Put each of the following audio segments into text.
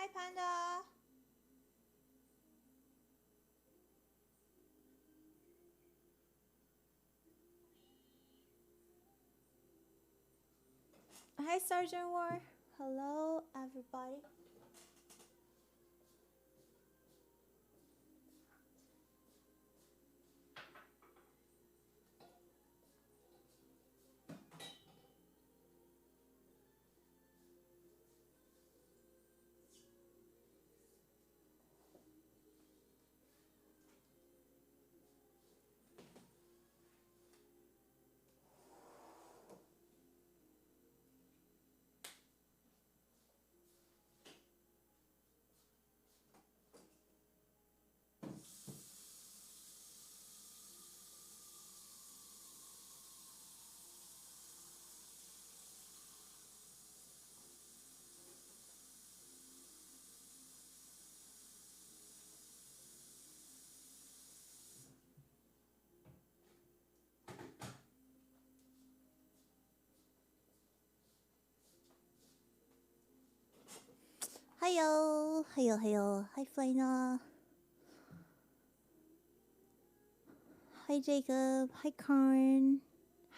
Hi, Panda. Hi, Sergeant War. Hello, everybody. Hiyo, hiyo, hiyo. Hi, Flana. Hi, Jacob. Hi, Karn.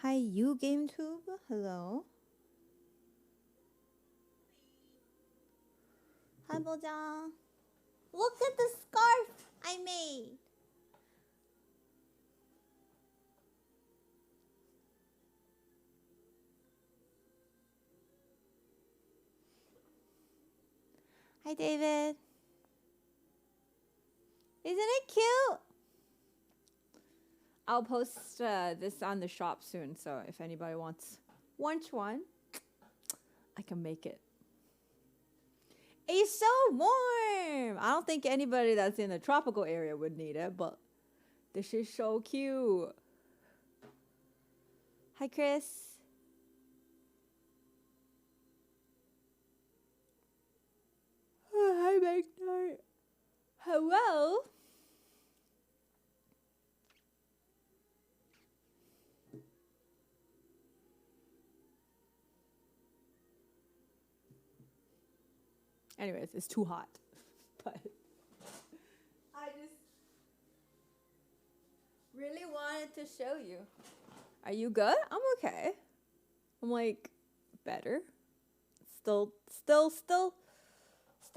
Hi, you GameTube. Hello. Hi, Bojang. Look at the scarf I made. Hi, David. Isn't it cute? I'll post this on the shop soon, so if anybody wants one, I can make it. It's so warm. I don't think anybody that's in the tropical area would need it, but this is so cute. Hi, Chris. Oh, hi, Magnar. Hello. Anyways, it's too hot. But I just really wanted to show you. Are you good? I'm okay. I'm like better. Still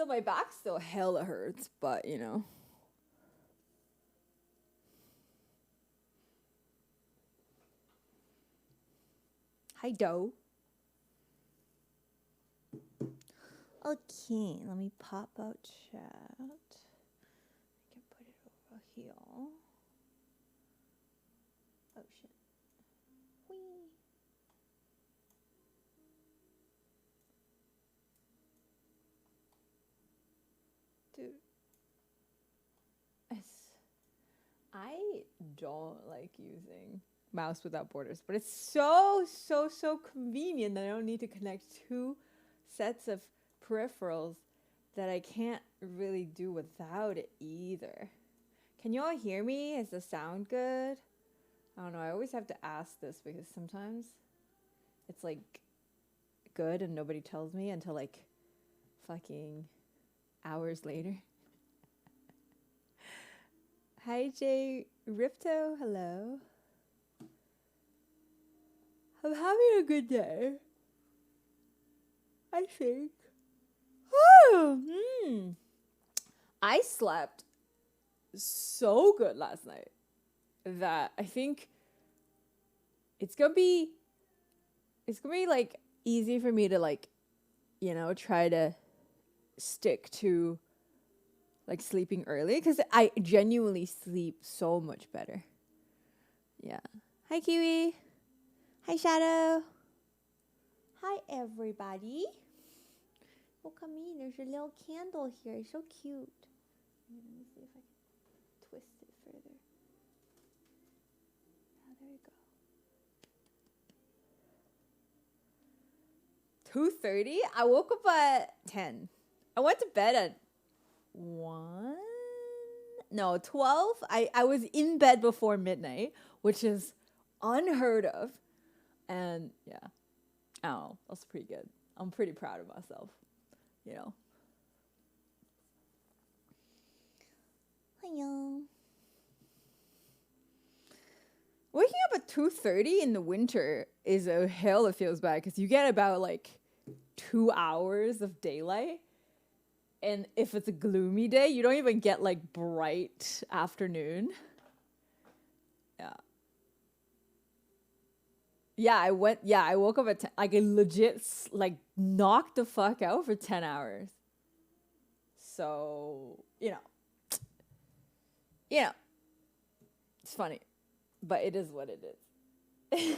my back still hella hurts, but you know. Hi, Doe. Okay, let me pop out chat. I can put it over here. Oh shit. Whee. Dude. I don't like using mouse without borders, but it's so convenient that I don't need to connect two sets of peripherals that I can't really do without it either. Can you all hear me? Is the sound good? I don't know. I always have to ask this because sometimes it's like good and nobody tells me until like fucking hours later. Hi, Jay Ripto. Hello. I'm having a good day. I think. I slept so good last night that I think it's gonna be like easy for me to like, you know, try to stick to like sleeping early because I genuinely sleep so much better. Yeah. Hi, Kiwi. Hi, Shadow. Hi, everybody. Welcome in. There's a little candle here. It's so cute. Let me see if I can twist it further. Oh, there you go. 2:30? I woke up at 10. I went to bed at 1? No, 12. I was in bed before midnight, which is unheard of. And yeah. Oh, that's pretty good. I'm pretty proud of myself, you know. Hiya. Waking up at 2:30 in the winter is a hell. It feels bad because you get about like 2 hours of daylight. And if it's a gloomy day, you don't even get like bright afternoon. Yeah. I woke up at 10, like I legit like knocked the fuck out for 10 hours. So, it's funny, but it is what it is.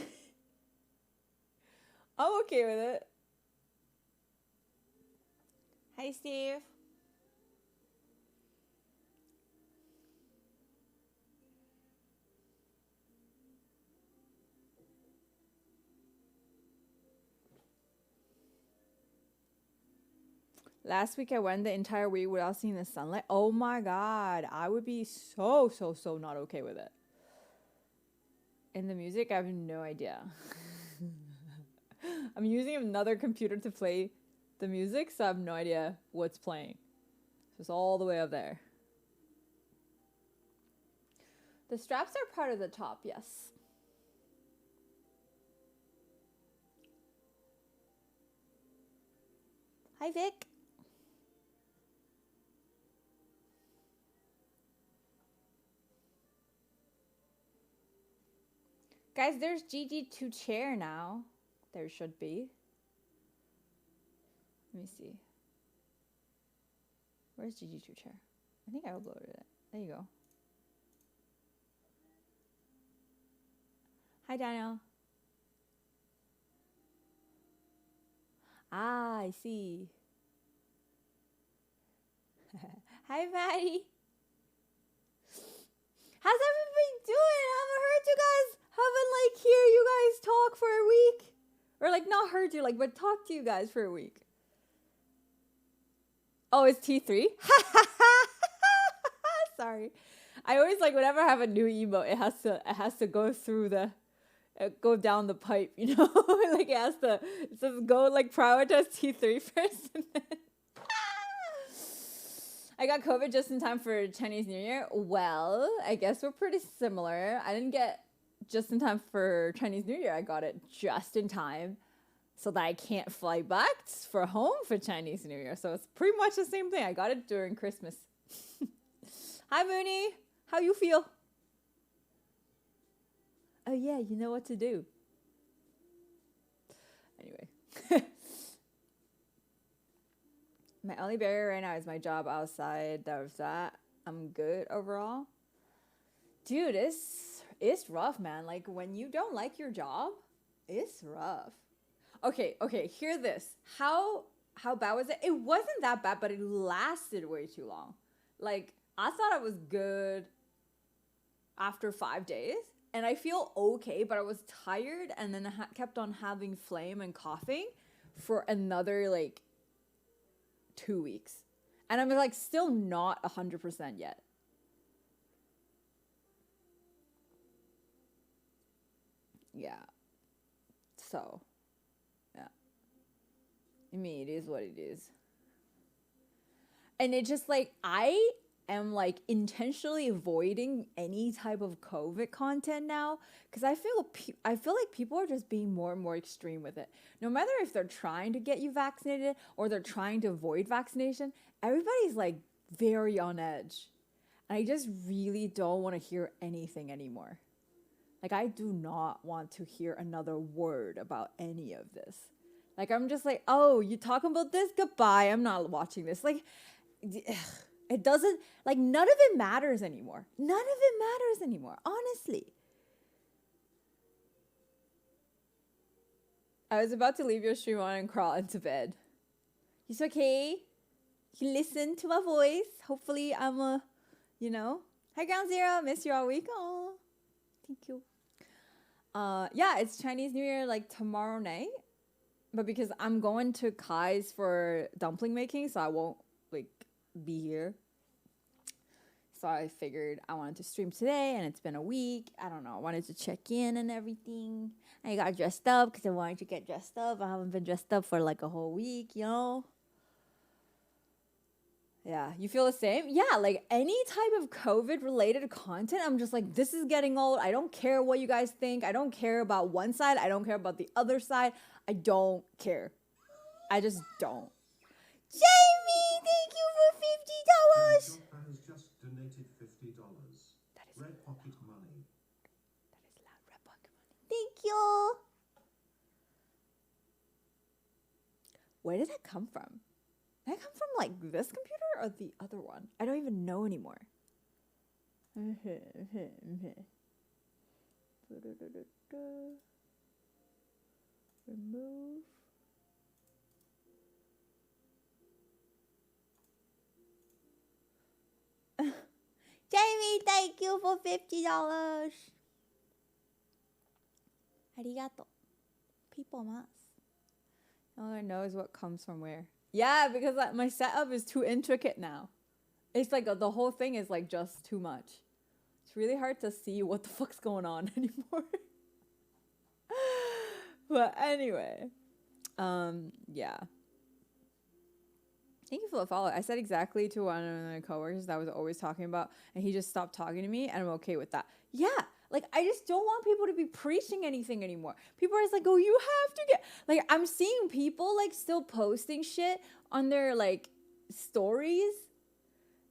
I'm okay with it. Hi, Steve. Last week I went the entire week without seeing the sunlight. Oh my god, I would be so not okay with it. And the music, I have no idea. I'm using another computer to play the music, so I have no idea what's playing. So it's all the way up there. The straps are part of the top, yes. Hi, Vic. Guys, there's GG2 chair now. There should be. Let me see. Where's GG2 chair? I think I uploaded it. There you go. Hi, Daniel. Ah, I see. Hi, Maddie. How's everybody doing? I haven't heard you guys. Haven't like hear you guys talk for a week, or like not heard you like, but talk to you guys for a week. Oh, it's T3. Sorry, I always like whenever I have a new emote, it has to go through the, go down the pipe, you know, like it says go like prioritize T3 first. And then I got COVID just in time for Chinese New Year. Well, I guess we're pretty similar. I didn't get just in time for Chinese New Year. I got it just in time so that I can't fly back for home for Chinese New Year. So it's pretty much the same thing. I got it during Christmas. Hi, Mooney. How you feel? Oh, yeah, you know what to do. Anyway. My only barrier right now is my job outside of that. I'm good overall. Dude, it's rough, man. Like, when you don't like your job, it's rough. Okay, hear this. How bad was it? It wasn't that bad, but it lasted way too long. Like, I thought I was good after 5 days, and I feel okay, but I was tired, and then I kept on having phlegm and coughing for another, like, 2 weeks. And I'm, like, still not 100% yet. Yeah. So, yeah. I mean, it is what it is. And it just, like, I am, like, intentionally avoiding any type of COVID content now because I feel like people are just being more and more extreme with it. No matter if they're trying to get you vaccinated or they're trying to avoid vaccination, everybody's, like, very on edge. And I just really don't want to hear anything anymore. Like, I do not want to hear another word about any of this. Like, I'm just like, oh, you talking about this? Goodbye. I'm not watching this. Like, it doesn't, like, none of it matters anymore. None of it matters anymore, honestly. I was about to leave your stream on and crawl into bed. It's okay. You listen to my voice. Hopefully I'm Hi, Ground Zero. Miss you all week. Aw. Thank you. Yeah, it's Chinese New Year, like, tomorrow night. But because I'm going to Kai's for dumpling making, so I won't, like, be here. So I figured I wanted to stream today, and it's been a week. I don't know. I wanted to check in and everything. I got dressed up because I wanted to get dressed up. I haven't been dressed up for, like, a whole week, you know? Yeah, you feel the same? Yeah, like any type of COVID related content, I'm just like, this is getting old. I don't care what you guys think. I don't care about one side. I don't care about the other side. I don't care. I just don't. Jamie, thank you for $50. has just donated $50. That is Red Pocket money. That is loud. Red Pocket money. Thank you. Where did that come from? Did that come from like this computer or the other one? I don't even know anymore. Remove. Jamie, thank you for $50. Arigato. People mas. No one knows what comes from where. Yeah, because my setup is too intricate now. It's like the whole thing is like just too much. It's really hard to see what the fuck's going on anymore. But anyway, yeah. Thank you for the follow. I said exactly to one of my coworkers that I was always talking about, and he just stopped talking to me, and I'm okay with that. Yeah, like I just don't want people to be preaching anything anymore. People are just like, oh, you have to get, like, I'm seeing people like still posting shit on their like stories,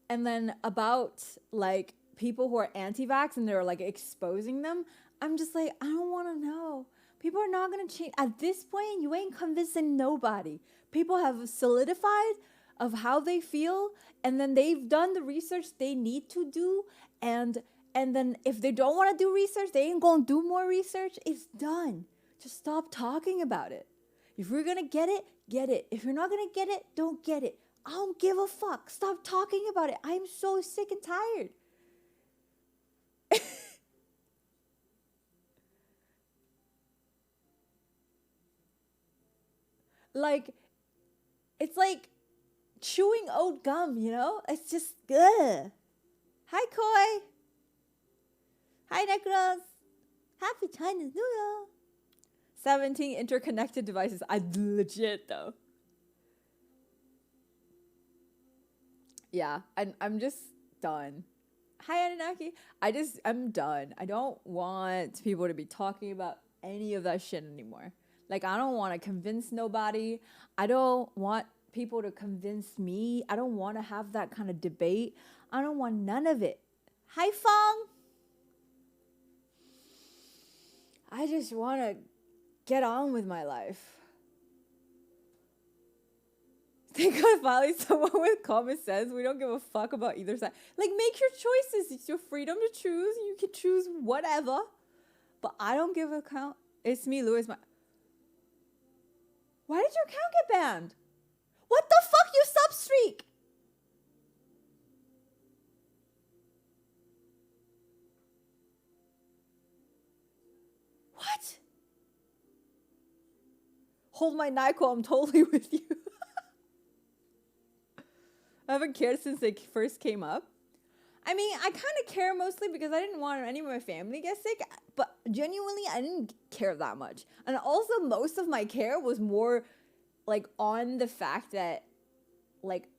and then about like people who are anti-vax, and they're like exposing them. I'm just like, I don't want to know. People are not going to change. At this point, you ain't convincing nobody. People have solidified of how they feel, and then they've done the research they need to do, and then if they don't want to do research, they ain't gonna do more research. It's done. Just stop talking about it. If you're gonna get it, get it. If you're not gonna get it, don't get it. I don't give a fuck. Stop talking about it. I'm so sick and tired. Like, it's like chewing old gum, you know? It's just good. Hi, Koi. Hi, Necros. Happy Chinese New Year. 17 interconnected devices. I legit, though. Yeah, I'm just done. Hi, Anunnaki. I'm done. I don't want people to be talking about any of that shit anymore. Like, I don't want to convince nobody. I don't want people to convince me. I don't want to have that kind of debate. I don't want none of it. Hi, Fong. I just want to get on with my life. Thank God finally someone with common sense. We don't give a fuck about either side. Like, make your choices. It's your freedom to choose. You can choose whatever. But I don't give a count. It's me, Louis. Why did your account get banned? What the fuck, you substreak? What? Hold my NyQuil, I'm totally with you. I haven't cared since they first came up. I mean, I kind of care mostly because I didn't want any of my family to get sick, but genuinely, I didn't care that much. And also, most of my care was more like on the fact that, like,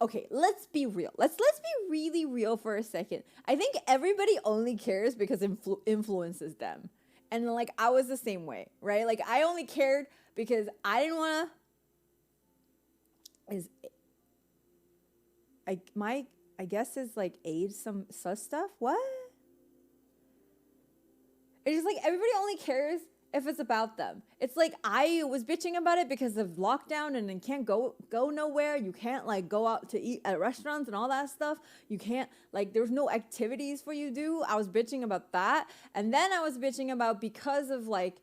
okay, let's be real. Let's be really real for a second. I think everybody only cares because influences them. And like, I was the same way, right? Like, I only cared because I didn't want to, I guess is like age some sus stuff. What? It's just like everybody only cares if it's about them. It's like I was bitching about it because of lockdown and then can't go nowhere. You can't like go out to eat at restaurants and all that stuff. You can't like there's no activities for you to do. I was bitching about that. And then I was bitching about because of like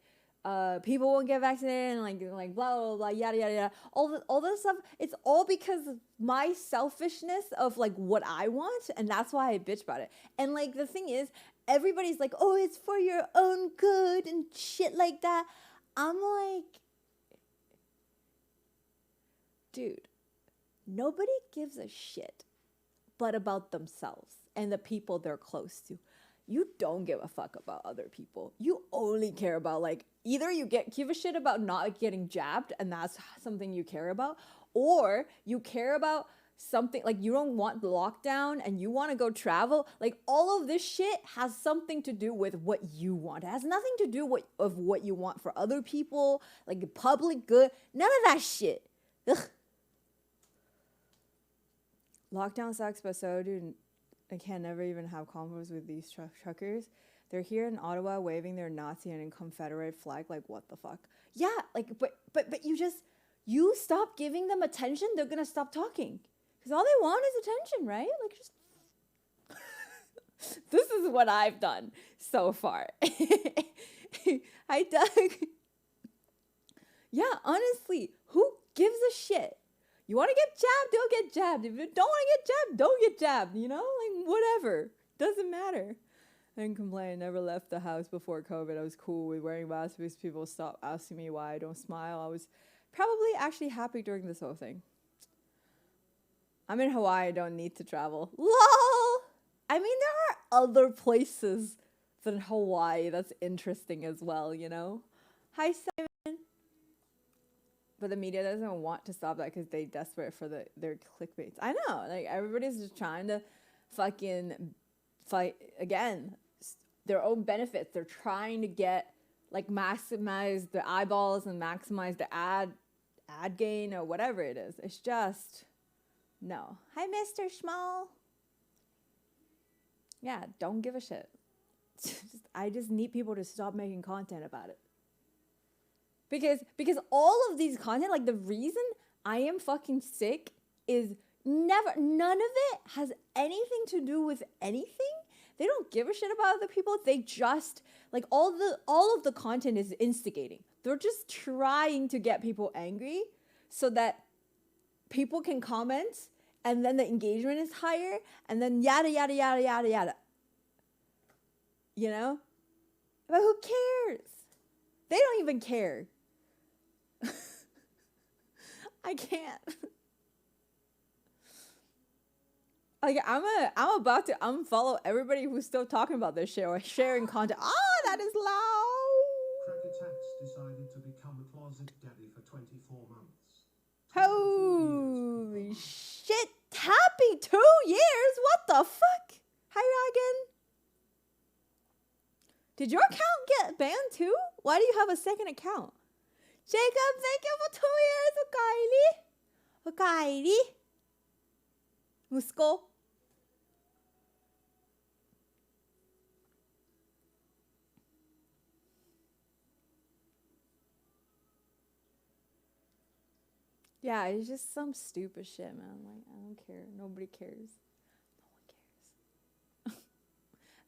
people won't get vaccinated and like blah blah blah yada yada yada. All this stuff. It's all because of my selfishness of like what I want, and that's why I bitch about it. And like the thing is, everybody's like, oh, it's for your own good and shit like that. I'm like, dude, nobody gives a shit but about themselves and the people they're close to. You don't give a fuck about other people. You only care about like either you give a shit about not getting jabbed and that's something you care about, or you care about something like you don't want the lockdown and you want to go travel. Like all of this shit has something to do with what you want. It has nothing to do with of what you want for other people, like the public good. None of that shit. Ugh. Lockdown sucks, but so dude, I can never even have convos with these truckers. They're here in Ottawa waving their Nazi and Confederate flag. Like what the fuck? Yeah, like but you stop giving them attention, they're gonna stop talking. Because all they want is attention, right? Like, just. This is what I've done so far. Yeah, honestly, who gives a shit? You want to get jabbed, don't get jabbed. If you don't want to get jabbed, don't get jabbed, you know? Like, whatever. Doesn't matter. I didn't complain. I never left the house before COVID. I was cool with wearing masks because people stopped asking me why I don't smile. I was probably actually happy during this whole thing. I'm in Hawaii, I don't need to travel. LOL! I mean, there are other places than Hawaii that's interesting as well, you know? Hi, Simon. But the media doesn't want to stop that because they're desperate for their clickbaits. I know, like, everybody's just trying to fucking fight, again, their own benefits. They're trying to get, like, maximize the eyeballs and maximize the ad gain or whatever it is. It's just... No. Hi, Mr. Schmall. Yeah, don't give a shit. I just need people to stop making content about it. Because all of these content, like the reason I am fucking sick is none of it has anything to do with anything. They don't give a shit about other people. They just, like all of the content is instigating. They're just trying to get people angry so that people can comment and then the engagement is higher and then yada, yada, yada, yada, yada. You know? But who cares? They don't even care. I can't. Like I'm about to unfollow everybody who's still talking about this shit or sharing content. Oh, that is loud. Crackatax decided to become a closet daddy for 24 months. Holy shit. Happy 2 years? What the fuck? Hi, Ragan. Did your account get banned too? Why do you have a second account? Jacob, thank you for 2 years. Okaili. Musko. Yeah, it's just some stupid shit, man. Like, I don't care. Nobody cares. No one cares.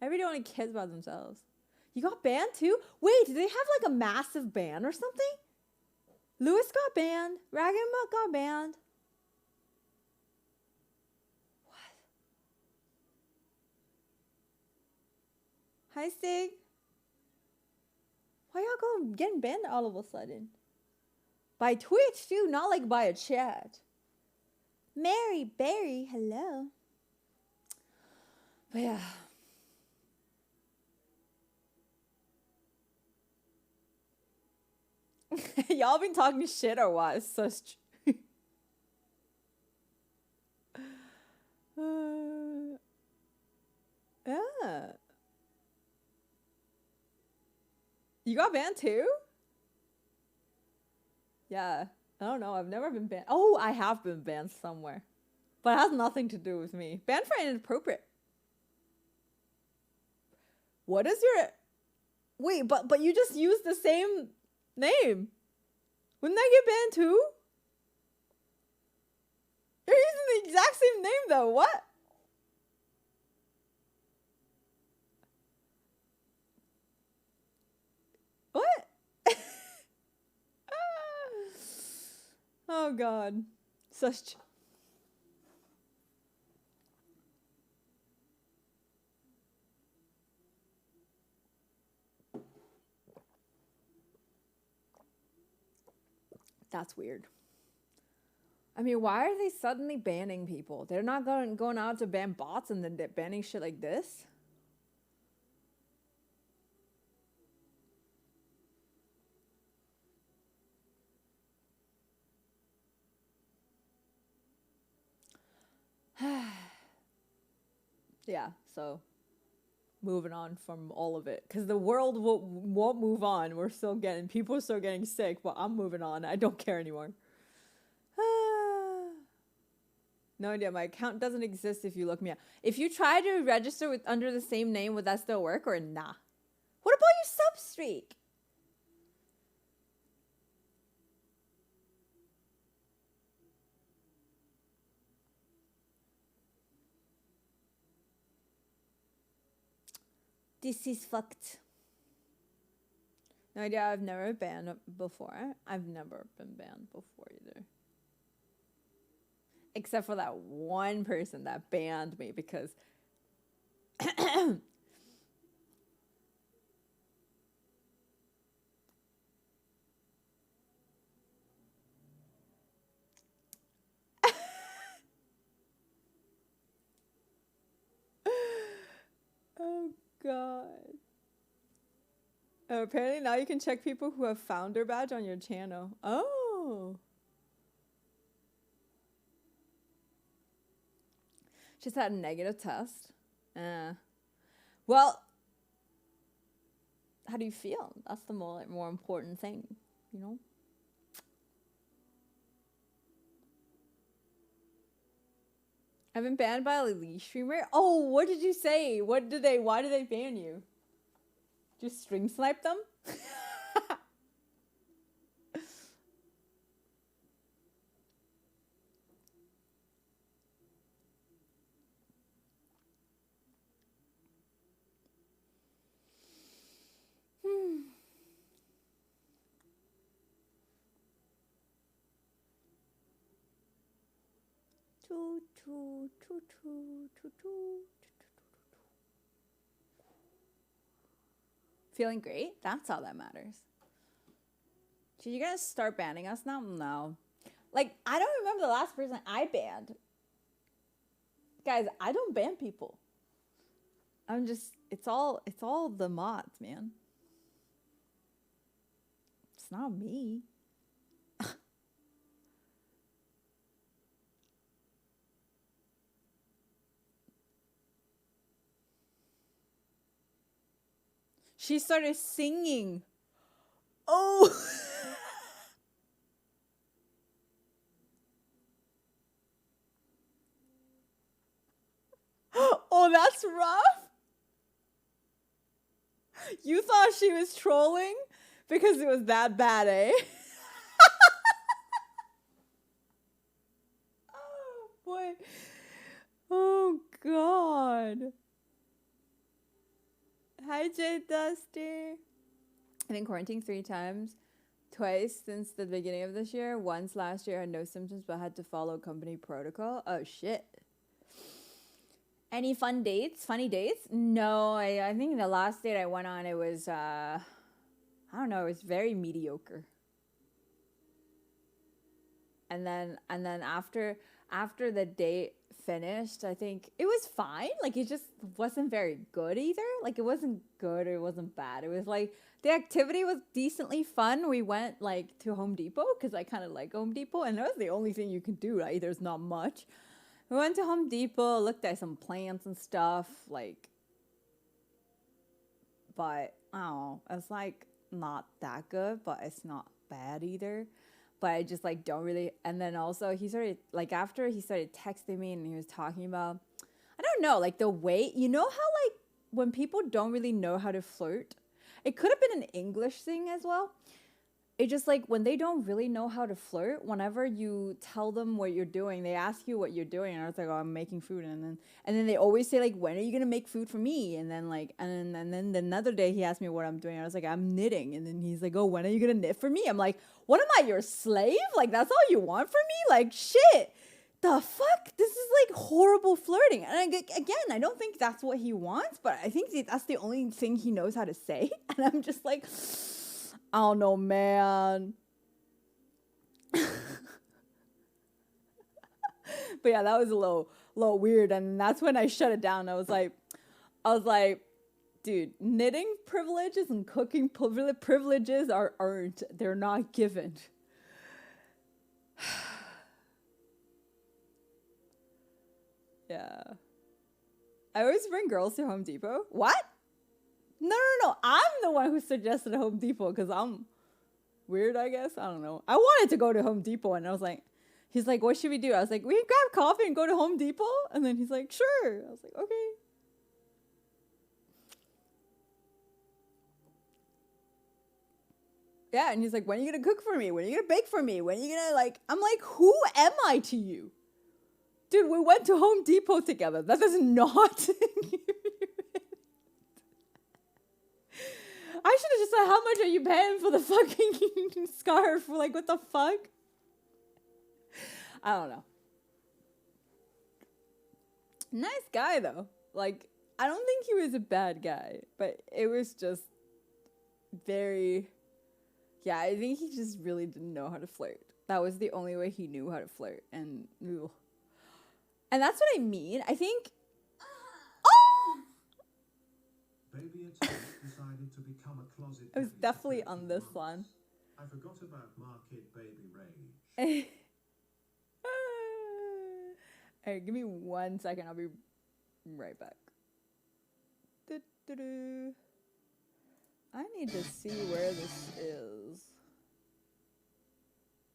Everybody only cares about themselves. You got banned too? Wait, did they have like a massive ban or something? Lewis got banned. Ragenbuck got banned. What? Hi, Stig. Why y'all getting banned all of a sudden? By Twitch too, not like by a chat. Mary Berry, hello. But yeah. Y'all been talking shit or what? It's so yeah. You got banned too? Yeah. I don't know. I've never been banned. Oh, I have been banned somewhere. But it has nothing to do with me. Banned for inappropriate. What is your... Wait, but you just used the same name. Wouldn't I get banned too? You're using the exact same name though. What? What? Oh god. Such... That's weird. I mean, why are they suddenly banning people? They're not going out to ban bots and then they're banning shit like this? Yeah, so moving on from all of it because the world won't move on. People are still getting sick, but I'm moving on. I don't care anymore. No idea. My account doesn't exist if you look me up. If you try to register with under the same name, would that still work or nah? What about your substreak? This is fucked. No idea. I've never banned before. I've never been banned before either. Except for that one person that banned me because oh god. Oh, apparently now you can check people who have founder badge on your channel. Oh. Just had a negative test. Well, how do you feel? That's the more important thing, you know? I've been banned by a Leash streamer. Oh, what did you say? Why did they ban you? Just stream snipe them? Feeling great? That's all that matters. So you gonna start banning us now? No. Like, I don't remember the last person I banned. Guys, I don't ban people. I'm just, it's all the mods, man. It's not me. She started singing. Oh. Oh, that's rough. You thought she was trolling because it was that bad, eh? Oh, boy. Oh, God. Hi, Jade Dusty. I've been quarantined 3 times. Twice since the beginning of this year. Once last year, I had no symptoms but had to follow company protocol. Oh, shit. Any fun dates? Funny dates? No, I think the last date I went on, it was, I don't know, it was very mediocre. And then after the date finished, I think it was fine. Like, it just wasn't very good either. Like, it wasn't good or it wasn't bad. It was like, the activity was decently fun. We went, like, to Home Depot because I kind of like Home Depot. And that was the only thing you can do, right? There's not much. We went to Home Depot, looked at some plants and stuff, like, but, I don't know, it's, like, not that good, but it's not bad either, but I just, like, don't really, and then also, he started, like, after he started texting me, and he was talking about, I don't know, like, the way, you know how, like, when people don't really know how to flirt, it could have been an English thing as well. It just like when they don't really know how to flirt, whenever you tell them what you're doing, they ask you what you're doing, and I was like, oh, I'm making food, and then they always say like, when are you gonna make food for me? And then like, and then another day he asked me what I'm doing, and I was like, I'm knitting, and then he's like, oh, when are you gonna knit for me? I'm like, what am I, your slave? Like, that's all you want from me? Like, shit, the fuck? This is like horrible flirting. And again, I don't think that's what he wants, but I think that's the only thing he knows how to say, and I'm just like, I don't know, man. But yeah, that was a little weird, and that's when I shut it down. I was like, dude, knitting privileges and cooking privileges are earned. They're not given. Yeah. I always bring girls to Home Depot. What? No. I'm the one who suggested Home Depot because I'm weird, I guess. I don't know. I wanted to go to Home Depot and I was like, he's like, what should we do? I was like, we can grab coffee and go to Home Depot. And then he's like, sure. I was like, okay. Yeah, and he's like, when are you going to cook for me? When are you going to bake for me? When are you going to like, I'm like, who am I to you? Dude, we went to Home Depot together. That does not. I should have just said, how much are you paying for the fucking scarf? Like, what the fuck? I don't know. Nice guy, though. Like, I don't think he was a bad guy, but it was just very... Yeah, I think he just really didn't know how to flirt. That was the only way he knew how to flirt. And that's what I mean. I think... Oh! Baby Attack decided to become a closet. I was definitely on this one. I forgot about Market Baby Rage. Alright, give me 1 second. I'll be right back. I need to see where this is.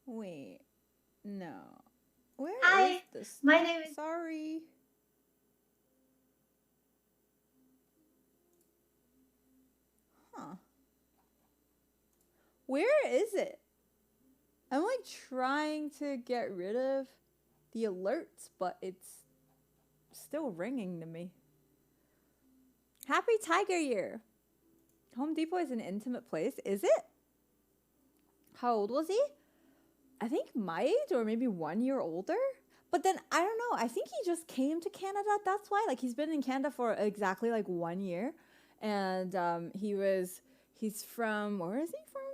Wait. No. Where is this? My name is... Sorry. Huh. Where is it? I'm like trying to get rid of the alerts, but it's still ringing to me. Happy Tiger Year. Home Depot is an intimate place. Is it? How old was he? I think my age or maybe 1 year older. But then I don't know. I think he just came to Canada. That's why. Like he's been in Canada for exactly like 1 year. And he's from, where is he from?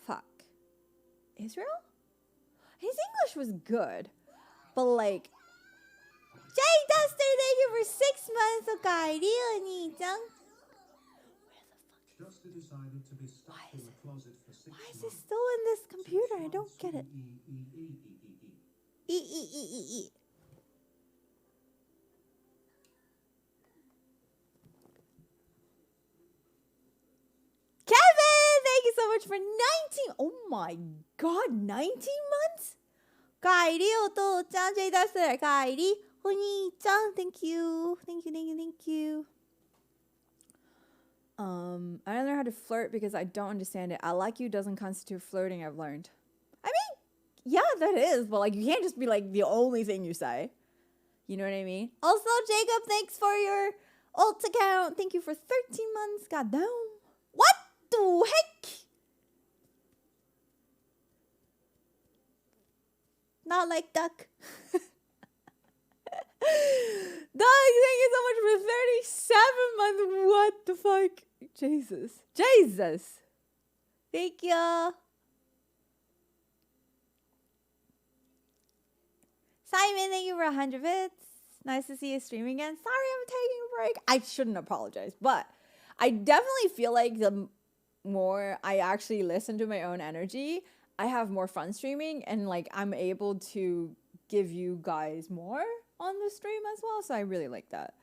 Fuck. Israel? His English was good. But like, Jay Duster, thank you for 6 months. Okay, Ryuoni-chan. Duster decided to be stuck in the closet for 6 months. Why is it still in this computer? I don't get it. Kevin, thank you so much for 19. Oh my god, 19 months? Kairi, Oto-chan, Jay Duster, Kairi, Oni-chan, thank you. Thank you. I don't know how to flirt because I don't understand it. I like you doesn't constitute flirting, I've learned. I mean, yeah, that is, but like you can't just be like the only thing you say. You know what I mean? Also, Jacob, thanks for your alt account. Thank you for 13 months. God damn. What the heck? Not like duck. Doug, thank you so much for 37 months. What the fuck? Jesus. Thank you. Simon, thank you for 100 bits. Nice to see you streaming again. Sorry I'm taking a break. I shouldn't apologize, but I definitely feel like the more I actually listen to my own energy, I have more fun streaming and like I'm able to give you guys more on the stream as well, so I really like that.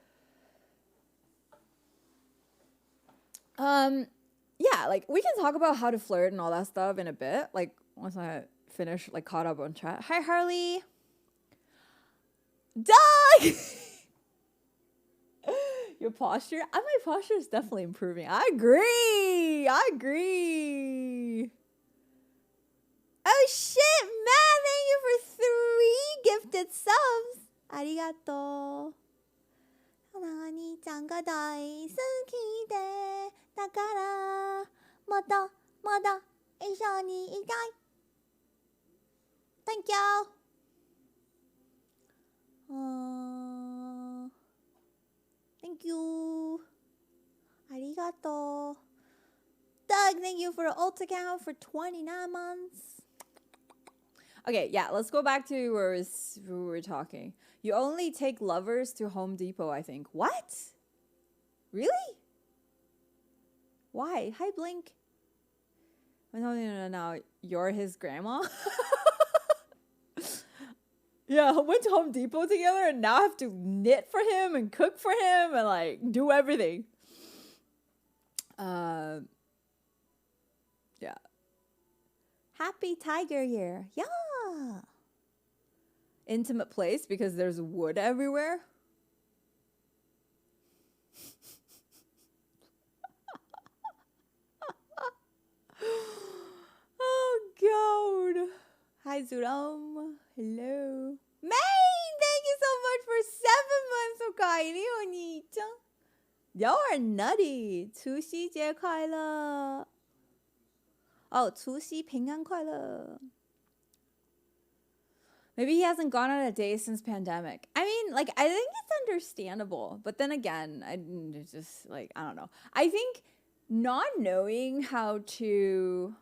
Yeah, like we can talk about how to flirt and all that stuff in a bit, like once I finish like caught up on chat. Hi Harley. Doug. Your posture, my posture is definitely improving. I agree. Oh shit, man, thank you for 3 gifted subs. Arigato. 兄ちゃんが大好きでだからまだ一緒にいたい Thank you. Thank you. Arigato. Doug, thank you for an alt account for 29 months. Okay, yeah, let's go back to where we were talking. You only take lovers to Home Depot, I think. What? Really? Why? Hi, Blink. No, you're his grandma? Yeah, went to Home Depot together and now I have to knit for him and cook for him and like do everything. Yeah. Happy Tiger Year. Yeah. Intimate place because there's wood everywhere. Oh god. Hi Zuram. Hello. Maine, thank you so much for 7 months of Kylie Onita. Y'all are nutty. 除夕节快乐. Oh, 除夕平安快乐. Maybe he hasn't gone on a date since pandemic. I mean, like, I think it's understandable. But then again, it's just, like, I don't know. I think not knowing how to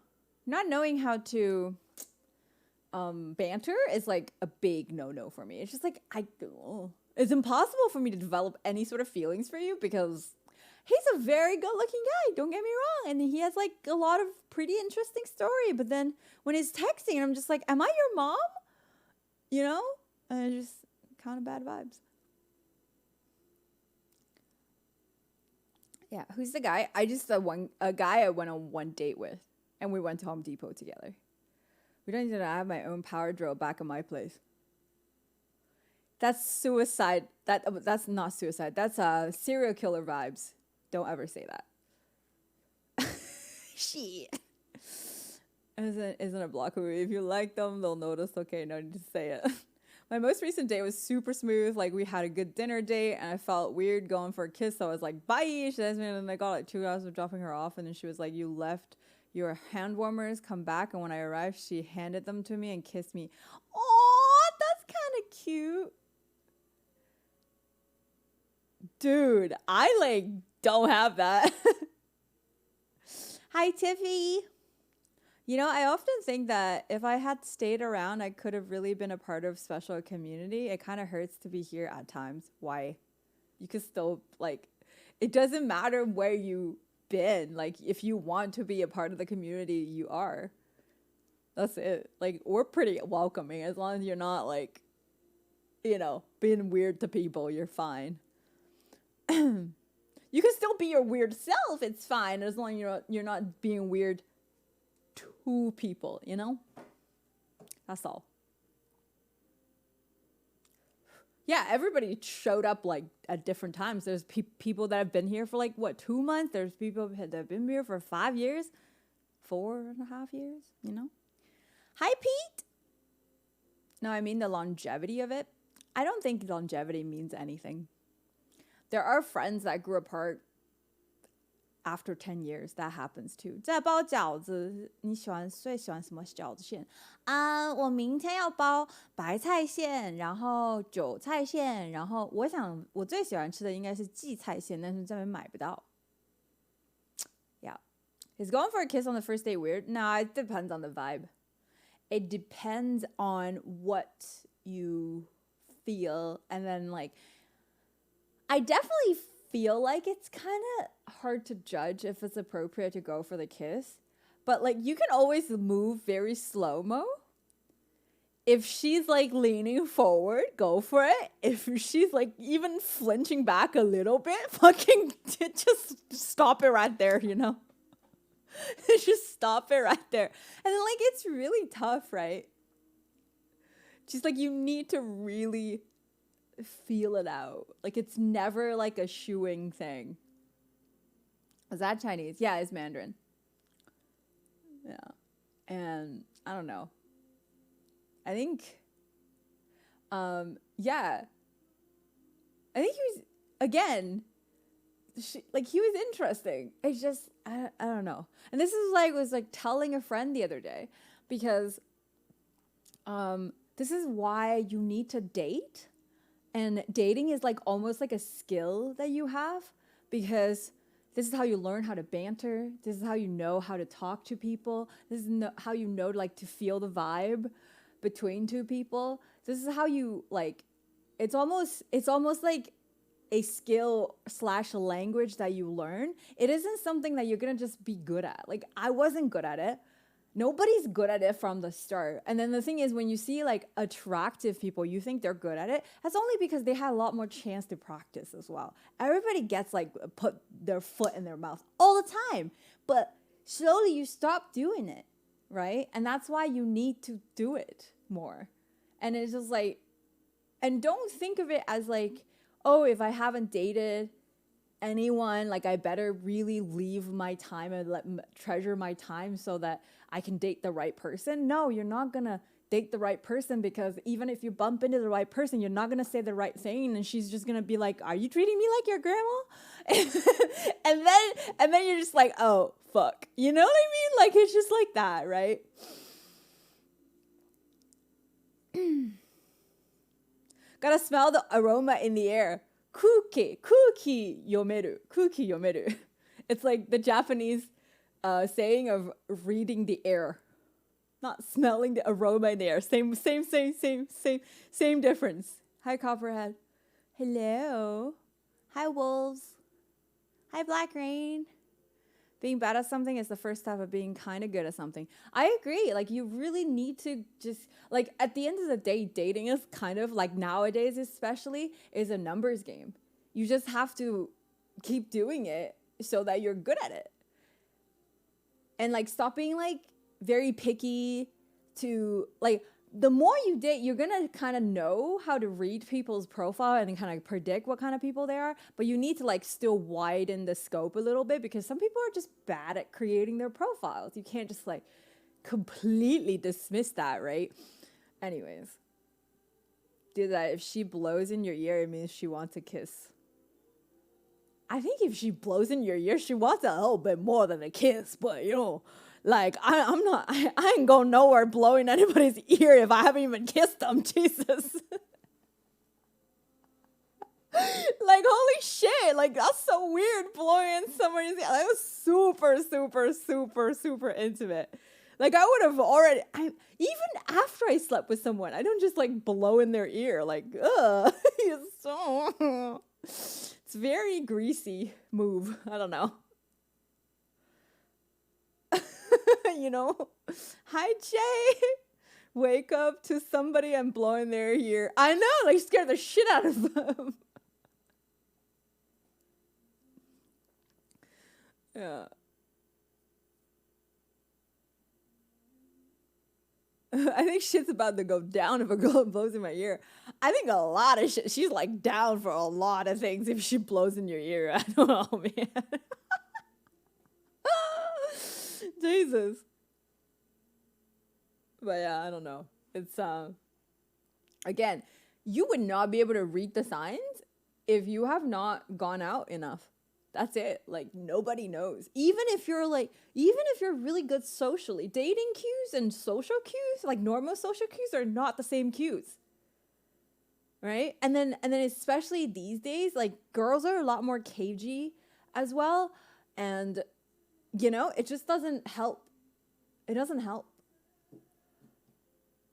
banter is, like, a big no-no for me. It's just, like, it's impossible for me to develop any sort of feelings for you because he's a very good-looking guy. Don't get me wrong. And he has, like, a lot of pretty interesting story. But then when he's texting, I'm just like, am I your mom? You know? And just kind of bad vibes. Yeah, who's the guy? A guy I went on one date with, and we went to Home Depot together. We don't need to have my own power drill back in my place. That's suicide. That's not suicide. That's serial killer vibes. Don't ever say that. Shit. Isn't a block movie. If you like them, they'll notice. Okay, no need to say it. My most recent date was super smooth. Like, we had a good dinner date, and I felt weird going for a kiss. So I was like, bye. She asked me, and then I got like 2 hours of dropping her off. And then she was like, you left your hand warmers, come back. And when I arrived, she handed them to me and kissed me. Oh, that's kind of cute. Dude, I like don't have that. Hi, Tiffy. You know, I often think that if I had stayed around, I could have really been a part of special community. It kind of hurts to be here at times. Why? You could still, like, it doesn't matter where you've been. Like, if you want to be a part of the community, you are. That's it. Like, we're pretty welcoming. As long as you're not, like, you know, being weird to people, you're fine. You can still be your weird self. It's fine. As long as you're not being weird to people, you know? That's all. Yeah, everybody showed up like at different times. There's people that have been here for like, what, 2 months? There's people that have been here for 5 years, 4.5 years, you know? Hi, Pete. No, I mean the longevity of it. I don't think longevity means anything. There are friends that grew apart after 10 years. That happens too. 在包饺子，你最喜欢什么饺子馅？我明天要包白菜馅，然后韭菜馅，然后我想我最喜欢吃的应该是荠菜馅，但是这边买不到。Yeah. Is going for a kiss on the first date weird? No, it depends on the vibe. It depends on what you feel. And then, like, I definitely feel like it's kind of hard to judge if it's appropriate to go for the kiss. But, like, you can always move very slow-mo. If she's, like, leaning forward, go for it. If she's, like, even flinching back a little bit, fucking just stop it right there, you know? Just stop it right there. And then, like, it's really tough, right? Just, like, you need to really feel it out. Like, it's never, like, a shooing thing. Is that Chinese? Yeah, it's Mandarin. Yeah. And I don't know. I think, yeah. I think he was, again, he was interesting. It's just, I don't know. And this is was telling a friend the other day, because this is why you need to date. And dating is like almost like a skill that you have, because this is how you learn how to banter. This is how you know how to talk to people. This is how you know, like, to feel the vibe between two people. This is how you, like, it's almost like a skill / language that you learn. It isn't something that you're gonna just be good at. Like, I wasn't good at it. Nobody's good at it from the start. And then the thing is, when you see like attractive people, you think they're good at it. That's only because they had a lot more chance to practice as well. Everybody gets like put their foot in their mouth all the time. But slowly you stop doing it, right? And that's why you need to do it more. And it's just like, and don't think of it as like, oh, if I haven't dated anyone, like I better really leave my time and treasure my time so that I can date the right person. No, you're not gonna date the right person, because even if you bump into the right person, you're not gonna say the right thing, and she's just gonna be like, "Are you treating me like your grandma?" and then you're just like, "Oh fuck," you know what I mean? Like it's just like that, right? Gotta smell the aroma in the air. Kuki yomeru. Kuki yomeru. It's like the Japanese saying of reading the air, not smelling the aroma in the air. Same difference. Hi, Copperhead. Hello. Hi, Wolves. Hi, Black Rain. Being bad at something is the first step of being kind of good at something. I agree. Like, you really need to just, like, at the end of the day, dating is kind of, like, nowadays especially, is a numbers game. You just have to keep doing it so that you're good at it. And, like, stop being, like, very picky to, like, the more you date, you're going to kind of know how to read people's profile and kind of predict what kind of people they are. But you need to like still widen the scope a little bit, because some people are just bad at creating their profiles. You can't just like completely dismiss that, right? Anyways, do that. If she blows in your ear, it means she wants a kiss. I think if she blows in your ear, she wants a little bit more than a kiss, but you know, like, I ain't going nowhere blowing anybody's ear if I haven't even kissed them, Jesus. Like, holy shit, like, that's so weird, blowing in somebody's ear. That was super intimate. Like, I would have already, even after I slept with someone, I don't just, like, blow in their ear. Like, ugh, it's very greasy move. I don't know. You know, hi Jay, wake up to somebody and blow in their ear. I know, like, scared the shit out of them. Yeah. I think shit's about to go down if a girl blows in my ear. I think a lot of shit. She's like down for a lot of things if she blows in your ear. I don't know, man. Jesus. But yeah, I don't know. It's again, you would not be able to read the signs if you have not gone out enough. That's it. Like, nobody knows. Even if you're really good socially, dating cues and social cues, like normal social cues, are not the same cues. Right? And then especially these days, like, girls are a lot more cagey as well. And you know, it just doesn't help. It doesn't help.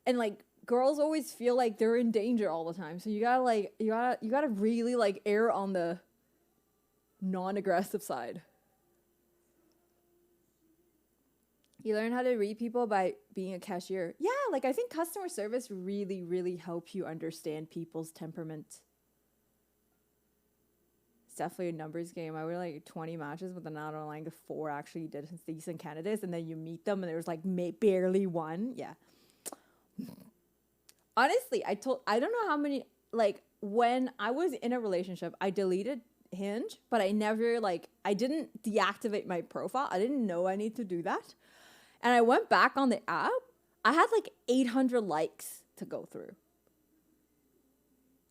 And like, girls always feel like they're in danger all the time. So you gotta really like err on the non-aggressive side. You learn how to read people by being a cashier. Yeah, like, I think customer service really, really helps you understand people's temperament. It's definitely a numbers game. I would like 20 matches, but then out of like 4 actually did decent candidates, and then you meet them and there's like barely one. Yeah. Honestly, I don't know how many, like, when I was in a relationship, I deleted Hinge, but I never, like, I didn't deactivate my profile. I didn't know I need to do that. And I went back on the app. I had like 800 likes to go through.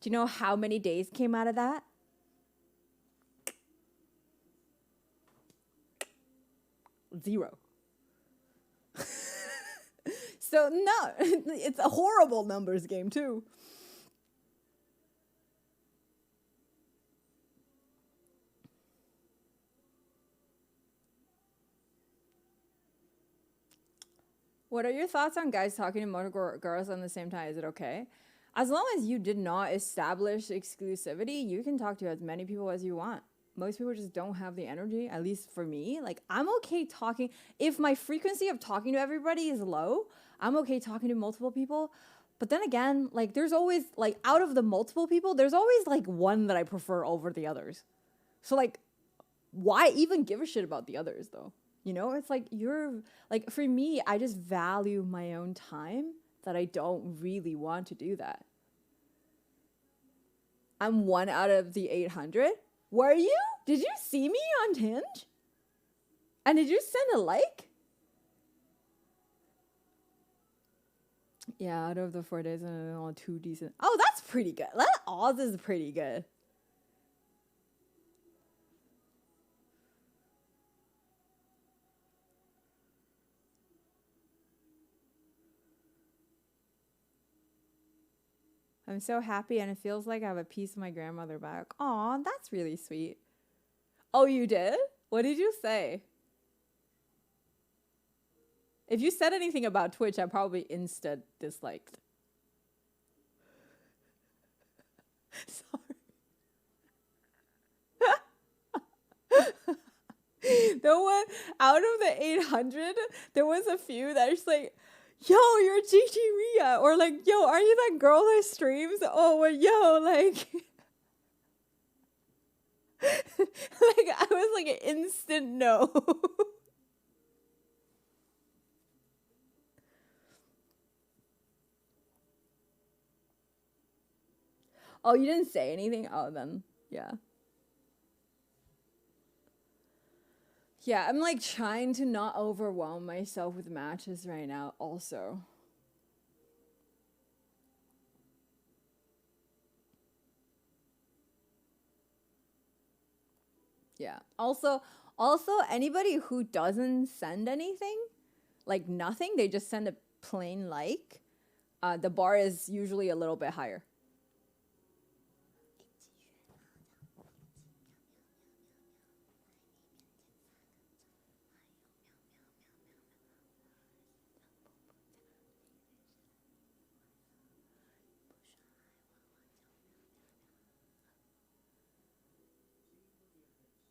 Do you know how many days came out of that? 0. So no, it's a horrible numbers game too. What are your thoughts on guys talking to multiple girls on the same time? Is it okay? As long as you did not establish exclusivity, you can talk to as many people as you want. most people just don't have the energy, at least for me. Like, I'm okay talking. If my frequency of talking to everybody is low, I'm okay talking to multiple people. But then again, like, there's always, like, out of the multiple people, there's always, like, one that I prefer over the others. So, like, why even give a shit about the others, though? You know, it's like, like, for me, I just value my own time that I don't really want to do that. I'm 1 out of the 800. Were you? Did you see me on Hinge? And did you send a like? Yeah, out of the 4 days, and all 2 decent. Oh, that's pretty good. That odds is pretty good. I'm so happy, and it feels like I have a piece of my grandmother back. Aw, that's really sweet. Oh, you did? What did you say? If you said anything about Twitch, I probably insta disliked. Sorry. There was, out of the 800, there was a few that was like, yo, you're GGria, or like, yo, are you that girl that streams? Oh, well, yo, like, like, I was like an instant no. Oh, you didn't say anything? Oh, then, yeah. Yeah, I'm like trying to not overwhelm myself with matches right now, also. Yeah. Also, anybody who doesn't send anything, like nothing, they just send a plain like, the bar is usually a little bit higher.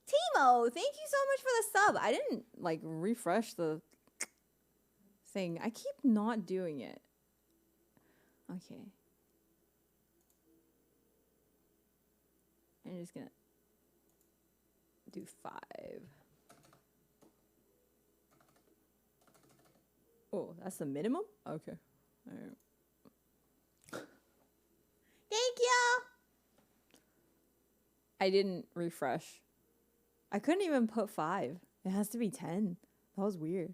Timo, thank you so much for the sub. I didn't like refresh the thing. I keep not doing it. Okay. I'm just gonna do 5. Oh, that's the minimum? Okay. All right. Thank you. I didn't refresh. I couldn't even put 5. It has to be 10. That was weird.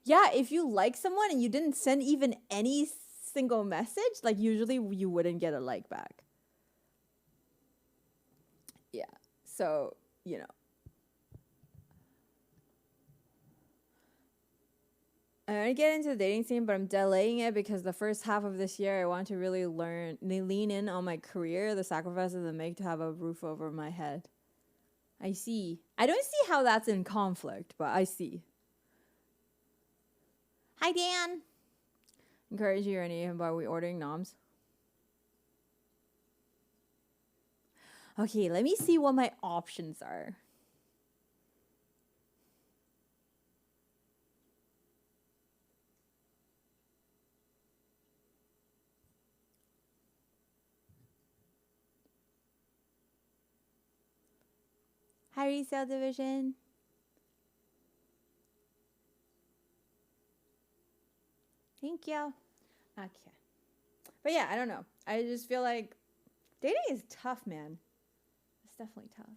Yeah, if you like someone and you didn't send even any single message, like usually you wouldn't get a like back. Yeah. So, you know. I want to get into the dating scene, but I'm delaying it because the first half of this year I want to really lean in on my career, the sacrifices I make to have a roof over my head. I see. I don't see how that's in conflict, but I see. Hi, Dan. Encourage you or any by we ordering noms. Okay, let me see what my options are. Hi, Resale Division. Thank you. Okay. But yeah, I don't know. I just feel like dating is tough, man. It's definitely tough.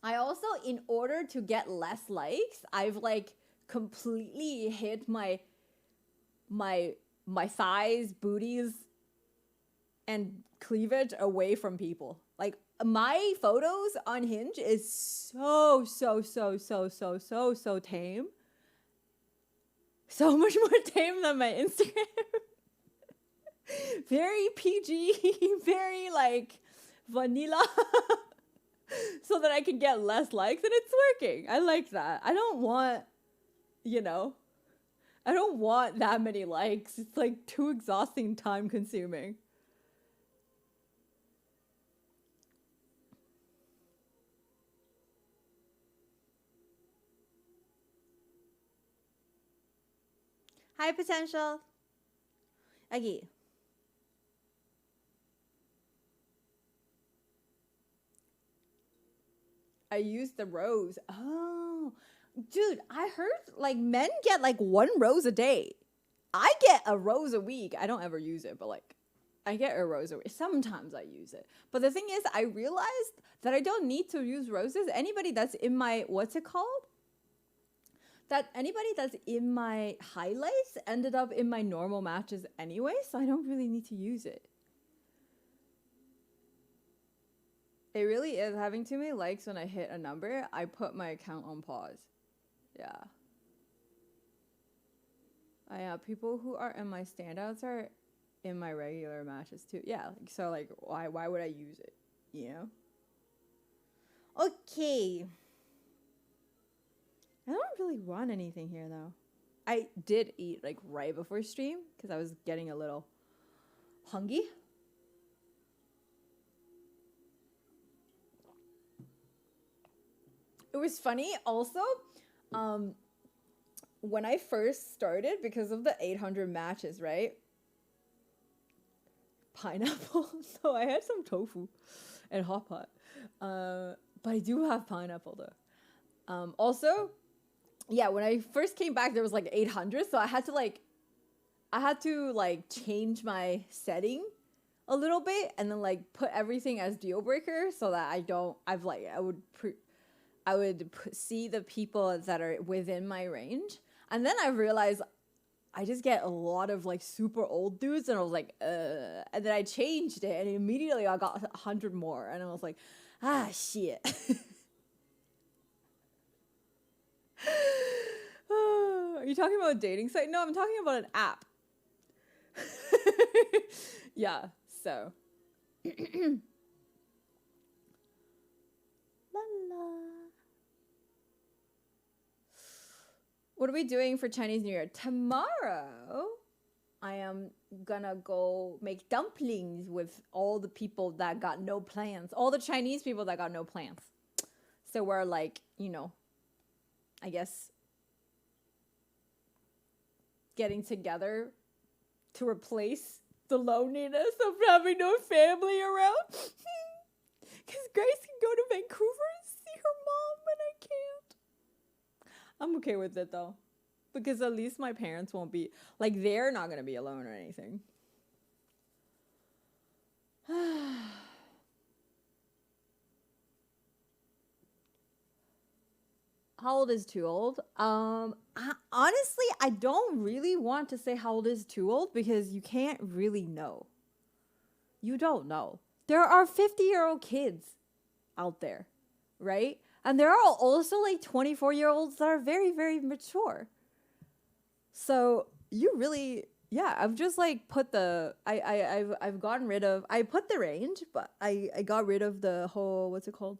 I also, in order to get less likes, I've like completely hid my thighs, booties, and cleavage away from people. Like my photos on Hinge is so tame. So much more tame than my Instagram. Very PG, very like vanilla. So that I can get less likes, and it's working. I like that. I don't want, you know, I don't want that many likes. It's like too exhausting, time consuming. High potential. Okay. I used the rose. Oh, dude, I heard like men get like 1 rose a day. I get a rose a week. I don't ever use it, but like I get a rose a week. Sometimes I use it. But the thing is, I realized that I don't need to use roses. Anybody that's in my, what's it called? That anybody that's in my highlights ended up in my normal matches anyway, so I don't really need to use it. It really is having too many likes when I hit a number. I put my account on pause. Yeah. People who are in my standouts are in my regular matches too. Yeah, like, so like why would I use it? You know? Okay. I don't really want anything here though. I did eat like right before stream because I was getting a little hungry. It was funny also, when I first started, because of the 800 matches, right? Pineapple. So I had some tofu and hot pot. But I do have pineapple though. Also, yeah, when I first came back, there was like 800. So I had to like change my setting a little bit and then like put everything as deal breaker so that I would see the people that are within my range. And then I realized I just get a lot of like super old dudes and I was like, and then I changed it and immediately I got 100 more and I was like, shit. Are you talking about a dating site? No, I'm talking about an app. Yeah, so. La la. What are we doing for Chinese New Year? Tomorrow, I am gonna go make dumplings with all the people that got no plans. All the Chinese people that got no plans. So we're like, I guess getting together to replace the loneliness of having no family around. Because Grace can go to Vancouver and see her mom, and I can't. I'm okay with it, though. Because at least my parents won't be, like, they're not going to be alone or anything. How old is too old? Honestly, I don't really want to say how old is too old because you can't really know. You don't know. There are 50-year-old kids out there, right? And there are also like 24-year-olds that are very, very mature. So you really, yeah, I've just like put I've gotten rid of, I put the range, but I got rid of the whole, what's it called?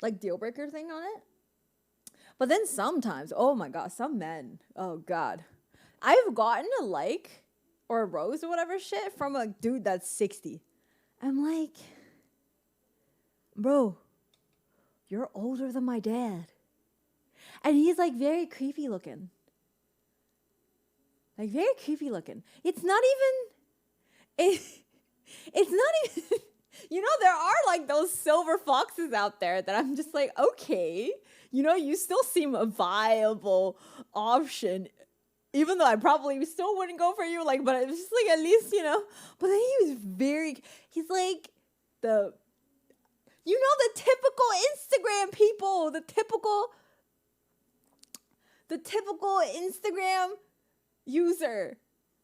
Like deal breaker thing on it. But then sometimes, oh my god, some men, oh god, I've gotten a like or a rose or whatever shit from a dude that's 60. I'm like, bro, you're older than my dad. And he's like very creepy looking. Like very creepy looking. It's not even, it's not even, there are like those silver foxes out there that I'm just like, okay, you still seem a viable option. Even though I probably still wouldn't go for you, like, but it's just like, at least, But then he's like the typical Instagram people, the typical Instagram user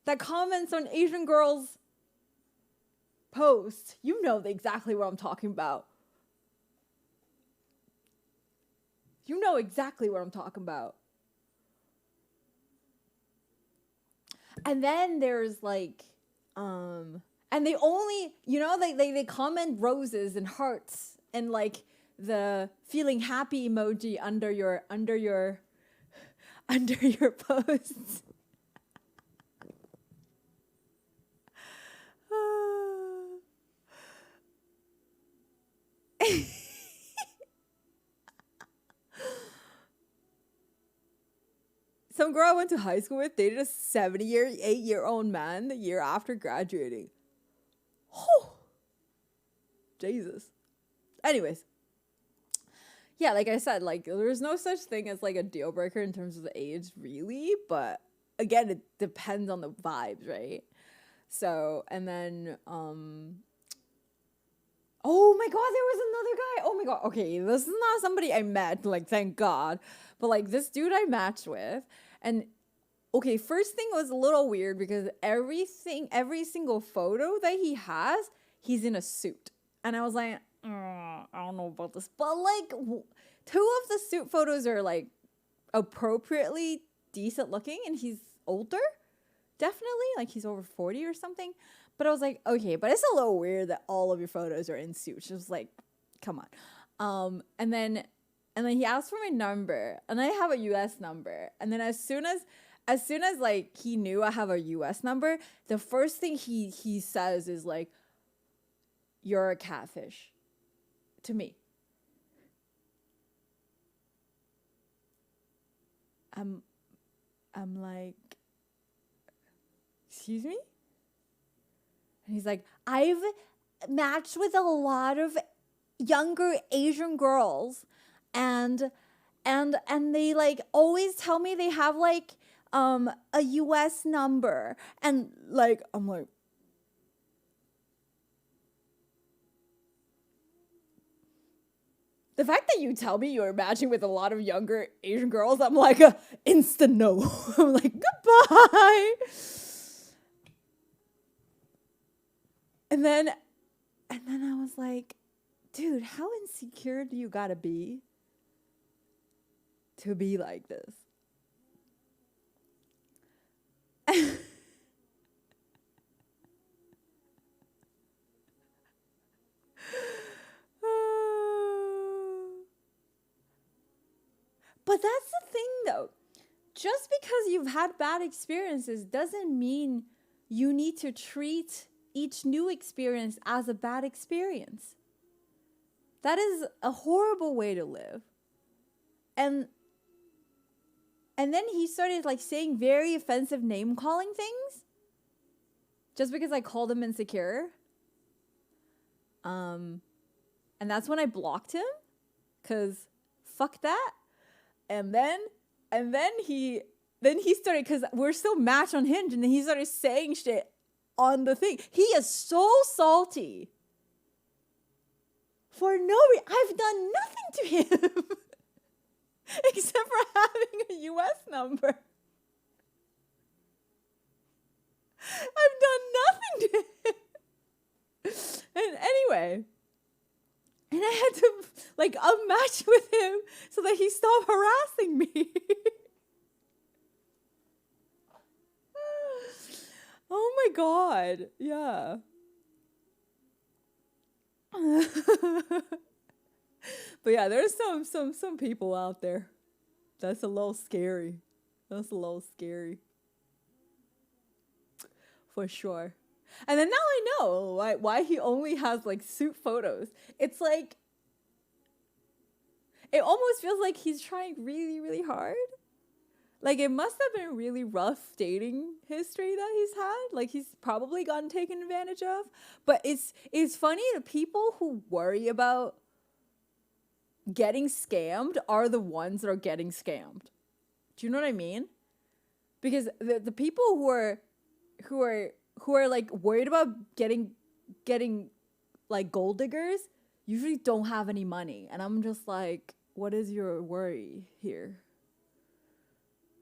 that comments on Asian girls' posts. You know exactly what I'm talking about. You know exactly what I'm talking about. And then there's like, and they only, they comment roses and hearts and like the feeling happy emoji under your under your posts. Some girl I went to high school with dated a 78-year-old man the year after graduating. Oh, Jesus. Anyways. Yeah, like I said, like there's no such thing as like a deal breaker in terms of the age, really. But again, it depends on the vibes, right? So, and then, oh my God, there was another guy. Oh my God. Okay, this is not somebody I met, like, thank God. But like this dude I matched with. And okay, first thing was a little weird because every single photo that he has, he's in a suit. And I was like, I don't know about this. But like, two of the suit photos are like appropriately decent looking and he's older. Definitely. Like he's over 40 or something. But I was like, okay, but it's a little weird that all of your photos are in suits. It was like, come on. And then he asked for my number, and I have a US number. And then as soon as like he knew I have a US number, the first thing he says is like, you're a catfish to me. I'm like, excuse me? And he's like, I've matched with a lot of younger Asian girls and they like always tell me they have like a US number. And like I'm like, the fact that you tell me you're matching with a lot of younger Asian girls, I'm like, instant no. I'm like, goodbye. And then I was like, dude, how insecure do you gotta be to be like this? But that's the thing though. Just because you've had bad experiences doesn't mean you need to treat each new experience as a bad experience. That is a horrible way to live. And then he started like saying very offensive name calling things just because I called him insecure. And that's when I blocked him, cause fuck that. And then he started, cause we're still matched on Hinge, and then he started saying shit on the thing. He is so salty for no reason. I've done nothing to him except for having a US number. I've done nothing to him. And anyway, and I had to like unmatch with him so that he stopped harassing me. Oh my God. Yeah. But yeah, there's some people out there. That's a little scary. That's a little scary. For sure. And then now I know why he only has like suit photos. It's like, it almost feels like he's trying really, really hard. Like it must have been really rough dating history that he's had. Like he's probably gotten taken advantage of. But it's funny, the people who worry about getting scammed are the ones that are getting scammed. Do you know what I mean? Because the people who are like worried about getting like gold diggers usually don't have any money. And I'm just like, what is your worry here?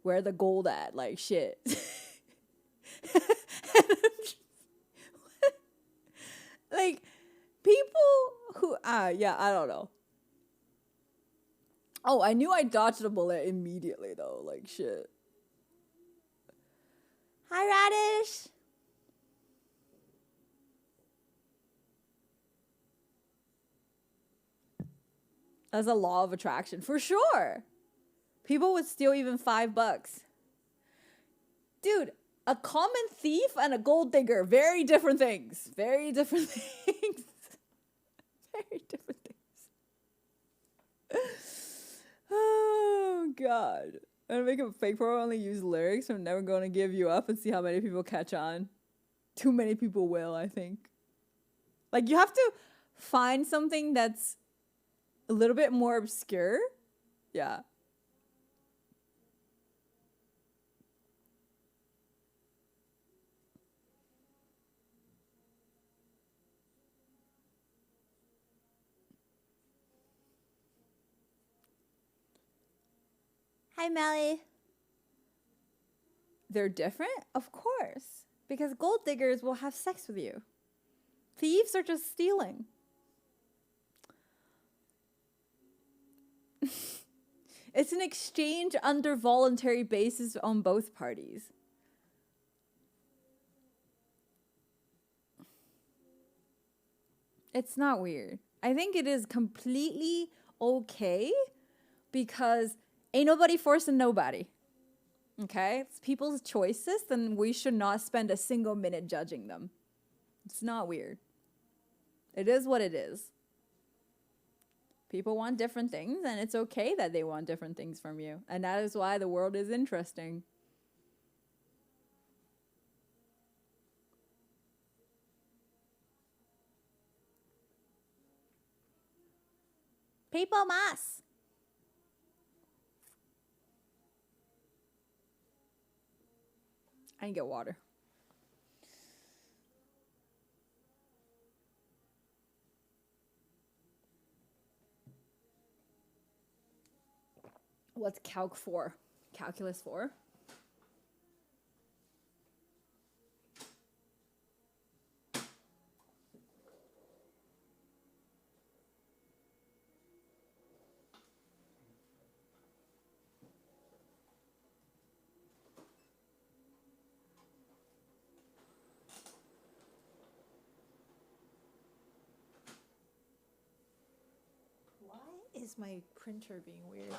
Where the gold at? Like shit. Like people who yeah, I don't know. Oh, I knew I dodged a bullet immediately though. Like shit. Hi, Radish. That's a law of attraction for sure. People would steal even $5. Dude, a common thief and a gold digger, very different things. Very different things. Very different things. Oh, God. I'm gonna make a fake pro only use lyrics. I'm never gonna give you up and see how many people catch on. Too many people will, I think. Like, you have to find something that's a little bit more obscure. Yeah. Hi, Melly. They're different? Of course. Because gold diggers will have sex with you. Thieves are just stealing. It's an exchange under voluntary basis on both parties. It's not weird. I think it is completely okay because ain't nobody forcing nobody. Okay? It's people's choices, then we should not spend a single minute judging them. It's not weird. It is what it is. People want different things, and it's okay that they want different things from you. And that is why the world is interesting. People must. I can get water. What's calc 4? Calculus 4? Why is my printer being weird?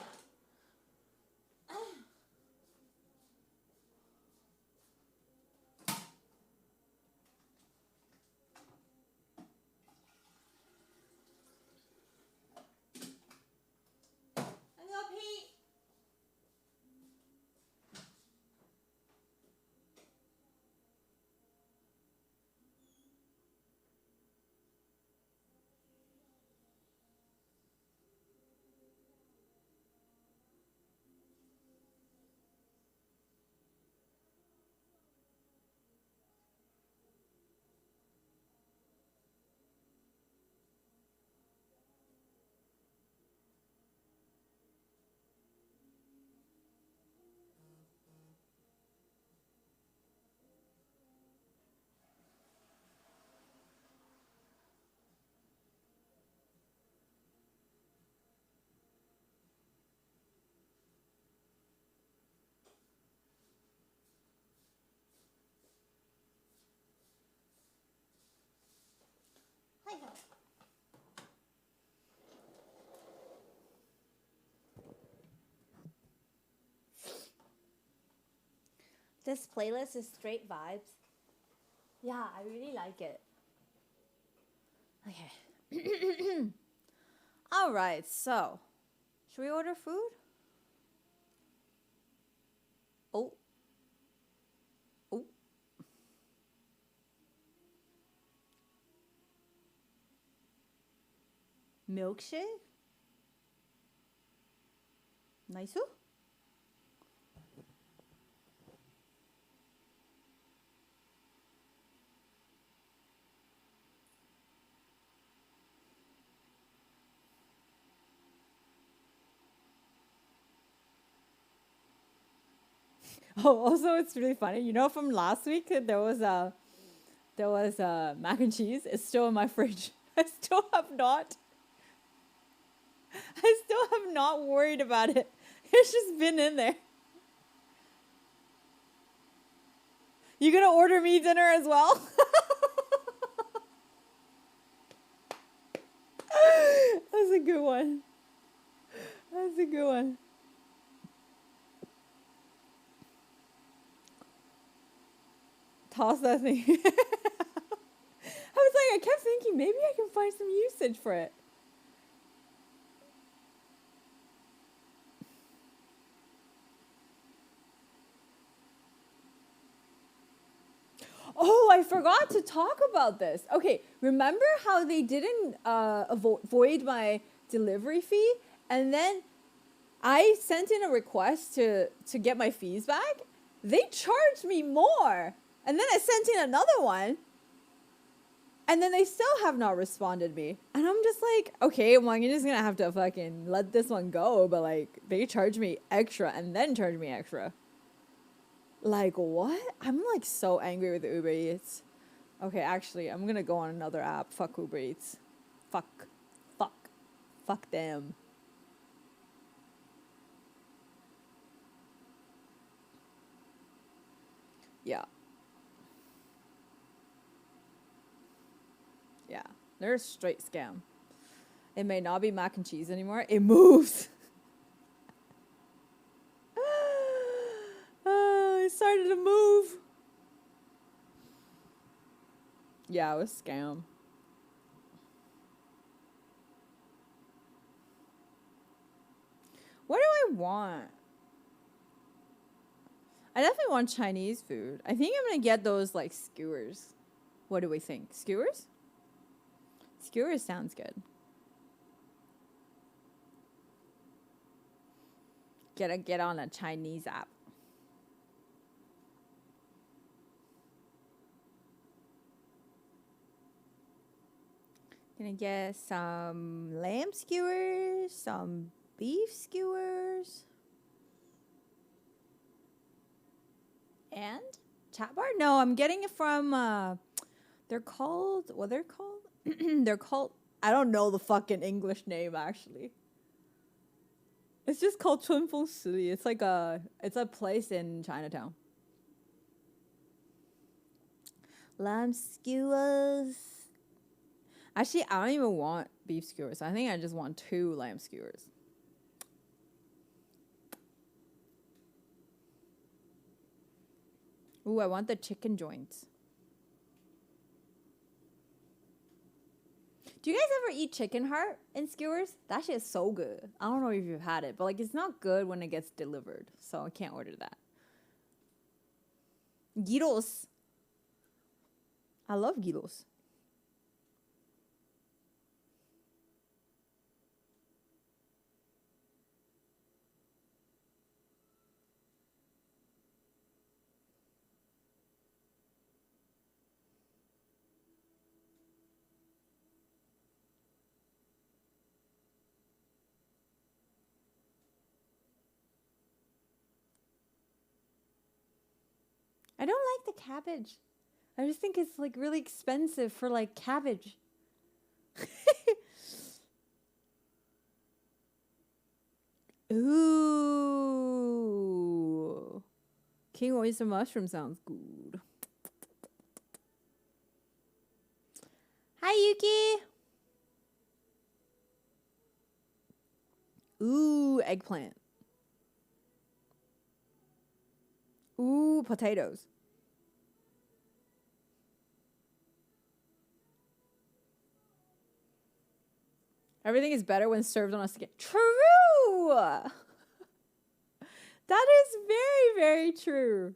Hi. This playlist is straight vibes. Yeah, I really like it. Okay. All right, so should we order food? Oh. Oh. Milkshake? Nice. Oh, also it's really funny. You know, from last week there was mac and cheese. It's still in my fridge. I still have not worried about it. It's just been in there. You gonna order me dinner as well? That's a good one. toss that thing. I was like, I kept thinking maybe I can find some usage for it. Oh, I forgot to talk about this. Okay, remember how they didn't avoid my delivery fee? And then I sent in a request to get my fees back. They charged me more. And then I sent in another one. And then they still have not responded me. And I'm just like, okay, well, I'm just going to have to fucking let this one go. But like, they charge me extra and then charge me extra. Like, what? I'm like so angry with Uber Eats. Okay, actually, I'm gonna go on another app. Fuck Uber Eats. Fuck them. Yeah. Yeah, they're a straight scam. It may not be mac and cheese anymore. It moves. It started to move. Yeah, it was a scam. What do I want? I definitely want Chinese food. I think I'm gonna get those like skewers. What do we think? Skewers? Skewers sounds good. Get on a Chinese app. Gonna get some lamb skewers, some beef skewers, and chat bar. No, I'm getting it from. They're called. What they're called? They're called. I don't know the fucking English name actually. It's just called Chunfeng Shili. It's like it's a place in Chinatown. Lamb skewers. Actually, I don't even want beef skewers. I think I just want 2 lamb skewers. Ooh, I want the chicken joints. Do you guys ever eat chicken heart in skewers? That shit is so good. I don't know if you've had it, but like it's not good when it gets delivered. So I can't order that. Gyros. I love gyros. I don't like the cabbage. I just think it's like really expensive for like cabbage. Ooh. King oyster mushroom sounds good. Hi, Yuki. Ooh, eggplant. Ooh, potatoes. Everything is better when served on a stick. True! That is very, very true.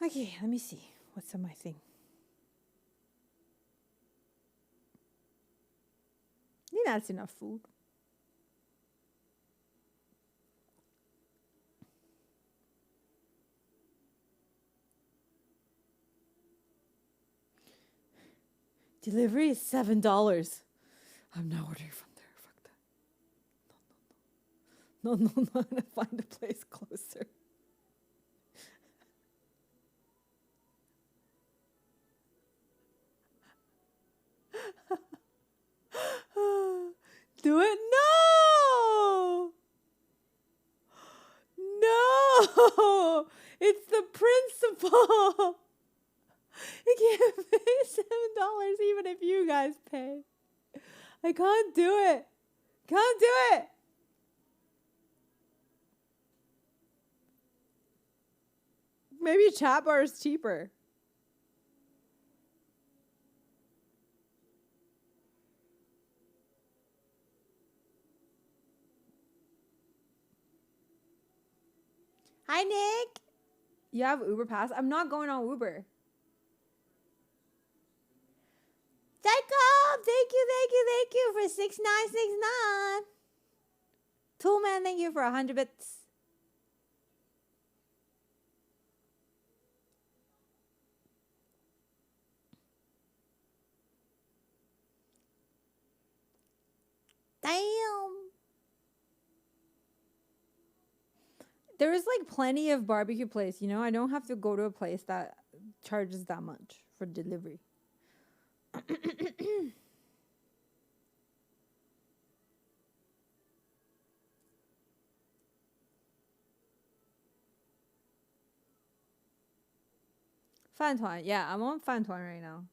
Okay, let me see. What's on my thing? I think that's enough food. Delivery is $7. I'm not ordering from there. Fuck that. No. I'm gonna find a place closer. Do it? No! No! $5 even if you guys pay. I can't do it. Can't do it. Maybe chat bar is cheaper. Hi, Nick. You have Uber Pass? I'm not going on Uber. Jacob, thank you for 6969. Toolman, thank you for 100 bits. Damn. There is like plenty of barbecue place, you know? I don't have to go to a place that charges that much for delivery. Fantuan. Yeah, I'm on Fantuan right now.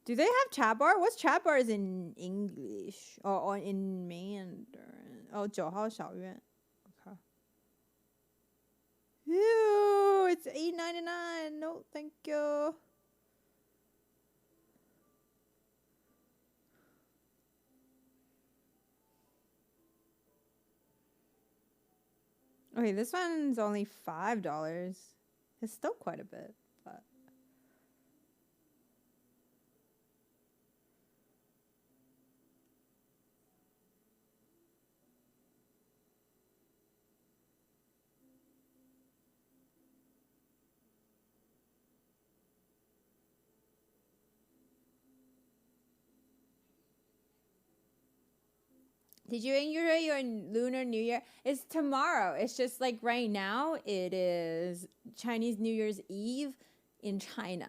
Do they have chat bar? What's chat bars in English? Or in Mandarin? Oh, 9号小院. Okay. Ew, it's $8.99. No, thank you. Okay, this one's only $5. It's still quite a bit, but did you enjoy your Lunar New Year? It's tomorrow. It's just like right now, it is Chinese New Year's Eve in China.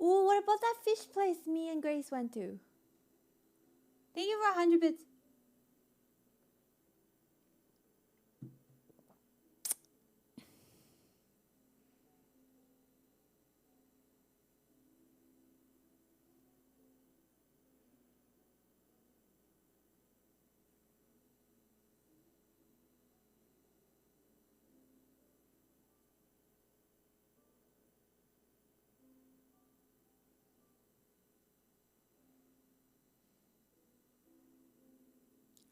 Ooh, what about that fish place me and Grace went to? Thank you for 100 bits.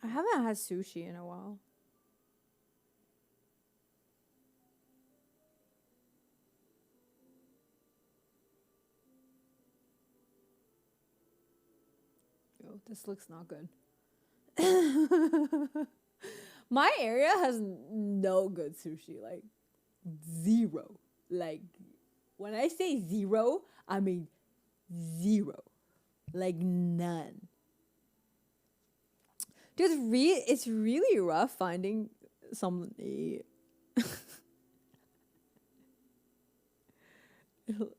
I haven't had sushi in a while. Oh, this looks not good. My area has no good sushi, like zero. Like when I say zero, I mean zero. Like none. Dude, it's really rough finding somebody.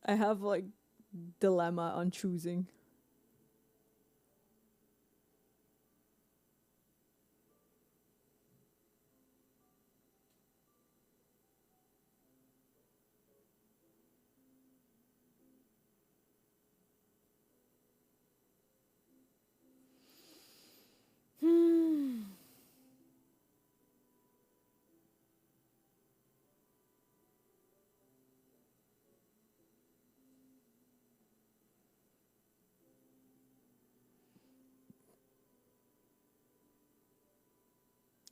I have like dilemma on choosing.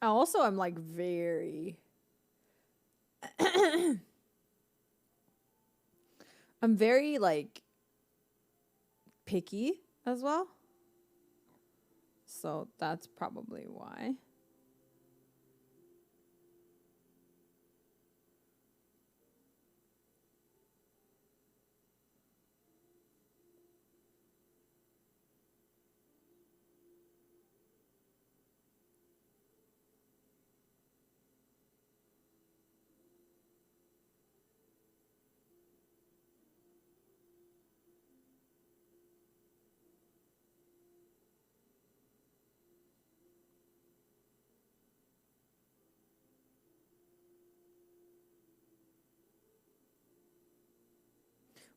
I also am like very I'm very like picky as well. So that's probably why.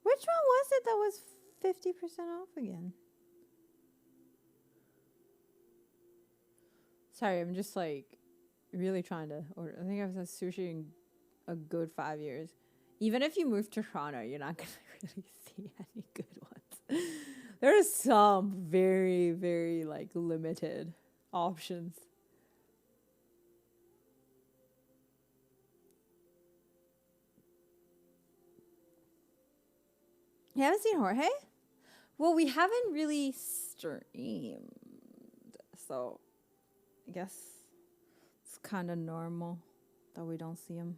Which one was it that was 50% off again? Sorry, I'm just like really trying to order. I think I've had sushi in a good 5 years. Even if you move to Toronto, you're not gonna really see any good ones. There are some very, very like limited options. You haven't seen Jorge? Well, we haven't really streamed, so I guess it's kind of normal that we don't see him.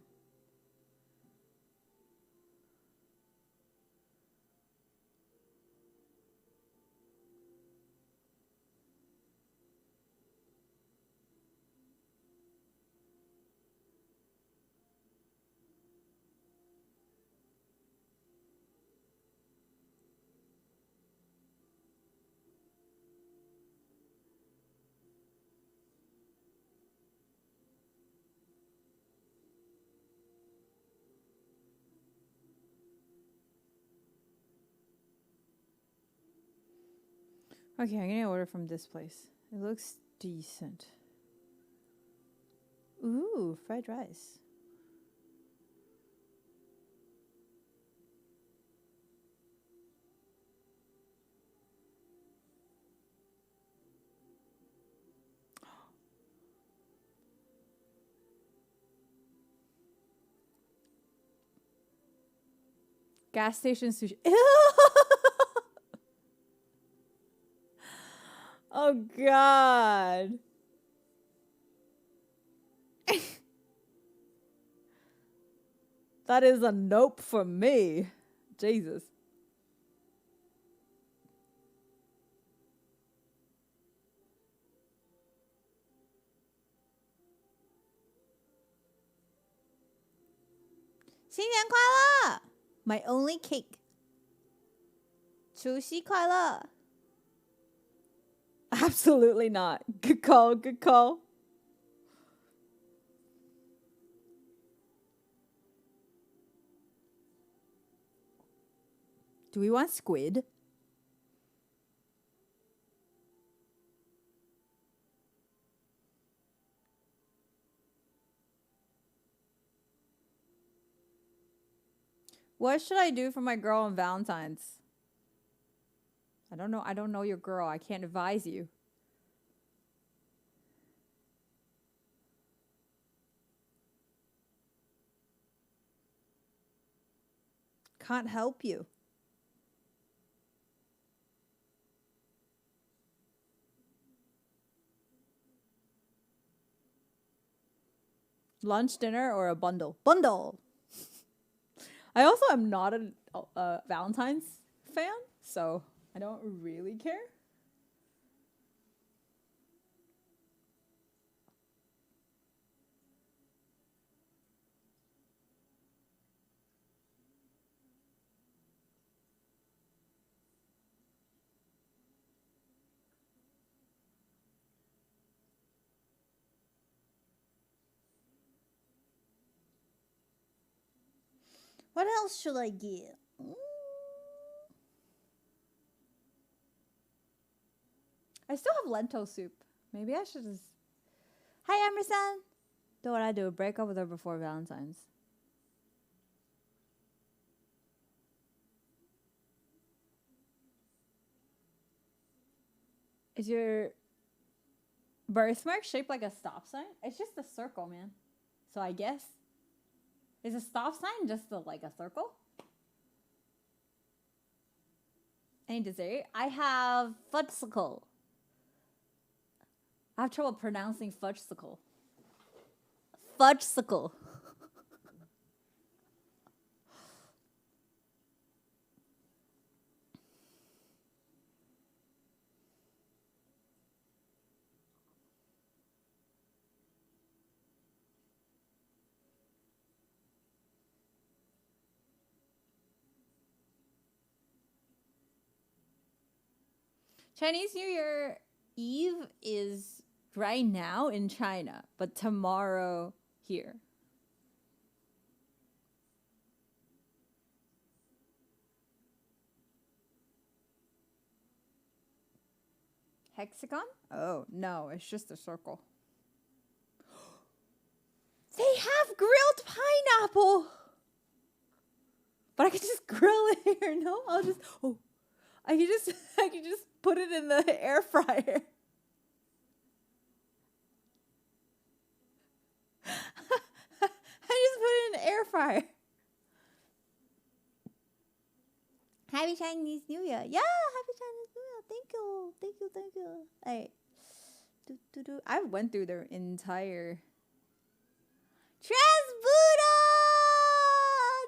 Okay, I'm gonna order from this place. It looks decent. Ooh, fried rice. Gas station sushi. Oh God. That is a nope for me. Jesus. My only cake. 除夕快乐. Absolutely not. Good call, good call. Do we want squid? What should I do for my girl on Valentine's? I don't know. I don't know your girl. I can't advise you. Can't help you. Lunch, dinner, or a bundle? Bundle! I also am not a Valentine's fan, so I don't really care. What else should I get? I still have lentil soup. Maybe I should just... Hi, Emerson! Do what I do. Break up with her before Valentine's. Is your birthmark shaped like a stop sign? It's just a circle, man. So I guess... Is a stop sign just like a circle? Any dessert? I have fudgesicle. I have trouble pronouncing fudgesicle. Fudgesicle. Chinese New Year Eve is right now in China, but tomorrow here. Hexagon? Oh, no, it's just a circle. They have grilled pineapple! But I could just grill it here, no? I could just put it in the air fryer. I just put it in the air fryer. Happy Chinese New Year. Yeah, happy Chinese New Year. Thank you. Thank you, thank you. Hey. I went through their entire Transbuda!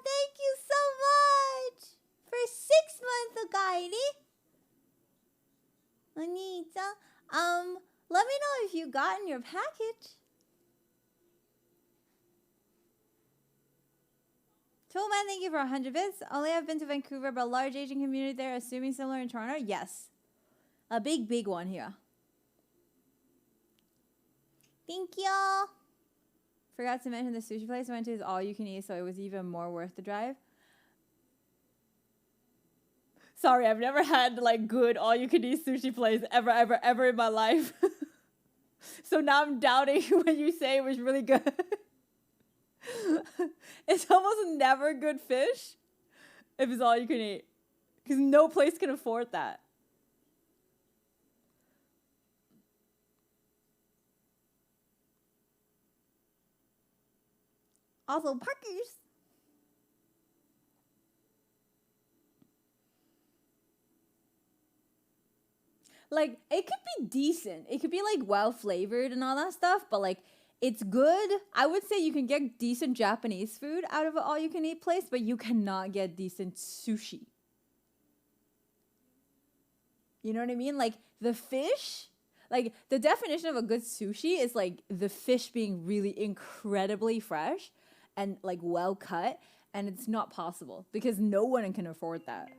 Thank you so much for 6 months, Okairi. Anita, let me know if you gotten your package. Toolman, thank you for 100 bits. Only I've been to Vancouver, but a large Asian community there, assuming similar in Toronto? Yes. A big one here. Thank you. Forgot to mention the sushi place I went to is all you can eat, so it was even more worth the drive. Sorry, I've never had like good all you can eat sushi place ever in my life. So now I'm doubting when you say it was really good. It's almost never good fish if it's all you can eat. Because no place can afford that. Also, Parkers. Like, it could be decent. It could be, like, well-flavored and all that stuff, but, like, it's good. I would say you can get decent Japanese food out of an all-you-can-eat place, but you cannot get decent sushi. You know what I mean? Like, the fish, like, the definition of a good sushi is, like, the fish being really incredibly fresh and, like, well-cut, and it's not possible because no one can afford that.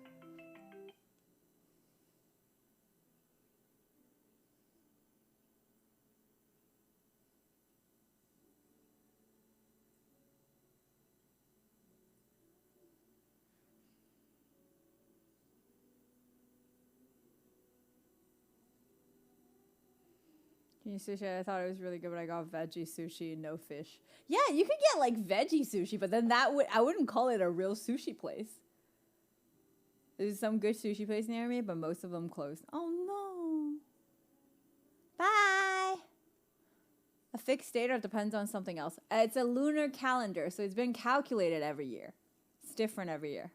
Sushi, I thought it was really good, but I got veggie sushi and no fish. Yeah, you could get like veggie sushi, but then I wouldn't call it a real sushi place. There's some good sushi place near me, but most of them closed. Oh no. Bye. A fixed date or depends on something else. It's a lunar calendar, so it's been calculated every year. It's different every year.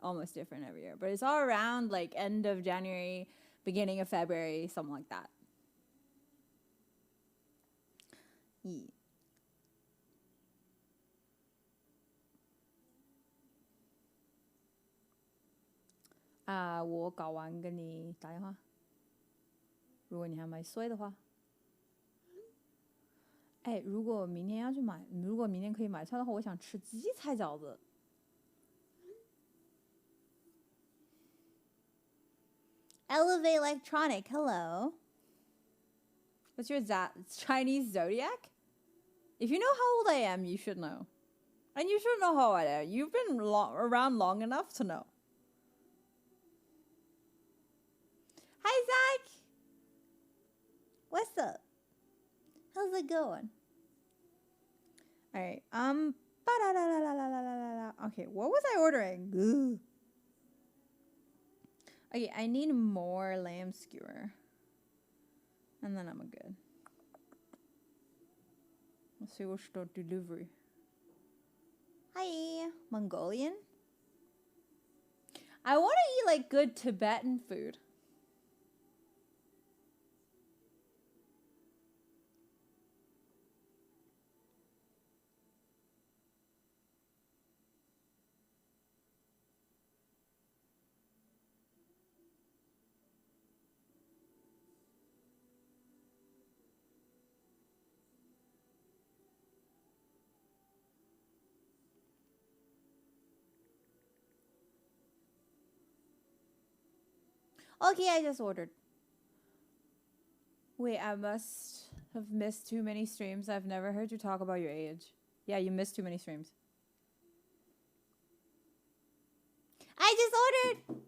Almost different every year. But it's all around like end of January, beginning of February, something like that.我搞完跟你打电话。如果你还没睡的话，哎，如果明天可以买菜的话，我想吃鸡菜饺子。Elevate Electronic, hello. What's your Chinese zodiac? If you know how old I am, you should know. And you should know how old I am. You've been around long enough to know. Hi, Zach. What's up? How's it going? All right. Okay, what was I ordering? Ugh. Okay, I need more lamb skewer. And then I'm good. Let's see what's the delivery. Hi, Mongolian. I want to eat like good Tibetan food. Okay, I just ordered. Wait, I must have missed too many streams. I've never heard you talk about your age. Yeah, you missed too many streams. I just ordered.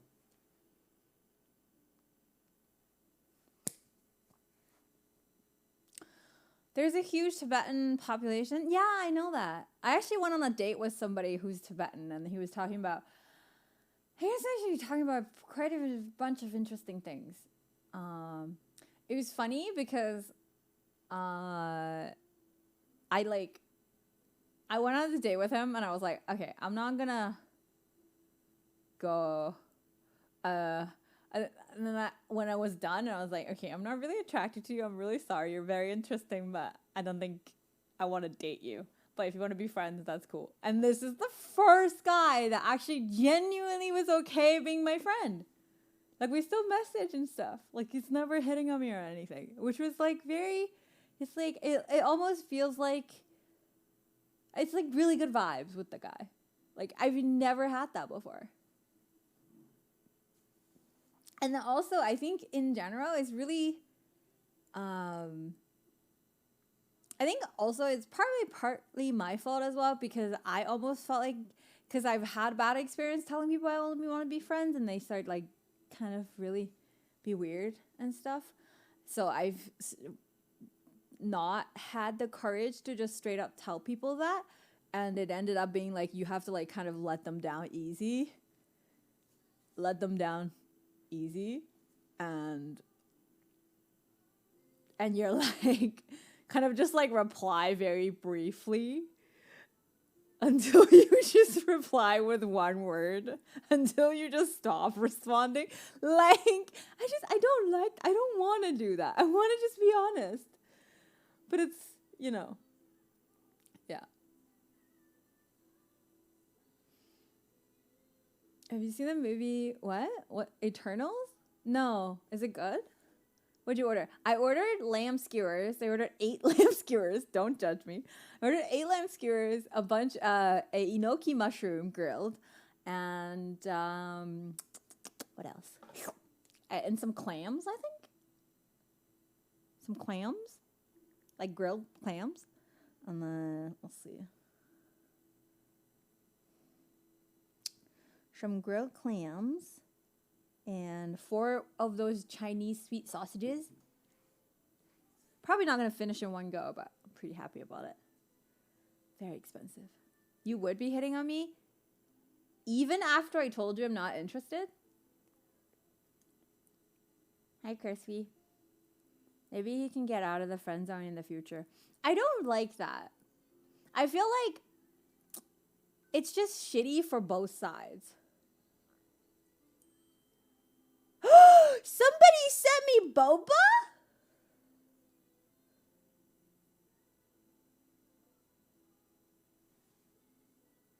There's a huge Tibetan population. Yeah, I know that. I actually went on a date with somebody who's Tibetan, and he was talking about. He was actually talking about quite a bunch of interesting things. It was funny because I went on the date with him, and I was like, okay, I'm not gonna go. And then when I was done, I was like, okay, I'm not really attracted to you. I'm really sorry. You're very interesting, but I don't think I want to date you. But if you want to be friends, that's cool. And this is the first guy that actually genuinely was okay being my friend. Like, we still message and stuff. Like, he's never hitting on me or anything. Which was, like, it's like, it almost feels like, it's like really good vibes with the guy. Like, I've never had that before. And then also, I think in general, it's really, I think also it's partly my fault as well, because I almost felt like, because I've had bad experience telling people I only want to be friends, and they start like kind of really be weird and stuff. So I've not had the courage to just straight up tell people that, and it ended up being like you have to like kind of let them down easy, and you're like kind of just like reply very briefly until you just reply with one word, until you just stop responding. Like, I don't want to do that. I want to just be honest. But it's, yeah. Have you seen the movie, what? Eternals? No. Is it good? What'd you order? I ordered lamb skewers. I ordered 8 lamb skewers. Don't judge me. I ordered 8 lamb skewers, a bunch, a enoki mushroom grilled, and what else? And some clams, I think. Some clams, like grilled clams, and then let's see, some grilled clams. And 4 of those Chinese sweet sausages. Probably not going to finish in one go, but I'm pretty happy about it. Very expensive. You would be hitting on me? Even after I told you I'm not interested? Hi, Crispy. Maybe he can get out of the friend zone in the future. I don't like that. I feel like it's just shitty for both sides. Somebody sent me boba?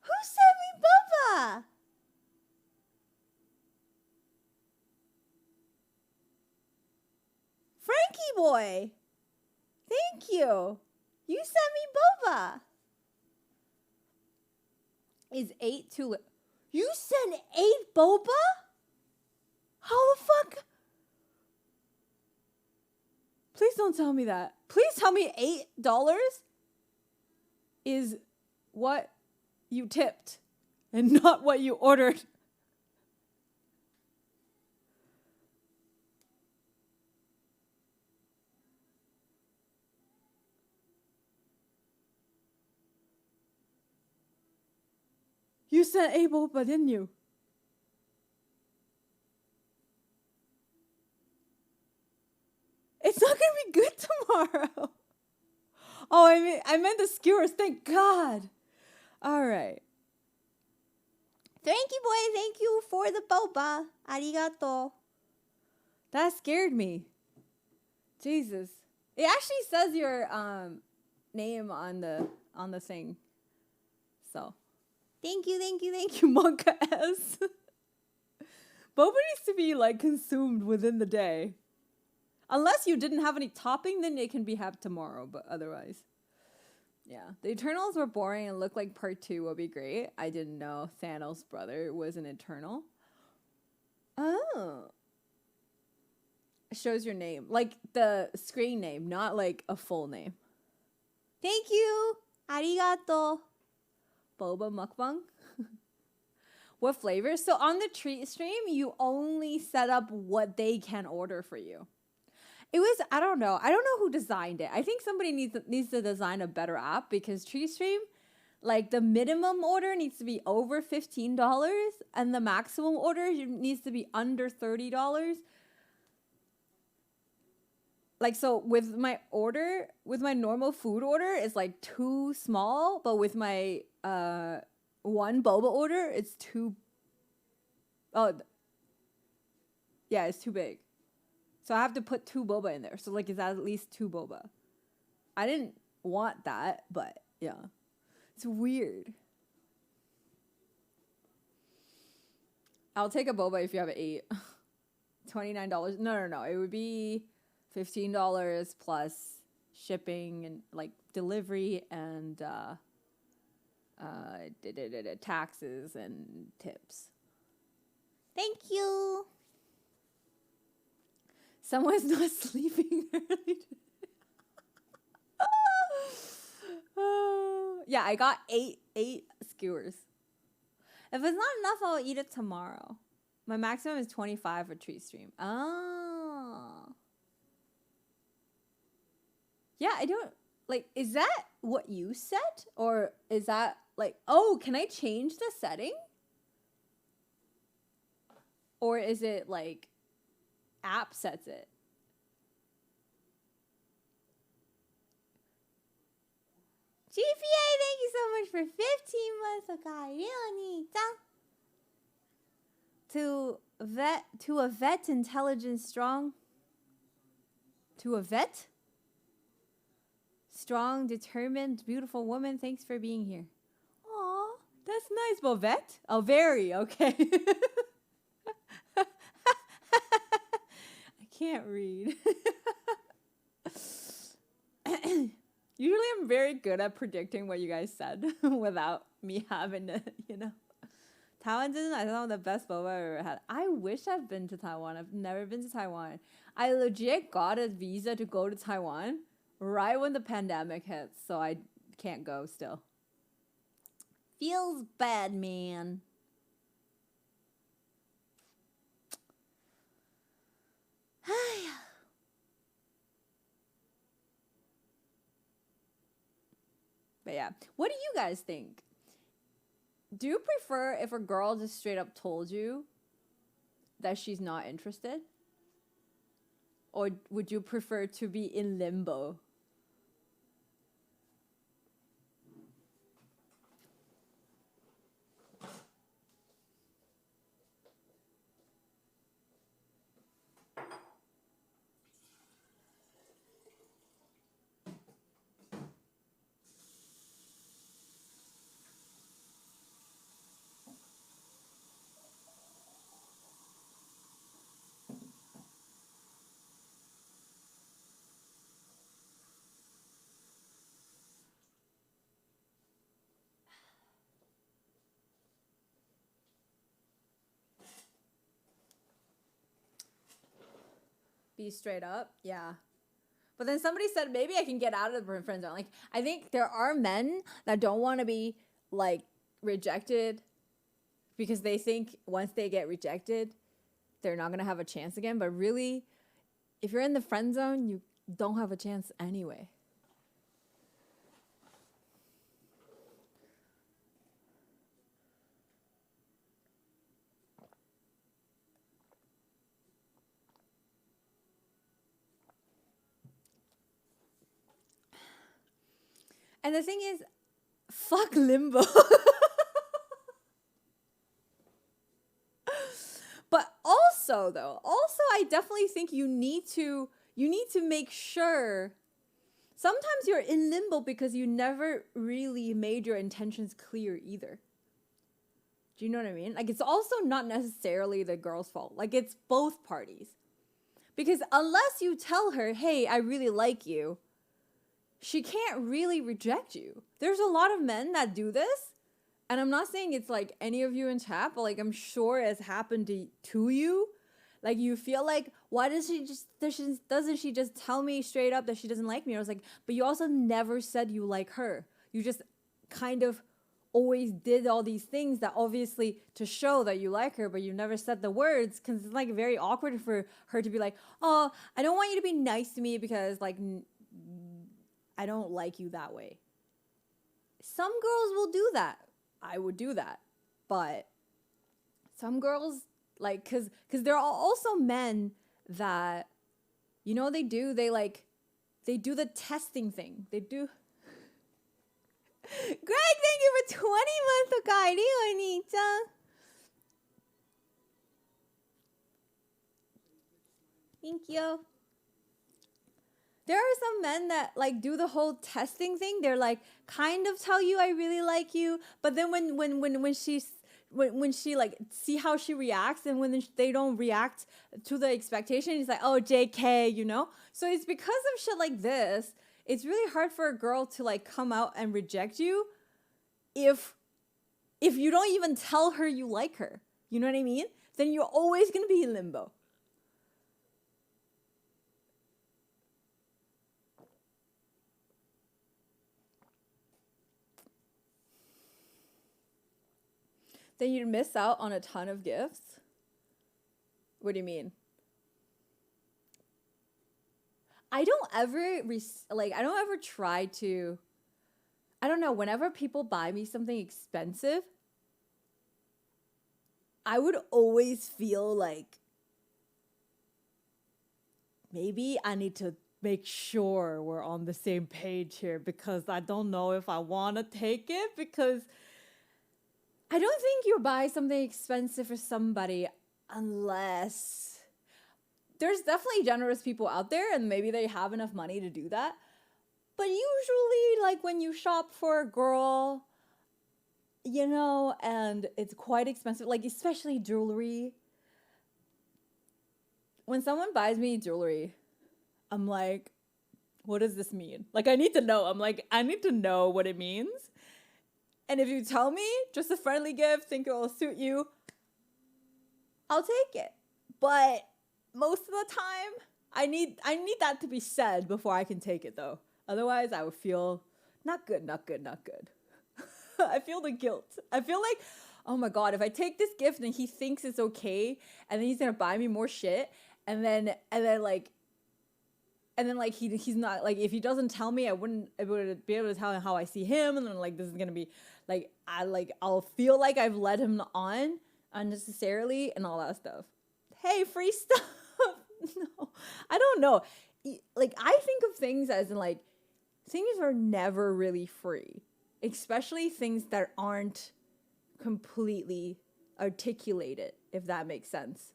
Who sent me boba? Frankie boy. Thank you. You sent me boba. Is 8 too little? You sent 8 boba? How the fuck? Please don't tell me that. Please tell me $8 is what you tipped and not what you ordered. You sent 8 boba, didn't you? It's not gonna be good tomorrow. Oh, I meant the skewers. Thank God. All right. Thank you, boy. Thank you for the boba. Arigato. That scared me. Jesus. It actually says your name on the thing. So, thank you, Monka S. Boba needs to be like consumed within the day. Unless you didn't have any topping, then it can be had tomorrow, but otherwise. Yeah. The Eternals were boring and looked like part 2 would be great. I didn't know Thanos' brother was an Eternal. Oh. It shows your name. Like the screen name, not like a full name. Thank you. Arigato. Boba mukbang. What flavors? So on the treat stream, you only set up what they can order for you. It was, I don't know. I don't know who designed it. I think somebody needs to design a better app because TreeStream, like the minimum order needs to be over $15 and the maximum order needs to be under $30. Like, so with my normal food order, it's like too small, but with my one boba order, it's too, oh, yeah, it's too big. So I have to put 2 boba in there. So like it's at least 2 boba. I didn't want that, but yeah. It's weird. I'll take a boba if you have an 8. $29. No. It would be $15 plus shipping and like delivery and taxes and tips. Thank you. Someone's not sleeping early. Yeah, I got eight skewers. If it's not enough, I'll eat it tomorrow. My maximum is 25 for TreeStream. Oh. Yeah, I don't, like, is that what you set? Or is that, like, oh, can I change the setting? Or is it, like, app sets it? GPA, thank you so much for 15 months. To a vet, intelligent, strong. To a vet? Strong, determined, beautiful woman. Thanks for being here. Aw, that's nice, Bovette. Oh, very, okay. I can't read. Usually I'm very good at predicting what you guys said without me having to, Taiwan is some of the best boba I've ever had. I wish I've been to Taiwan. I've never been to Taiwan. I legit got a visa to go to Taiwan right when the pandemic hit, so I can't go still. Feels bad, man. But yeah, what do you guys think? Do you prefer if a girl just straight up told you that she's not interested? Or would you prefer to be in limbo? Be straight up, yeah. But then somebody said maybe I can get out of the friend zone. Like, I think there are men that don't want to be like rejected because they think once they get rejected, they're not gonna have a chance again. But really, if you're in the friend zone, you don't have a chance anyway. And the thing is, fuck limbo. But also I definitely think you need to make sure. Sometimes you're in limbo because you never really made your intentions clear either. Do you know what I mean? Like, it's also not necessarily the girl's fault. Like, it's both parties. Because unless you tell her, hey, I really like you, she can't really reject you. There's a lot of men that do this. And I'm not saying it's like any of you in chat, but like I'm sure it's happened to you. Like, you feel like, why doesn't she just tell me straight up that she doesn't like me? I was like, but you also never said you like her. You just kind of always did all these things that obviously to show that you like her, but you never said the words, because it's like very awkward for her to be like, oh, I don't want you to be nice to me because like I don't like you that way. Some girls will do that. I would do that. But some girls, like, because there are also men that, you know, they do the testing thing. They do. Greg, thank you for 20 months of guiding, Anita. Thank you. There are some men that like do the whole testing thing. They're like kind of tell you I really like you, but then when she like see how she reacts, and when they don't react to the expectation, it's like, oh, JK, you know? So it's because of shit like this, it's really hard for a girl to like come out and reject you if you don't even tell her you like her. You know what I mean? Then you're always going to be in limbo. Then you'd miss out on a ton of gifts. What do you mean? I don't ever try to, I don't know, whenever people buy me something expensive, I would always feel like maybe I need to make sure we're on the same page here, because I don't know if I want to take it, because I don't think you buy something expensive for somebody unless there's definitely generous people out there and maybe they have enough money to do that. But usually, like when you shop for a girl, you know, and it's quite expensive, like especially jewelry. When someone buys me jewelry, I'm like, what does this mean? Like, I need to know. I'm like, I need to know what it means. And if you tell me, just a friendly gift, think it will suit you, I'll take it. But most of the time, I need that to be said before I can take it, though. Otherwise, I would feel not good. I feel the guilt. I feel like, oh my God, if I take this gift and he thinks it's okay, and then he's gonna buy me more shit, and then he's not, like, if he doesn't tell me, I wouldn't be able to tell him how I see him, and then like this is gonna be like I'll feel like I've led him on unnecessarily and all that stuff. Hey, free stuff. No, I don't know. Like, I think of things as in like things are never really free, especially things that aren't completely articulated, if that makes sense.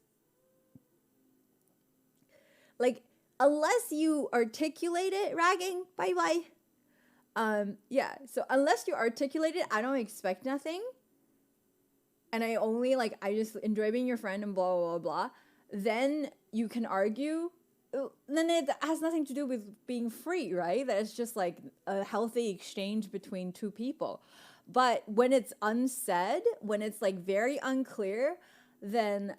Like, unless you articulate it, ragging, bye. Yeah, so unless you articulate it, I don't expect nothing. And I only, like, I just enjoy being your friend and blah, blah, blah, blah. Then you can argue. Then it has nothing to do with being free, right? That it's just, like, a healthy exchange between two people. But when it's unsaid, when it's, like, very unclear, then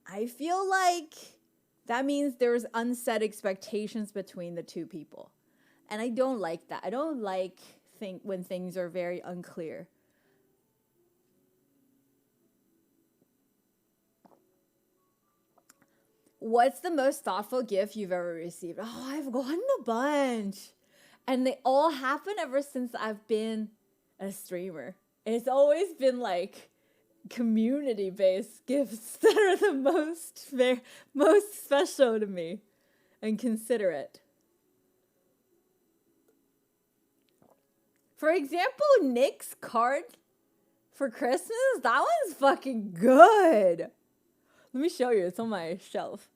I feel like that means there's unsaid expectations between the two people. And I don't like that. I don't like when things are very unclear. What's the most thoughtful gift you've ever received? Oh, I've gotten a bunch. And they all happen ever since I've been a streamer. It's always been like community-based gifts that are the most special to me and considerate. For example, Nick's card for Christmas, that one's fucking good. Let me show you. It's on my shelf.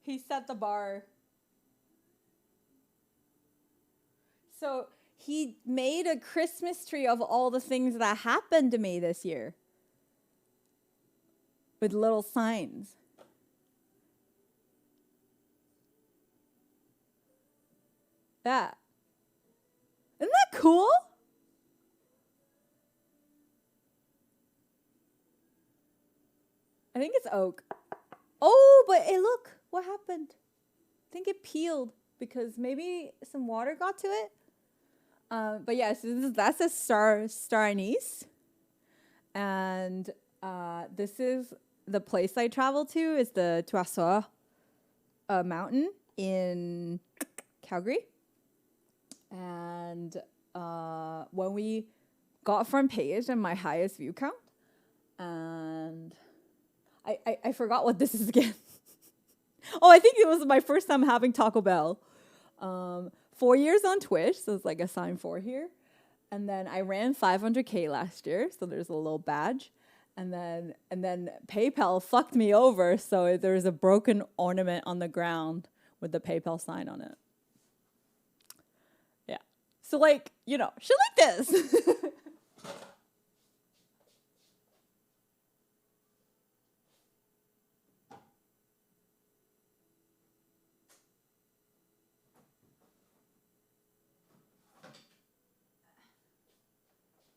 He set the bar. So he made a Christmas tree of all the things that happened to me this year. With little signs. That. Isn't that cool? I think it's oak. Oh, but hey, look what happened. I think it peeled because maybe some water got to it. But yes, that's a star anise, and this is the place I travel to. Is the Tuasua mountain in Calgary, and when we got front page and my highest view count, and I forgot what this is again. Oh, I think it was my first time having Taco Bell. 4 years on Twitch, so it's like a sign 4 here. And then I ran 500K last year, so there's a little badge. And then PayPal fucked me over, so there's a broken ornament on the ground with the PayPal sign on it. Yeah. So like, you know, shit like this.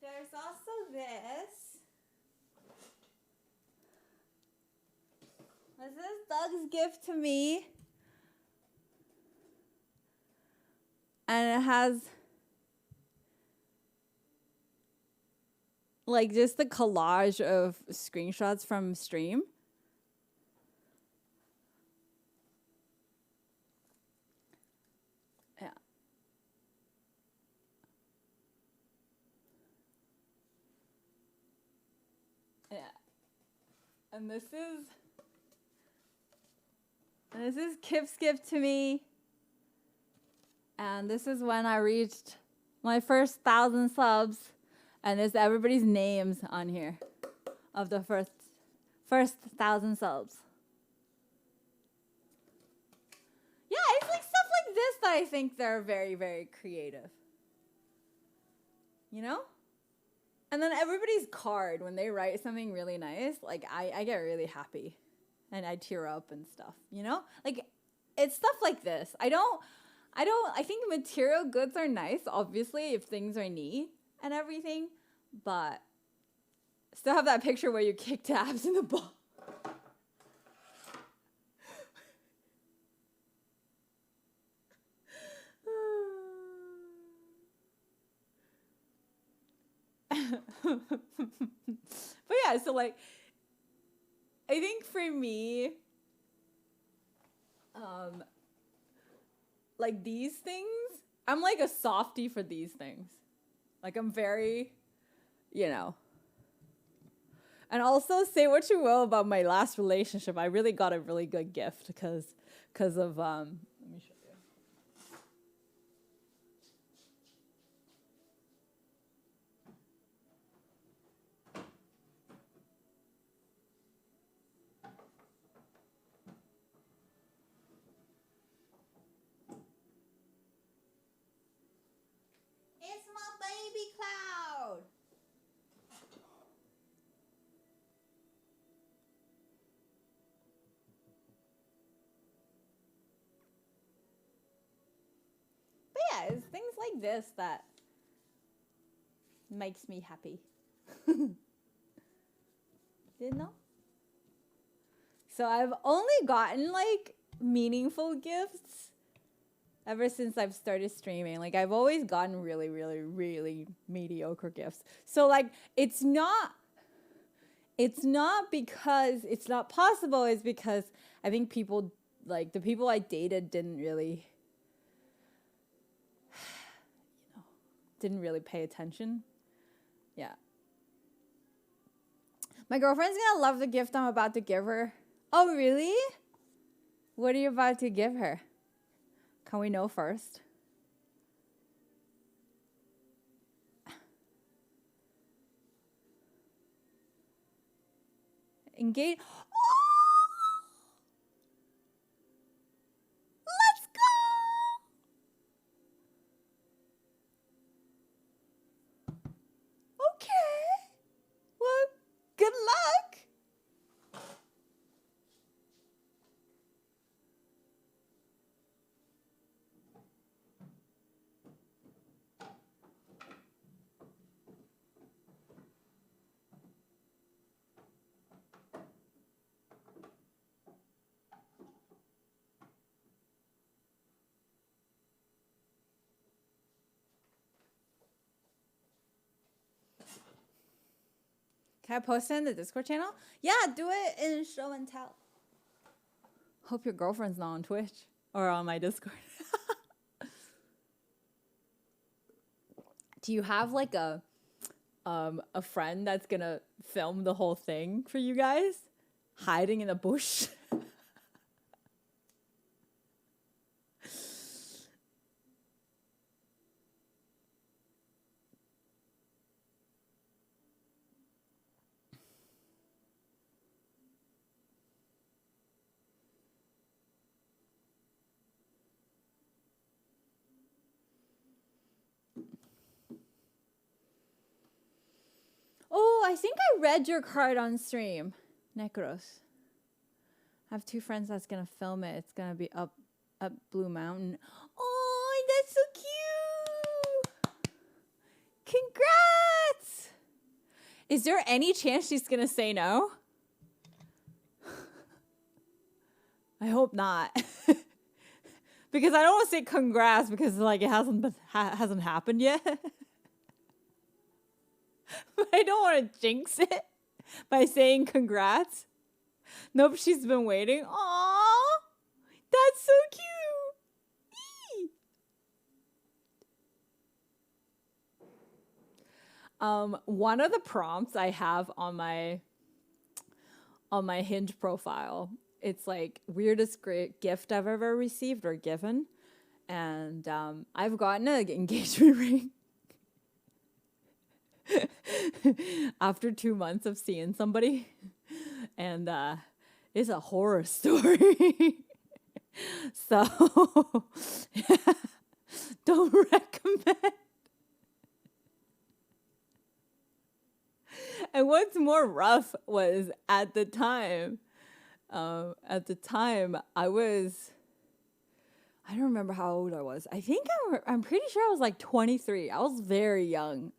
There's also this. This is Doug's gift to me. And it has like just the collage of screenshots from stream. Yeah. Yeah. And this is Kip's gift to me. And this is when I reached my first 1,000 subs. And there's everybody's names on here of the first 1,000 subs. Yeah, it's like stuff like this that I think they're very, very creative. You know? And then everybody's card, when they write something really nice, like I get really happy. And I tear up and stuff, you know? Like, it's stuff like this. I think material goods are nice, obviously, if things are neat and everything. But still have that picture where you kick tabs in the ball. But yeah, so like, I think for me, like these things, I'm like a softie for these things. Like I'm very, you know. And also say what you will about my last relationship. I really got a really good gift because of let me show you. It's my baby cloud. But yeah, it's things like this that makes me happy. Didn't know? So I've only gotten like meaningful gifts ever since I've started streaming. Like I've always gotten really, really, really mediocre gifts. So like it's not because it's not possible, it's because I think people, like the people I dated didn't really pay attention. Yeah. My girlfriend's gonna love the gift I'm about to give her. Oh, really? What are you about to give her? Can we know first? Engage. Oh! Let's go! Okay. Well, good luck. Can I post it in the Discord channel? Yeah, do it in show and tell. Hope your girlfriend's not on Twitch or on my Discord. Do you have like a friend that's gonna film the whole thing for you guys? Hiding in a bush? Oh, I think I read your card on stream, Necros. I have 2 friends that's gonna film it. It's gonna be up Blue Mountain. Oh, that's so cute! Congrats! Is there any chance she's gonna say no? I hope not. Because I don't want to say congrats because like it hasn't happened yet. But I don't want to jinx it by saying congrats. Nope, she's been waiting. Aww, that's so cute. Eee. One of the prompts I have on my Hinge profile, it's like weirdest great gift I've ever received or given, and I've gotten an engagement ring. After 2 months of seeing somebody, and it's a horror story. So don't recommend. And what's more rough was at the time I don't remember how old I was. I think I'm pretty sure I was like 23. I was very young.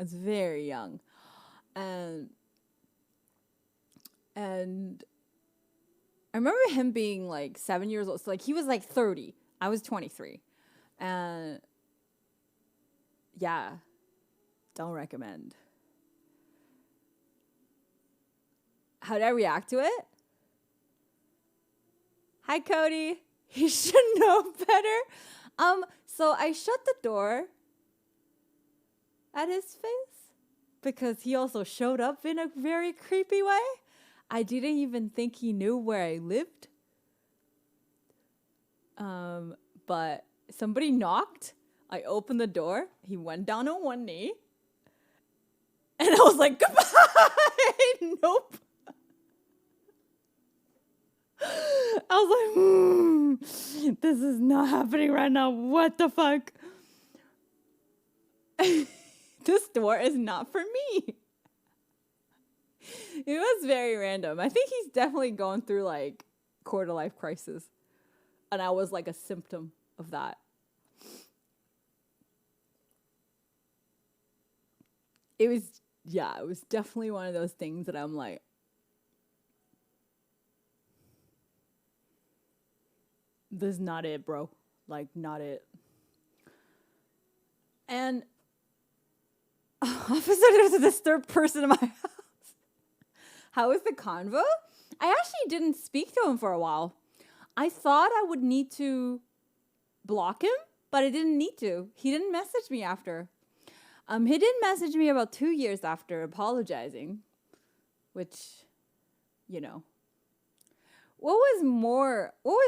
And I remember him being like 7 years old. So like he was like 30. I was 23. And yeah, don't recommend. How did I react to it? Hi, Cody. You should know better. So I shut the door at his face because he also showed up in a very creepy way. I didn't even think he knew where I lived. But somebody knocked. I opened the door. He went down on one knee. And I was like, goodbye. Nope. I was like, this is not happening right now. What the fuck? This door is not for me. It was very random. I think he's definitely going through like quarter life crisis. And I was like a symptom of that. It was definitely one of those things that I'm like, this is not it, bro. Like, not it. And officer, there's this third person in my house. How was the convo? I actually didn't speak to him for a while. I thought I would need to block him, but I didn't need to. He didn't message me after. He did message me about 2 years after apologizing, which, you know. What was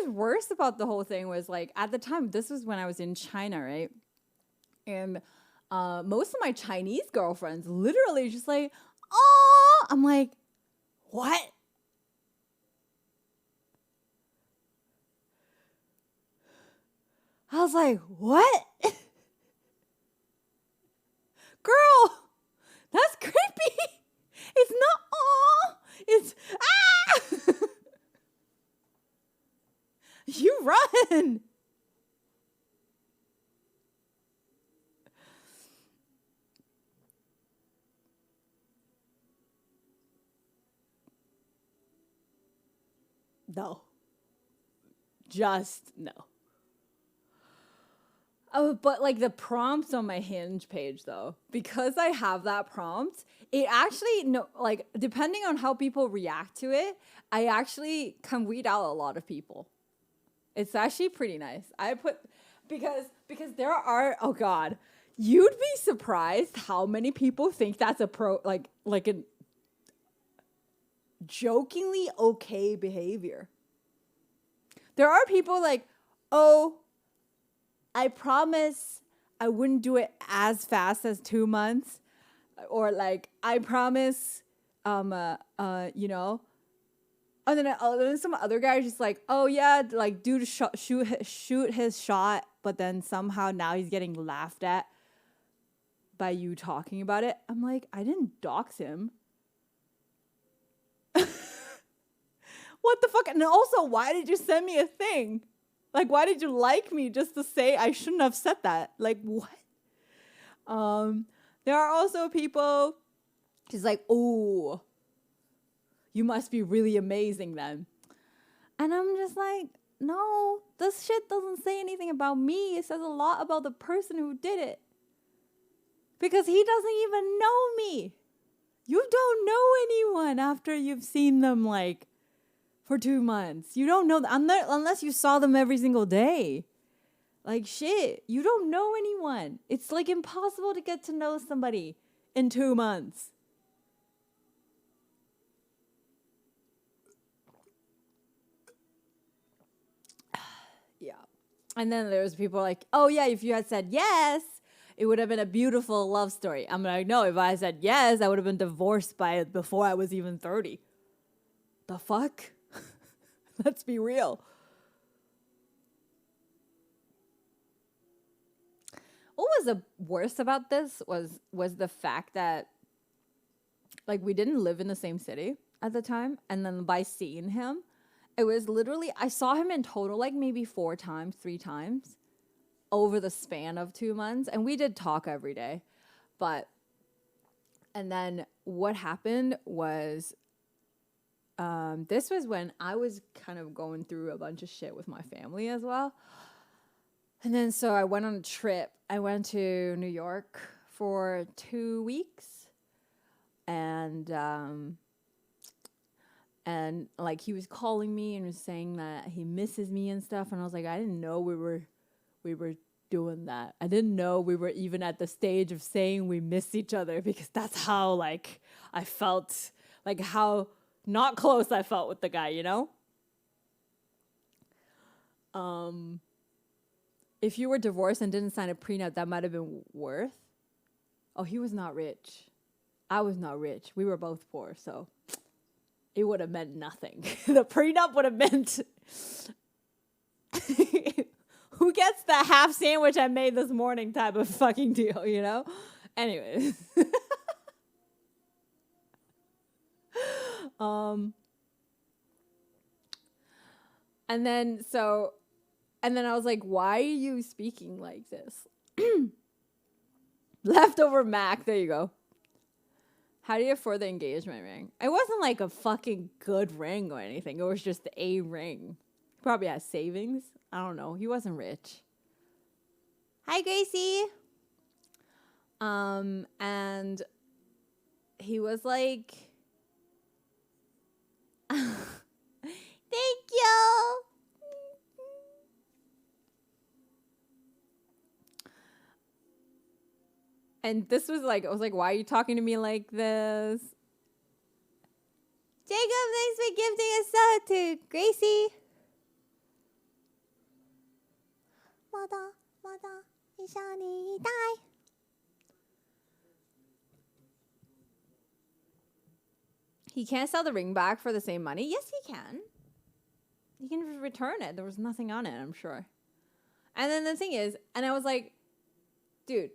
worse about the whole thing was like at the time, this was when I was in China, right? And most of my Chinese girlfriends literally just like, oh, I'm like, what? I was like, what? Girl, that's creepy. It's not, oh, it's, ah! You run. No. Just no. Oh, but like the prompts on my Hinge page though, because I have that prompt, it actually no like depending on how people react to it, I actually can weed out a lot of people. It's actually pretty nice. I put because there are oh god, you'd be surprised how many people think that's a like a jokingly okay behavior. There are people like, "Oh, I promise I wouldn't do it as fast as 2 months," or like, "I promise, you know." And then some other guy just like, "Oh yeah, like dude shoot his shot, but then somehow now he's getting laughed at by you talking about it." I'm like, I didn't dox him. What the fuck? And also, why did you send me a thing? Like, why did you like me just to say I shouldn't have said that? Like, what? There are also people just like, "Oh, you must be really amazing then." And I'm just like, no, this shit doesn't say anything about me. It says a lot about the person who did it. Because he doesn't even know me. You don't know anyone after you've seen them like for 2 months. You don't know unless you saw them every single day. Like shit, you don't know anyone. It's like impossible to get to know somebody in 2 months. Yeah. And then there's people like, "Oh yeah, if you had said yes, it would have been a beautiful love story." I'm like, no, if I said yes, I would have been divorced before I was even 30. The fuck? Let's be real. What was the worst about this was the fact that like we didn't live in the same city at the time, and then by seeing him, it was literally I saw him in total like maybe 3 times over the span of 2 months, and we did talk every day. And then what happened was this was when I was kind of going through a bunch of shit with my family as well. And then so I went on a trip. I went to New York for 2 weeks. And like he was calling me and was saying that he misses me and stuff. And I was like, I didn't know we were doing that. I didn't know we were even at the stage of saying we miss each other, because that's how like I felt, like how not close I felt with the guy, you know? If you were divorced and didn't sign a prenup, that might have been worth. Oh, he was not rich. I was not rich. We were both poor, so it would have meant nothing. The prenup would have meant who gets the half sandwich I made this morning type of fucking deal, you know? Anyways. And then I was like, why are you speaking like this? Leftover Mac, there you go. How do you afford the engagement ring? It wasn't like a fucking good ring or anything. It was just a ring. He probably has savings. I don't know. He wasn't rich. Hi, Gracie. And he was like, thank you. And this was like, I was like, why are you talking to me like this? Jacob, thanks for gifting a sub to Gracie. He can't sell the ring back for the same money? Yes, he can. He can return it. There was nothing on it, I'm sure. And then the thing is, and I was like, dude,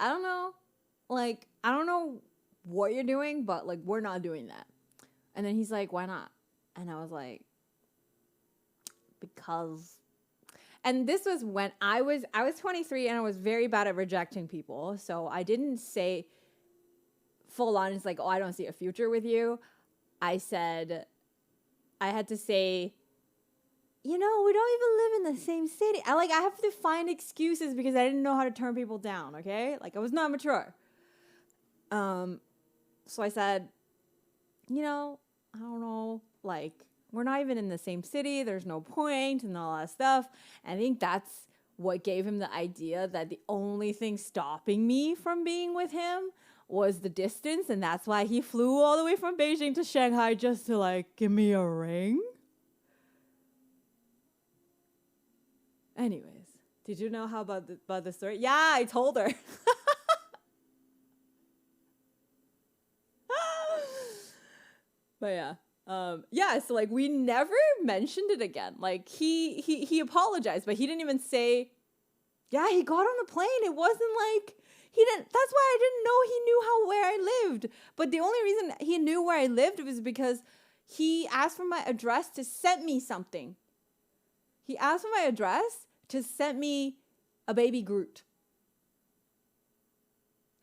I don't know what you're doing, but like, we're not doing that. And then he's like, why not? And I was like, because. And this was when I was 23 and I was very bad at rejecting people. So I didn't say full on, it's like, oh, I don't see a future with you. I said, I had to say, you know, we don't even live in the same city. I have to find excuses because I didn't know how to turn people down, okay? Like, I was not mature. So I said, you know, I don't know, like, we're not even in the same city. There's no point and all that stuff. And I think that's what gave him the idea that the only thing stopping me from being with him was the distance. And that's why he flew all the way from Beijing to Shanghai just to, like, give me a ring. Anyways, did you know how about the story? Yeah, I told her. But yeah. So like we never mentioned it again. Like he apologized, but he didn't even say. Yeah, he got on the plane. It wasn't like he didn't. That's why I didn't know he knew where I lived. But the only reason he knew where I lived was because he asked for my address to send me something. He asked for my address to send me a baby Groot.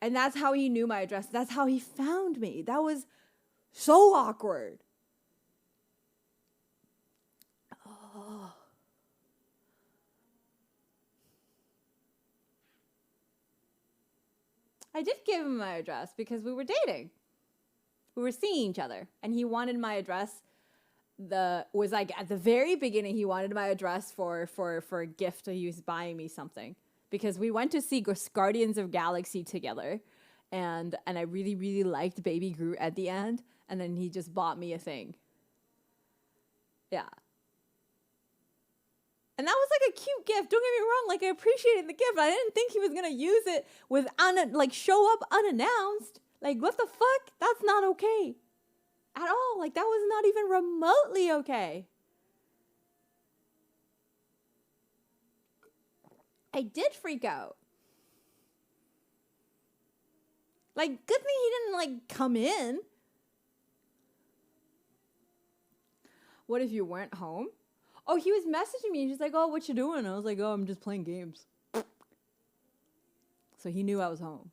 And that's how he knew my address. That's how he found me. That was so awkward. Oh. I did give him my address because we were dating. We were seeing each other. And he wanted my address. Was like at the very beginning, he wanted my address for a gift. He was buying me something. Because we went to see Guardians of Galaxy together. And I really, really liked Baby Groot at the end. And then he just bought me a thing. Yeah. And that was like a cute gift. Don't get me wrong. Like, I appreciated the gift. I didn't think he was going to use it with, show up unannounced. Like, what the fuck? That's not okay. At all. Like, that was not even remotely okay. I did freak out. Like, good thing he didn't, come in. What if you weren't home? Oh, he was messaging me. He's like, oh, what you doing? I was like, oh, I'm just playing games. So he knew I was home.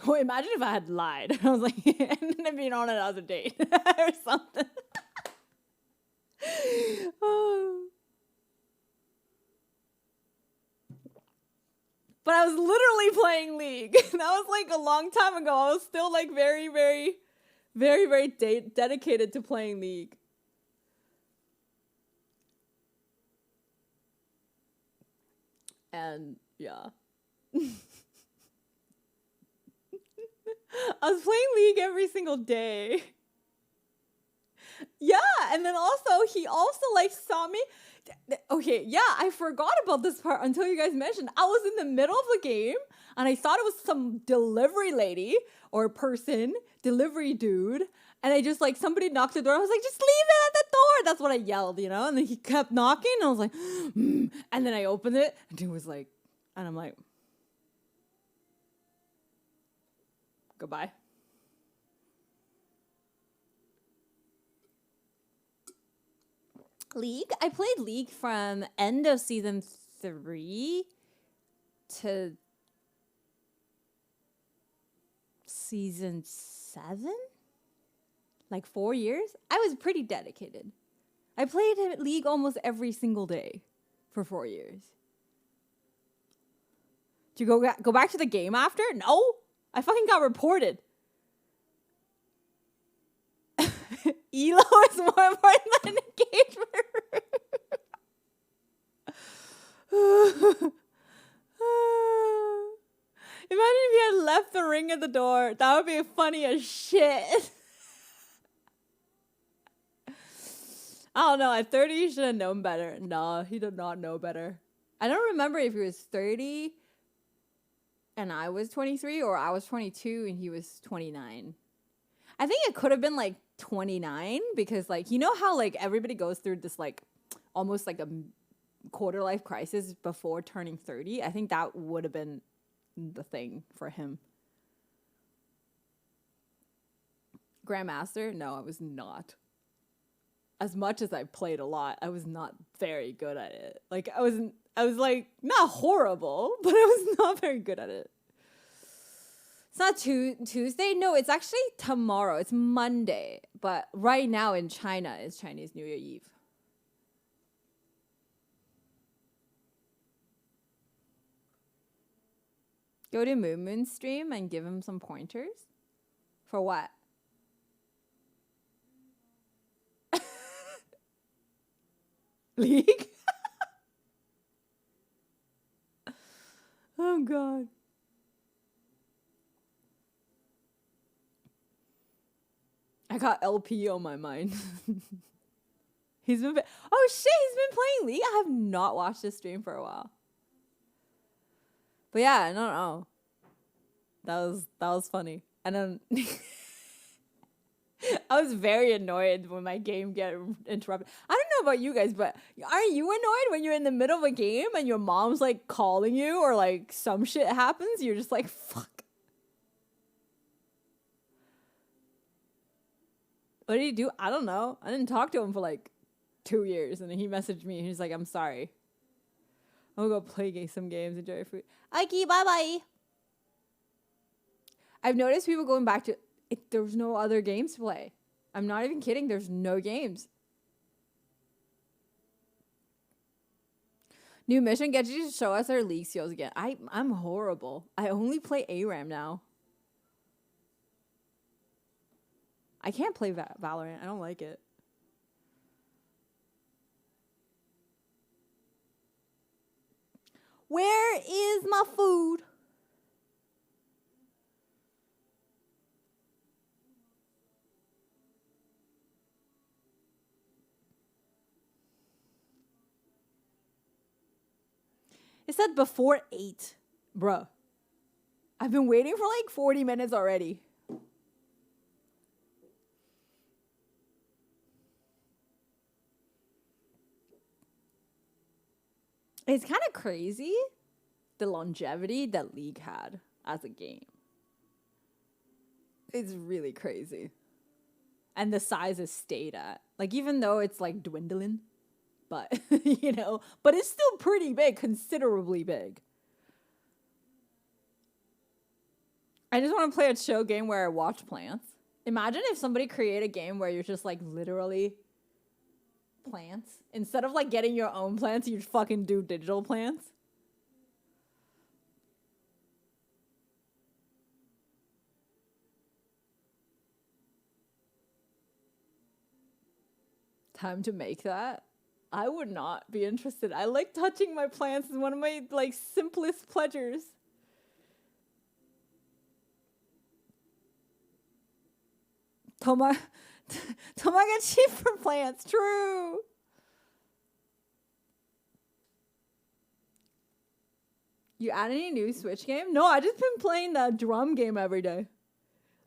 Oh, imagine if I had lied. I was like, and then being on another date or something. Oh. But I was literally playing League. That was like a long time ago. I was still like very, very, very, very dedicated to playing League. And yeah. I was playing League every single day. Yeah, and then also, he also saw me. Okay, yeah, I forgot about this part until you guys mentioned. I was in the middle of the game, and I thought it was some delivery lady or person, delivery dude, and I just, somebody knocked the door. I was like, just leave it at the door. That's what I yelled, And then he kept knocking, and I was like, and then I opened it, and he was like, and I'm like, goodbye. League? I played League from end of season 3 to season 7? 4 years? I was pretty dedicated. I played League almost every single day for 4 years. Did you go back to the game after? No. I fucking got reported. Elo is more important than engagement. Imagine if you had left the ring at the door. That would be funny as shit. I don't know. At 30, he should have known better. No, he did not know better. I don't remember if he was 30 and I was 23 or I was 22 and he was 29. I think it could have been 29 because you know how everybody goes through this almost a quarter life crisis before turning 30. I think that would have been the thing for him. Grandmaster? No, I was not. As much as I played a lot, I was not very good at it. I was not horrible, but I was not very good at it. It's not Tuesday. No, it's actually tomorrow. It's Monday. But right now in China, it's Chinese New Year Eve. Go to Moon's stream and give him some pointers? For what? League? Oh, God. I got LP on my mind. He's been... Oh, shit, he's been playing League? I have not watched this stream for a while. But yeah, I don't know. That was funny. And then... I was very annoyed when my game get interrupted. I don't know about you guys, but aren't you annoyed when you're in the middle of a game and your mom's like calling you or like some shit happens? You're just like, fuck. What did he do? I don't know. I didn't talk to him for like 2 years, and then he messaged me and he's like, I'm sorry. I'm gonna go play some games, enjoy your food. Ike, bye-bye. I've noticed people going back to... There's no other games to play. I'm not even kidding. There's no games. New mission, get you to show us our League skills again. I'm horrible. I only play ARAM now. I can't play Valorant. I don't like it. Where is my food? It said before 8. Bruh. I've been waiting for like 40 minutes already. It's kind of crazy the longevity that League had as a game. It's really crazy. And the size it stayed at. Like, even though it's like dwindling, but, you know, but it's still pretty big, considerably big. I just want to play a chill game where I watch plants. Imagine if somebody created a game where you're just like literally plants. Instead of like getting your own plants, you fucking do digital plants. Time to make that. I would not be interested. I like touching my plants. It's one of my like simplest pleasures. Tamagotchi for plants. True. You add any new Switch game? No, I just been playing that drum game every day.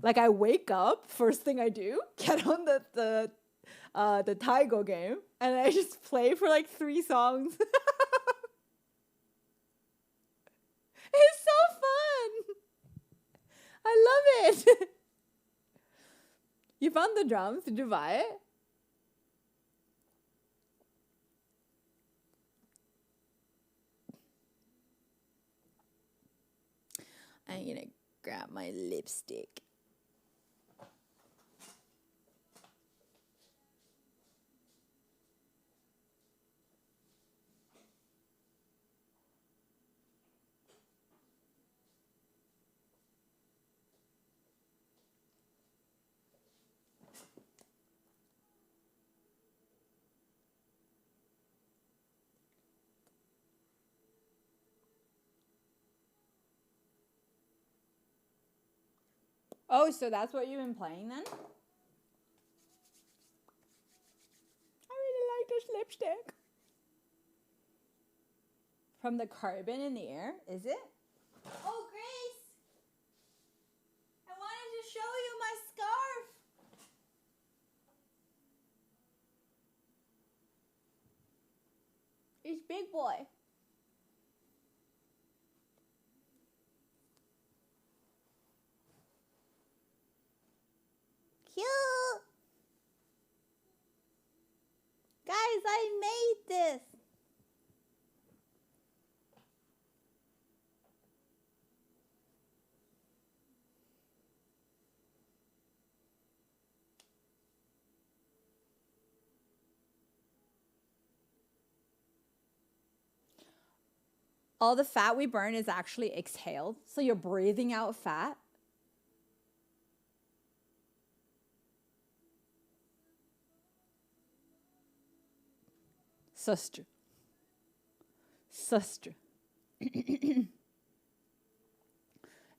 Like, I wake up, first thing I do, get on the Taigo game, and I just play for like 3 songs. It's so fun. I love it. You found the drums? Did you buy it? I'm gonna grab my lipstick. Oh, so that's what you've been playing then? I really like this lipstick. From the carbon in the air, is it? Oh, Grace! I wanted to show you my scarf. It's big boy. Cute. Guys, I made this. all the fat we burn is actually exhaled. So you're breathing out fat. Sister.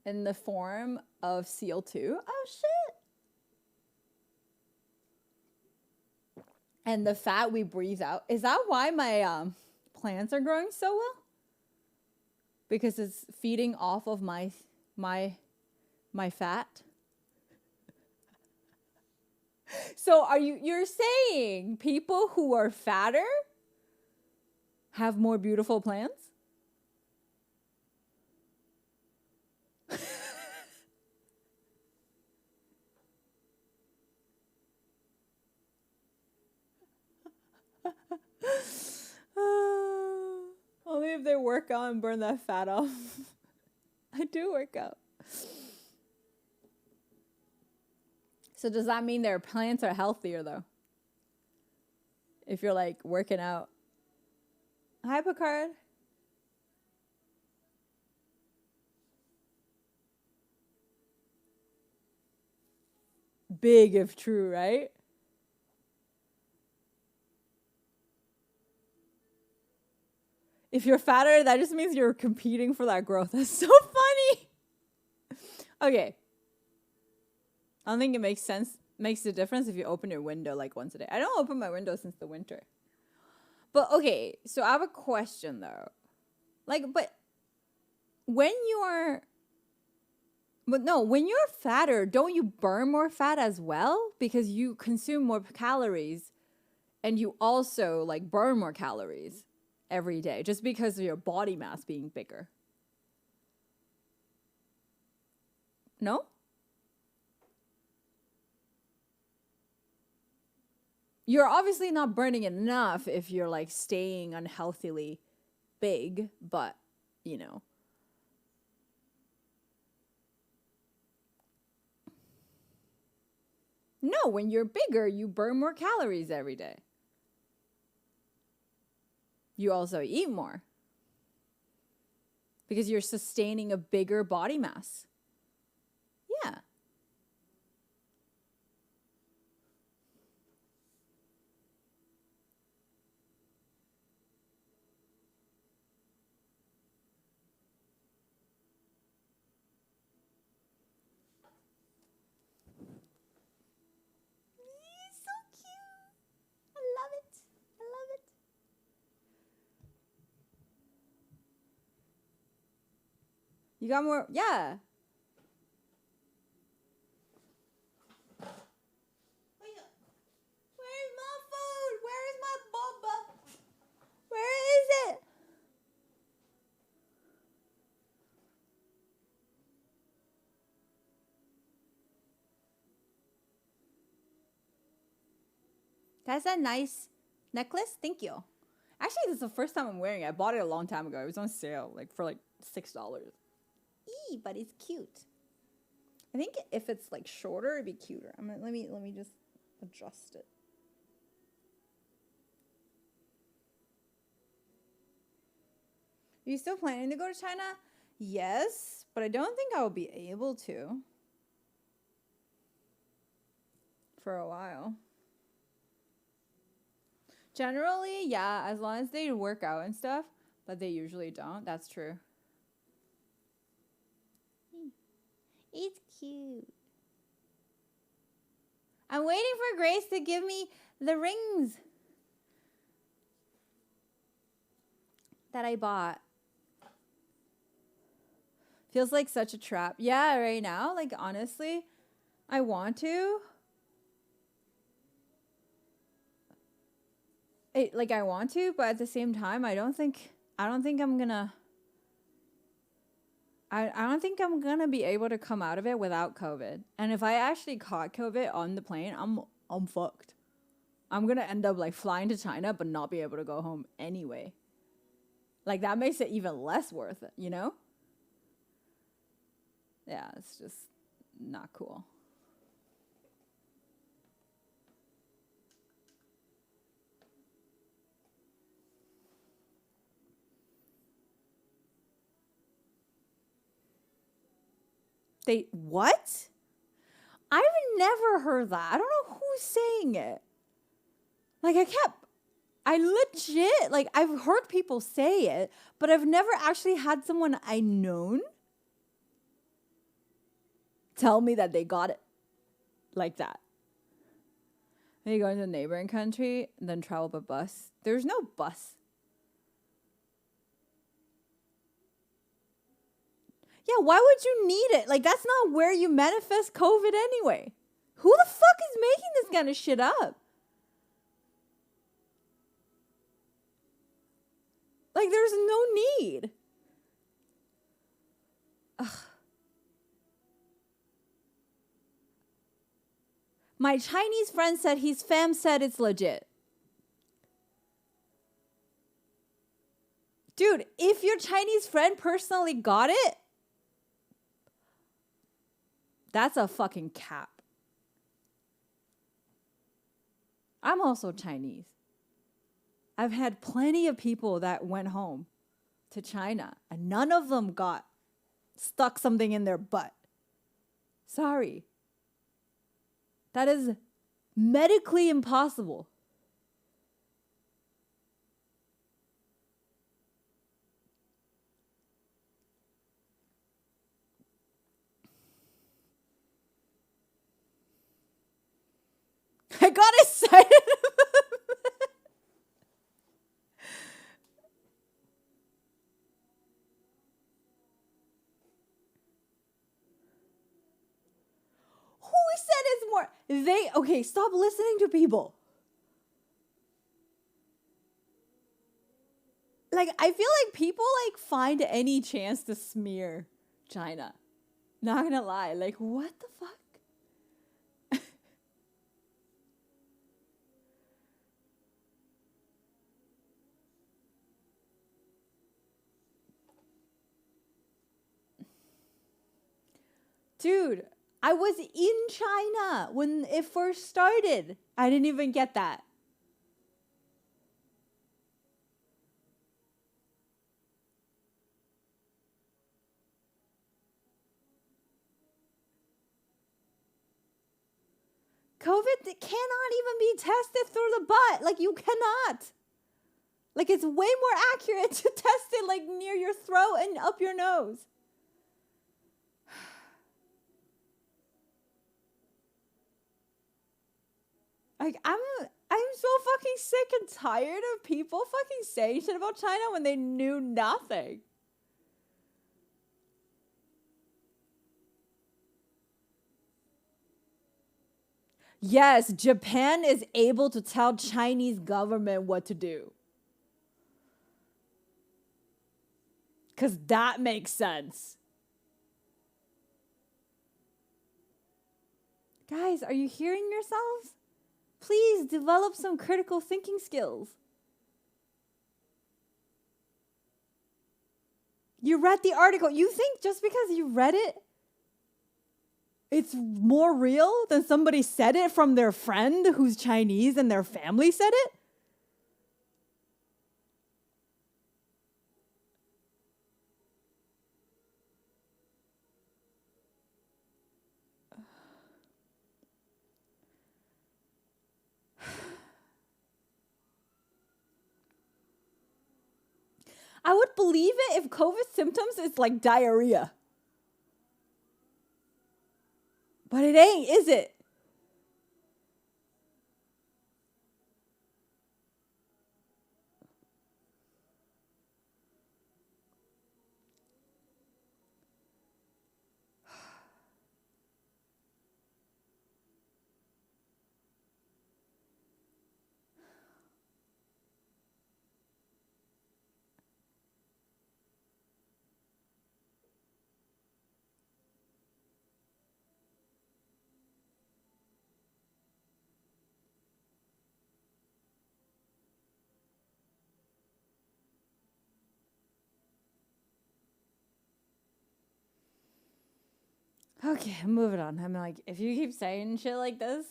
In the form of CO2. Oh shit. And the fat we breathe out. Is that why my plants are growing so well? Because it's feeding off of my fat. So you're saying people who are fatter have more beautiful plants? Only if they work out and burn that fat off. I do work out. So does that mean their plants are healthier though? If you're like working out. Hi, Picard. Big if true, right? If you're fatter, that just means you're competing for that growth. That's so funny. Okay. I don't think it makes a difference if you open your window like once a day. I don't open my window since the winter. But okay, so I have a question though. But when you're fatter, don't you burn more fat as well? Because you consume more calories and you also like burn more calories every day just because of your body mass being bigger. No? You're obviously not burning enough if you're like staying unhealthily big, but you know. No, when you're bigger, you burn more calories every day. You also eat more because you're sustaining a bigger body mass. Yeah. You got more, yeah. Where's my food? Where is my boba? Where is it? That's a nice necklace. Thank you. Actually, this is the first time I'm wearing it. I bought it a long time ago. It was on sale, for $6. But it's cute. I think if it's like shorter, it'd be cuter. Let me just adjust it. Are you still planning to go to China? Yes, but I don't think I will be able to for a while. Generally, yeah, as long as they work out and stuff, but they usually don't. That's true. It's cute. I'm waiting for Grace to give me the rings that I bought. Feels like such a trap. Yeah, right now, honestly, I want to. I want to, but at the same time, I don't think I'm gonna be able to come out of it without COVID. And if I actually caught COVID on the plane, I'm fucked. I'm gonna end up flying to China but not be able to go home anyway. That makes it even less worth it, you know? Yeah, it's just not cool. What? I've never heard that. I don't know who's saying it. Like, I legit, like, I've heard people say it, but I've never actually had someone I known tell me that they got it like that. Then you go into a neighboring country and then travel by bus. There's no bus. Yeah, why would you need it? Like, that's not where you manifest COVID anyway. Who the fuck is making this kind of shit up? Like, there's no need. Ugh. My Chinese friend said his fam said it's legit. Dude, if your Chinese friend personally got it, that's a fucking cap. I'm also Chinese. I've had plenty of people that went home to China and none of them got stuck something in their butt. Sorry. That is medically impossible. I got excited. Who said it's more? Okay, stop listening to people. Like, I feel like people like find any chance to smear China. Not gonna lie, like, what the fuck? Dude, I was in China when it first started. I didn't even get that. COVID cannot even be tested through the butt. Like, you cannot. Like, it's way more accurate to test it, like, near your throat and up your nose. Like, I'm so fucking sick and tired of people fucking saying shit about China when they knew nothing. Yes, Japan is able to tell Chinese government what to do. Because that makes sense. Guys, are you hearing yourselves? Please develop some critical thinking skills. You read the article. You think just because you read it, it's more real than somebody said it from their friend who's Chinese and their family said it? I would believe it if COVID symptoms is like diarrhea. But it ain't, is it? Okay, moving on. I'm like, if you keep saying shit like this,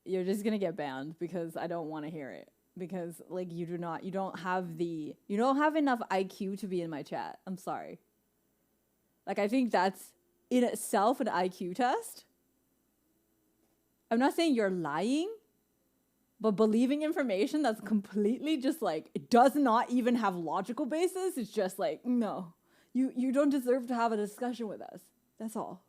you're just gonna get banned because I don't want to hear it. Because like you don't have enough IQ to be in my chat. I'm sorry. Like, I think that's in itself an IQ test. I'm not saying you're lying, but believing information that's completely just like, it does not even have logical basis. It's just like, no, you don't deserve to have a discussion with us. That's all.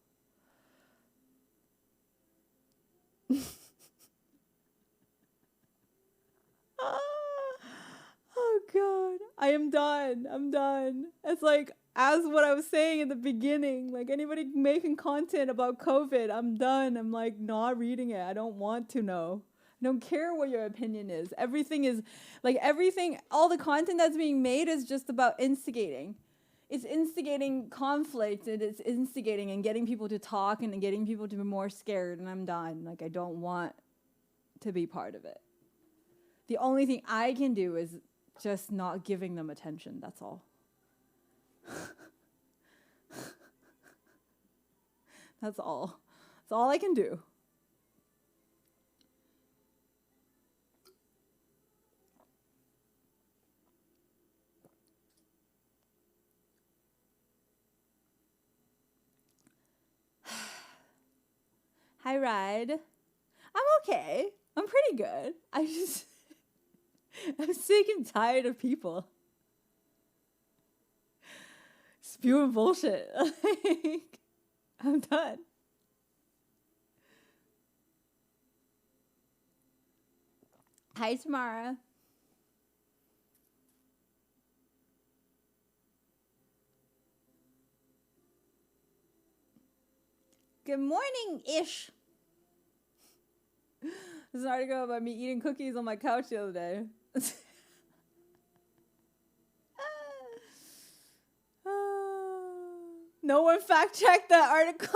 Oh God, I am done. I'm done. It's like, as what I was saying in the beginning, like anybody making content about COVID, I'm done. I'm like not reading it. I don't want to know. I don't care what your opinion is. Everything is like all the content that's being made is just about instigating. It's instigating conflict, and it's instigating and getting people to talk and getting people to be more scared, and I'm done. Like I don't want to be part of it. The only thing I can do is just not giving them attention. That's all. That's all. That's all I can do. Hi, Ride. I'm okay. I'm pretty good. I'm sick and tired of people spewing bullshit. Like, I'm done. Hi, Tamara. Good morning-ish. There's an article about me eating cookies on my couch the other day. No one fact-checked that article.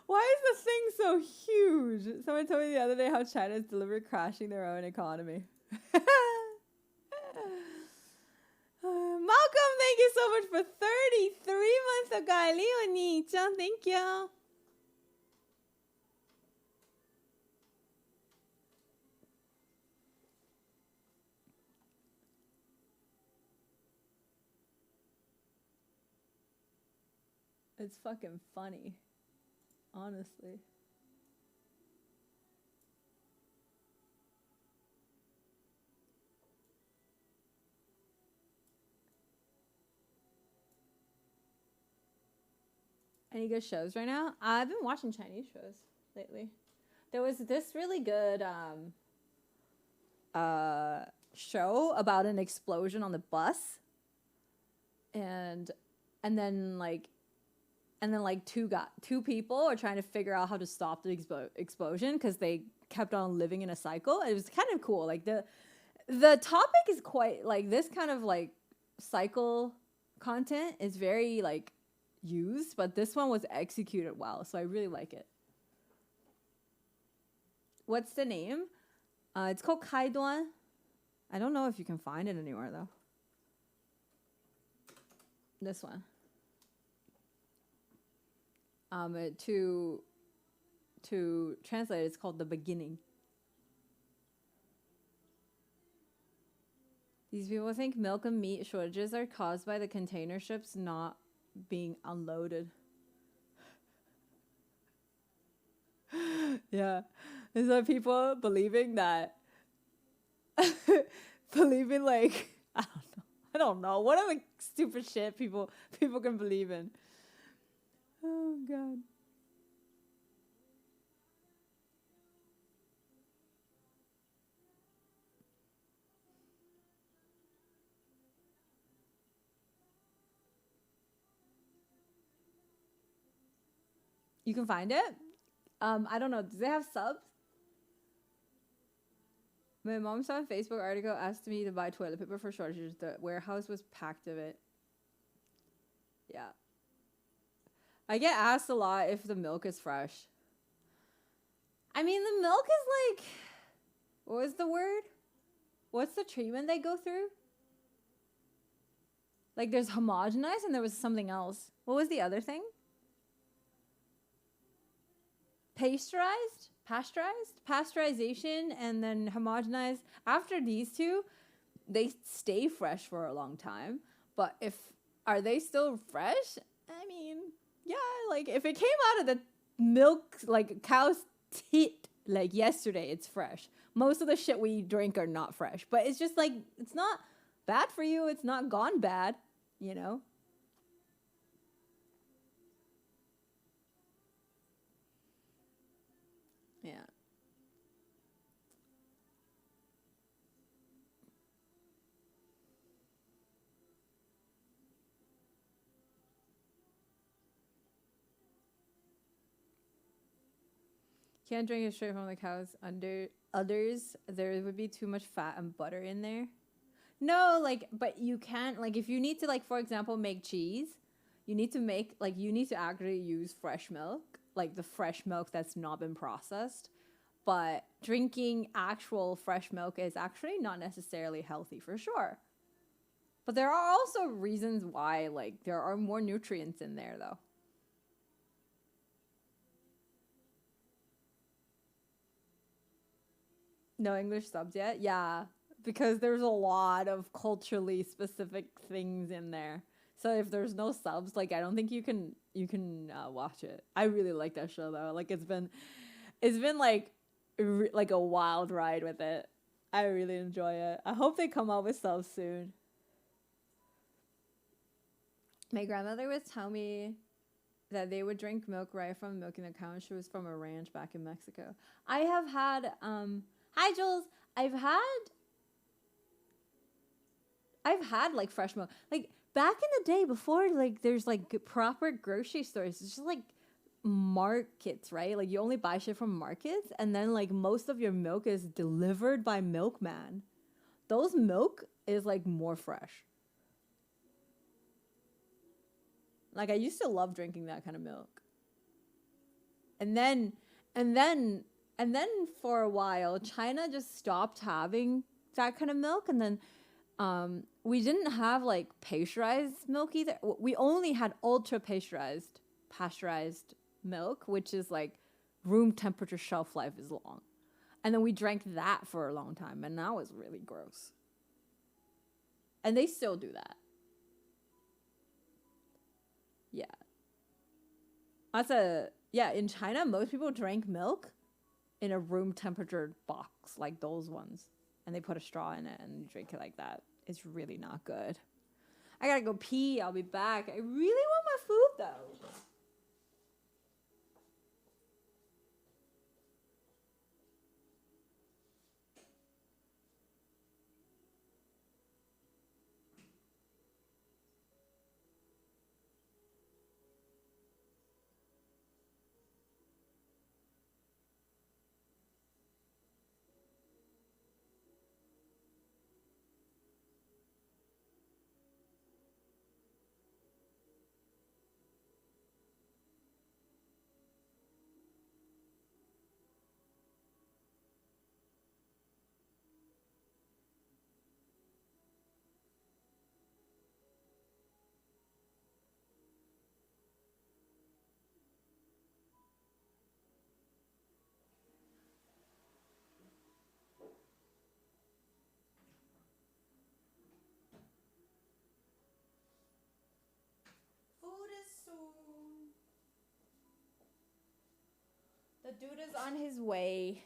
Why is this thing so huge? Someone told me the other day how China is deliberately crashing their own economy. Malcolm, thank you so much for 33 months of Leonie-chan. Thank you. It's fucking funny, honestly. Any good shows right now? I've been watching Chinese shows lately. There was this really good show about an explosion on the bus, and then two people are trying to figure out how to stop the explosion because they kept on living in a cycle. It was kind of cool. Like the topic is quite like this kind of like cycle content is very like used, but this one was executed well, so I really like it. What's the name? It's called Kaiduan. I don't know if you can find it anywhere though. This one. To translate, it's called The Beginning. These people think milk and meat shortages are caused by the container ships not being unloaded. Yeah. Is that people believing that believing like I don't know. What other stupid shit people can believe in. Oh God. You can find it? I don't know. Do they have subs? My mom saw a Facebook article asked me to buy toilet paper for shortages. The warehouse was packed of it. Yeah. I get asked a lot if the milk is fresh. I mean, the milk is like, what was the word? What's the treatment they go through? Like there's homogenized and there was something else. What was the other thing? Pasteurization, and then homogenized. After these two, they stay fresh for a long time. But if are they still fresh? I mean, yeah, like if it came out of the milk, like cow's teat, like yesterday, it's fresh. Most of the shit we drink are not fresh, but it's just like it's not bad for you. It's not gone bad, you know. Yeah. Can't drink it straight from the cows. Under others, there would be too much fat and butter in there. No, like, but you can't, like, if you need to, like, for example, make cheese, you need to make, like, you need to actually use fresh milk, like the fresh milk that's not been processed. But drinking actual fresh milk is actually not necessarily healthy for sure. But there are also reasons why, like, there are more nutrients in there, though. No English subs yet? Yeah, because there's a lot of culturally specific things in there. So if there's no subs, like I don't think you can watch it. I really like that show though. Like it's been like a wild ride with it. I really enjoy it. I hope they come out with subs soon. My grandmother would tell me that they would drink milk right from milking the cow, and she was from a ranch back in Mexico. I have had hi Jules. I've had like fresh milk. Like back in the day before like there's like proper grocery stores. It's just like markets, right? Like you only buy shit from markets and then like most of your milk is delivered by milkman. Those milk is like more fresh. Like I used to love drinking that kind of milk. And then and then and then for a while China just stopped having that kind of milk, and then we didn't have like pasteurized milk either. We only had ultra pasteurized milk, which is like room temperature shelf life is long. And then we drank that for a long time, and that was really gross. And they still do that. Yeah. In China, most people drank milk in a room temperature box, like those ones. And they put a straw in it and drink it like that. It's really not good. I gotta go pee. I'll be back. I really want my food though. Food is soon. The dude is on his way.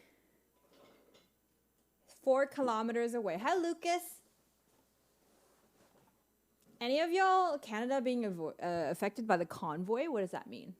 4 kilometers away. Hi, Lucas. Any of y'all Canada being affected by the convoy? What does that mean?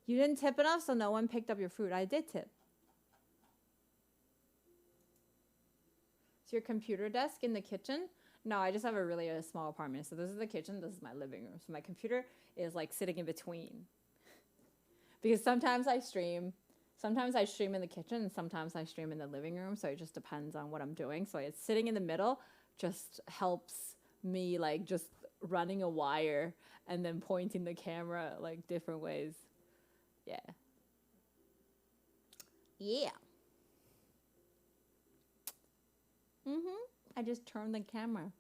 You didn't tip enough, so no one picked up your food. I did tip. Is your computer desk in the kitchen? No, I just have a really small apartment. So this is the kitchen. This is my living room. So my computer is like sitting in between. Because sometimes I stream. Sometimes I stream in the kitchen and sometimes I stream in the living room. So it just depends on what I'm doing. So it's sitting in the middle just helps me like just running a wire and then pointing the camera like different ways. Yeah. Yeah. I just turned the camera.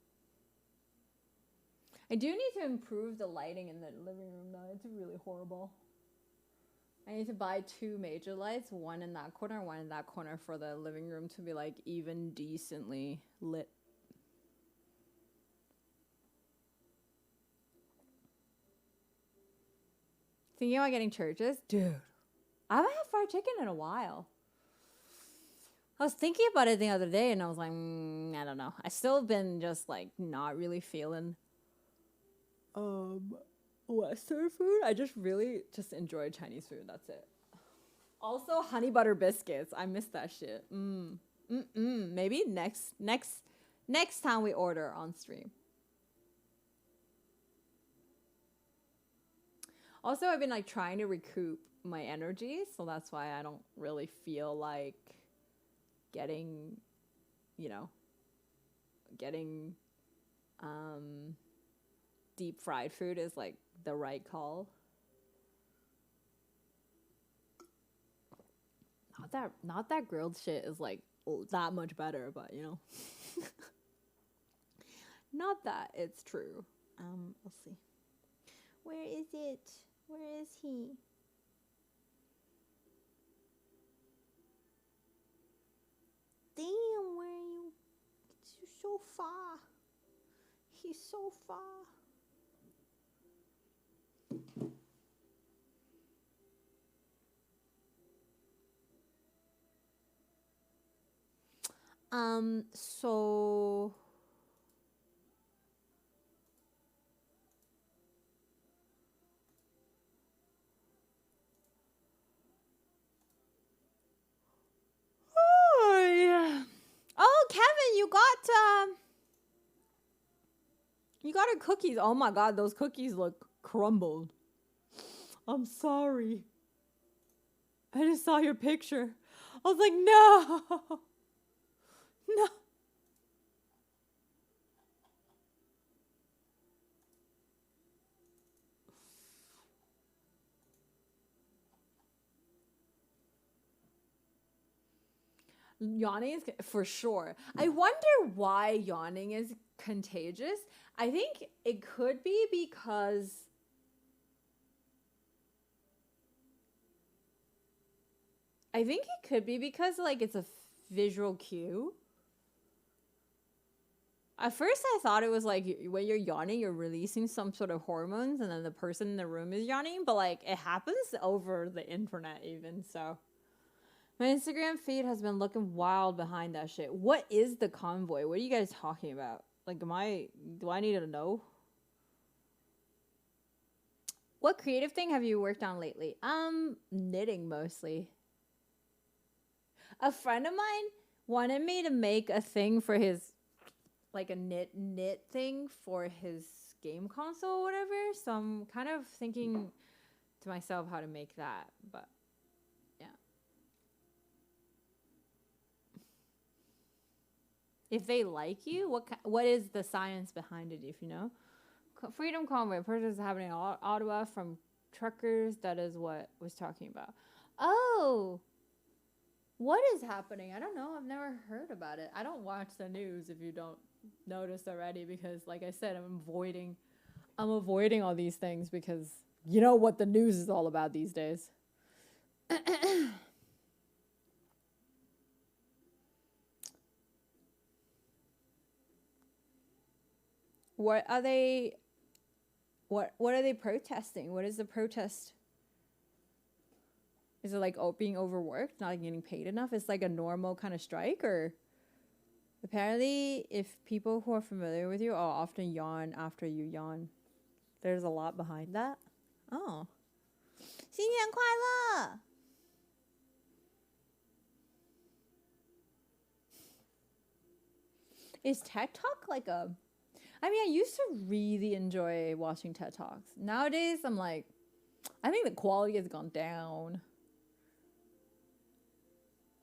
I do need to improve the lighting in the living room though. It's really horrible. I need to buy 2 major lights, one in that corner, one in that corner for the living room to be like even decently lit. Thinking about getting churches? Dude, I haven't had fried chicken in a while. I was thinking about it the other day and I was like, I don't know. I still been just like not really feeling Western food. I just really just enjoy Chinese food. That's it. Also, honey butter biscuits. I miss that shit. Maybe next time we order on stream. Also, I've been like trying to recoup my energy, so that's why I don't really feel like getting deep fried food is like the right call. Not that grilled shit is like that much better, but you know. Not that it's true. Let's see. Where is it? Where is he? Damn, where are you? You're so far. He's so far. So oh yeah. Oh, Kevin, you got our cookies. Oh my god, those cookies look crumbled. I'm sorry. I just saw your picture. I was like, no. No. Yawning is for sure. I wonder why yawning is contagious. I think it could be because like it's a visual cue. At first I thought it was like when you're yawning, you're releasing some sort of hormones and then the person in the room is yawning, but like it happens over the internet even, so. My Instagram feed has been looking wild behind that shit. What is the convoy? What are you guys talking about? Like, do I need to know? What creative thing have you worked on lately? Knitting mostly. A friend of mine wanted me to make a thing for his, like a knit thing for his game console or whatever. So I'm kind of thinking to myself how to make that, but yeah. If they like you, what is the science behind it, if you know? Freedom Convoy, purchase is happening in Ottawa from truckers. That is what was talking about. Oh, what is happening? I don't know. I've never heard about it. I don't watch the news if you don't notice already, because like I said, I'm avoiding all these things because you know what the news is all about these days. What are they protesting? What is the protest? Is it like being overworked, not getting paid enough? It's like a normal kind of strike, or apparently if people who are familiar with you often yawn after you yawn. There's a lot behind that. Oh. 新年快乐! Is TED Talk like a... I mean, I used to really enjoy watching TED Talks. Nowadays, I'm like, I think the quality has gone down.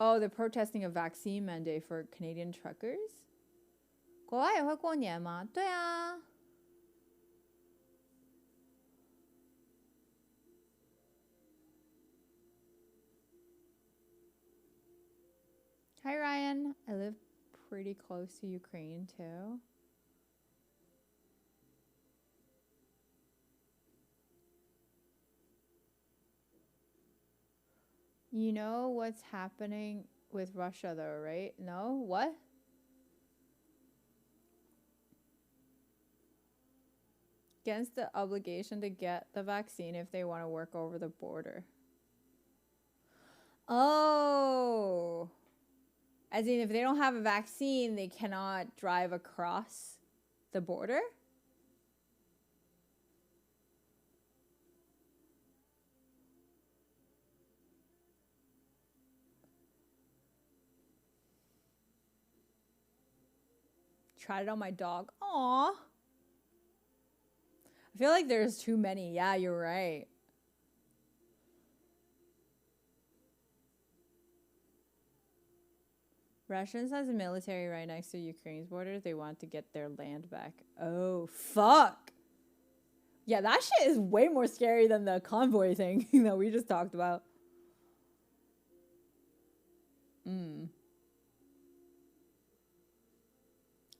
Oh, they're protesting a vaccine mandate for Canadian truckers? 国外也会过年吗？对啊。Hi Ryan, I live pretty close to Ukraine too. You know what's happening with Russia though, right? No? What? Against the obligation to get the vaccine if they want to work over the border. Oh. As in, if they don't have a vaccine, they cannot drive across the border? Tried it on my dog. Aww. I feel like there's too many. Yeah, you're right. Russians has a military right next to Ukraine's border. They want to get their land back. Oh, fuck. Yeah, that shit is way more scary than the convoy thing that we just talked about.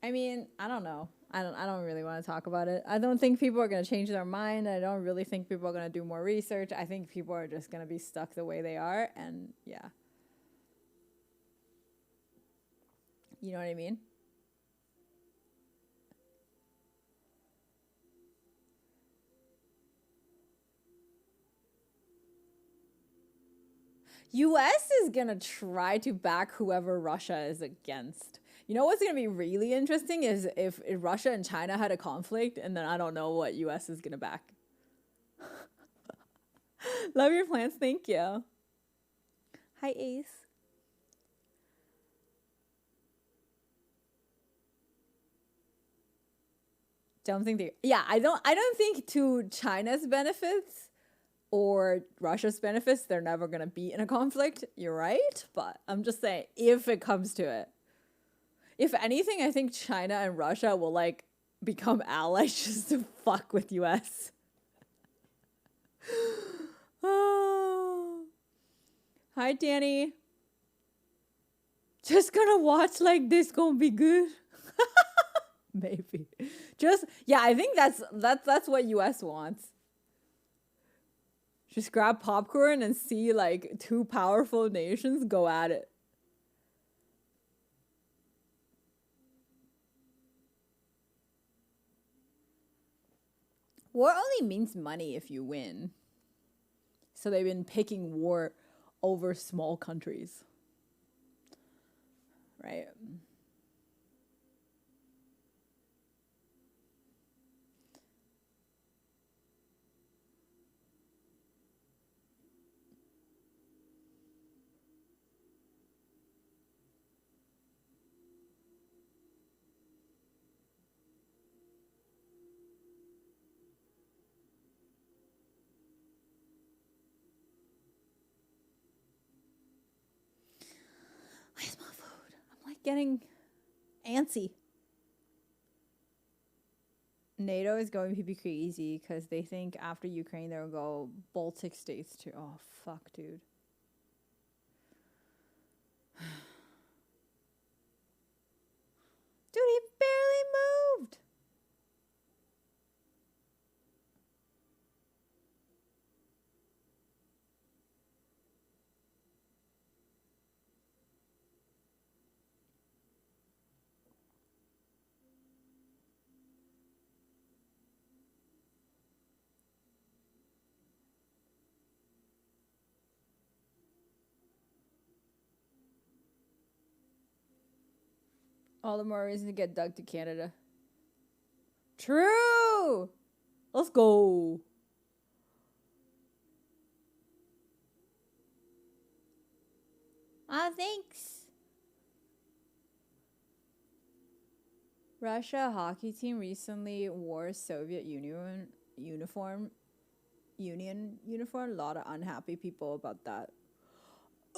I mean, I don't know. I don't really want to talk about it. I don't think people are going to change their mind. I don't really think people are going to do more research. I think people are just going to be stuck the way they are, and yeah. You know what I mean? US is going to try to back whoever Russia is against. You know what's going to be really interesting is if Russia and China had a conflict, and then I don't know what US is going to back. Love your plants. Thank you. Hi, Ace. Don't think they... Yeah, I don't think to China's benefits or Russia's benefits, they're never going to be in a conflict. You're right. But I'm just saying, if it comes to it. If anything, I think China and Russia will like become allies just to fuck with US. Oh. Hi, Danny. Just gonna watch like this gonna be good. Maybe. Just yeah, I think that's what US wants. Just grab popcorn and see like two powerful nations go at it. War only means money if you win. So they've been picking war over small countries. Right? Where's my food? I'm like getting antsy. NATO is going to be crazy because they think after Ukraine they'll go Baltic states too. Oh fuck, dude. Dude, he barely moved. All the more reason to get Doug to Canada. True. Let's go. Ah, thanks. Russia hockey team recently wore Soviet Union uniform. A lot of unhappy people about that.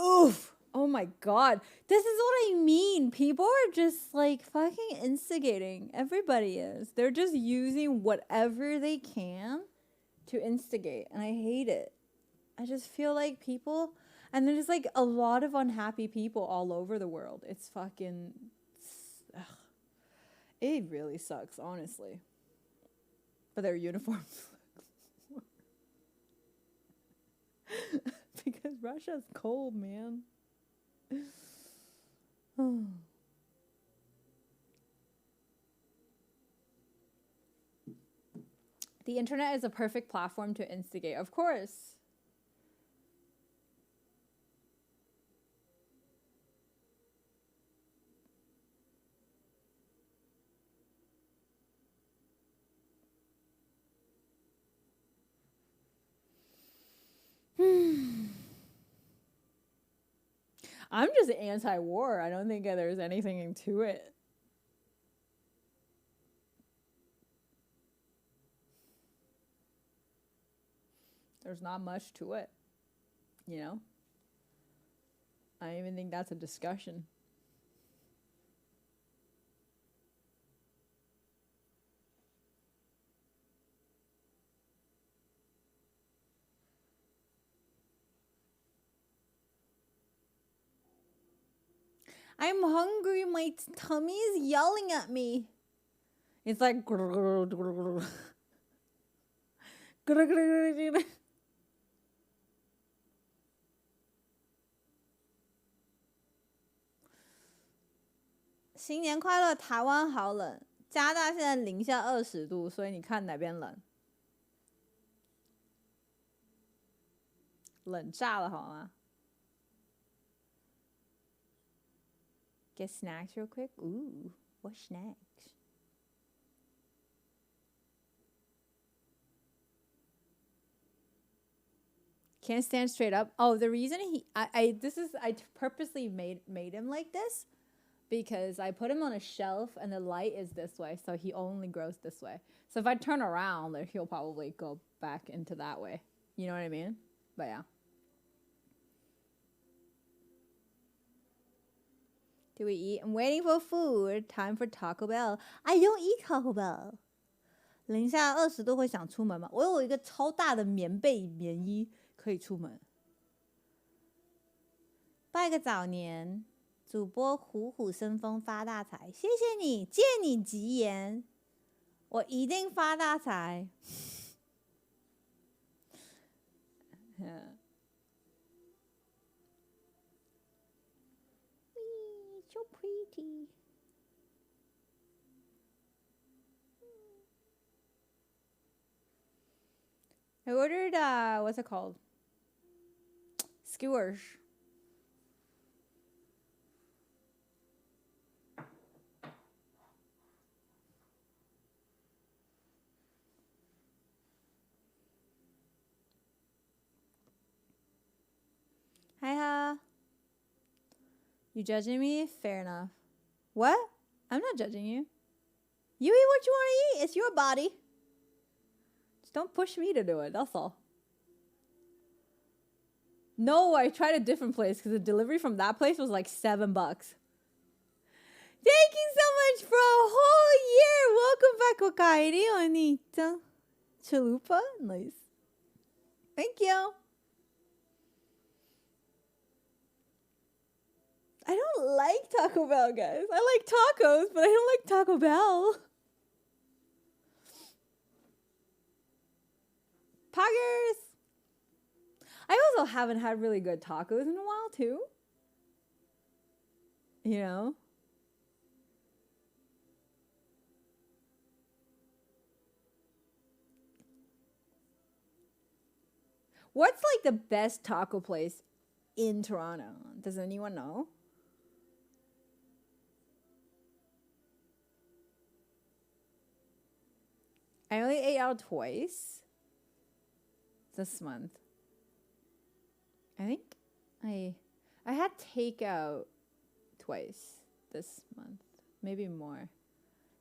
Oof. Oh my god. This is what I mean. People are just like fucking instigating. Everybody is. They're just using whatever they can to instigate. And I hate it. I just feel like and there's like a lot of unhappy people all over the world. It's fucking It really sucks, honestly. But their uniforms. Because Russia's cold, man. The internet is a perfect platform to instigate. Of course. I'm just anti-war. I don't think there's anything to it. There's not much to it, you know? I don't even think that's a discussion. I'm hungry. My tummy is yelling at me. It's like. 新年快乐！台湾好冷，加拿大现在-20度，所以你看哪边冷？冷炸了好吗？ Get snacks real quick. Ooh, what snacks? Can't stand straight up. Oh, the reason I purposely made him like this because I put him on a shelf and the light is this way, so he only grows this way. So if I turn around, he'll probably go back into that way. You know what I mean? But yeah. Do we eat? I'm waiting for food. Time for Taco Bell. I don't eat Taco Bell. 零下20度会想出门吗？我有一个超大的棉被棉衣可以出门。拜个早年，主播虎虎生风发大财，谢谢你，借你吉言，我一定发大财。So pretty. I ordered what's it called? Skewers. Hi. You judging me? Fair enough. What? I'm not judging you. You eat what you want to eat. It's your body. Just don't push me to do it. That's all. No, I tried a different place because the delivery from that place was like $7. Thank you so much for a whole year. Welcome back, Okairi, Anita. Chalupa. Nice. Thank you. I don't like Taco Bell, guys. I like tacos, but I don't like Taco Bell. Poggers! I also haven't had really good tacos in a while, too. You know? What's like the best taco place in Toronto? Does anyone know? I only ate out twice this month. I think I had takeout twice this month, maybe more.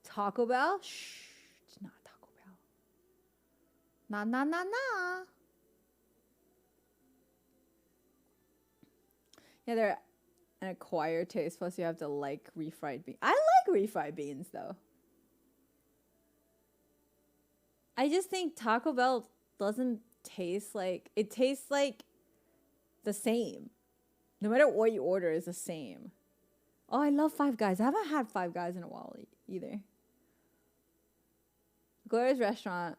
Taco Bell? Shh, it's not Taco Bell. Nah. Yeah, they're an acquired taste. Plus, you have to like refried beans. I like refried beans though. I just think Taco Bell doesn't taste like, it tastes like the same. No matter what you order, is the same. Oh, I love Five Guys. I haven't had Five Guys in a while either. Gloria's restaurant.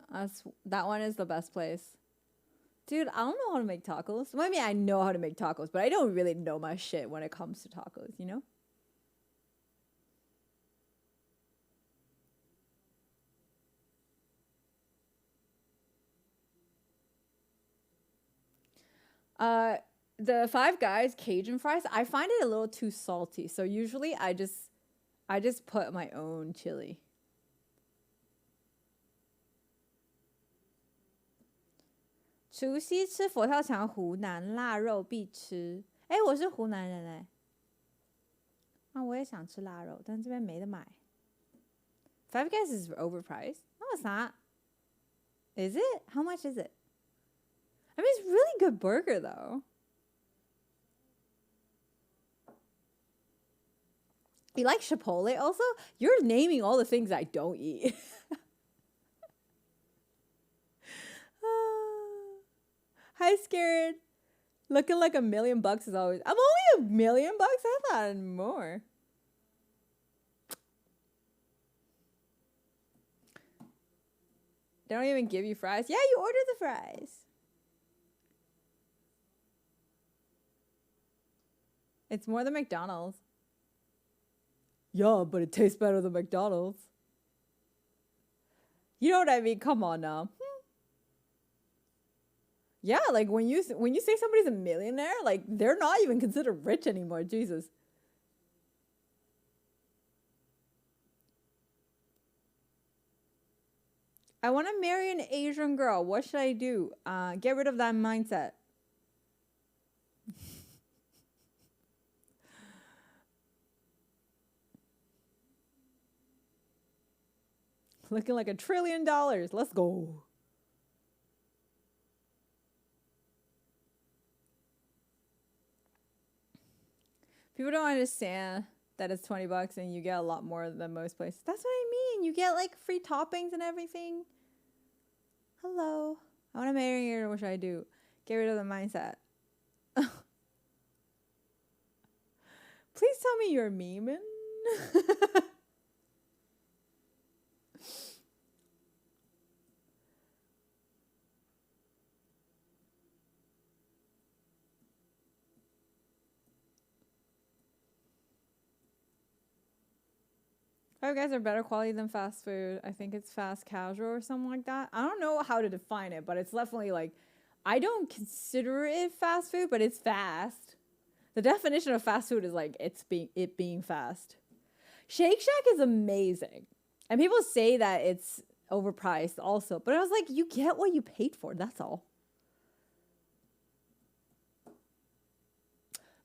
That one is the best place. Dude, I don't know how to make tacos. Well, I mean, I know how to make tacos, but I don't really know my shit when it comes to tacos, you know? The Five Guys Cajun fries, I find it a little too salty. So usually I just put my own chili. 除夕吃佛跳墙，湖南腊肉必吃。哎，我是湖南人哎。啊，我也想吃腊肉，但这边没得买。Five Guys is overpriced. No, it's not. Is it? How much is it? I mean, it's really good burger though. You like Chipotle also? You're naming all the things I don't eat. Hi, Scared. Looking like $1 million is always. I'm only $1 million? I thought more. They don't even give you fries. Yeah, you order the fries. It's more than McDonald's. Yeah, but it tastes better than McDonald's. You know what I mean? Come on now. Yeah, like when you say somebody's a millionaire, like they're not even considered rich anymore. Jesus. I want to marry an Asian girl. What should I do? Get rid of that mindset. Looking like $1 trillion. Let's go. People don't understand that it's $20 and you get a lot more than most places. That's what I mean. You get like free toppings and everything. Hello. I want to marry her. What should I do? Get rid of the mindset. Please tell me you're memeing. Five Guys are better quality than fast food. I think it's fast casual or something like that. I don't know how to define it, but it's definitely like, I don't consider it fast food, but it's fast. The definition of fast food is like it being fast. Shake Shack is amazing. And people say that it's overpriced also, but I was like, you get what you paid for, that's all.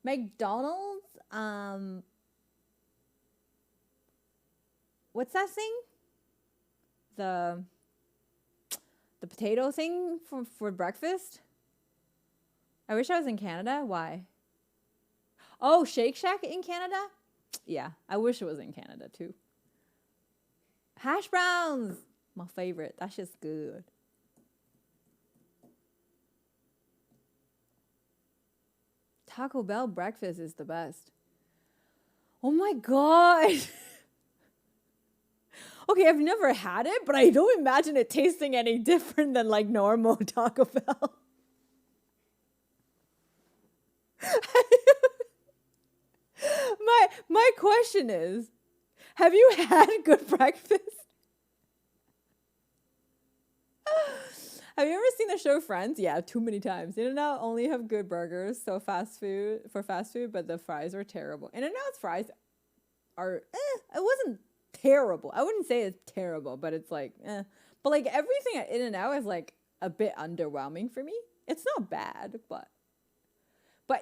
McDonald's, what's that thing? The potato thing for breakfast? I wish I was in Canada. Why? Oh, Shake Shack in Canada? Yeah, I wish it was in Canada too. Hash browns, my favorite. That's just good. Taco Bell breakfast is the best. Oh my god. Okay, I've never had it, but I don't imagine it tasting any different than like normal Taco Bell. My question is, have you had good breakfast? Have you ever seen the show Friends? Yeah, too many times. In-N-Out only have good burgers, so fast food, but the fries are terrible. In-N-Out's fries are, it wasn't terrible. I wouldn't say it's terrible, but it's like, But like everything at In-N-Out is like a bit underwhelming for me. It's not bad, but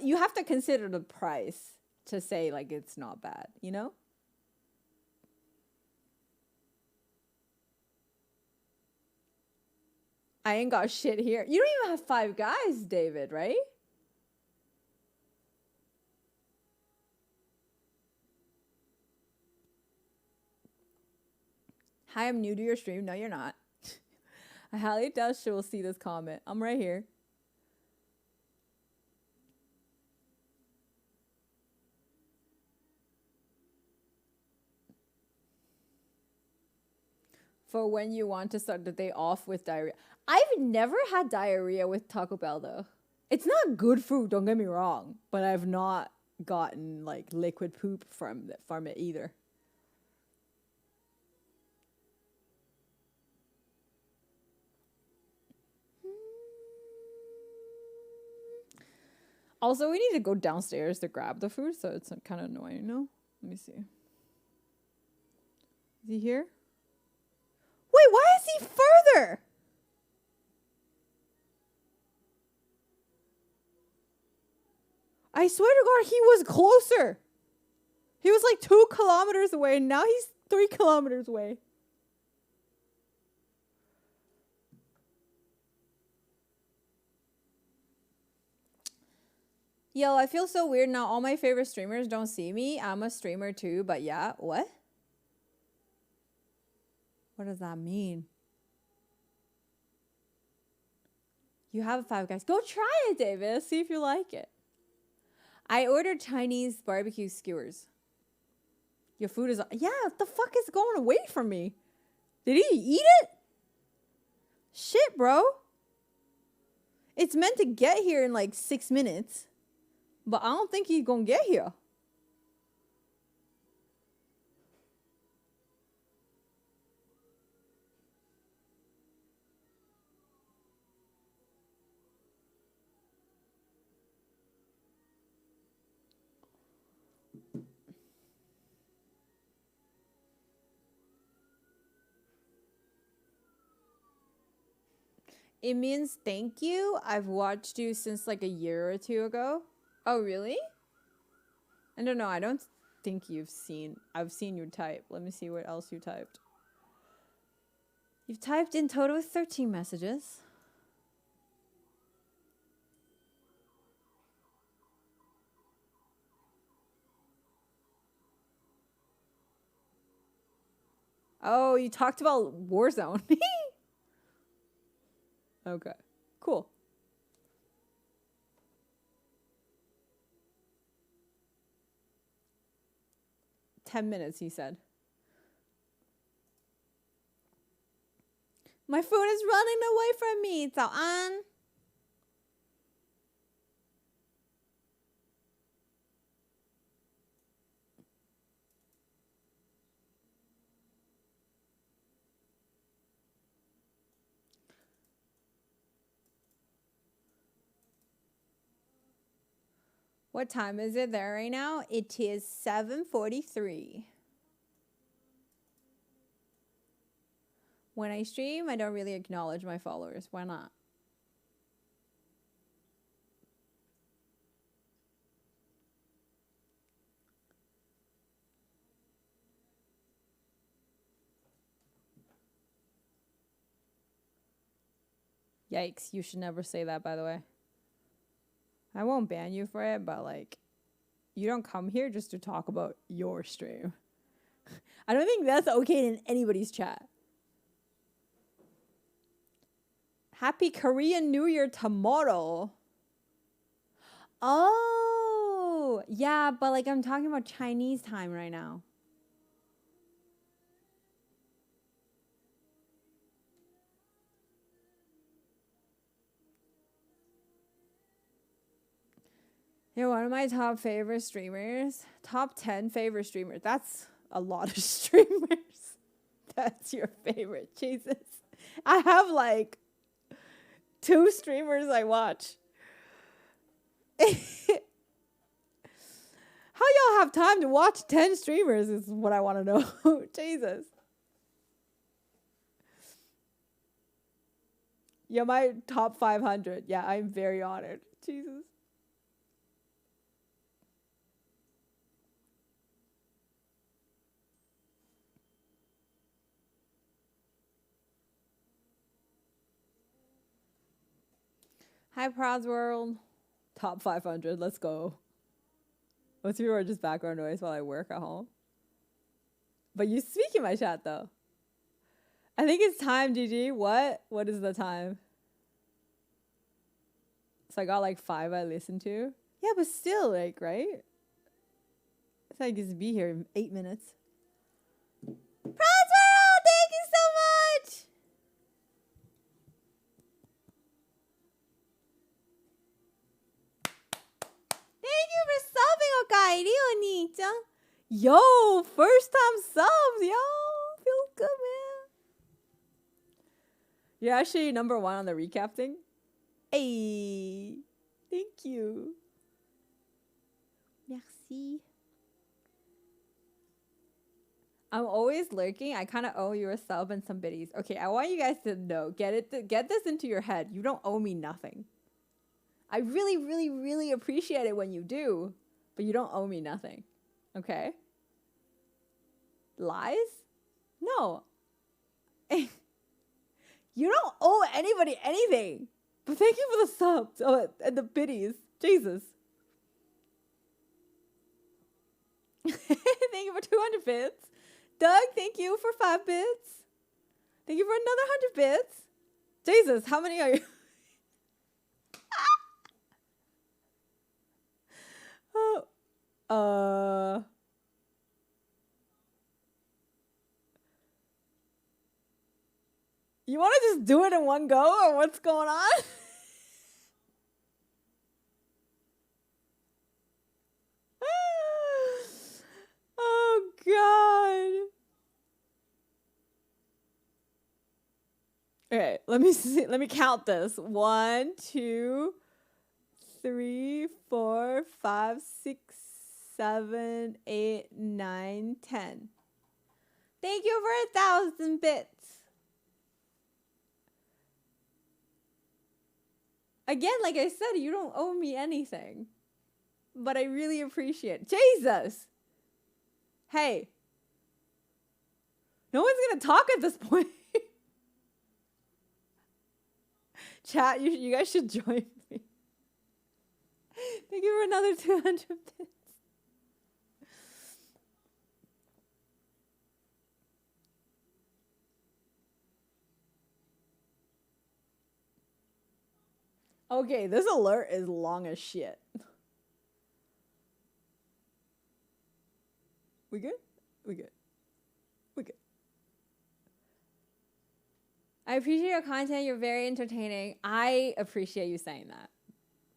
you have to consider the price to say like it's not bad, you know? I ain't got shit here. You don't even have Five Guys, David, right? Hi, I'm new to your stream. No, you're not. I highly doubt she will see this comment. I'm right here. for when you want to start the day off with diarrhea. I've never had diarrhea with Taco Bell though. It's not good food, don't get me wrong, but I've not gotten like liquid poop from it either. Also, we need to go downstairs to grab the food, so it's kind of annoying, no? Let me see. Is he here? Wait, why is he further? I swear to God, he was closer. He was like 2 kilometers away, and now he's 3 kilometers away. Yo, I feel so weird now. All my favorite streamers don't see me. I'm a streamer too, but yeah. What? What does that mean? You have a Five Guys. Go try it, David. See if you like it. I ordered Chinese barbecue skewers. Your food is... Yeah, what the fuck is going away from me? Did he eat it? Shit, bro. It's meant to get here in like 6 minutes. But I don't think he's gonna get here. It means thank you. I've watched you since like a year or 2 ago. Oh, really? I don't know. I don't think I've seen you type. Let me see what else you typed. You've typed in total 13 messages. Oh, you talked about Warzone. Okay, cool. "10 minutes," he said. My food is running away from me. 早安. What time is it there right now? It is 7:43. When I stream, I don't really acknowledge my followers. Why not? Yikes, you should never say that, by the way. I won't ban you for it, but like, you don't come here just to talk about your stream. I don't think that's okay in anybody's chat. Happy Korean New Year tomorrow. Oh, yeah, but like I'm talking about Chinese time right now. You're one of my top favorite streamers. Top 10 favorite streamers. That's a lot of streamers. That's your favorite. Jesus. I have like 2 streamers I watch. How y'all have time to watch 10 streamers is what I want to know. Jesus. You're my top 500. Yeah, I'm very honored. Jesus. Hi, Prods World. Top 500. Let's go. Most people are just background noise while I work at home. But you speak in my chat, though. I think it's time, GG. What? What is the time? So I got like 5 I listened to. Yeah, but still, like, right? It's like it's be here in 8 minutes. Prods World! Thank you so much! 진짜? Yo, first time subs, yo. Feels good, man. You're actually number 1 on the recap thing. Hey, thank you. Merci. I'm always lurking. I kind of owe you a sub and some biddies. Okay, I want you guys to know. Get this into your head. You don't owe me nothing. I really, really, really appreciate it when you do, but you don't owe me nothing. Okay? Lies? No. You don't owe anybody anything. But thank you for the subs. Oh, and the biddies. Jesus. Thank you for 200 bits. Doug, thank you for 5 bits. Thank you for another 100 bits. Jesus, how many are you? You want to just do it in one go, or what's going on? Oh God. Okay, let me see. Let me count this. 1, 2, 3, 4, 5, 6, 7, 8, 9, 10. Thank you for 1,000 bits. Again, like I said, you don't owe me anything. But I really appreciate it. Jesus! Hey. No one's gonna talk at this point. Chat, you guys should join me. Thank you for another 200 bits. Okay, this alert is long as shit. We good? We good. We good. I appreciate your content. You're very entertaining. I appreciate you saying that.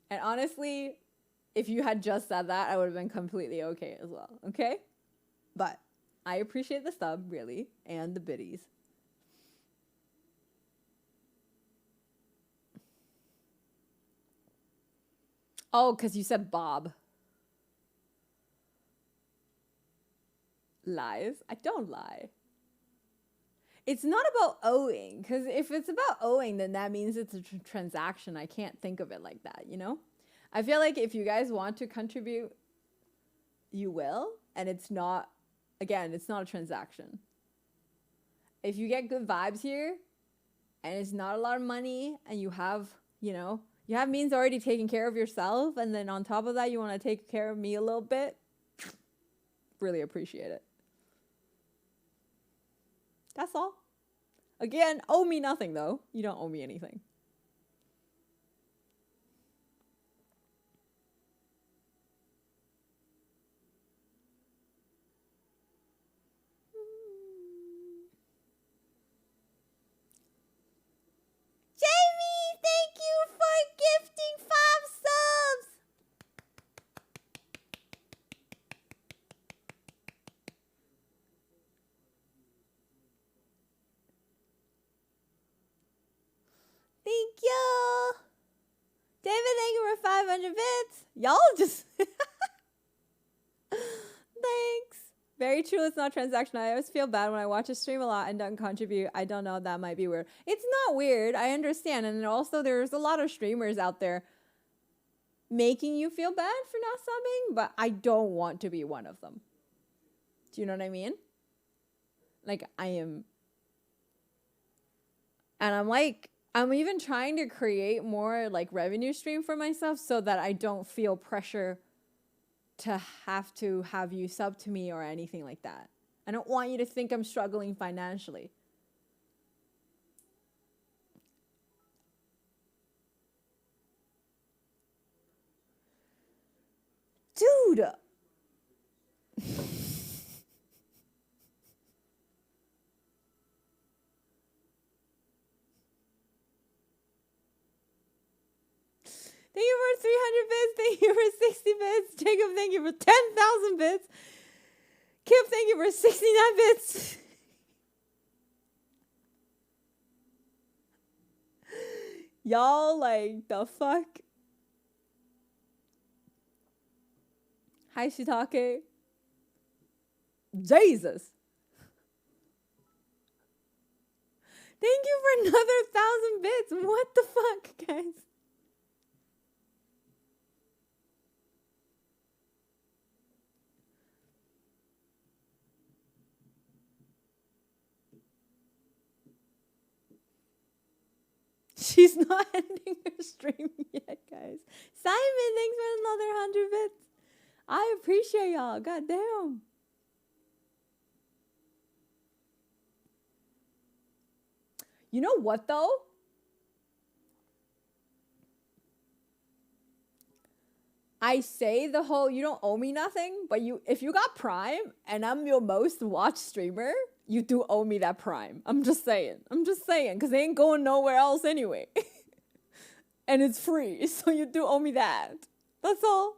And honestly, if you had just said that, I would have been completely okay as well. Okay? But I appreciate the sub, really, and the biddies. Oh, because you said Bob. Lies? I don't lie. It's not about owing, because if it's about owing, then that means it's a transaction. I can't think of it like that, you know? I feel like if you guys want to contribute, you will, and it's not, again, it's not a transaction. If you get good vibes here, and it's not a lot of money, and you have, you know, you have means already taking care of yourself, and then on top of that, you want to take care of me a little bit, really appreciate it. That's all. Again, owe me nothing, though. You don't owe me anything. Jamie, thank you for gifting 5 subs. Thank you. David, thank you for 500 bits. Y'all just... Thanks. Very true, it's not transactional. I always feel bad when I watch a stream a lot and don't contribute. I don't know, that might be weird. It's not weird, I understand. And also there's a lot of streamers out there making you feel bad for not subbing, but I don't want to be one of them. Do you know what I mean? Like, I am... And I'm like... I'm even trying to create more like revenue stream for myself so that I don't feel pressure to have you sub to me or anything like that. I don't want you to think I'm struggling financially. Dude. Thank you for 300 bits. Thank you for 60 bits. Jacob, thank you for 10,000 bits. Kip, thank you for 69 bits. Y'all, like, the fuck? Hi, Shiitake. Jesus. Thank you for another 1,000 bits. What the fuck, guys? She's not ending her stream yet, guys. Simon, thanks for another 100 bits. I appreciate y'all. God damn. You know what, though? I say the whole you don't owe me nothing, but if you got Prime and I'm your most watched streamer, you do owe me that Prime. I'm just saying, because they ain't going nowhere else anyway. And it's free, so you do owe me that. That's all.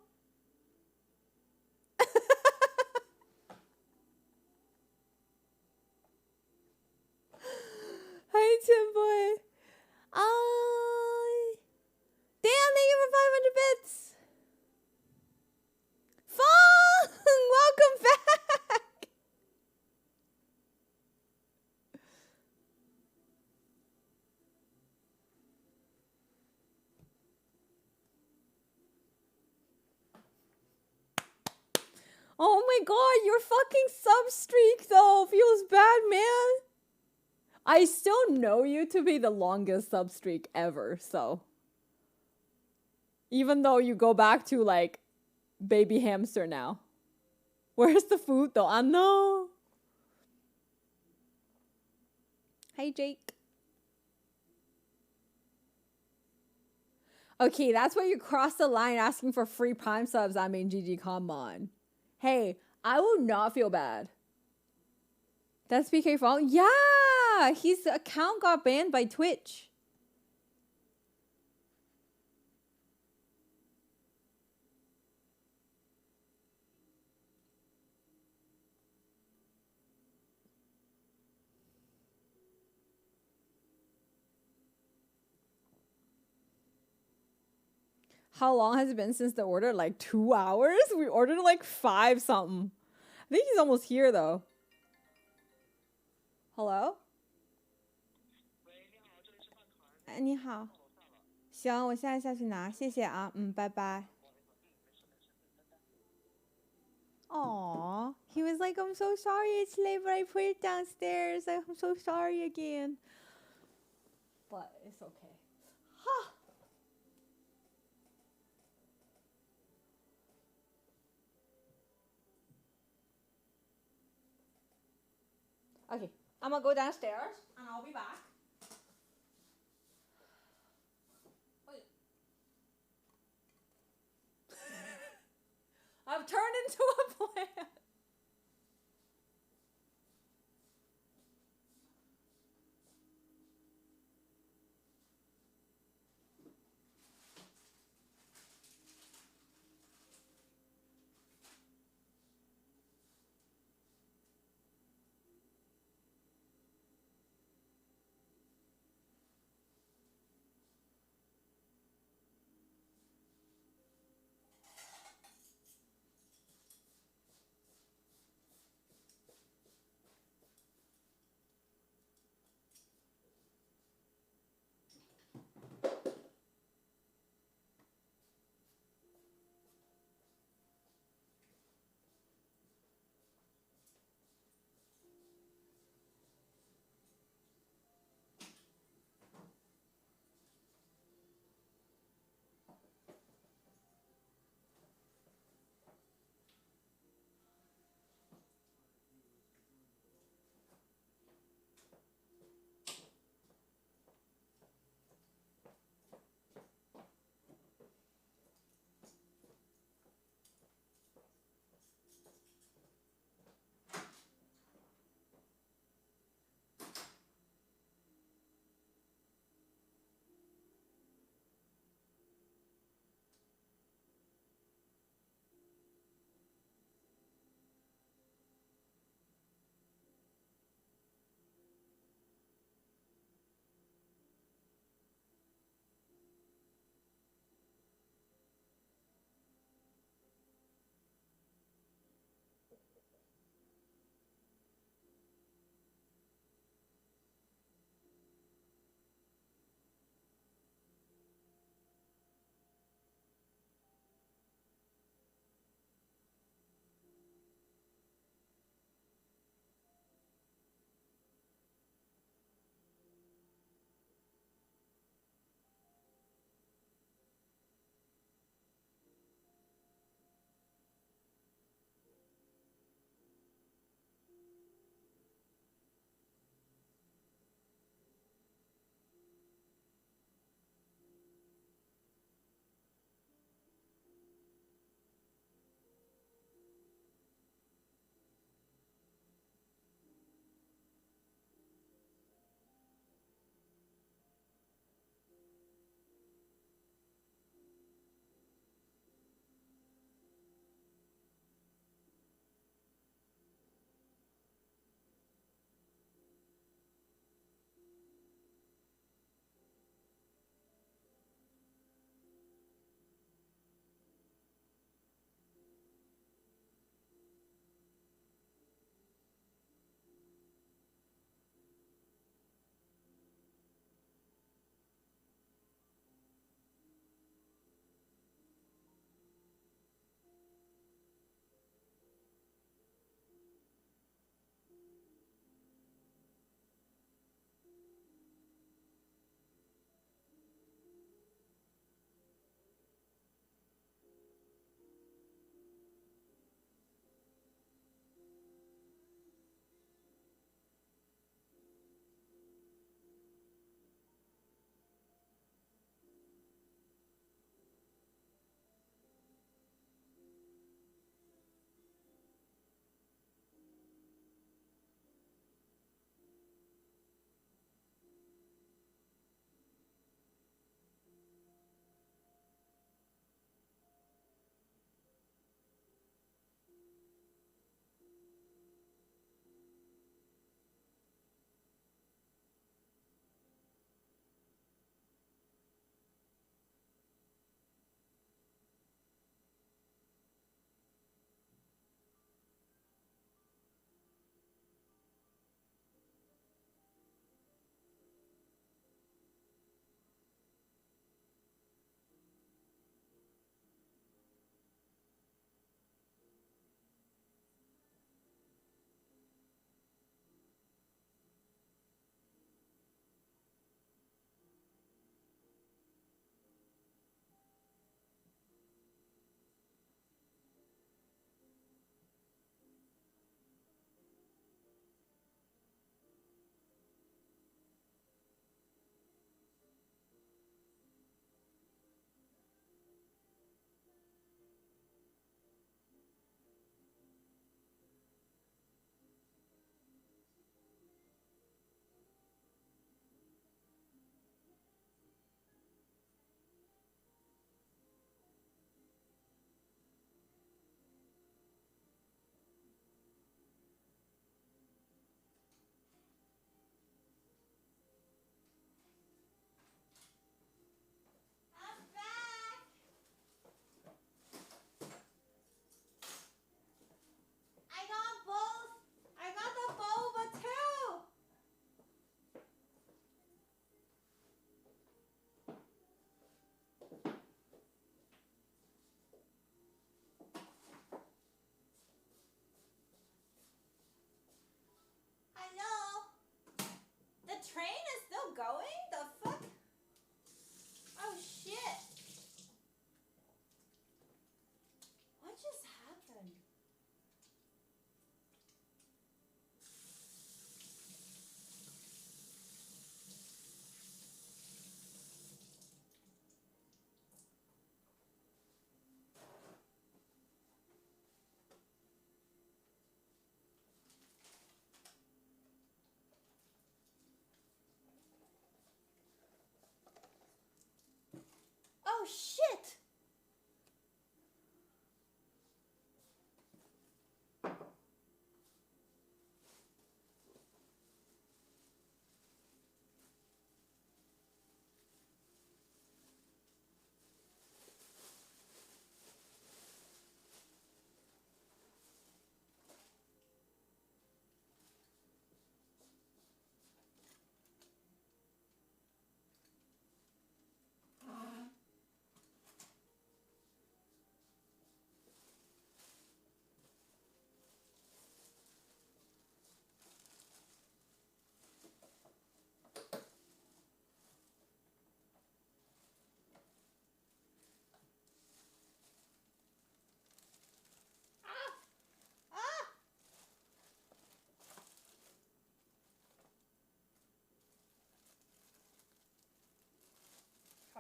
Hi, Tim Boy. Damn, thank you for 500 bits. Fong, welcome back. Oh my god, your fucking sub streak though feels bad, man. I still know you to be the longest sub streak ever, so. Even though you go back to like baby hamster now. Where's the food though? I know. Hi, Jake. Okay, that's where you cross the line asking for free Prime subs. I mean, GG, come on. Hey, I will not feel bad. That's PK Fong? Yeah! His account got banned by Twitch. How long has it been since the order? Like 2 hours? We ordered like 5 something. I think he's almost here though. Hello? 哎，你好。行，我现在下去拿，谢谢啊，拜拜。Aw, he was like, I'm so sorry it's late, but I put it downstairs. I'm so sorry again. But it's okay. Huh. Okay, I'm gonna go downstairs and I'll be back. I've turned into a plant.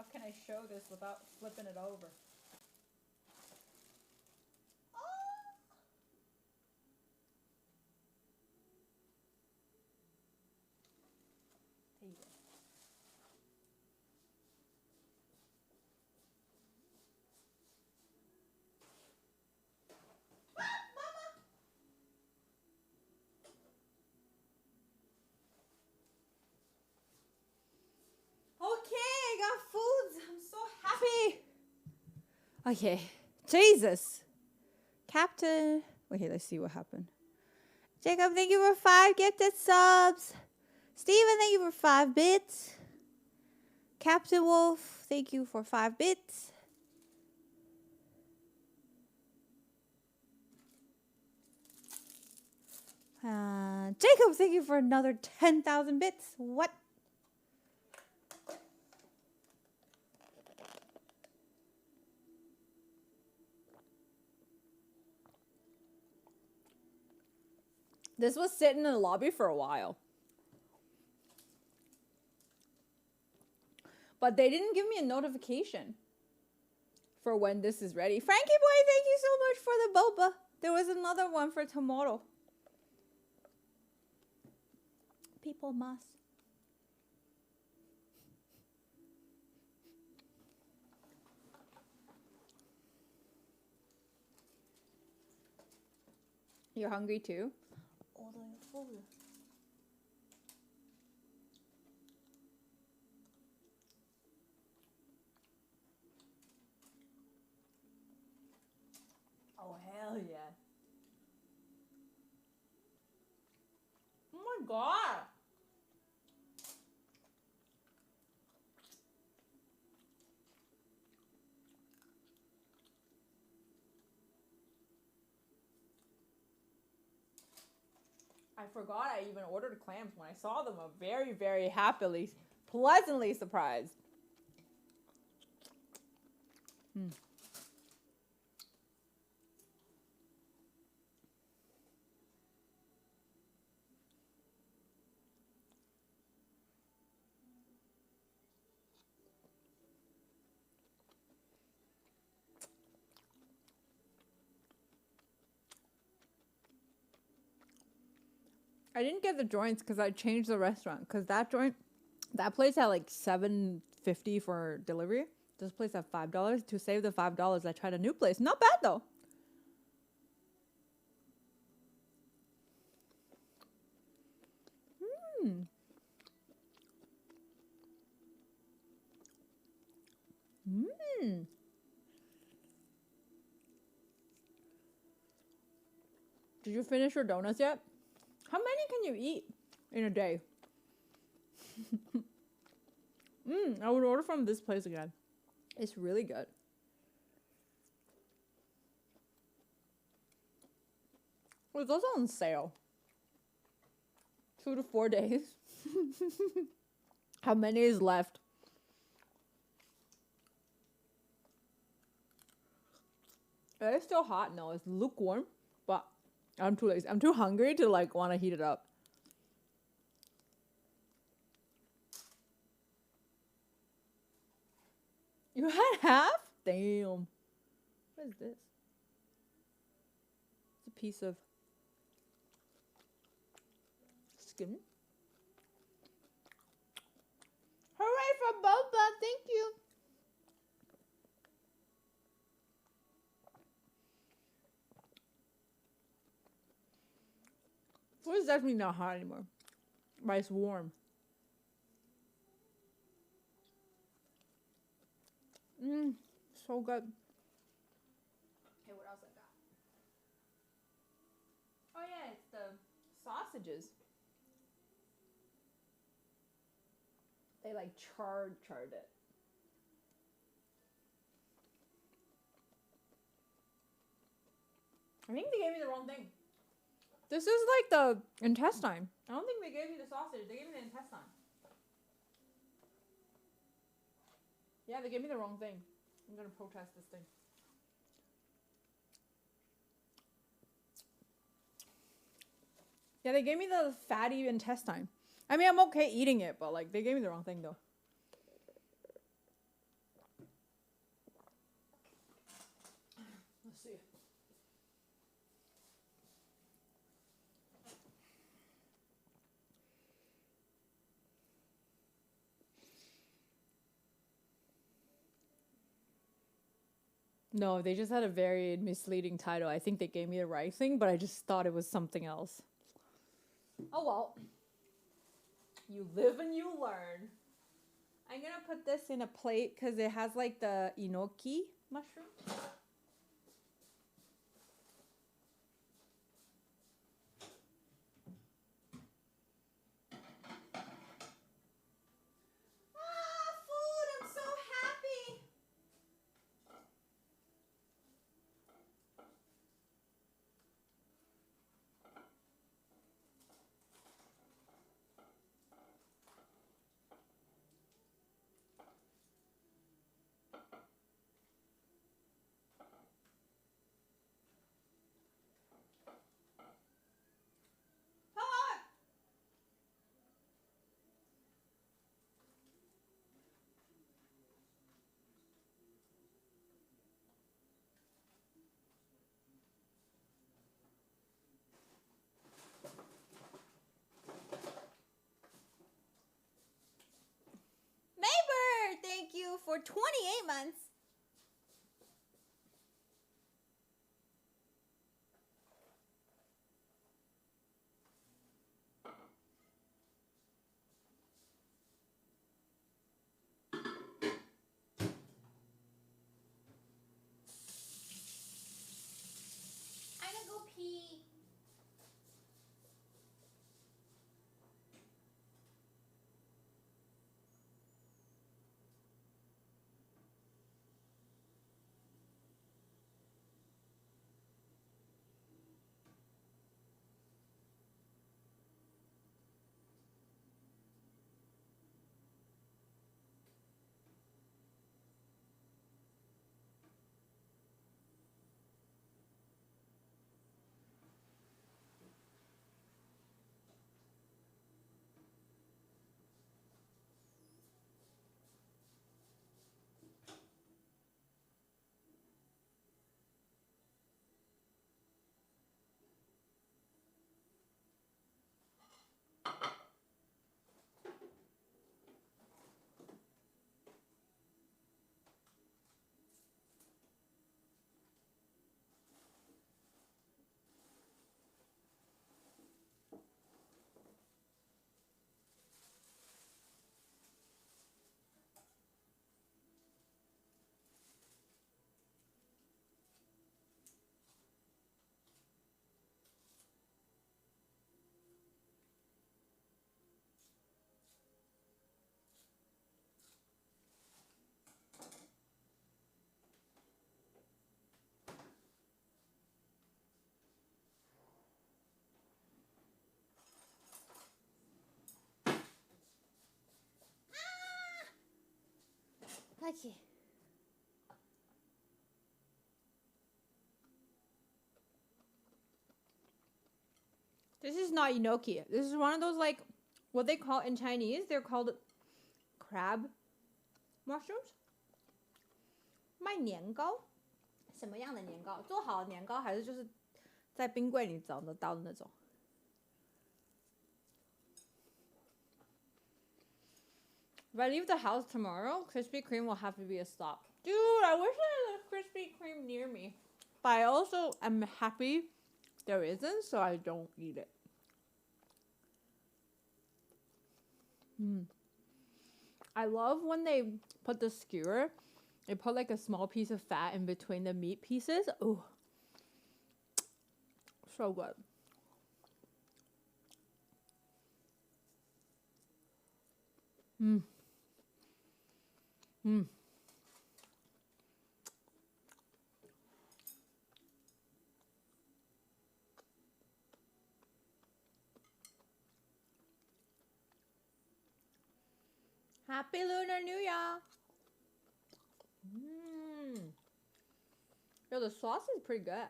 How can I show this without flipping it over? There you go. Okay, I got foods. I'm so happy. Okay, Jesus. Captain. Okay, let's see what happened. Jacob, thank you for 5 gifted subs. Steven, thank you for 5 bits. Captain Wolf, thank you for 5 bits. Jacob, thank you for another 10,000 bits. What? This was sitting in the lobby for a while. But they didn't give me a notification for when this is ready. Frankie boy, thank you so much for the boba. There was another one for tomorrow. People must. You're hungry too? Oh, hell yeah. Oh my god. I forgot I even ordered clams. When I saw them, I'm very, very happily, pleasantly surprised. I didn't get the joints because I changed the restaurant. Because that place had like $7.50 for delivery. This place had $5. To save the $5, I tried a new place. Not bad though. Did you finish your donuts yet? How many can you eat in a day? I would order from this place again. It's really good. It's also on sale. 2 to 4 days. How many is left? It's still hot. No, it's lukewarm, but I'm too lazy. I'm too hungry to like want to heat it up. You had half? Damn. What is this? It's a piece of skin. Hooray for boba! Thank you. Food is definitely not hot anymore, but it's warm. So good. Okay, what else I got? Oh yeah, it's the sausages. They like charred it. I think they gave me the wrong thing. This is like the intestine. I don't think they gave me the sausage. They gave me the intestine. Yeah, they gave me the wrong thing. I'm gonna protest this thing. Yeah, they gave me the fatty intestine. I mean, I'm okay eating it, but like they gave me the wrong thing though. No, they just had a very misleading title. I think they gave me the right thing, but I just thought it was something else. Oh well. You live and you learn. I'm gonna put this in a plate because it has like the enoki mushroom. Ah, food! I'm so happy! Ah! Neighbor, thank you for 28 months. I'm gonna go pee. Okay. This is not enoki. This is one of those like what they call in Chinese. They're called crab mushrooms. 卖年糕，什么样的年糕？做好的年糕还是就是在冰柜里找得到的那种？ If I leave the house tomorrow, Krispy Kreme will have to be a stop. Dude, I wish there was a Krispy Kreme near me. But I also am happy there isn't, so I don't eat it. I love when they put the skewer, they put like a small piece of fat in between the meat pieces. Oh, so good. Happy Lunar New Year! Yo, the sauce is pretty good.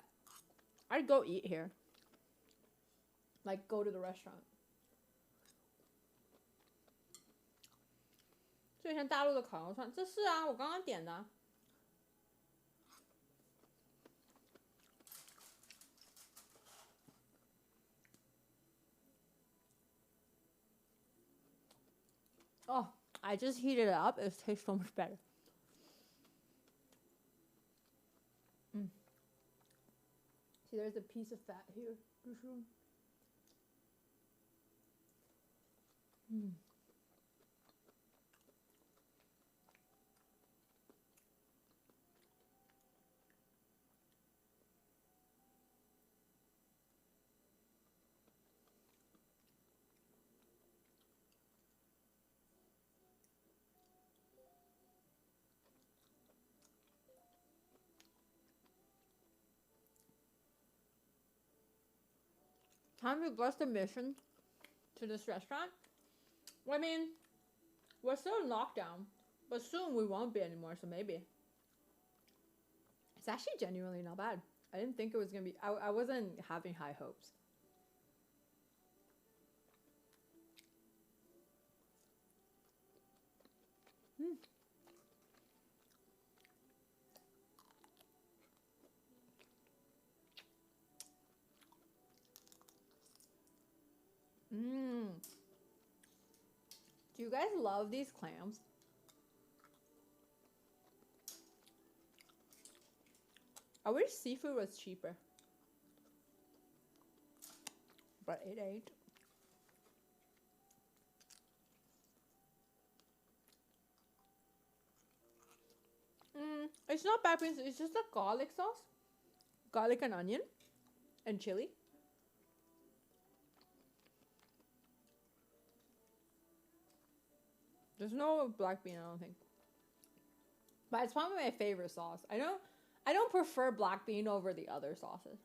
I'd go eat here. Like, go to the restaurant. 就像大陆的烤肉串，这是啊，我刚刚点的。Oh, I just heated it up. It tastes so much better. See, there's a piece of fat here. Mm. Time to bless the mission to this restaurant. Well, I mean, we're still in lockdown, but soon we won't be anymore, so maybe. It's actually genuinely not bad. I didn't think it was gonna be, I wasn't having high hopes. Mmm. Do you guys love these clams? I wish seafood was cheaper. But it ain't. It's not bad because it's just a garlic sauce. Garlic and onion. And chili. There's no black bean, I don't think. But it's probably my favorite sauce. I don't prefer black bean over the other sauces.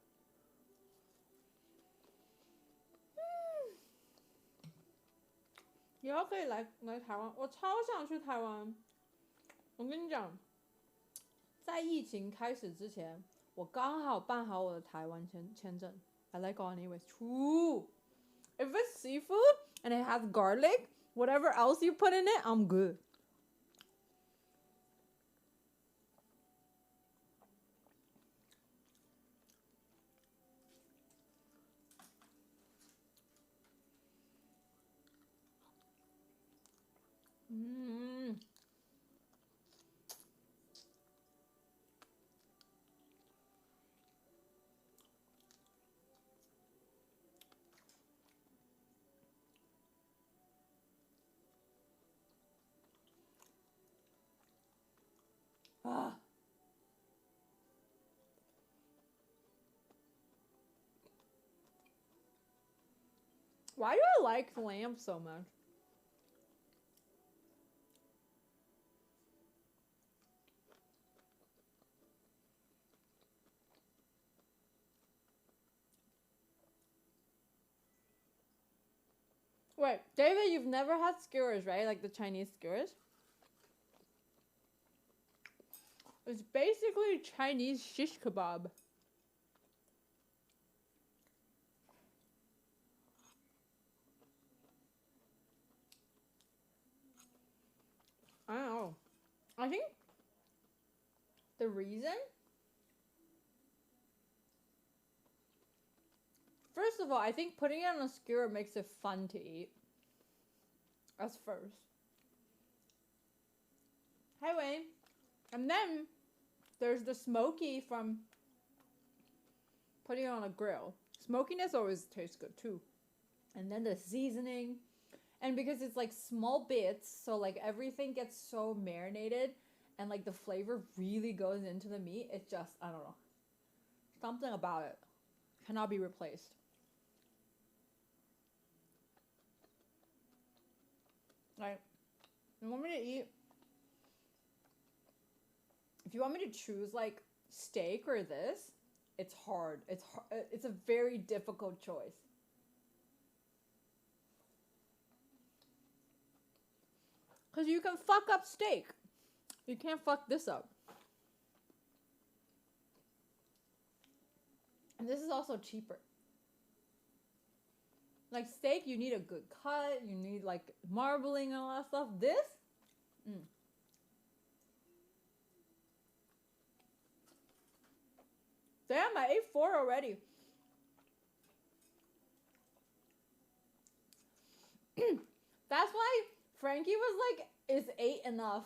以后可以来台湾，我超想去台湾。我跟你讲，在疫情开始之前，我刚好办好我的台湾签证。I like all anyways. True. If it's seafood and it has garlic, whatever else you put in it, I'm good. Ah. Why do I like lamb so much? Wait, David, you've never had skewers, right? Like the Chinese skewers? It's basically Chinese shish kebab. I don't know. I think the reason, first of all, I think putting it on a skewer makes it fun to eat. That's first. Hey, Wayne. And then there's the smoky from putting it on a grill. Smokiness always tastes good too. And then the seasoning. And because it's like small bits, so like everything gets so marinated and like the flavor really goes into the meat. It's just, I don't know. Something about it cannot be replaced. Like, you want me to eat? If you want me to choose like steak or this, it's hard. It's a very difficult choice. Because you can fuck up steak. You can't fuck this up. And this is also cheaper. Like steak, you need a good cut. You need like marbling and all that stuff. This? Damn, I ate 4 already. That's why Frankie was like, is 8 enough?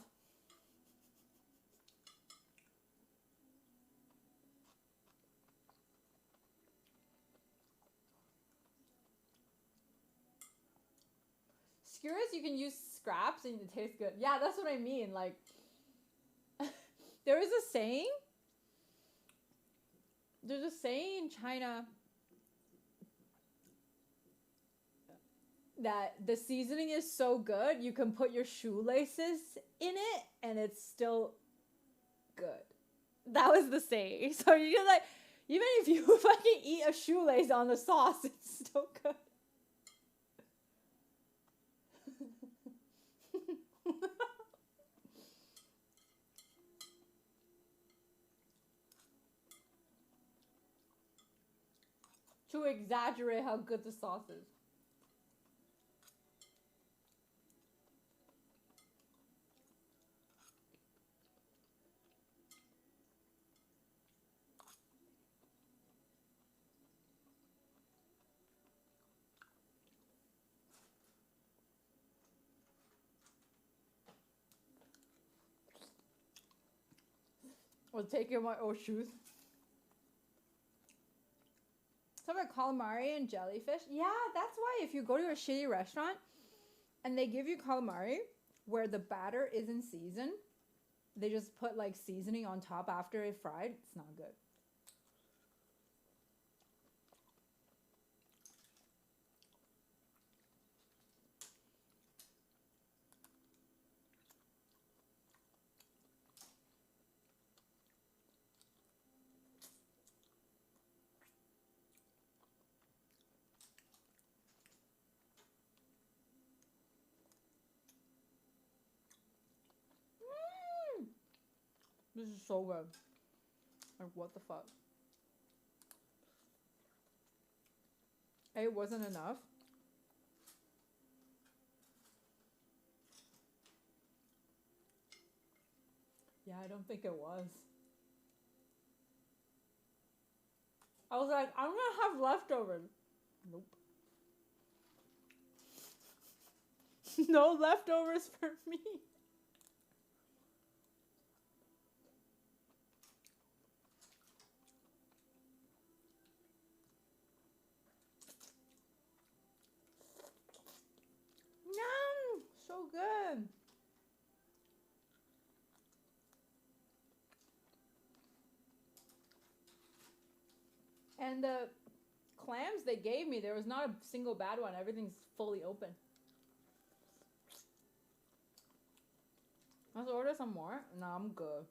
skewers, you can use scraps and it tastes good. Yeah, that's what I mean. Like, there is a saying. There's a saying in China that the seasoning is so good, you can put your shoelaces in it and it's still good. That was the saying. So you can like, even if you fucking eat a shoelace on the sauce, it's still good. To exaggerate how good the sauce is. Or taking my old shoes. Some about calamari and jellyfish. Yeah, that's why if you go to a shitty restaurant and they give you calamari where the batter isn't seasoned, they just put like seasoning on top after it fried, it's not good. This is so good. Like, what the fuck? It wasn't enough. Yeah, I don't think it was. I was like, I'm gonna have leftovers. Nope. No leftovers for me. Yum! So good. And the clams they gave me, there was not a single bad one. Everything's fully open. Let's order some more. No, I'm good.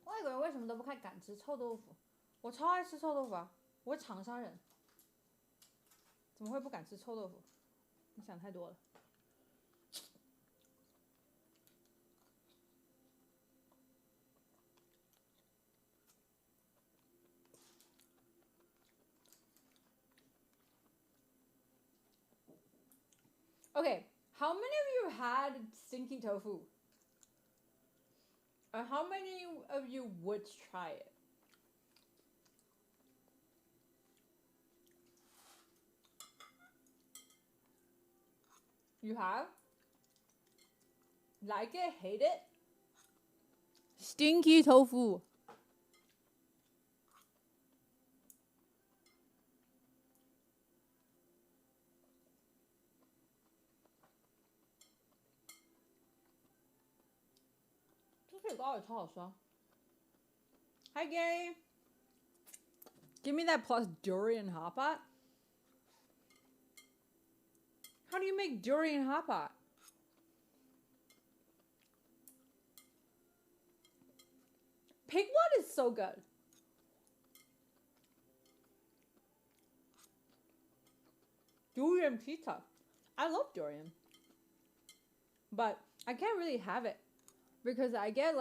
外国人为什么都不太敢吃臭豆腐？我超爱吃臭豆腐啊！我是长沙人，怎么会不敢吃臭豆腐？你想太多了。Okay, how many of you had stinky tofu? Or how many of you would try it? You have? Like it? Hate it? Stinky tofu. Hi Gary. Give me that plus durian hot pot. How do you make durian hot pot? Pig blood is so good. Durian pizza. I love durian. But I can't really have it because I get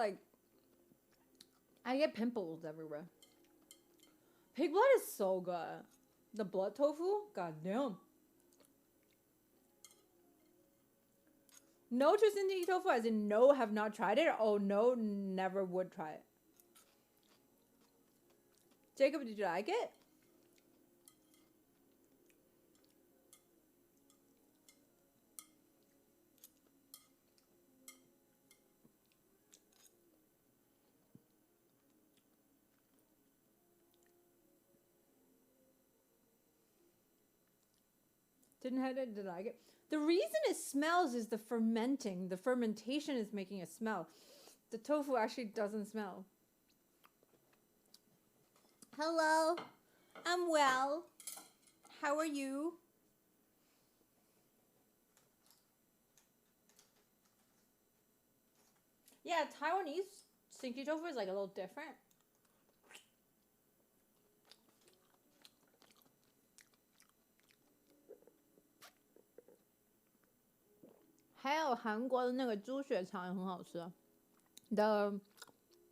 pimples everywhere. Pig blood is so good. The blood tofu? God damn. No to stinky tofu, as in no, have not tried it. Oh, no, never would try it. Jacob, did you like it? Didn't like it. The reason it smells is the fermenting. The fermentation is making it smell. The tofu actually doesn't smell. Hello, I'm well. How are you? Yeah, Taiwanese stinky tofu is like a little different. 还有韩国的那个猪血肠也很好吃啊。The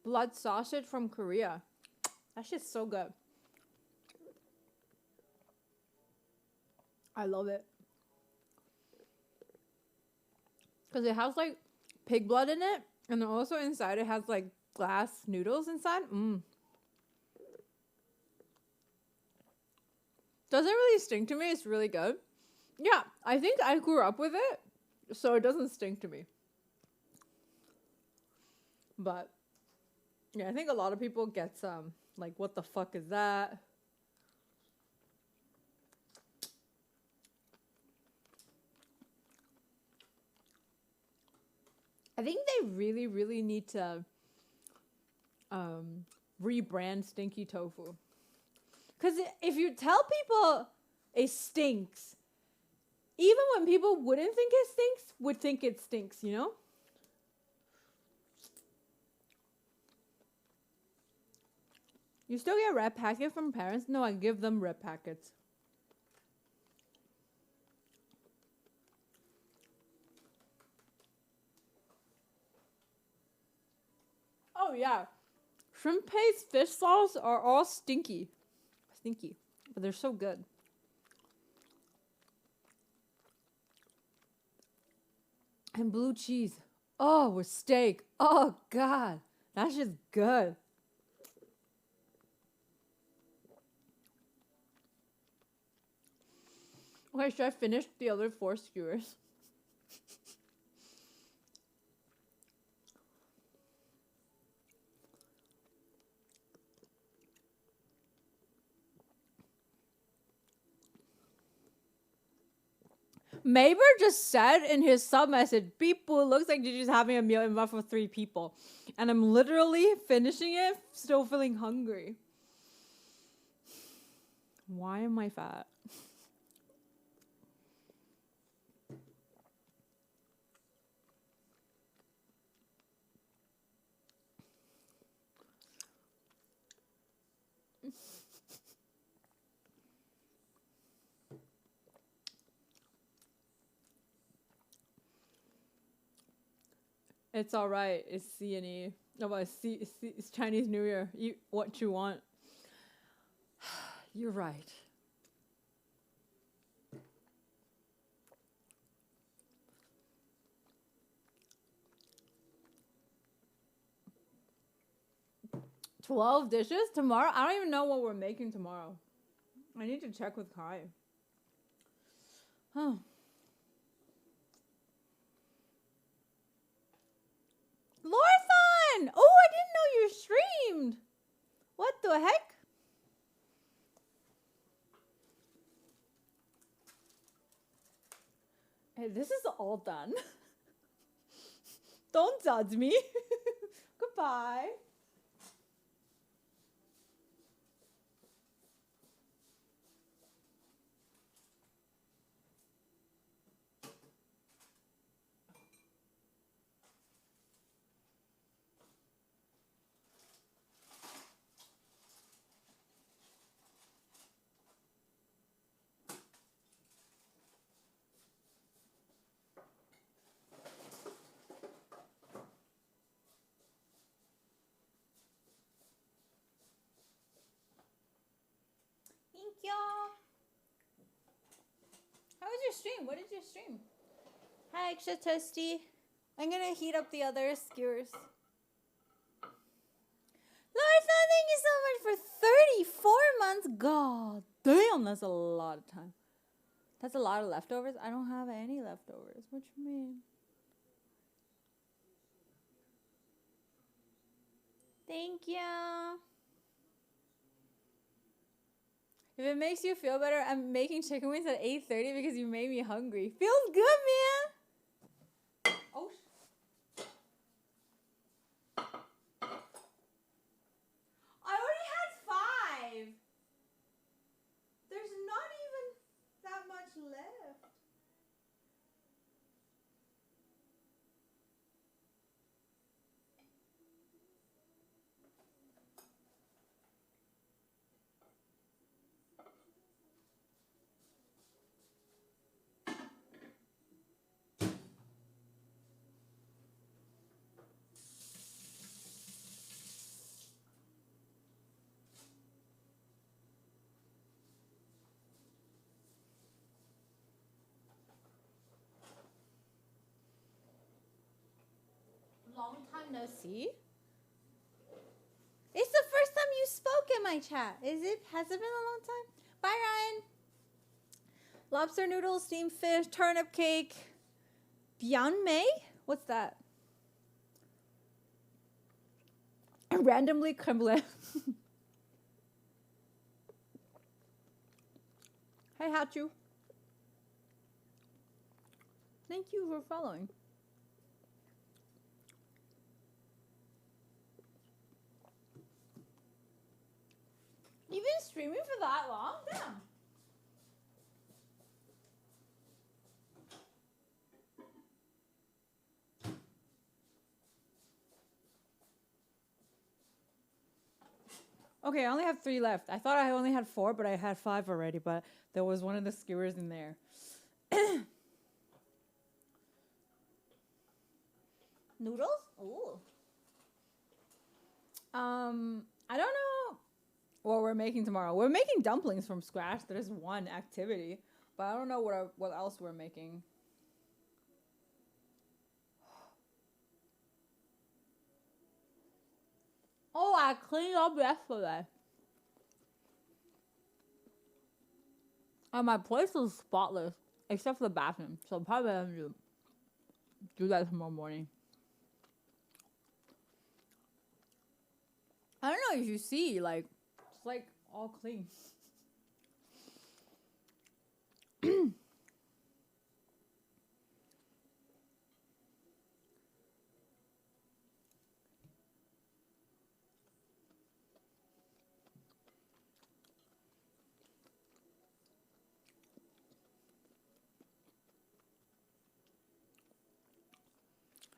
blood sausage from Korea. That shit's so good. I love it. Because it has like pig blood in it. And then also inside it has like glass noodles inside. Doesn't really stink to me. It's really good. Yeah, I think I grew up with it. So it doesn't stink to me. But yeah, I think a lot of people get some like, what the fuck is that? I think they really, really need to rebrand stinky tofu. Because if you tell people it stinks, even when people wouldn't think it stinks, would think it stinks, you know? You still get red packet from parents? No, I give them red packets. Oh yeah. Shrimp paste fish sauce are all stinky. Stinky. But they're so good. And blue cheese. Oh, with steak. Oh god. That's just good. Okay, should I finish the other 4 skewers? Maber just said in his sub message, people, looks like Gigi's having a meal invite for 3 people. And I'm literally finishing it, still feeling hungry. Why am I fat? It's all right. It's CNE. No, but it's Chinese New Year. Eat what you want. You're right. $12 dishes tomorrow? I don't even know what we're making tomorrow. I need to check with Kai. Huh. Lorthon! Oh, I didn't know you streamed. What the heck? Hey, this is all done. Don't judge me. Goodbye. Thank y'all. How was your stream? What did you stream? Hi, extra toasty. I'm gonna heat up the other skewers. Larson, thank you so much for 34 months. God damn, that's a lot of time. That's a lot of leftovers. I don't have any leftovers. What you mean? Thank you. If it makes you feel better, I'm making chicken wings at 8:30 because you made me hungry. Feels good, man. Oh. I already had 5. There's not even that much left. Long time no see. It's the first time you spoke in my chat. Has it been a long time? Bye, Ryan. Lobster noodles, steamed fish, turnip cake. Bian Mei? What's that? Randomly crumble. Hey, Hachu. Thank you for following. You've been streaming for that long? Damn. Okay, I only have 3 left. I thought I only had 4, but I had 5 already, but there was one of the skewers in there. Noodles? Ooh. I don't know what we're making tomorrow. We're making dumplings from scratch. There's one activity, but I don't know what else we're making. Oh, I cleaned up yesterday. And my place is spotless, except for the bathroom. So I'm probably going to do that tomorrow morning. I don't know if you see, like, it's like all clean.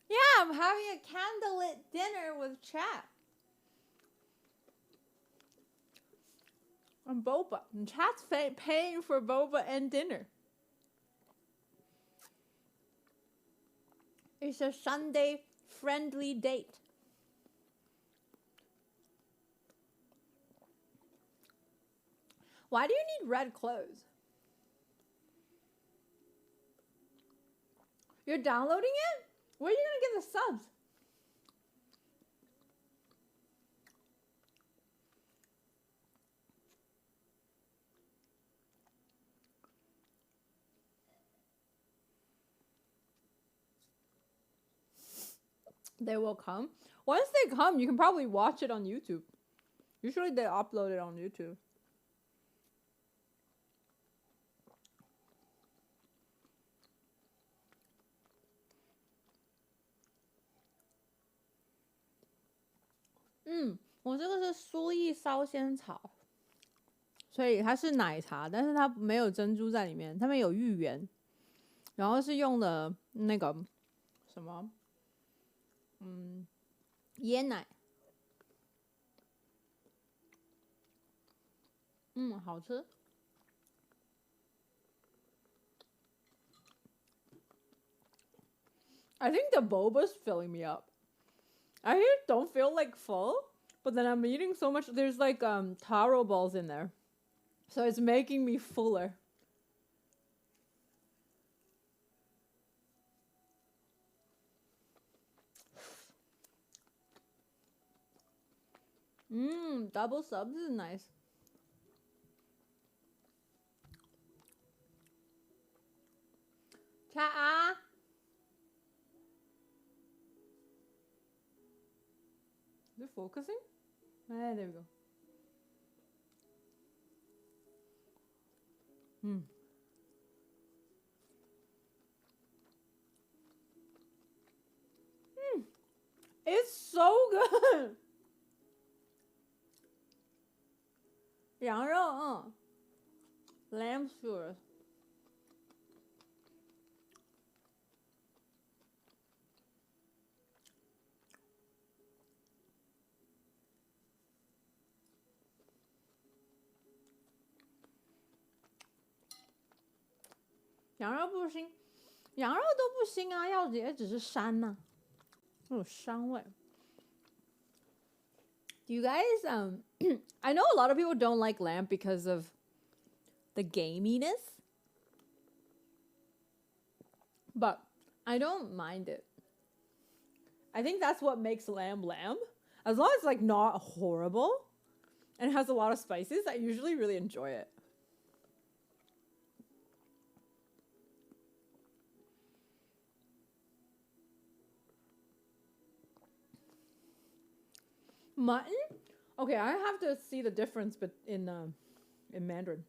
Yeah, I'm having a candlelit dinner with chat. And boba. And chat's paying for boba and dinner. It's a Sunday friendly date. Why do you need red clothes? You're downloading it? Where are you going to get the subs? They will come. Once they come, you can probably watch it on YouTube. Usually they upload it on YouTube.嗯，我这个是苏意烧仙草，所以它是奶茶，但是它没有珍珠在里面，它们有芋圆，然后是用了那个什么，椰奶，好吃。I think the boba's filling me up. I don't feel like full, but then I'm eating so much. There's like taro balls in there, so it's making me fuller. Double subs is nice. Chat ah. Is it focusing? Ah, there we go. It's so good. 羊肉, lamb skewers. Do you guys I know a lot of people don't like lamb because of the gaminess, but I don't mind it. I think that's what makes lamb lamb. As long as it's like not horrible and has a lot of spices, I usually really enjoy it. Mutton? Okay, I have to see the difference in Mandarin.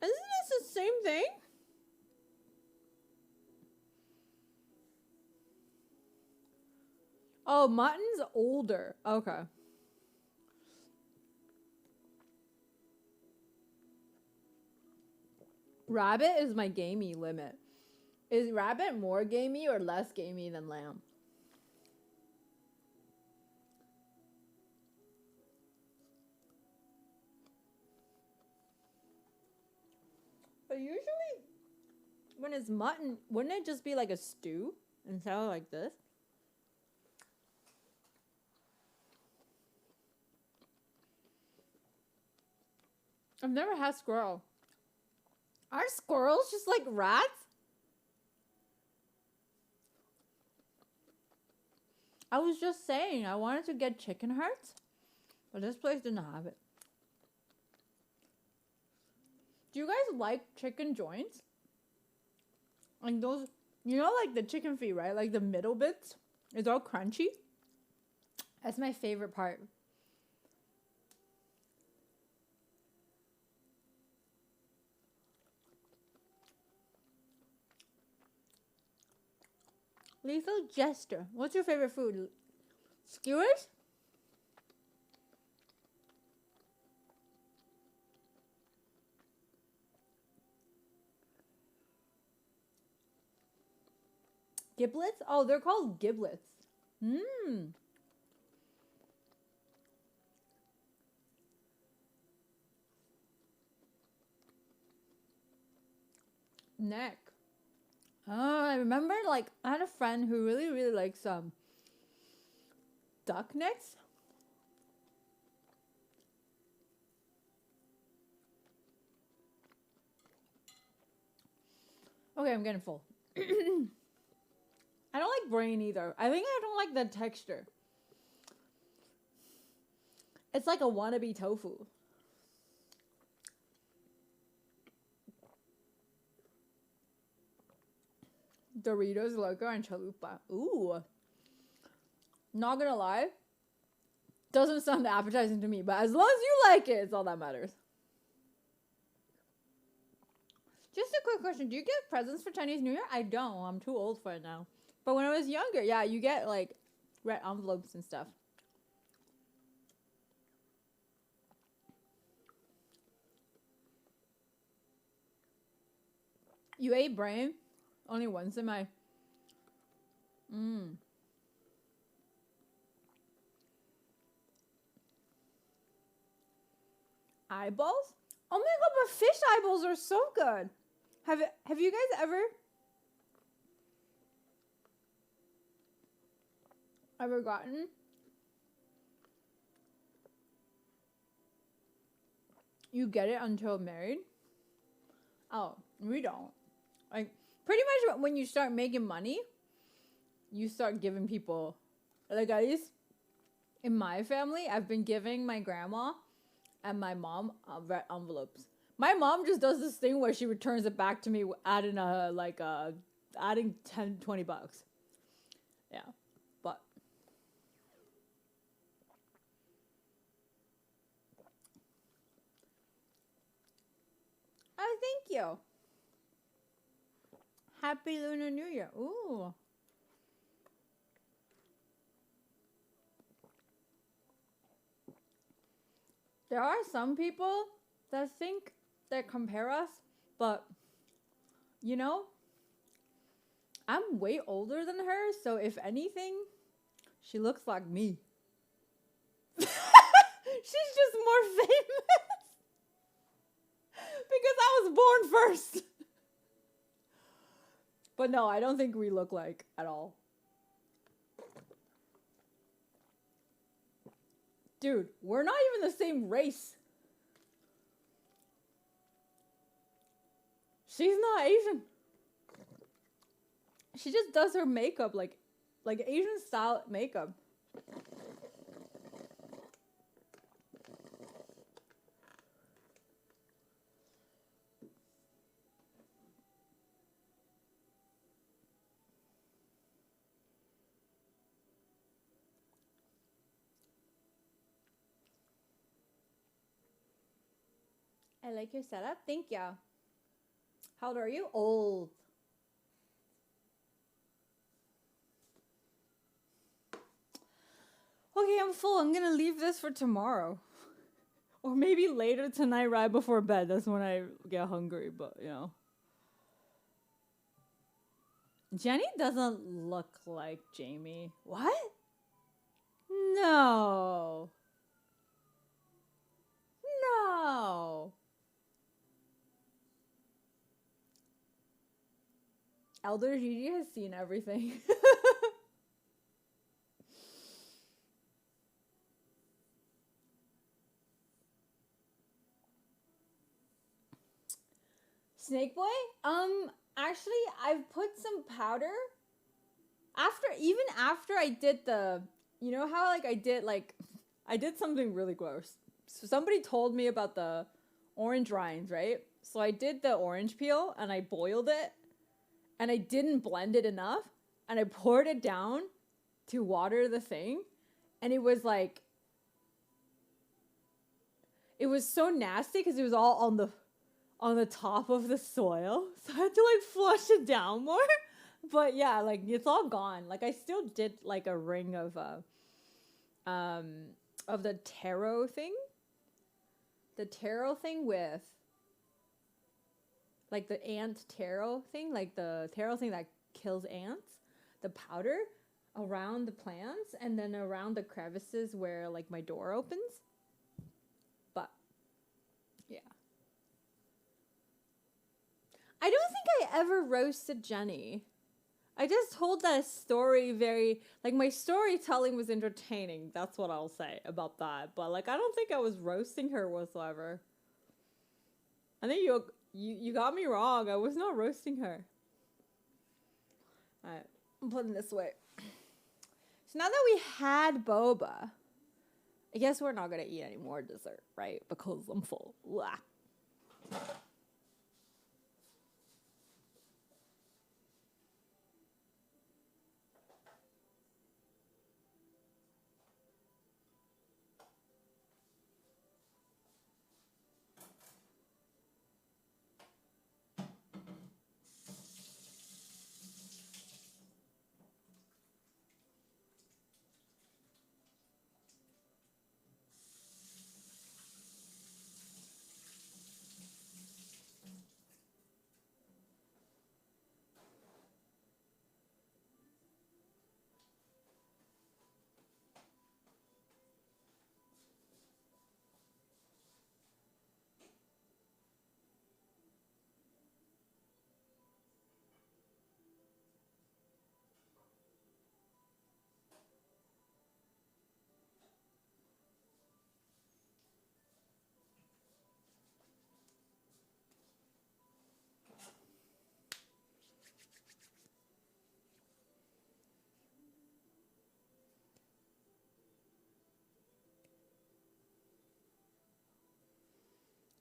Isn't this the same thing? Oh, mutton's older. Okay. Rabbit is my gamey limit. Is rabbit more gamey or less gamey than lamb? But usually, when it's mutton, wouldn't it just be like a stew instead of like this? I've never had squirrel. Are squirrels just like rats? I was just saying, I wanted to get chicken hearts, but this place didn't have it. Do you guys like chicken joints? Like those, you know, like the chicken feet, right? Like the middle bits, it's all crunchy. That's my favorite part. Lethal Jester. What's your favorite food? Skewers? Giblets? Oh, they're called giblets. Mmm. Neck. Oh, I remember, like, I had a friend who really, really likes duck necks. Okay, I'm getting full. I don't like brain either. I think I don't like the texture. It's like a wannabe tofu. Doritos, Loco, and Chalupa. Ooh. Not gonna lie. Doesn't sound appetizing to me, but as long as you like it, it's all that matters. Just a quick question. Do you get presents for Chinese New Year? I don't. I'm too old for it now. But when I was younger, yeah, you get like red envelopes and stuff. You ate brain? Only once in my... Eyeballs? Oh my god, but fish eyeballs are so good. Have you guys ever gotten you get it until married? Oh, we don't. Like, pretty much when you start making money, you start giving people, like at least in my family, I've been giving my grandma and my mom red envelopes. My mom just does this thing where she returns it back to me adding adding 10, $20. Yeah. But oh, thank you. Happy Lunar New Year. Ooh. There are some people that think that compare us, but you know, I'm way older than her, so if anything, she looks like me. She's just more famous because I was born first. But no, I don't think we look like at all. Dude, we're not even the same race. She's not Asian. She just does her makeup like Asian style makeup. I like your setup. Thank you. How old are you? Old. Okay, I'm full. I'm gonna leave this for tomorrow. Or maybe later tonight, right before bed. That's when I get hungry, but you know. Jenny doesn't look like Jamie. What? No. No. Elder Gigi has seen everything. Snake Boy? Actually, I've put some powder. Even after I did you know how I did something really gross. So somebody told me about the orange rinds, right? So I did the orange peel and I boiled it and I didn't blend it enough and I poured it down to water the thing and it was so nasty because it was all on the top of the soil. So I had to flush it down more. But yeah, it's all gone. I still did a ring of the tarot thing. The tarot thing with the ant tarot thing, the tarot thing that kills ants. The powder around the plants and then around the crevices where my door opens. But yeah. I don't think I ever roasted Jenny. I just told that story very, my storytelling was entertaining. That's what I'll say about that. But, I don't think I was roasting her whatsoever. I think you got me wrong. I was not roasting her. Alright, I'm putting this away. So now that we had boba, I guess we're not going to eat any more dessert, right? Because I'm full. Blah.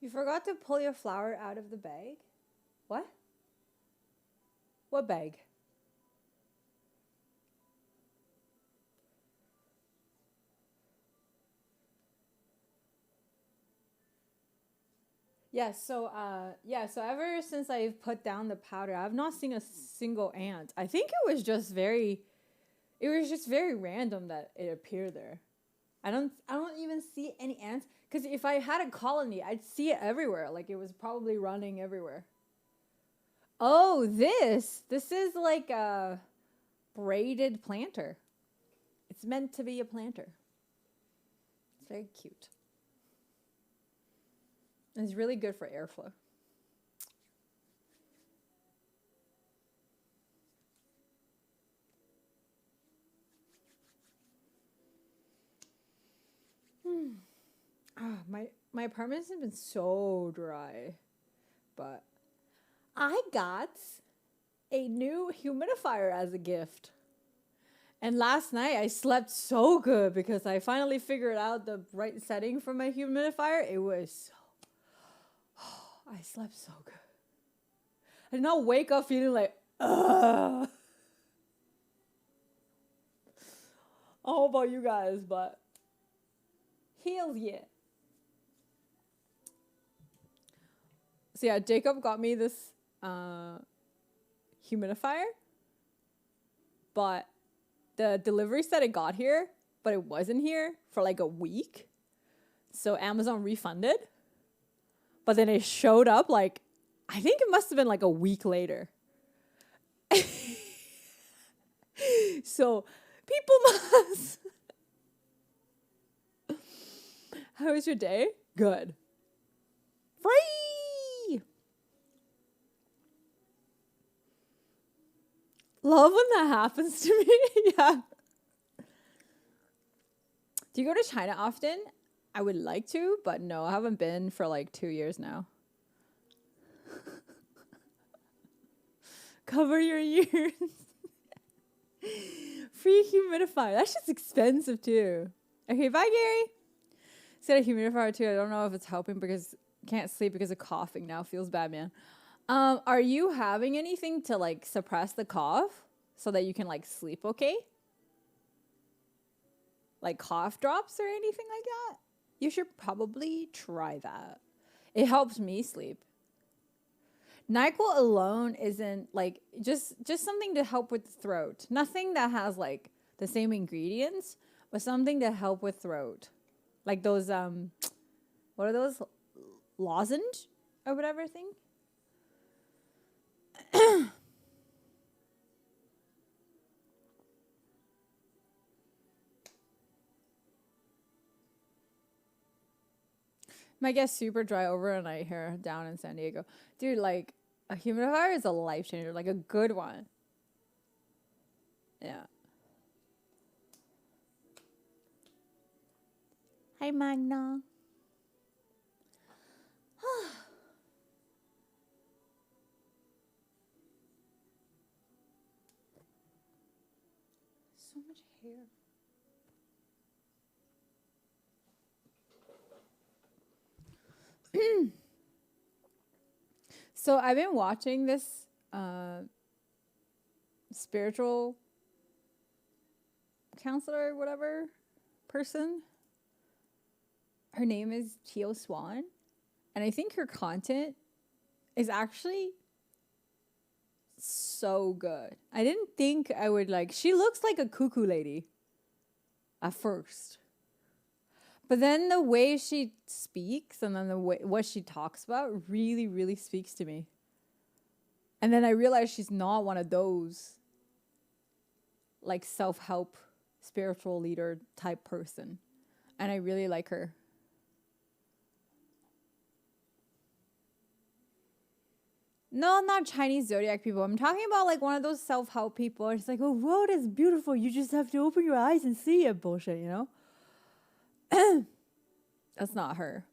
You forgot to pull your flour out of the bag? What? What bag? So ever since I've put down the powder, I've not seen a single ant. I think it was just very random that it appeared there. I don't even see any ants, because if I had a colony, I'd see it everywhere. Like it was probably running everywhere. Oh, this is like a braided planter. It's meant to be a planter. It's very cute. It's really good for airflow. My apartment has been so dry, but I got a new humidifier as a gift. And last night I slept so good because I finally figured out the right setting for my humidifier. It was I slept so good. I did not wake up feeling like, ugh. I don't know about you guys, but hell yeah. So yeah, Jacob got me this humidifier, but the delivery said it got here, but it wasn't here for like a week. So Amazon refunded. But then it showed up like, I think it must have been like a week later. So people must. How was your day? Good. Free! Love when that happens to me. Yeah. Do you go to China often? I would like to, but no, I haven't been for like 2 years now. Cover your ears. Free humidifier. That's just expensive too. Okay, bye, Gary. Said a humidifier too. I don't know if it's helping because I can't sleep because of coughing now. Feels bad, man. Are you having anything to like suppress the cough so that you can like sleep okay? Like cough drops or anything like that? You should probably try that. It helps me sleep. NyQuil alone isn't like just something to help with the throat. Nothing that has like the same ingredients, but something to help with throat. Like those what are those? Lozenge or whatever thing? Might get super dry overnight here down in San Diego. Dude, like, a humidifier is a life changer. Like, a good one. Yeah. Hi, Magna. So much hair. So I've been watching this spiritual counselor or whatever person. Her name is Tio Swan. And I think her content is actually so good. I didn't think I would like, she looks like a cuckoo lady at first. But then the way she speaks and then the way what she talks about really, really speaks to me. And then I realized she's not one of those like self-help spiritual leader type person. And I really like her. No, not Chinese zodiac people. I'm talking about like one of those self-help people. It's like, oh, world is beautiful. You just have to open your eyes and see it bullshit, you know? That's not her.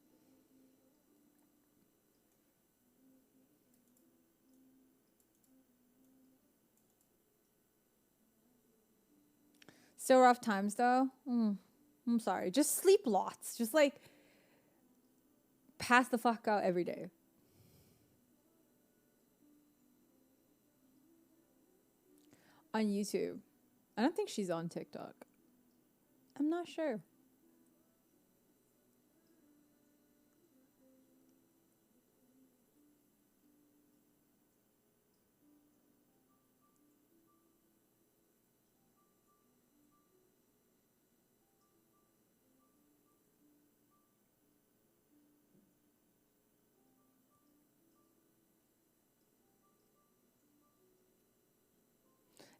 Still rough times though. I'm sorry. Just sleep lots. Just like pass the fuck out every day. On YouTube. I don't think she's on TikTok. I'm not sure.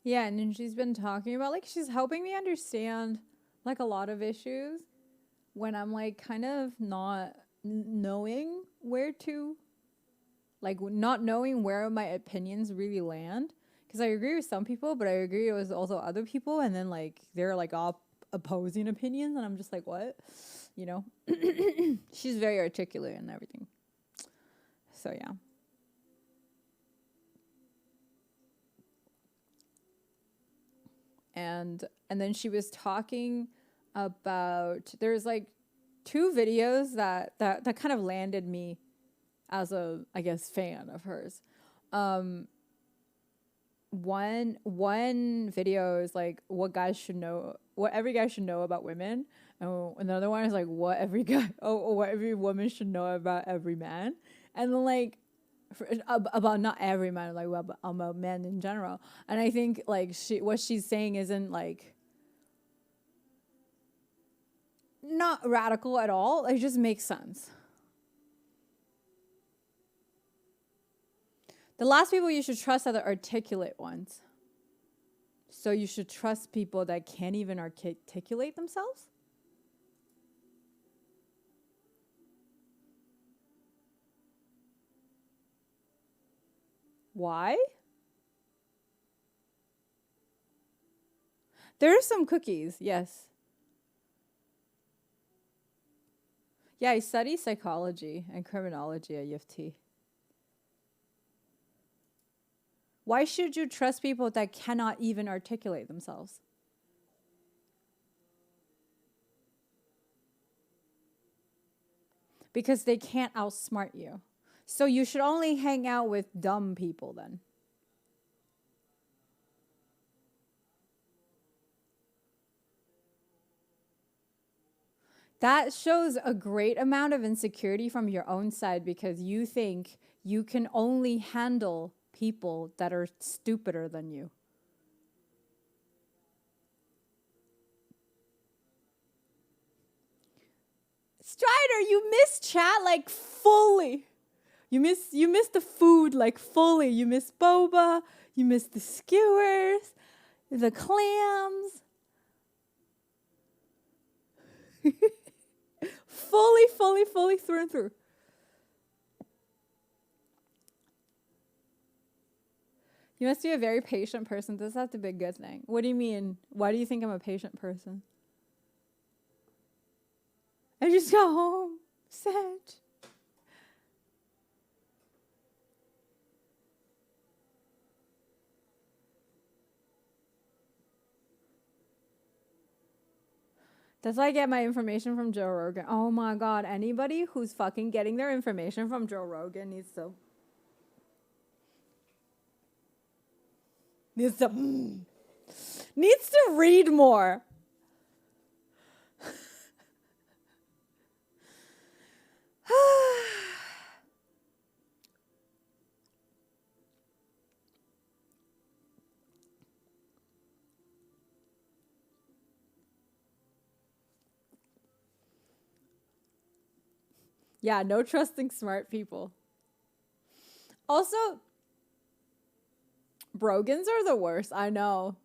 Yeah, and then she's been talking about like she's helping me understand like a lot of issues when I'm like kind of not knowing where to like not knowing where my opinions really land, because I agree with some people but I agree with also other people, and then like they're like all opposing opinions and I'm just like, what, you know. She's very articulate and everything, so yeah. And then she was talking about, there's like two videos that kind of landed me as a, I guess, fan of hers. One video is like what guys should know, what every guy should know about women, and another one is like what every guy what every woman should know about every man. And then like about not every man, like about men in general. And I think like what she's saying isn't like not radical at all. It just makes sense. The last people you should trust are the articulate ones. So you should trust people that can't even articulate themselves? Why? There are some cookies, yes. Yeah, I study psychology and criminology at U of T. Why should you trust people that cannot even articulate themselves? Because they can't outsmart you. So you should only hang out with dumb people then. That shows a great amount of insecurity from your own side, because you think you can only handle people that are stupider than you. Strider, you miss chat like fully. You miss the food like fully. You miss boba, you miss the skewers, the clams. fully through and through. You must be a very patient person. This has to be a good thing. What do you mean? Why do you think I'm a patient person? I just got home. Sad. That's why I get my information from Joe Rogan. Oh my God. Anybody who's fucking getting their information from Joe Rogan needs to read more. Yeah, no trusting smart people. Also, Brogans are the worst. I know.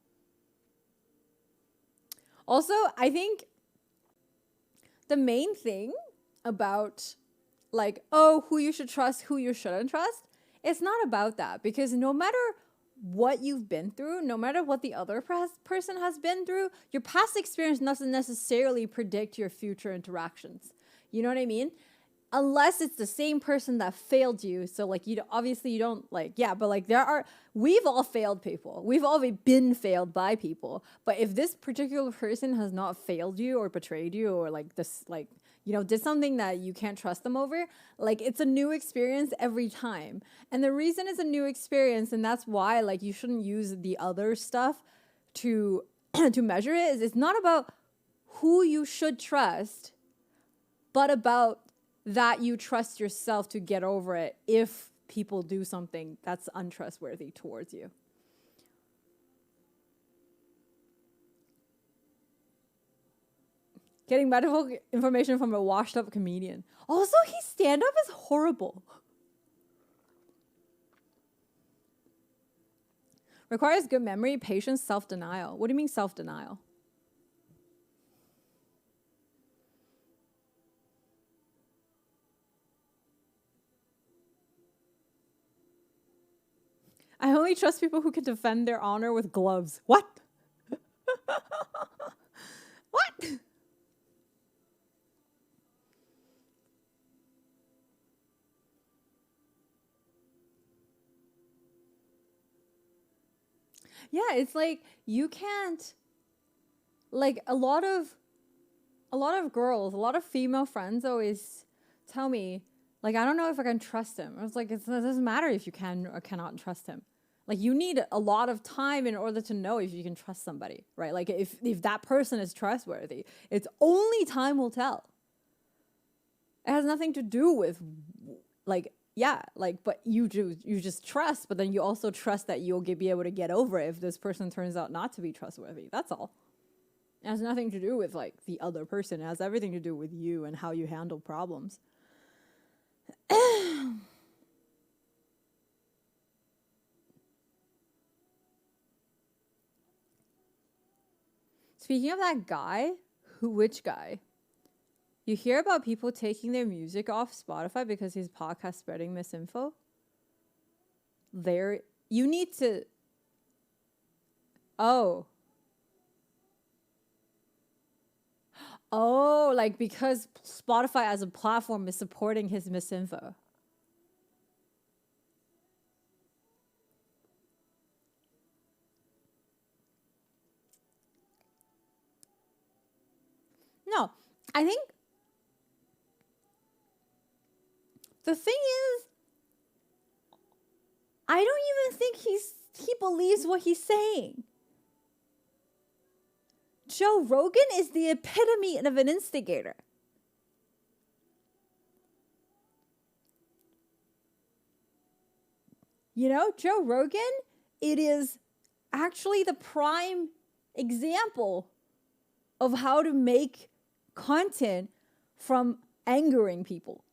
Also, I think the main thing about like, oh, who you should trust, who you shouldn't trust, it's not about that, because no matter what you've been through, no matter what the other person has been through, your past experience doesn't necessarily predict your future interactions. You know what I mean? Unless it's the same person that failed you. So like, you obviously you don't like, yeah, but like we've all failed people. We've all been failed by people. But if this particular person has not failed you or betrayed you or like this, like, you know, did something that you can't trust them over, like it's a new experience every time. And the reason it's a new experience, and that's why like you shouldn't use the other stuff to to measure it, is it's not about who you should trust, but about that you trust yourself to get over it if people do something that's untrustworthy towards you. Getting medical information from a washed up comedian. Also, his stand up is horrible. Requires good memory, patience, self-denial. What do you mean self-denial? I only trust people who can defend their honor with gloves. What? What? Yeah, it's like you can't, like a lot of girls, a lot of female friends always tell me, like, I don't know if I can trust him. I was like, it doesn't matter if you can or cannot trust him. Like, you need a lot of time in order to know if you can trust somebody, right? Like, if that person is trustworthy, it's only time will tell. It has nothing to do with, like, yeah, like, but you just trust, but then you also trust that you'll be able to get over it if this person turns out not to be trustworthy. That's all. It has nothing to do with, like, the other person. It has everything to do with you and how you handle problems. Speaking of that guy, which guy? You hear about people taking their music off Spotify because his podcast spreading misinfo? You need to... Oh, like because Spotify as a platform is supporting his misinfo. No, I think the thing is, I don't even think he believes what he's saying. Joe Rogan is the epitome of an instigator. You know, Joe Rogan, it is actually the prime example of how to make content from angering people.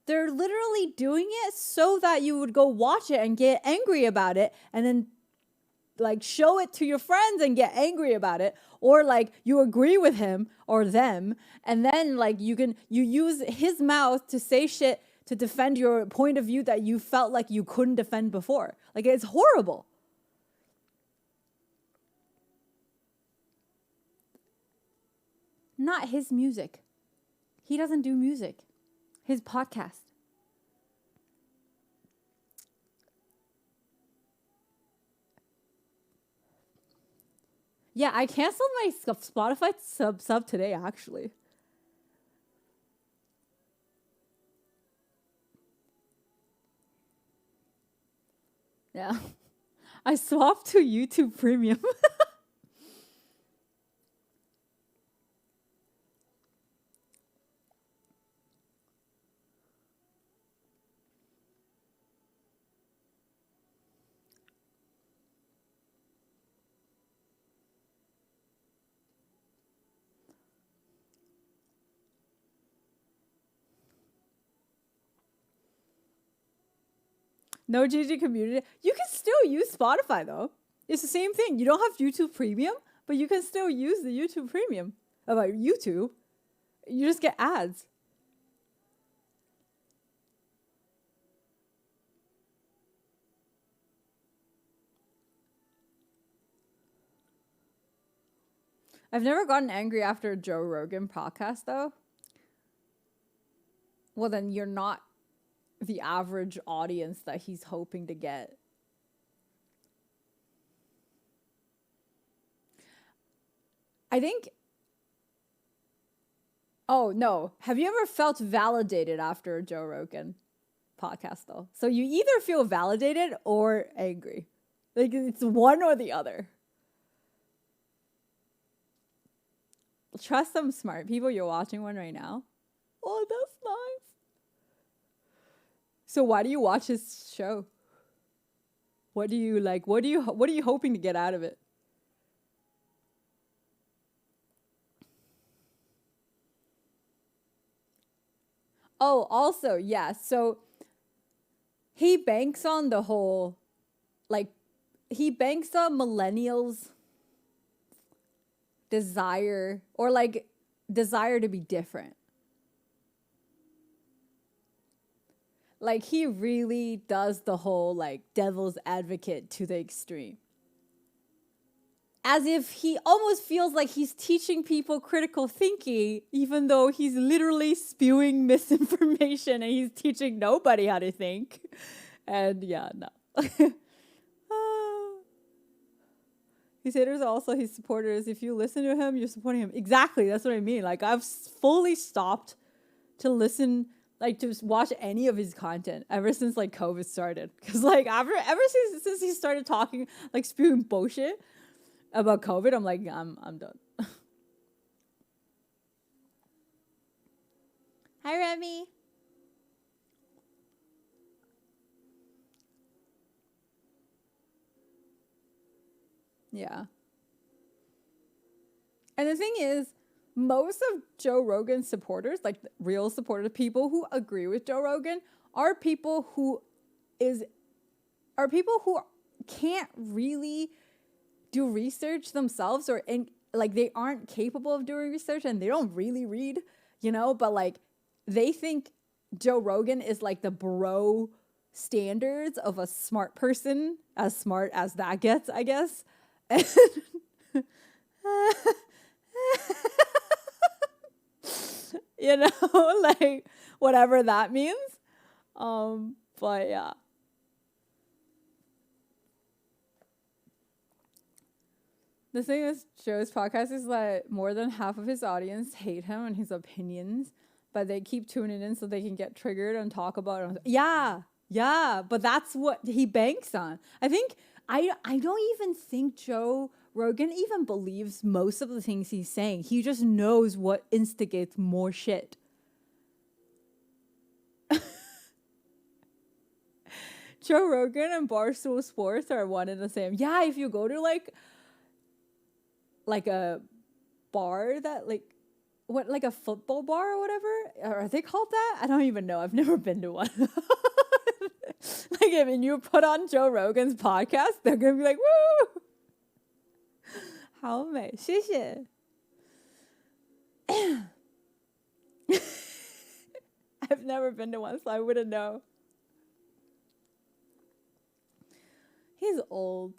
They're literally doing it so that you would go watch it and get angry about it, and then like show it to your friends and get angry about it, or like you agree with him or them, and then like you use his mouth to say shit to defend your point of view that you felt like you couldn't defend before. Like, it's horrible. Not his music. He doesn't do music. His podcast. Yeah, I canceled my Spotify sub today, actually. Yeah. I swapped to YouTube Premium. No GG community. You can still use Spotify though. It's the same thing. You don't have YouTube Premium, but you can still use the YouTube Premium. About YouTube, you just get ads. I've never gotten angry after a Joe Rogan podcast though. Well, then you're not the average audience that he's hoping to get. I think... Oh, no. Have you ever felt validated after a Joe Rogan podcast, though? So you either feel validated or angry. Like, it's one or the other. Trust some smart people. You're watching one right now. Oh, that's nice. So why do you watch his show? What do you like? What are you hoping to get out of it? Oh, also, yeah. So he banks on the whole, like, he banks on millennials' desire to be different. Like, he really does the whole, like, devil's advocate to the extreme. As if he almost feels like he's teaching people critical thinking, even though he's literally spewing misinformation and he's teaching nobody how to think. And yeah, no. His haters are also his supporters. If you listen to him, you're supporting him. Exactly, that's what I mean. Like, I've fully stopped to listen, like, to watch any of his content ever since, like, COVID started. Because, like, ever since he started talking, like, spewing bullshit about COVID, I'm like, I'm done. Hi, Remy. Yeah. And the thing is, most of Joe Rogan's supporters, like real supporters, people who agree with Joe Rogan, are people who can't really do research themselves, or like they aren't capable of doing research and they don't really read, but like they think Joe Rogan is like the bro standards of a smart person, as smart as that gets, I guess. Like whatever that means. But yeah. The thing with Joe's podcast is that more than half of his audience hate him and his opinions, but they keep tuning in so they can get triggered and talk about it. Yeah, but that's what he banks on. I don't even think Joe Rogan even believes most of the things he's saying. He just knows what instigates more shit. Joe Rogan and Barstool Sports are one and the same. Yeah, if you go to like a bar that like a football bar or whatever, are they called that? I don't even know. I've never been to one. Like, I mean, you put on Joe Rogan's podcast, they're gonna be like, woo! How美，谢谢。I've never been to one, so I wouldn't know. He's old.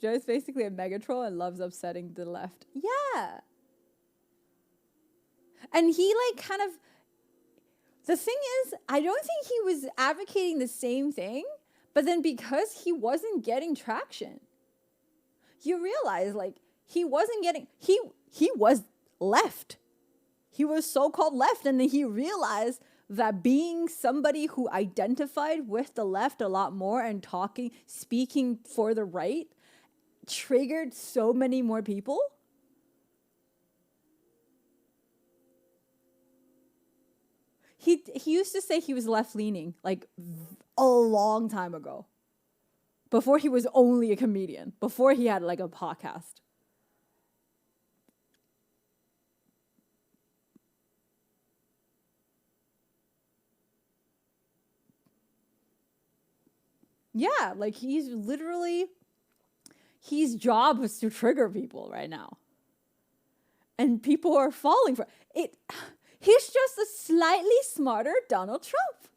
Joe's basically a megatroll and loves upsetting the left. Yeah. And he kind of, the thing is, I don't think he was advocating the same thing, but then because he wasn't getting traction, you realize he wasn't getting, he was left. He was so-called left, and then he realized that being somebody who identified with the left a lot more and speaking for the right triggered so many more people. He used to say he was left-leaning a long time ago, before he was only a comedian, before he had a podcast. Yeah, his job is to trigger people right now. And people are falling for it. He's just a slightly smarter Donald Trump.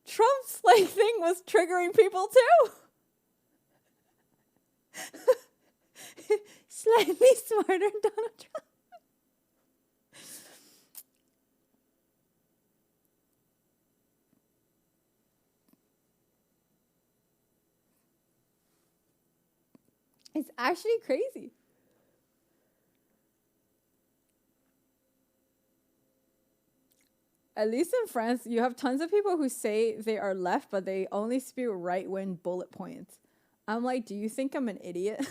Trump's thing was triggering people too. Slightly smarter Donald Trump. It's actually crazy. At least in France, you have tons of people who say they are left, but they only spew right-wing bullet points. I'm like, do you think I'm an idiot?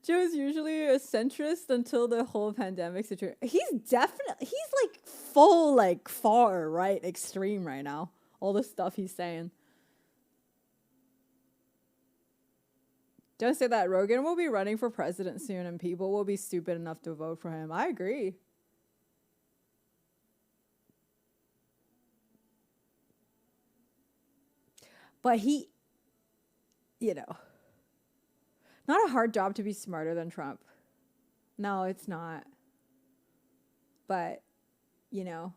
Joe's usually a centrist until the whole pandemic situation. He's full, far right extreme right now. All the stuff he's saying. Don't say that. Rogan will be running for president soon and people will be stupid enough to vote for him. I agree. But he, you know, not a hard job to be smarter than Trump. No, it's not. But, you know,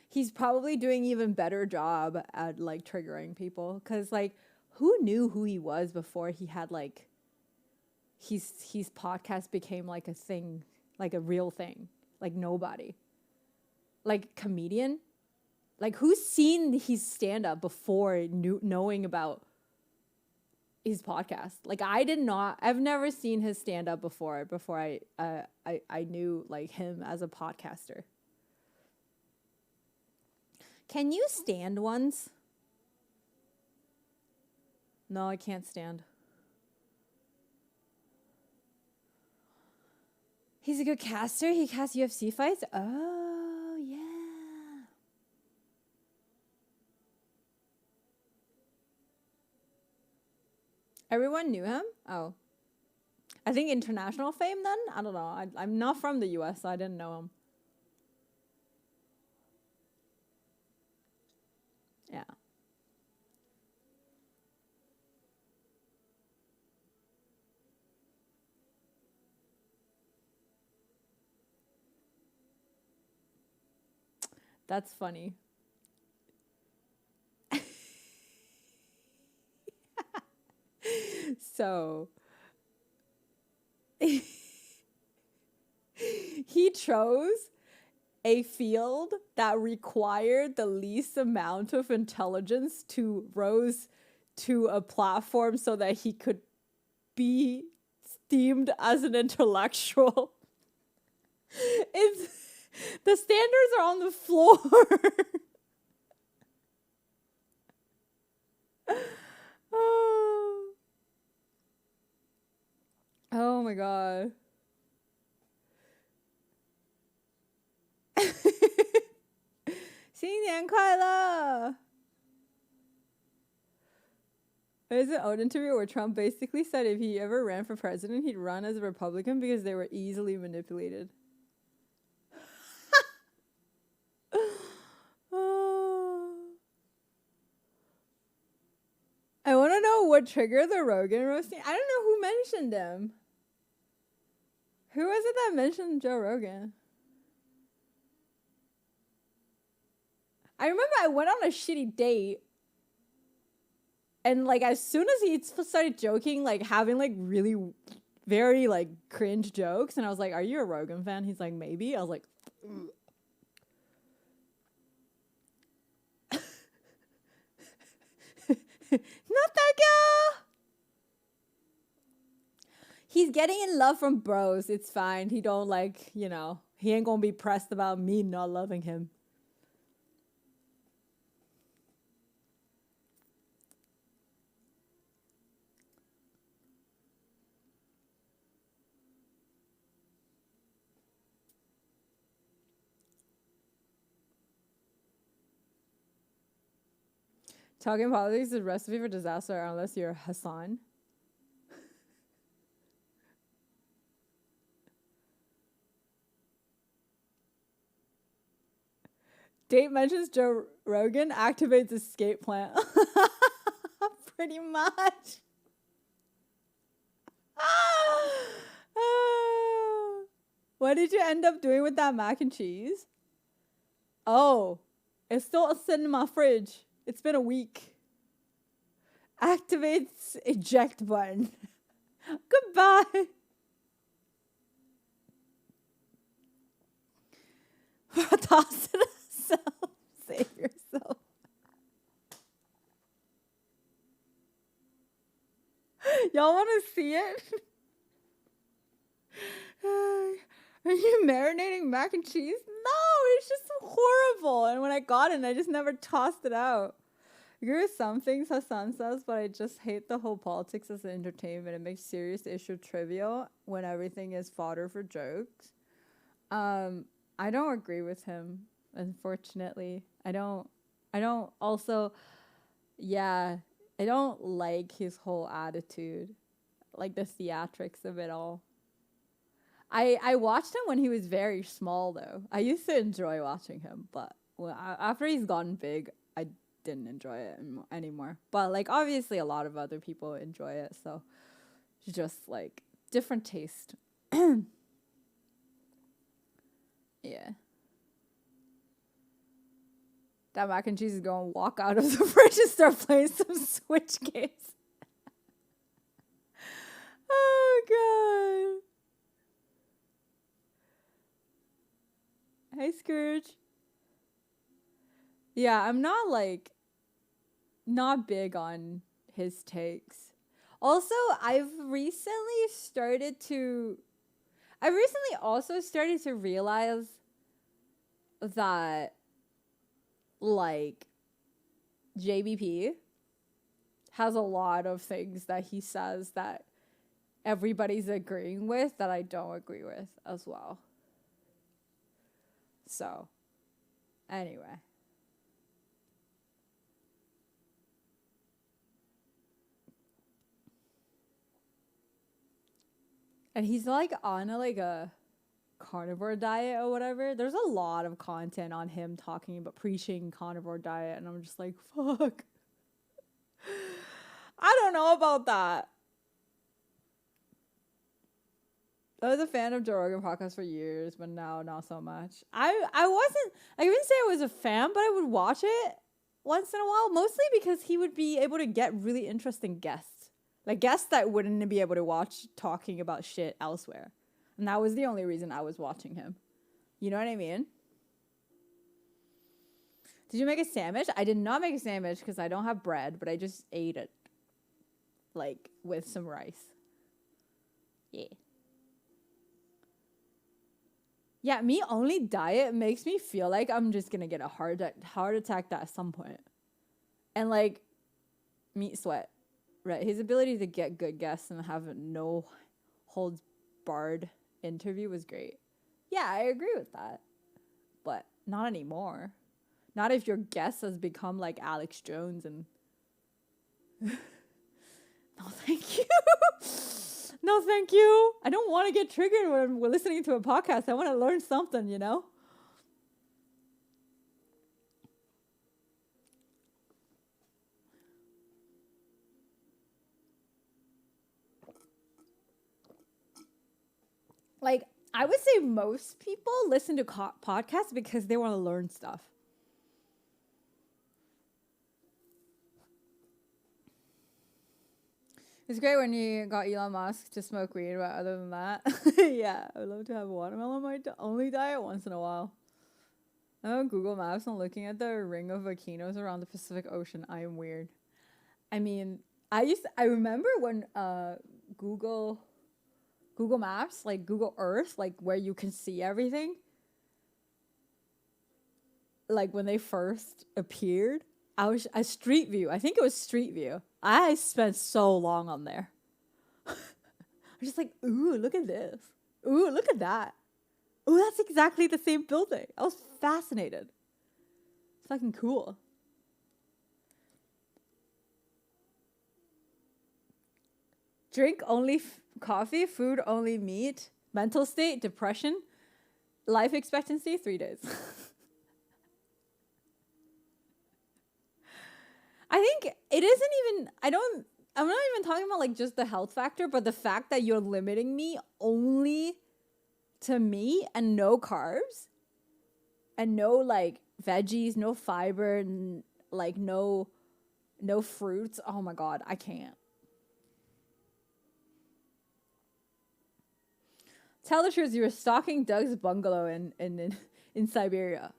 he's probably doing even better job at like triggering people. Cause like, who knew who he was before he had like, his podcast became like a thing, like a real thing. Like nobody. Like comedian. Like who's seen his stand up before knowing about his podcast? Like I've never seen his stand up before I knew like him as a podcaster. Can you stand ones? No, I can't stand. He's a good caster. He casts UFC fights. Oh, yeah. Everyone knew him? Oh. I think international fame then? I don't know. I'm not from the US, so I didn't know him. Yeah. That's funny. So he chose a field that required the least amount of intelligence to rose to a platform so that he could be deemed as an intellectual. It's the standards are on the floor. Oh my god. 新年快乐! There's an old interview where Trump basically said if he ever ran for president, he'd run as a Republican because they were easily manipulated. I want to know what triggered the Rogan roasting. I don't know who mentioned him. Who was it that mentioned Joe Rogan? I remember I went on a shitty date. And like as soon as he started joking, like having like really very like cringe jokes. And I was like, are you a Rogan fan? He's like, maybe. I was like, ugh. Not that girl. He's getting in love from bros. It's fine. He don't like, you know, he ain't gonna be pressed about me not loving him. Talking politics is a recipe for disaster unless you're Hassan. Date mentions Joe Rogan activates escape plan. Pretty much. What did you end up doing with that mac and cheese? Oh, it's still sitting in my fridge. It's been a week. Activates eject button. Goodbye. Toss it yourself. Save yourself. Y'all want to see it? Are you marinating mac and cheese? No, it's just horrible. And when I got it, I just never tossed it out. I agree with some things Hassan says, but I just hate the whole politics as an entertainment. It makes serious issue trivial when everything is fodder for jokes. I don't agree with him, unfortunately. I don't also, yeah, I don't like his whole attitude. like the theatrics of it all. I watched him when he was very small though. I used to enjoy watching him, but after he's gotten big, I didn't enjoy it anymore. But like obviously a lot of other people enjoy it, so it's just like different taste. Yeah. That mac and cheese is going to walk out of the fridge and start playing some Switch games. Oh, God. Hey, Scrooge. Yeah, I'm not big on his takes. Also, I've recently also started to realize that, like, JBP has a lot of things that he says that everybody's agreeing with that I don't agree with as well. So, anyway. And he's like on a carnivore diet or whatever. There's a lot of content on him talking about preaching carnivore diet, and I'm just like, fuck. I don't know about that. I was a fan of Joe Rogan podcast for years, but now not so much. I wouldn't say I was a fan, but I would watch it once in a while, mostly because he would be able to get really interesting guests. Like guests that wouldn't be able to watch talking about shit elsewhere. And that was the only reason I was watching him. You know what I mean? Did you make a sandwich? I did not make a sandwich because I don't have bread, but I just ate it. Like, with some rice. Yeah. Yeah, me only diet makes me feel like I'm just gonna get a heart attack at some point. And, like, meat sweat. Right, his ability to get good guests and have a no holds barred interview was great. Yeah, I agree with that. But not anymore. Not if your guest has become like Alex Jones and no thank you. No thank you. I don't want to get triggered when we're listening to a podcast. I want to learn something, you know? Like, I would say most people listen to podcasts because they want to learn stuff. It's great when you got Elon Musk to smoke weed, but other than that, yeah, I would love to have watermelon on my only diet once in a while. I'm on Google Maps and looking at the ring of volcanoes around the Pacific Ocean. I am weird. I mean, I remember when Google Maps, like Google Earth, like where you can see everything, like when they first appeared, I was a Street View. I think it was Street View. I spent so long on there. I'm just like, ooh, look at this. Ooh, look at that. Ooh, that's exactly the same building. I was fascinated. It's fucking cool. Drink only coffee, food only meat, mental state, depression, life expectancy, 3 days. I think it isn't even, I'm not even talking about like just the health factor, but the fact that you're limiting me only to meat and no carbs and no like veggies, no fiber, like no fruits. Oh my God, I can't. Tell the truth, you were stalking Doug's bungalow in Siberia.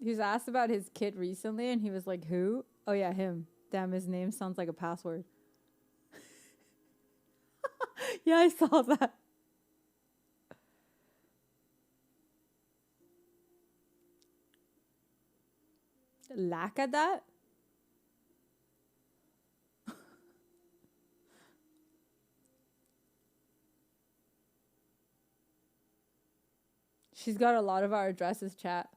He was asked about his kid recently, and he was like, who? Oh, yeah, him. Damn, his name sounds like a password. Yeah, I saw that. Lack at that? She's got a lot of our addresses, chat.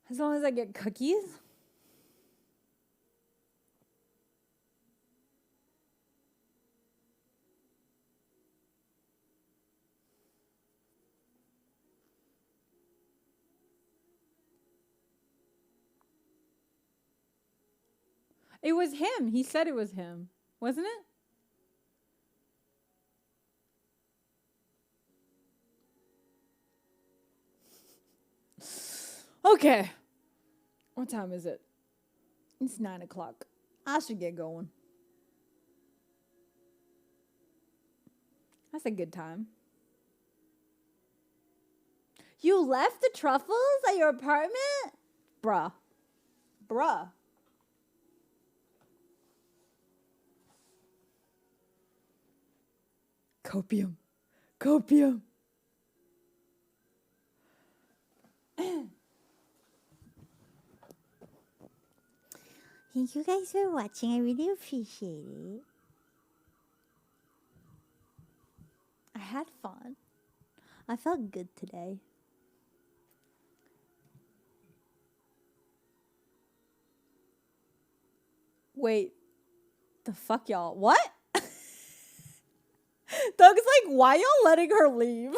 As long as I get cookies. It was him. He said it was him. Wasn't it? Okay. What time is it? It's 9 o'clock. I should get going. That's a good time. You left the truffles at your apartment? Bruh. Bruh. Copium. Copium. Thank you guys for watching. I really appreciate it. I had fun. I felt good today. Wait. The fuck, y'all? What? Doug's like, why y'all letting her leave?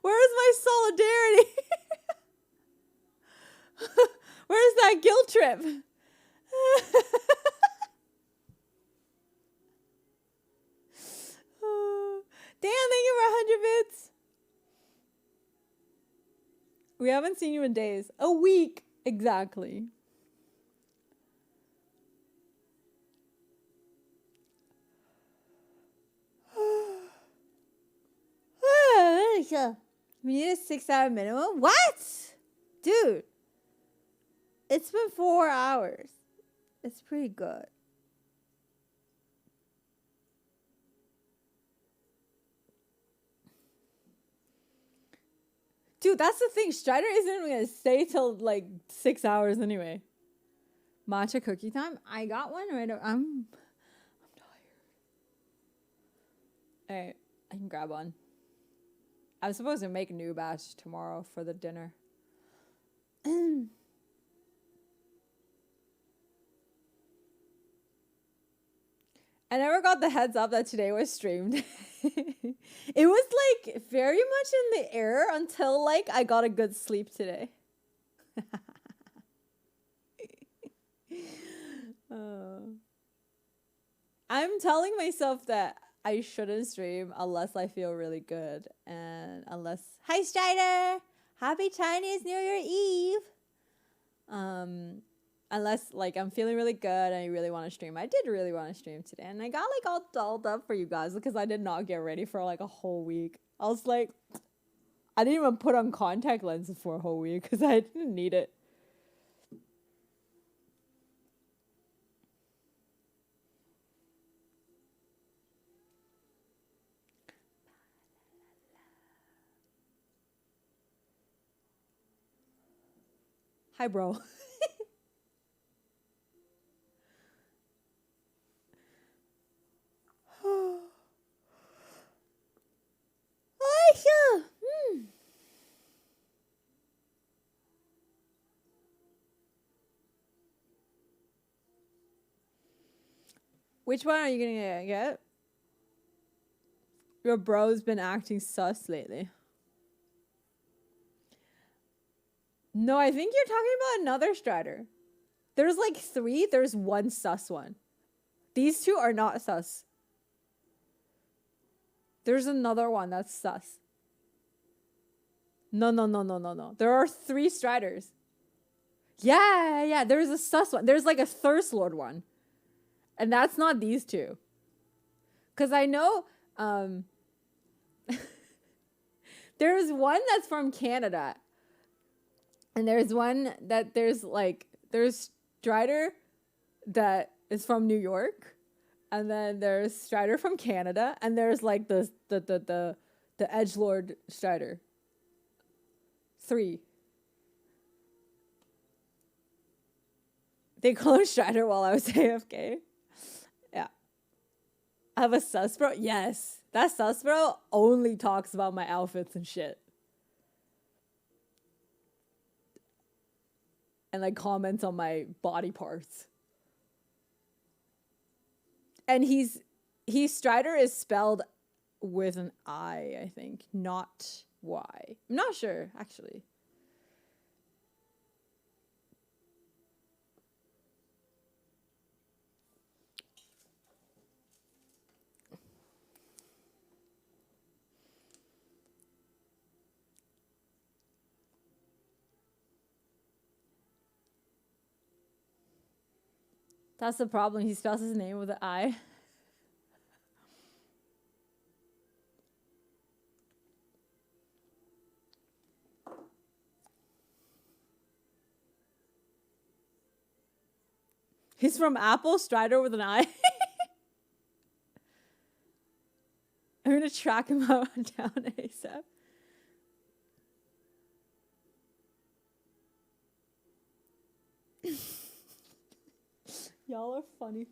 Where is my solidarity? Where's that guilt trip? Damn, thank you for 100 bits. We haven't seen you in days. A week. Exactly. We need a 6-hour minimum? What? Dude. It's been 4 hours. It's pretty good. Dude, that's the thing. Strider isn't even going to stay till like 6 hours anyway. Matcha cookie time? I got one right now. I'm tired. Alright, I can grab one. I'm supposed to make a new batch tomorrow for the dinner. I never got the heads up that today was streamed. It was like very much in the air until like I got a good sleep today. I'm telling myself that I shouldn't stream unless I feel really good. And unless... Hi, Strider! Happy Chinese New Year Eve! Unless, like, I'm feeling really good and I really want to stream. I did really want to stream today. And I got, like, all dolled up for you guys because I did not get ready for, like, a whole week. I was like... I didn't even put on contact lenses for a whole week because I didn't need it. Hi, bro. Which one are you gonna get? Your bro's been acting sus lately. No, I think you're talking about another Strider. There's like 3. There's one sus one. These 2 are not sus. There's another one that's sus. No. There are 3 Striders. Yeah. There's a sus one. There's like a Thirst Lord one. And that's not these 2. Because I know There's one that's from Canada. And there's one that there's Strider that is from New York. And then there's Strider from Canada. And there's like the Edgelord Strider. 3. They call him Strider while I was AFK. Yeah. I have a sus bro. Yes. That sus bro only talks about my outfits and shit. And like comments on my body parts. And he's Strider is spelled with an I think, not Y. I'm not sure, actually. That's the problem. He spells his name with an I. He's from Apple, Strider with an I. I'm gonna track him out down ASAP. Y'all are funny.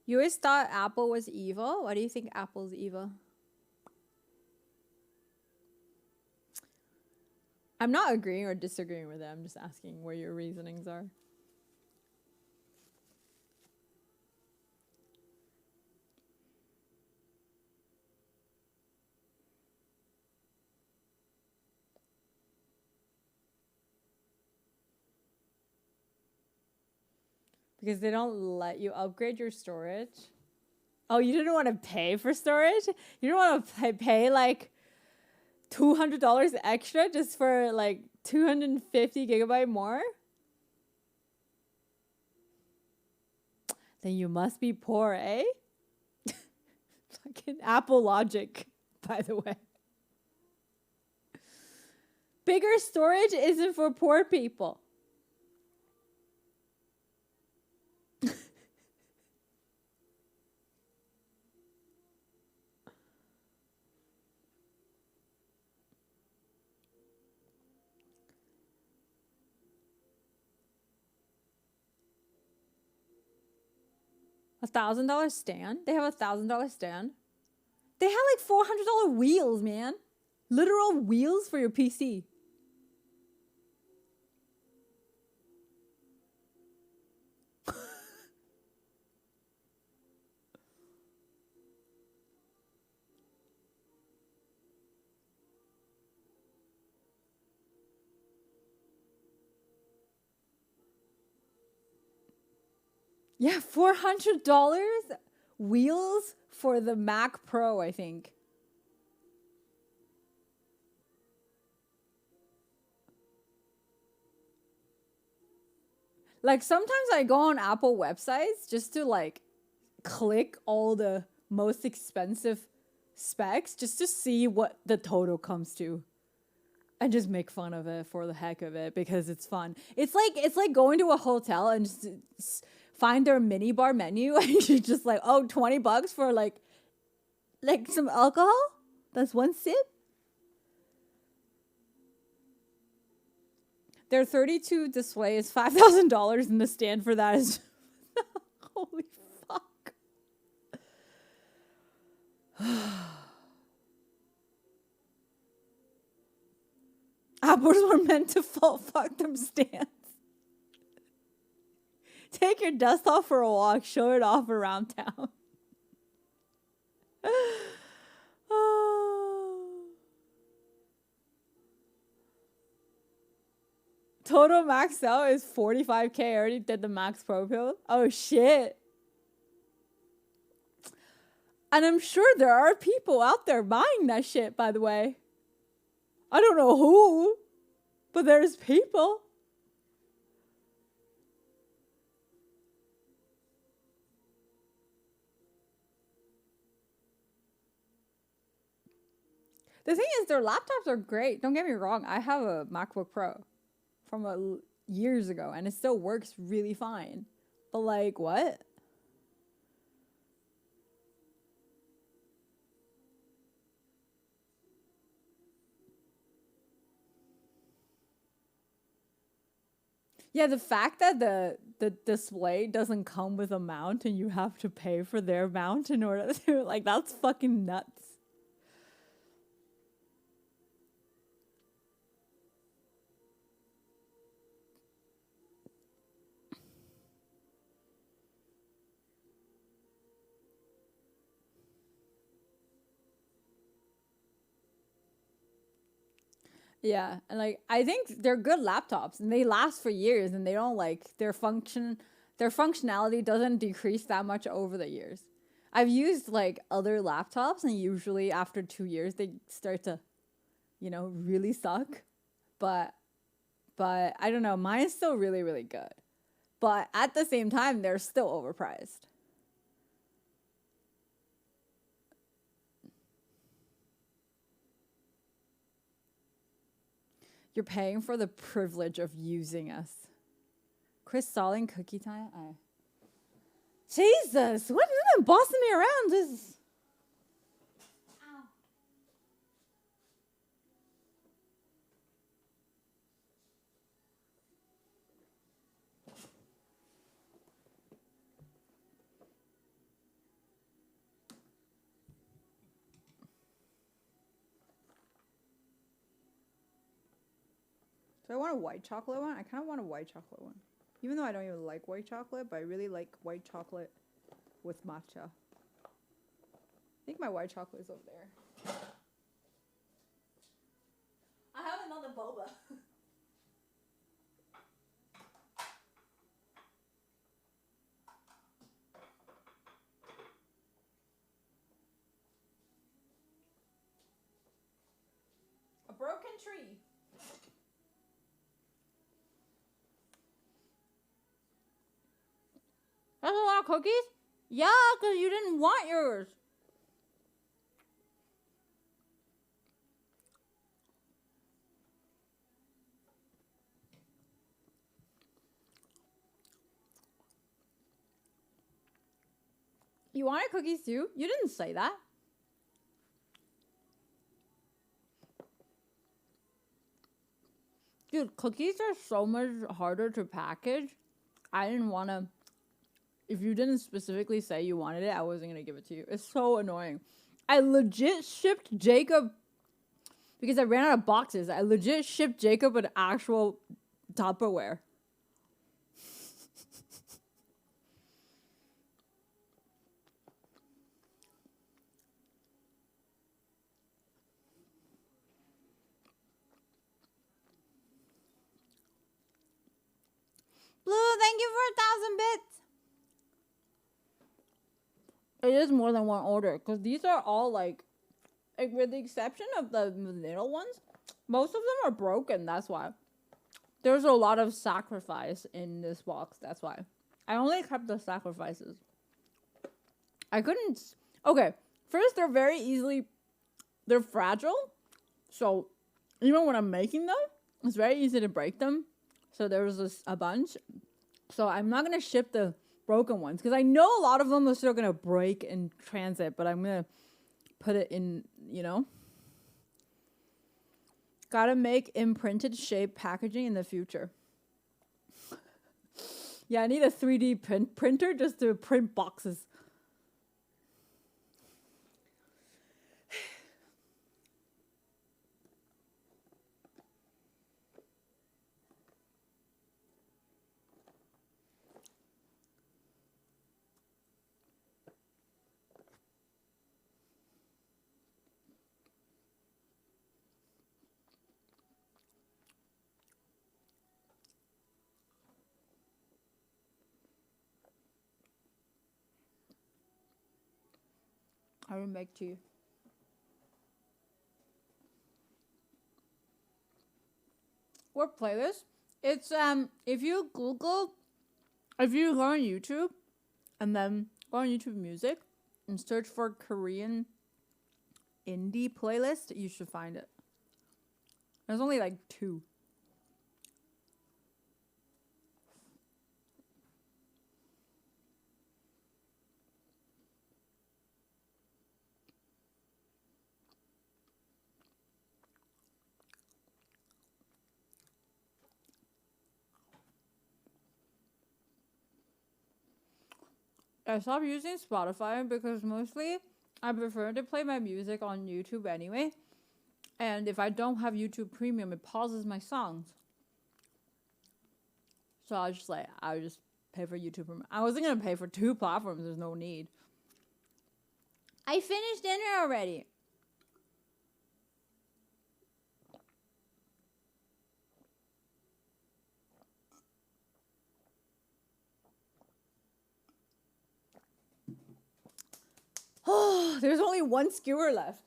You always thought Apple was evil? Why do you think Apple's evil? I'm not agreeing or disagreeing with it. I'm just asking where your reasonings are. Because they don't let you upgrade your storage. Oh, you didn't want to pay for storage? You didn't want to pay like $200 extra just for like 250 gigabyte more? Then you must be poor, eh? Fucking Apple logic, by the way. Bigger storage isn't for poor people. $1,000 stand? They have $1,000 stand? They have like $400 wheels, man. Literal wheels for your PC. Yeah, $400 wheels for the Mac Pro, I think. Like sometimes I go on Apple websites just to like click all the most expensive specs just to see what the total comes to. And just make fun of it for the heck of it because it's fun. It's like going to a hotel and just find their mini bar menu and you're just like, oh, $20 for like some alcohol? That's one sip? Their 32 display is $5,000 and the stand for that is holy fuck. Apples were meant to fuck them stands. Take your dust off for a walk, show it off around town. Total max out is 45K. I already did the max pro build. Oh shit. And I'm sure there are people out there buying that shit, by the way. I don't know who, but there's people. The thing is, their laptops are great. Don't get me wrong. I have a MacBook Pro from years ago, and it still works really fine. But like, what? Yeah, the fact that the display doesn't come with a mount and you have to pay for their mount in order to like that's fucking nuts. Yeah, and like I think they're good laptops and they last for years and they don't like their functionality doesn't decrease that much over the years. I've used like other laptops and usually after 2 years they start to, really suck. But I don't know, mine is still really, really good. But at the same time, they're still overpriced. You're paying for the privilege of using us. Chris Stalling cookie time? Jesus, what is it bossing me around? This. Ow. Do I want a white chocolate one? I kind of want a white chocolate one. Even though I don't even like white chocolate, but I really like white chocolate with matcha. I think my white chocolate is over there. I have another boba. A broken tree. That's a lot of cookies? Yeah, because you didn't want yours. You wanted cookies too? You didn't say that. Dude, cookies are so much harder to package. I didn't want to. If you didn't specifically say you wanted it, I wasn't going to give it to you. It's so annoying. I legit shipped Jacob, because I ran out of boxes, I legit shipped Jacob an actual Tupperware. Blue, thank you for 1,000 bits. It is more than one order, because these are all like with the exception of the middle ones, most of them are broken, that's why. There's a lot of sacrifice in this box, that's why. I only kept the sacrifices. I couldn't... Okay, first, they're fragile, so even when I'm making them, it's very easy to break them. So there was a bunch. So I'm not going to ship the broken ones, because I know a lot of them are still going to break in transit, but I'm going to put it in, Gotta make imprinted shape packaging in the future. Yeah, I need a 3D printer just to print boxes. How to make tea. What playlist? It's if you go on YouTube and then go on YouTube Music and search for Korean indie playlist, you should find it. There's only like 2. I stopped using Spotify because mostly I prefer to play my music on YouTube anyway. And if I don't have YouTube Premium, it pauses my songs. So I would just pay for YouTube Premium. I wasn't going to pay for 2 platforms. There's no need. I finished dinner already. Oh, there's only 1 skewer left.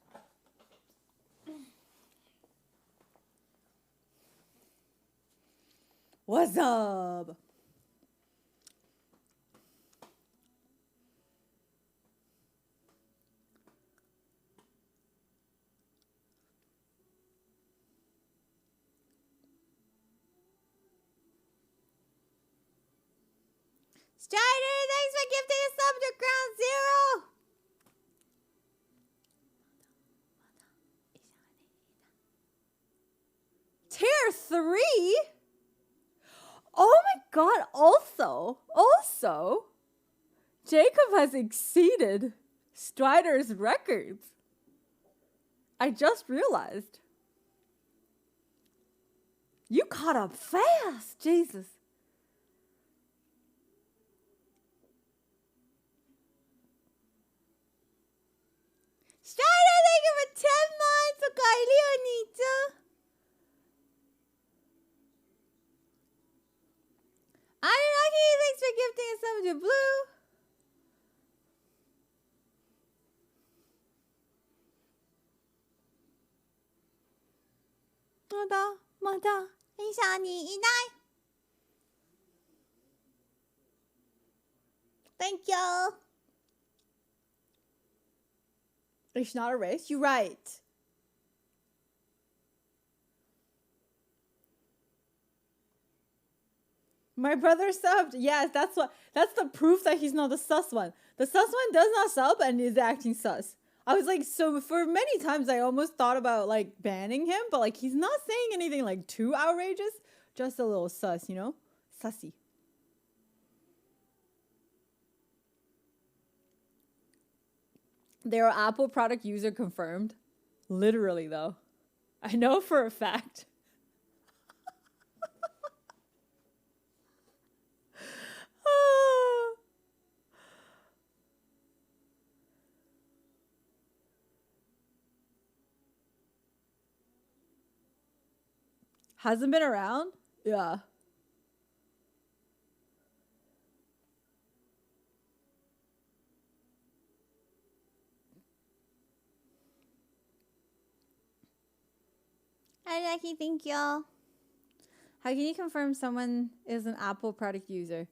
What's up? Strider, thanks for gifting a sub to Ground Zero. Tier 3? Oh my god, also, Jacob has exceeded Strider's records. I just realized. You caught up fast, Jesus. Strider, thank you for 10 months. Okay, Leonita. Anunnaki, thanks for gifting us some to blue. Mata, thank you. It's not a race. You're right. My brother subbed. Yes, that's the proof that he's not the sus one. The sus one does not sub and is acting sus. I was like, so for many times I almost thought about like banning him, but like he's not saying anything like too outrageous, just a little sus, you know? Sussy. They're Apple product user confirmed. Literally though. I know for a fact. Hasn't been around? Yeah. Hi, Jackie. Thank y'all. How can you confirm someone is an Apple product user?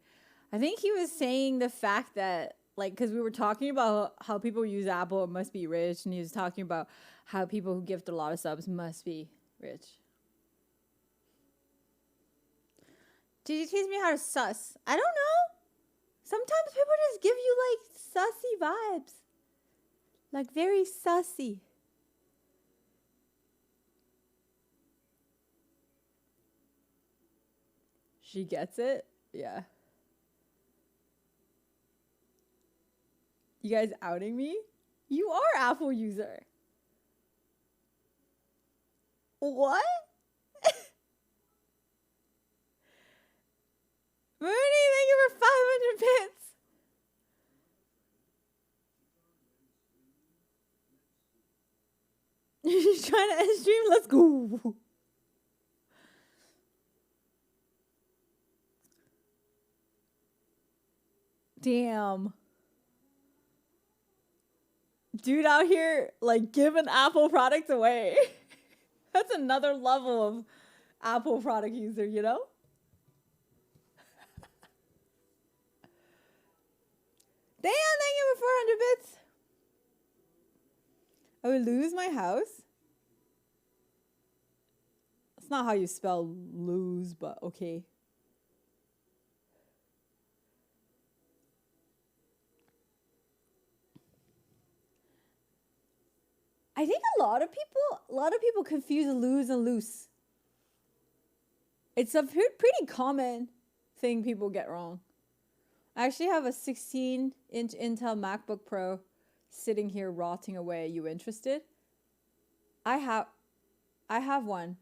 I think he was saying the fact that, like, because we were talking about how people use Apple must be rich, and he was talking about how people who gift a lot of subs must be rich. Did you teach me how to sus? I don't know. Sometimes people just give you, like, sussy vibes. Like, very sussy. She gets it? Yeah. You guys outing me? You are Apple user. What? Mooney, thank you for 500 bits. She's trying to end stream. Let's go. Damn. Dude out here like giving Apple products away. That's another level of Apple product user, you know? Damn, thank you for 400 bits. I would lose my house. That's not how you spell lose, but okay. I think a lot of people confuse lose and loose. It's a pretty common thing people get wrong. I actually have a 16-inch Intel MacBook Pro sitting here rotting away. You interested? I have one.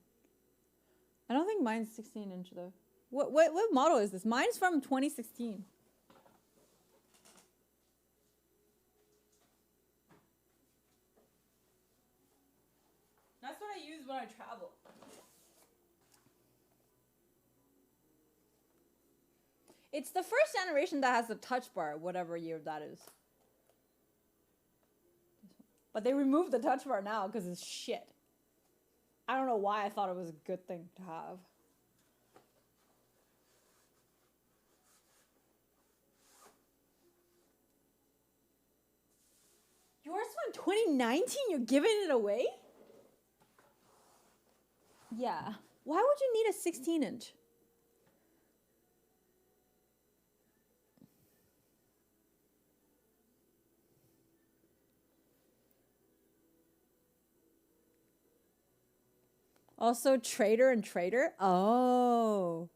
I don't think mine's 16-inch though. What model is this? Mine's from 2016. That's what I use when I travel. It's the first generation that has the touch bar, whatever year that is. But they removed the touch bar now because it's shit. I don't know why I thought it was a good thing to have. Yours from 2019? You're giving it away? Yeah. Why would you need a 16-inch? Also, trader and trader? Oh.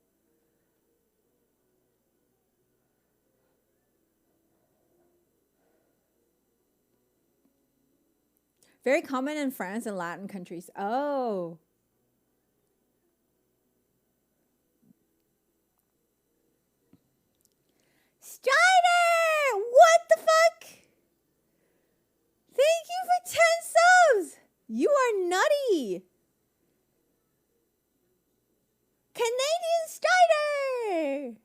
Very common in France and Latin countries. Oh. Strider! What the fuck? Thank you for 10 subs! You are nutty! Canadian Strider!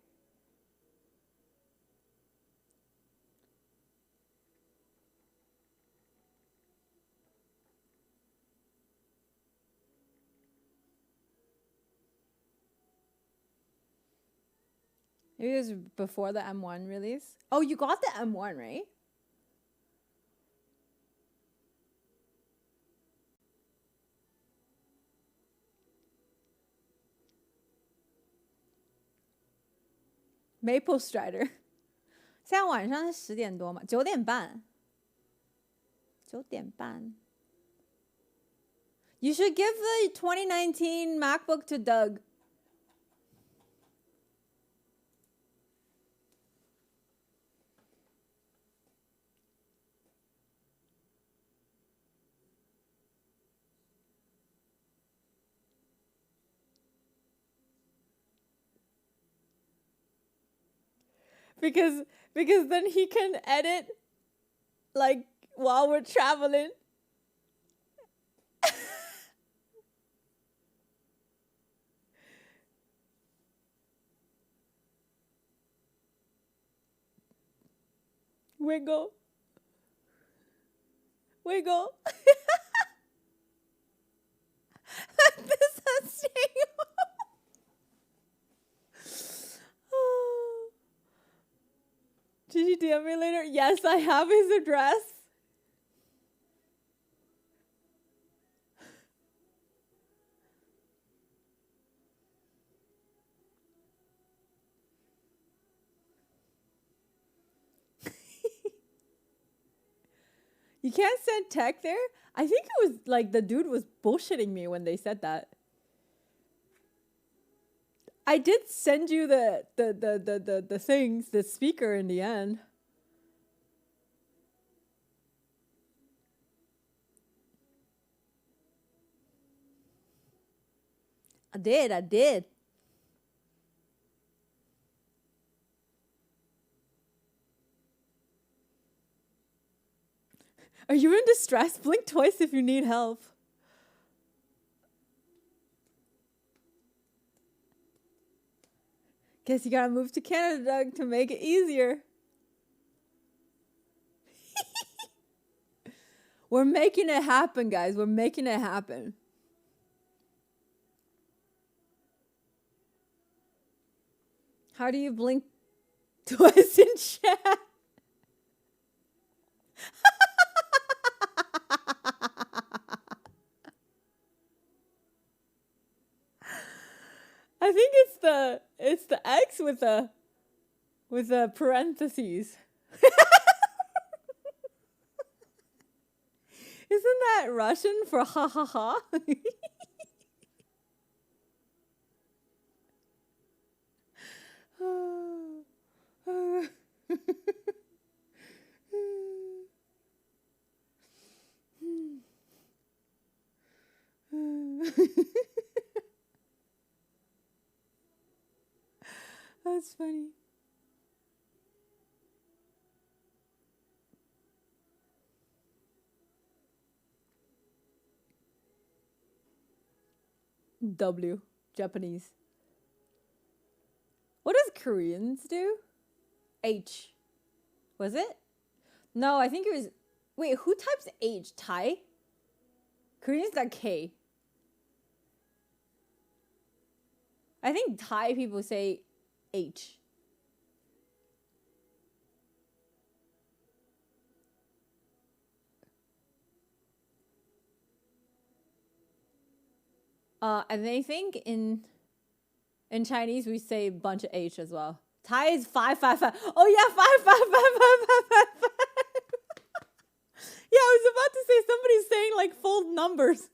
Maybe it was before the M1 release. Oh, you got the M1, right? Maple Strider. 现在晚上是10点多嘛，9点半。9点半。You should give the 2019 MacBook to Doug. Because then he can edit like while we're traveling. Wiggle. Wiggle. This is staying. Did you DM me later? Yes, I have his address. You can't send tech there? I think it was like the dude was bullshitting me when they said that. I did send you the things, the speaker in the end. I did. Are you in distress? Blink twice if you need help. Guess you gotta move to Canada, Doug, to make it easier. We're making it happen, guys. We're making it happen. How do you blink twice in chat? I think it's the X with the parentheses. Isn't that Russian for ha ha ha? That's funny. W, Japanese. What does Koreans do? H. Was it? No, I think it was. Wait, who types H? Thai? Koreans got K. I think Thai people say H. And I think in Chinese we say a bunch of H as well. Thai is 555. Oh yeah, 5555555. Yeah, I was about to say somebody's saying like full numbers.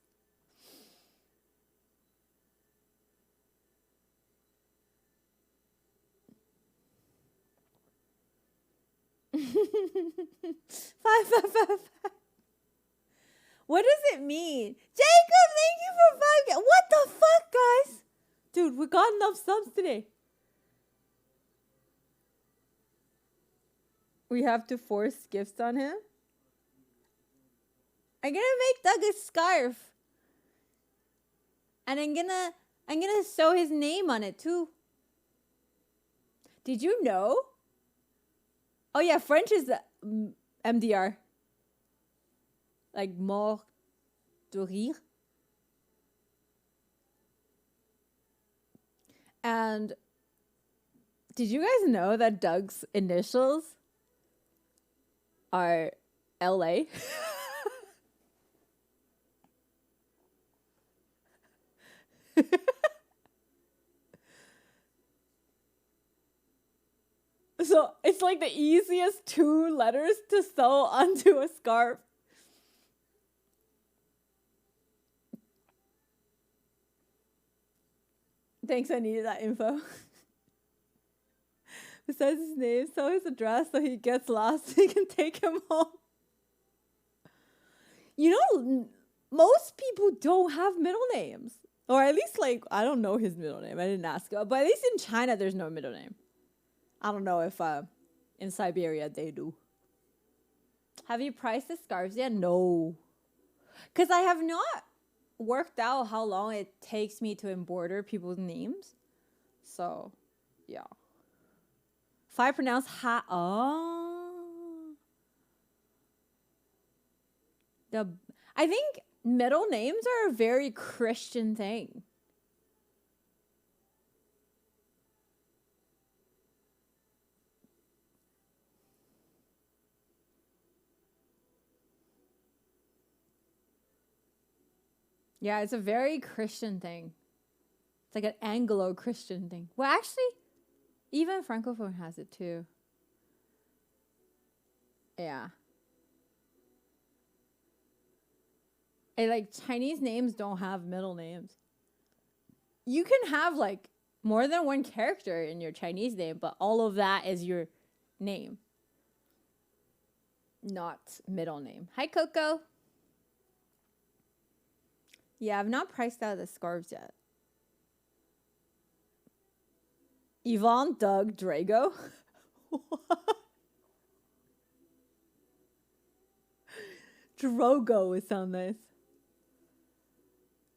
Five, five, five, five. What does it mean? Jacob, thank you for 5. What the fuck, guys? Dude, we got enough subs today. We have to force gifts on him. I'm gonna make Doug a scarf. And I'm gonna sew his name on it too. Did you know? Oh yeah, French is MDR. Like mort de rire. And did you guys know that Doug's initials are LA? So it's like the easiest 2 letters to sew onto a scarf. Thanks, I needed that info. Besides his name, sew his address so he gets lost so he can take him home. You know, most people don't have middle names. Or at least, like, I don't know his middle name. I didn't ask. But at least in China, there's no middle name. I don't know if in Siberia they do. Have you priced the scarves yet? No. Because I have not worked out how long it takes me to embroider people's names. So, yeah. If I pronounce ha... Oh. I think middle names are a very Christian thing. Yeah, it's a very Christian thing. It's like an Anglo-Christian thing. Well, actually, even Francophone has it too. Yeah. And like Chinese names don't have middle names. You can have like more than one character in your Chinese name, but all of that is your name, not middle name. Hi, Coco. Yeah, I've not priced out the scarves yet. Yvonne, Doug, Drago. Drogo would sound nice.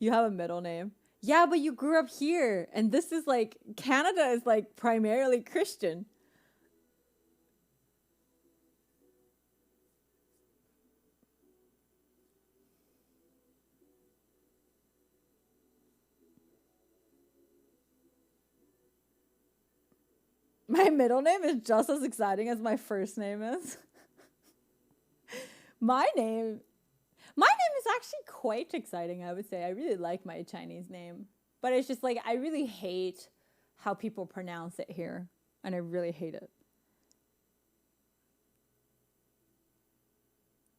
You have a middle name. Yeah, but you grew up here. And this is like, Canada is like primarily Christian. My middle name is just as exciting as my first name is. My name is actually quite exciting, I would say. I really like my Chinese name. But it's just like, I really hate how people pronounce it here. And I really hate it.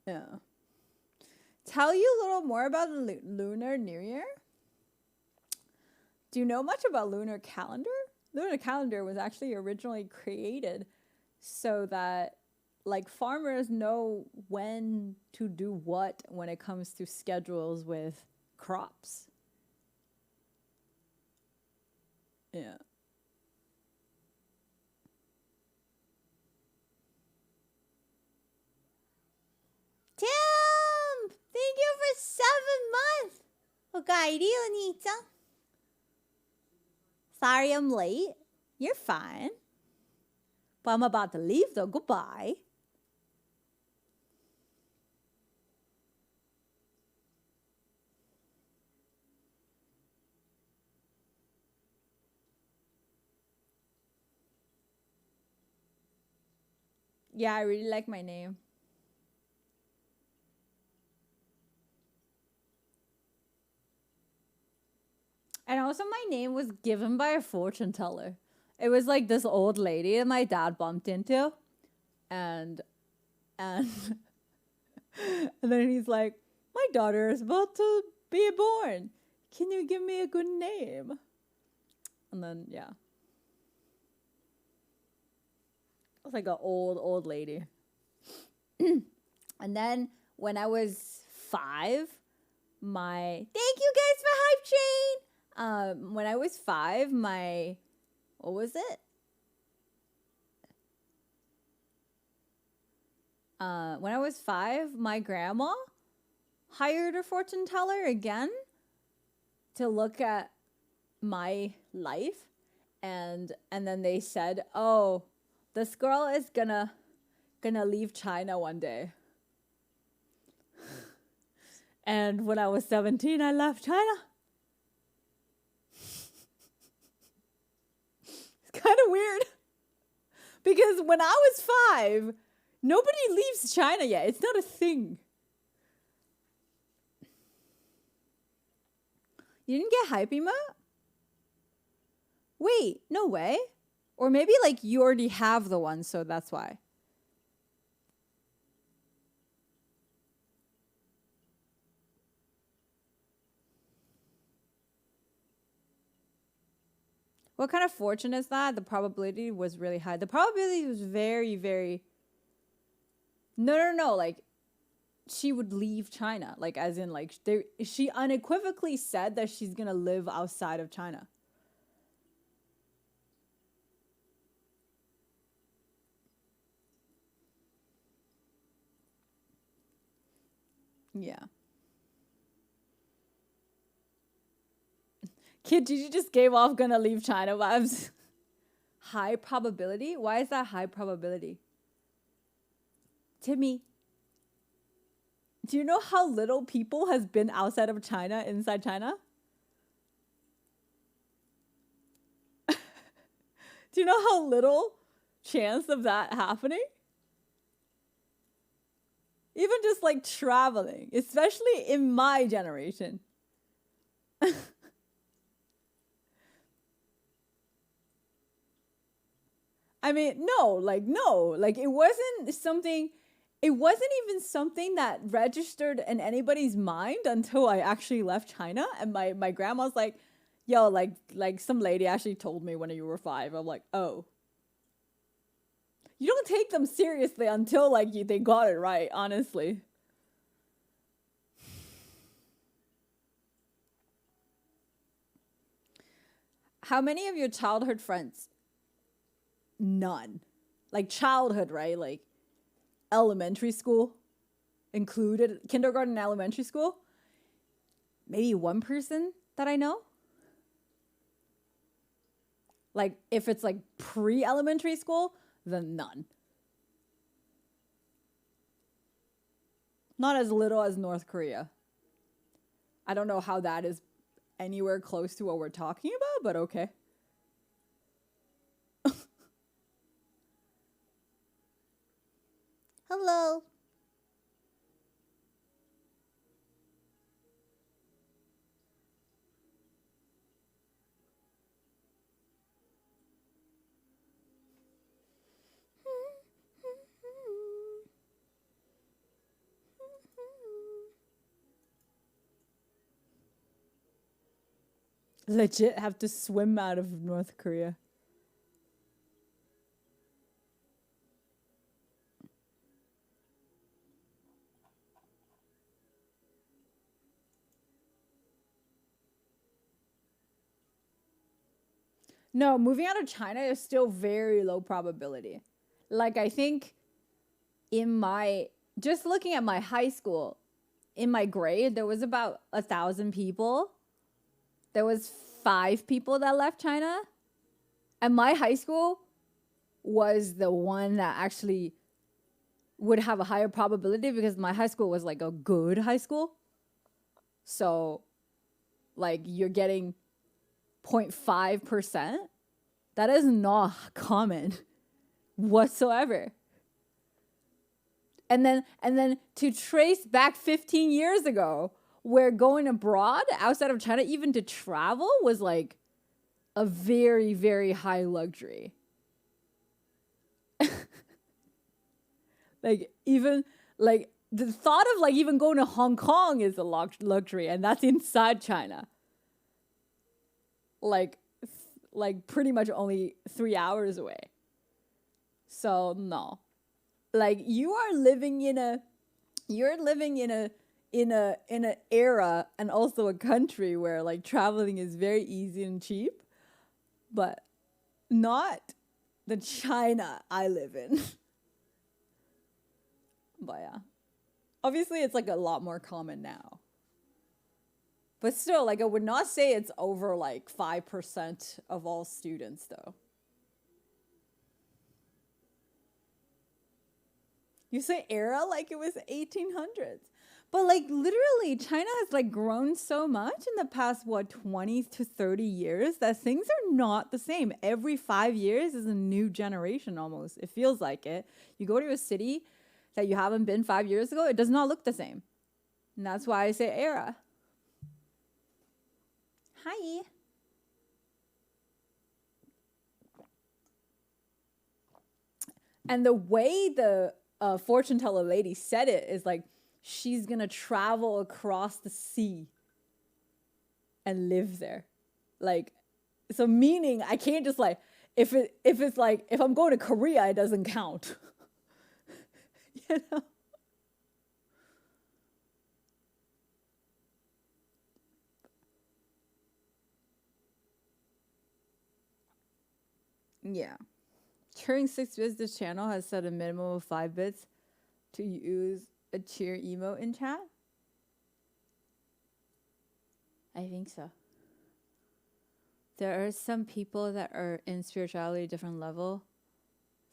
Yeah. Tell you a little more about the Lunar New Year? Do you know much about lunar calendar? Lunar calendar was actually originally created so that like farmers know when to do what when it comes to schedules with crops. Yeah. Tim! Thank you for 7 months! 我改了你张. Sorry I'm late. You're fine. But I'm about to leave though. Goodbye. Yeah, I really like my name. And also my name was given by a fortune teller. It was like this old lady that my dad bumped into. And and then he's like, my daughter is about to be born. Can you give me a good name? And then, yeah. It was like an old lady. And then when I was 5, thank you guys for Hype Train. When I was 5, what was it? When I was 5, my grandma hired a fortune teller again to look at my life, and then they said, "Oh, this girl is gonna leave China one day." And when I was 17, I left China. It's kind of weird. Because when I was 5, nobody leaves China yet. It's not a thing. You didn't get hype emote? Wait, no way. Or maybe like you already have the one, so that's why. What kind of fortune is that? The probability was really high. The probability was very, very... No. Like, she would leave China. Like, as in, like, she unequivocally said that she's going to live outside of China. Yeah. Kid, did you just gave off gonna leave China vibes? High probability? Why is that high probability? Timmy, do you know how little people has been outside of China, inside China? Do you know how little chance of that happening? Even just like traveling, especially in my generation. I mean, no, it wasn't even something that registered in anybody's mind until I actually left China. And my grandma's like, yo, like some lady actually told me when you were 5. I'm like, oh. You don't take them seriously until like they got it right, honestly. How many of your childhood friends? None. Like childhood, right? Like elementary school included, kindergarten, elementary school. Maybe one person that I know. Like if it's like pre-elementary school, then none. Not as little as North Korea. I don't know how that is anywhere close to what we're talking about, but okay. Hello. Legit have to swim out of North Korea. No, moving out of China is still very low probability. Like, I think just looking at my high school, in my grade, there was about 1,000 people. There was 5 people that left China. And my high school was the one that actually would have a higher probability because my high school was like a good high school. So, like, you're getting 0.5%. That is not common whatsoever. And then to trace back 15 years ago, where going abroad outside of China, even to travel, was like a very, very high luxury. Like, even like the thought of like even going to Hong Kong is a luxury, and that's inside China. Like pretty much only 3 hours away. So no. Like, you're living in an era and also a country where like traveling is very easy and cheap, but not the China I live in. But yeah. Obviously it's like a lot more common now. But still, like, I would not say it's over like 5% of all students though. You say era like it was 1800s. But like literally China has like grown so much in the past 20 to 30 years that things are not the same. Every 5 years is a new generation almost. It feels like it. You go to a city that you haven't been 5 years ago, it does not look the same. And that's why I say era. Hi. And the way the fortune teller lady said it is like she's gonna travel across the sea and live there. Like, so meaning I can't just like, if it's like, if I'm going to Korea, it doesn't count. You know? Yeah. Turing 6 bits, this channel has set a minimum of 5 bits to use a cheer emote in chat. I think so. There are some people that are in spirituality different level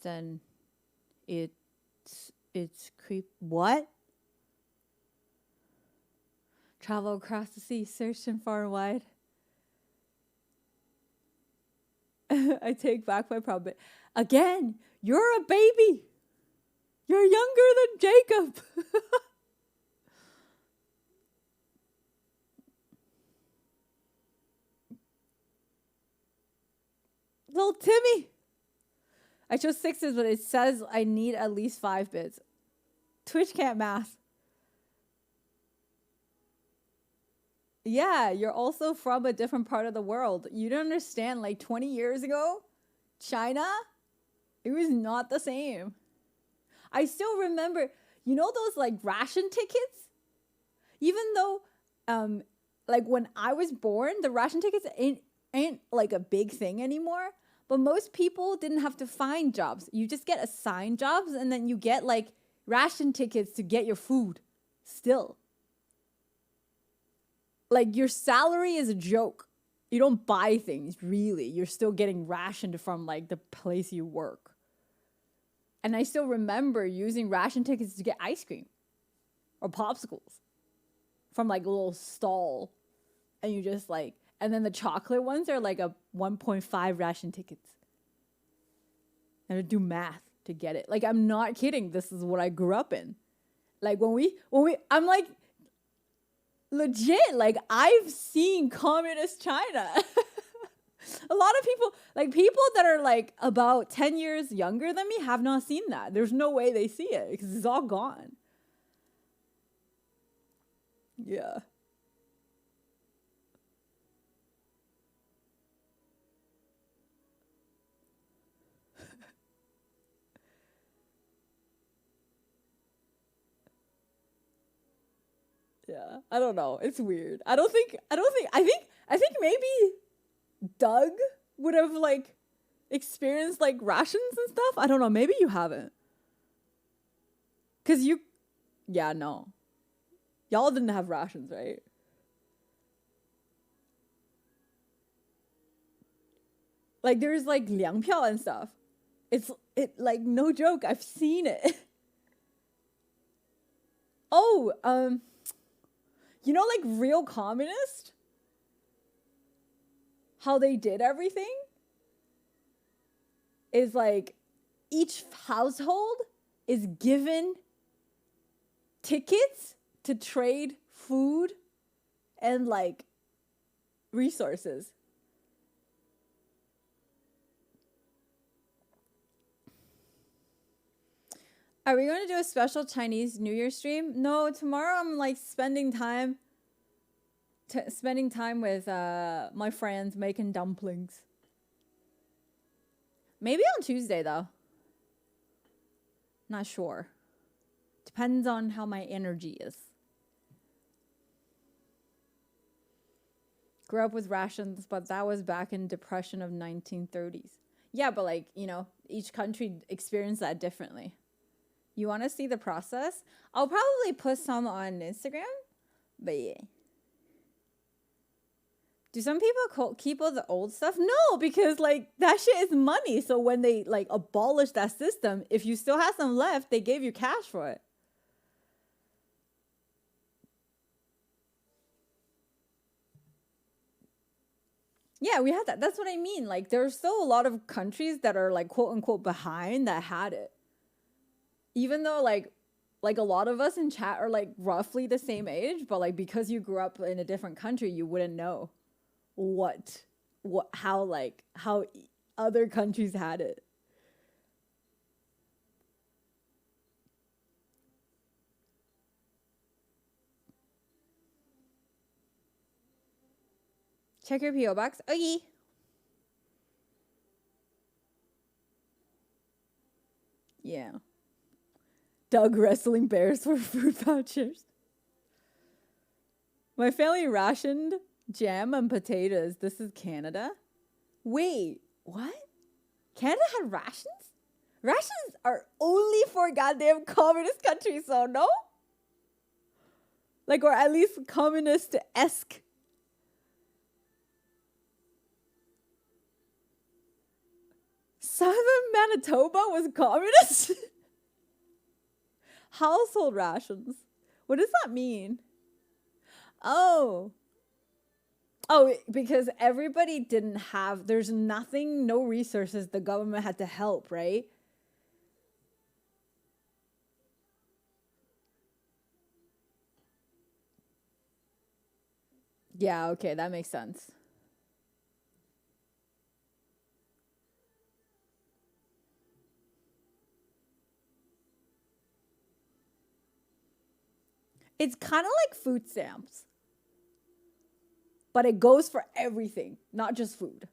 than it's creep. What? Travel across the sea, searching far and wide. I take back my problem. Again, you're a baby. You're younger than Jacob. Little Timmy. I chose 6s, but it says I need at least 5 bits. Twitch can't math. Yeah, you're also from a different part of the world. You don't understand, like 20 years ago, China, it was not the same. I still remember, you know those like ration tickets? Even though, like when I was born, the ration tickets ain't like a big thing anymore. But most people didn't have to find jobs. You just get assigned jobs and then you get like ration tickets to get your food still. Like your salary is a joke. You don't buy things, really. You're still getting rationed from like the place you work. And I still remember using ration tickets to get ice cream or popsicles from like a little stall. And you just like, and then the chocolate ones are like a 1.5 ration tickets. And to do math. to get it. Like, I'm not kidding. This is what I grew up in. Like, I'm like, legit, like, I've seen communist China. A lot of people, like, people that are like about 10 years younger than me have not seen that. There's no way they see it because it's all gone. Yeah. Yeah. I don't know. It's weird. I think maybe Doug would have like experienced like rations and stuff. I don't know. Maybe you haven't. Cause yeah, no. Y'all didn't have rations, right? Like there's like 粮票 and stuff. It like no joke. I've seen it. Oh, you know, like real communist? How they did everything is like each household is given tickets to trade food and like resources. Are we going to do a special Chinese New Year stream? No, tomorrow I'm like spending time with my friends making dumplings. Maybe on Tuesday though. Not sure. Depends on how my energy is. Grew up with rations, but that was back in depression of 1930s. Yeah, but like, you know, each country experienced that differently. You want to see the process? I'll probably put some on Instagram, but yeah. Do some people keep all the old stuff? No, because like that shit is money. So when they like abolish that system, if you still have some left, they gave you cash for it. Yeah, we had that. That's what I mean. Like there's still a lot of countries that are like quote unquote behind that had it. Even though like a lot of us in chat are like roughly the same age, but like because you grew up in a different country, you wouldn't know how other countries had it. Check your PO box. Okay. Yeah. Doug wrestling bears for food vouchers. My family rationed jam and potatoes. This is Canada. Wait, what? Canada had rations? Rations are only for goddamn communist countries, so no? Like, or at least communist-esque. Southern Manitoba was communist? Household rations. What does that mean? Oh, because everybody didn't have, there's nothing, no resources. The government had to help, right? Yeah, okay, that makes sense. It's kind of like food stamps. But it goes for everything, not just food.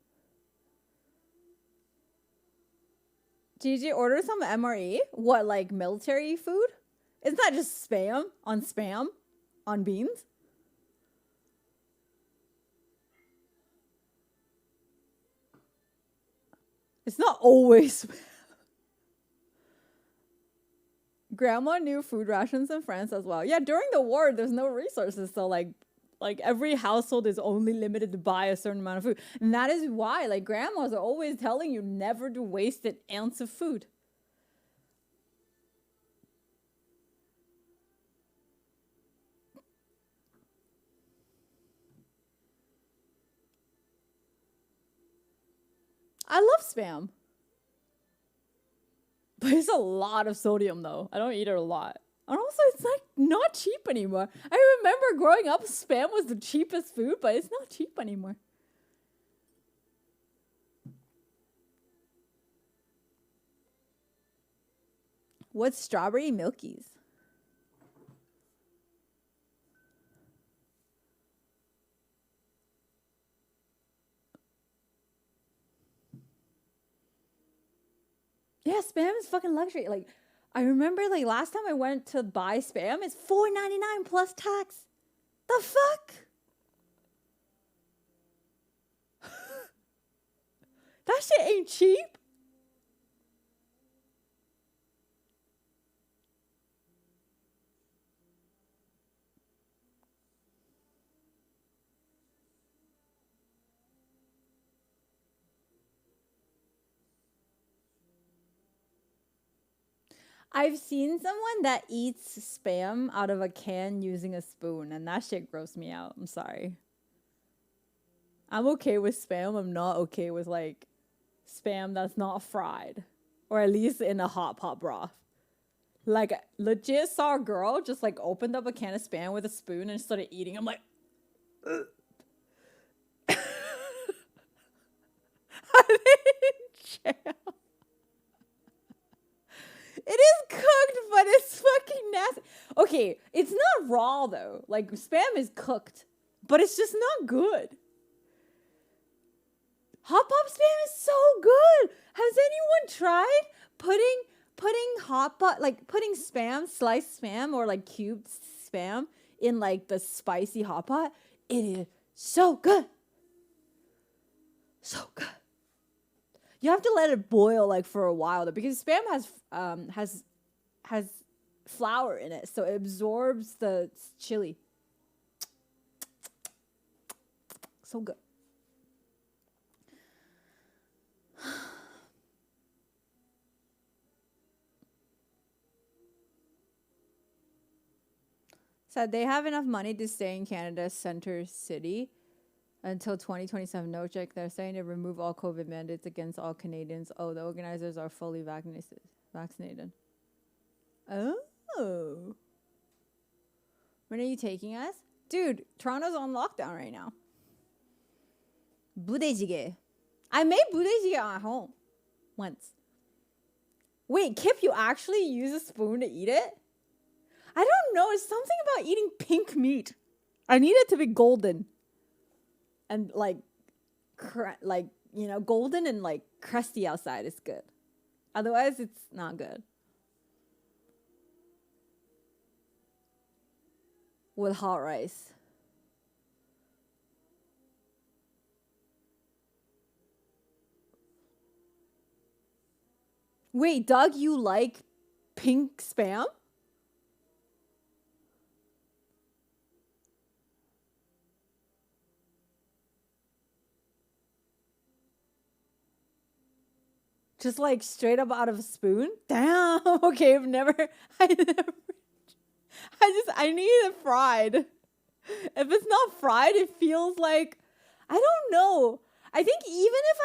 Did you order some MRE? What, like military food? It's not just spam on beans. It's not always. Grandma knew food rations in France as well. Yeah, during the war, there's no resources. So like every household is only limited to buy a certain amount of food. And that is why like grandmas are always telling you never to waste an ounce of food. I love spam. But it's a lot of sodium though. I don't eat it a lot. And also it's like not cheap anymore. I remember growing up, Spam was the cheapest food, but it's not cheap anymore. What's strawberry milkies? Yeah, Spam is fucking luxury. Like, I remember like last time I went to buy Spam, it's $4.99 plus tax. The fuck? That shit ain't cheap. I've seen someone that eats Spam out of a can using a spoon, and that shit grossed me out. I'm sorry. I'm okay with Spam. I'm not okay with like Spam that's not fried, or at least in a hot pot broth. Like, legit saw a girl just like opened up a can of Spam with a spoon and started eating. I'm like, ugh. I'm in jail. It is cooked, but it's fucking nasty. Okay, it's not raw though. Like, Spam is cooked, but it's just not good. Hot pot Spam is so good. Has anyone tried putting hot pot, like putting Spam, sliced Spam or like cubed Spam in like the spicy hot pot? It is so good. So good. You have to let it boil like for a while though, because Spam has flour in it, so it absorbs the chili. So good. Said they have enough money to stay in Canada's center city until 2027. No check. They're saying to remove all COVID mandates against all Canadians. Oh, the organizers are fully vaccinated. Oh. When are you taking us? Dude, Toronto's on lockdown right now. Budejige. I made budejige at home once. Wait, Kip, you actually use a spoon to eat it? I don't know. It's something about eating pink meat. I need it to be golden. And like, golden and like crusty outside is good. Otherwise, it's not good. With hot rice. Wait, Doug, you like pink Spam? Just like straight up out of a spoon? Damn. Okay, I need it fried. If it's not fried, it feels like, I don't know. I think even if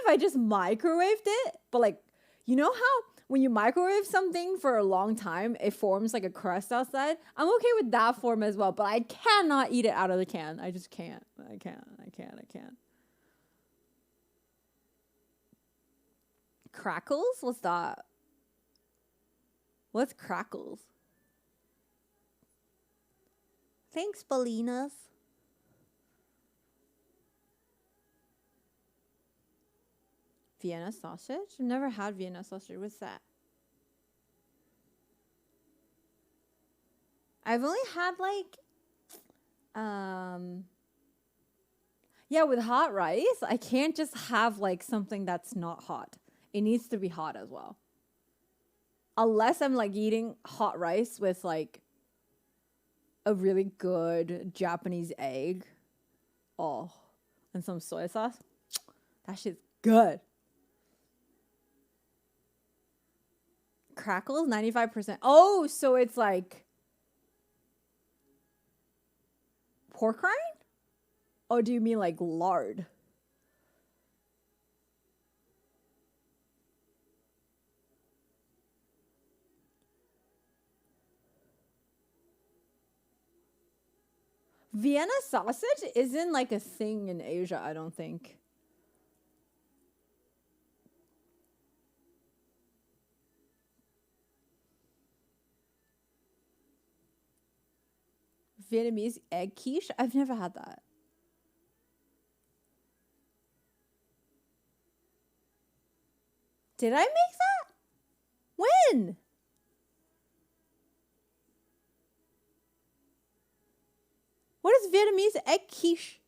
I just microwaved it, but like, you know how when you microwave something for a long time, it forms like a crust outside? I'm okay with that form as well, but I cannot eat it out of the can. I just can't. I can't. Crackles? What's that? What's crackles? Thanks, Belinas. Vienna sausage? I've never had Vienna sausage. What's that? I've only had like, yeah, with hot rice, I can't just have like something that's not hot. It needs to be hot as well. Unless I'm like eating hot rice with like a really good Japanese egg. Oh, and some soy sauce. That shit's good. Crackles, 95%. Oh, so it's like pork rind? Oh, do you mean like lard? Vienna sausage isn't like a thing in Asia, I don't think. Vietnamese egg quiche? I've never had that. Did I make that? When? What is Vietnamese egg quiche?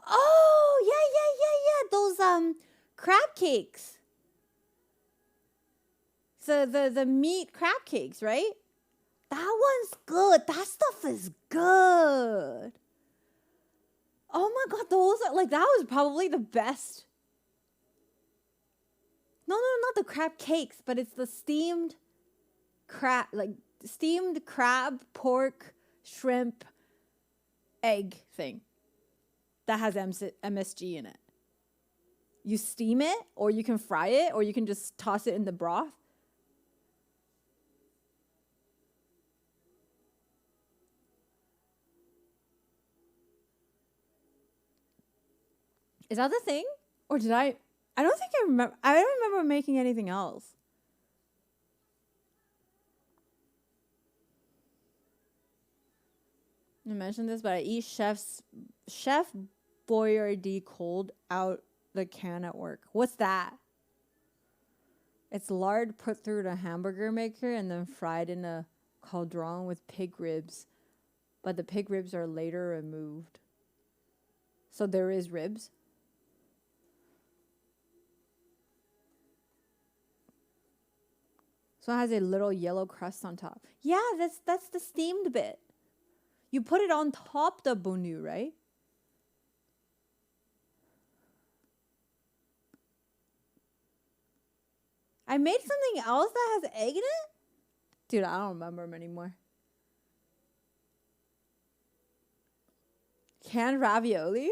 Oh, yeah. Those crab cakes. So the meat crab cakes, right? That one's good. That stuff is good. Oh my god, those are like, that was probably the best. No, not the crab cakes, but it's the steamed crab, like steamed crab, pork, shrimp, egg thing that has MSG in it. You steam it, or you can fry it, or you can just toss it in the broth. Is that the thing? Or did I don't think I remember. I don't remember making anything else. I mentioned this, but I eat Chef Boyardee cold out the can at work. What's that? It's lard put through the hamburger maker and then fried in a cauldron with pig ribs. But the pig ribs are later removed. So there is ribs. So it has a little yellow crust on top. Yeah, that's the steamed bit. You put it on top the bonu, right? I made something else that has egg in it? Dude, I don't remember them anymore. Canned ravioli?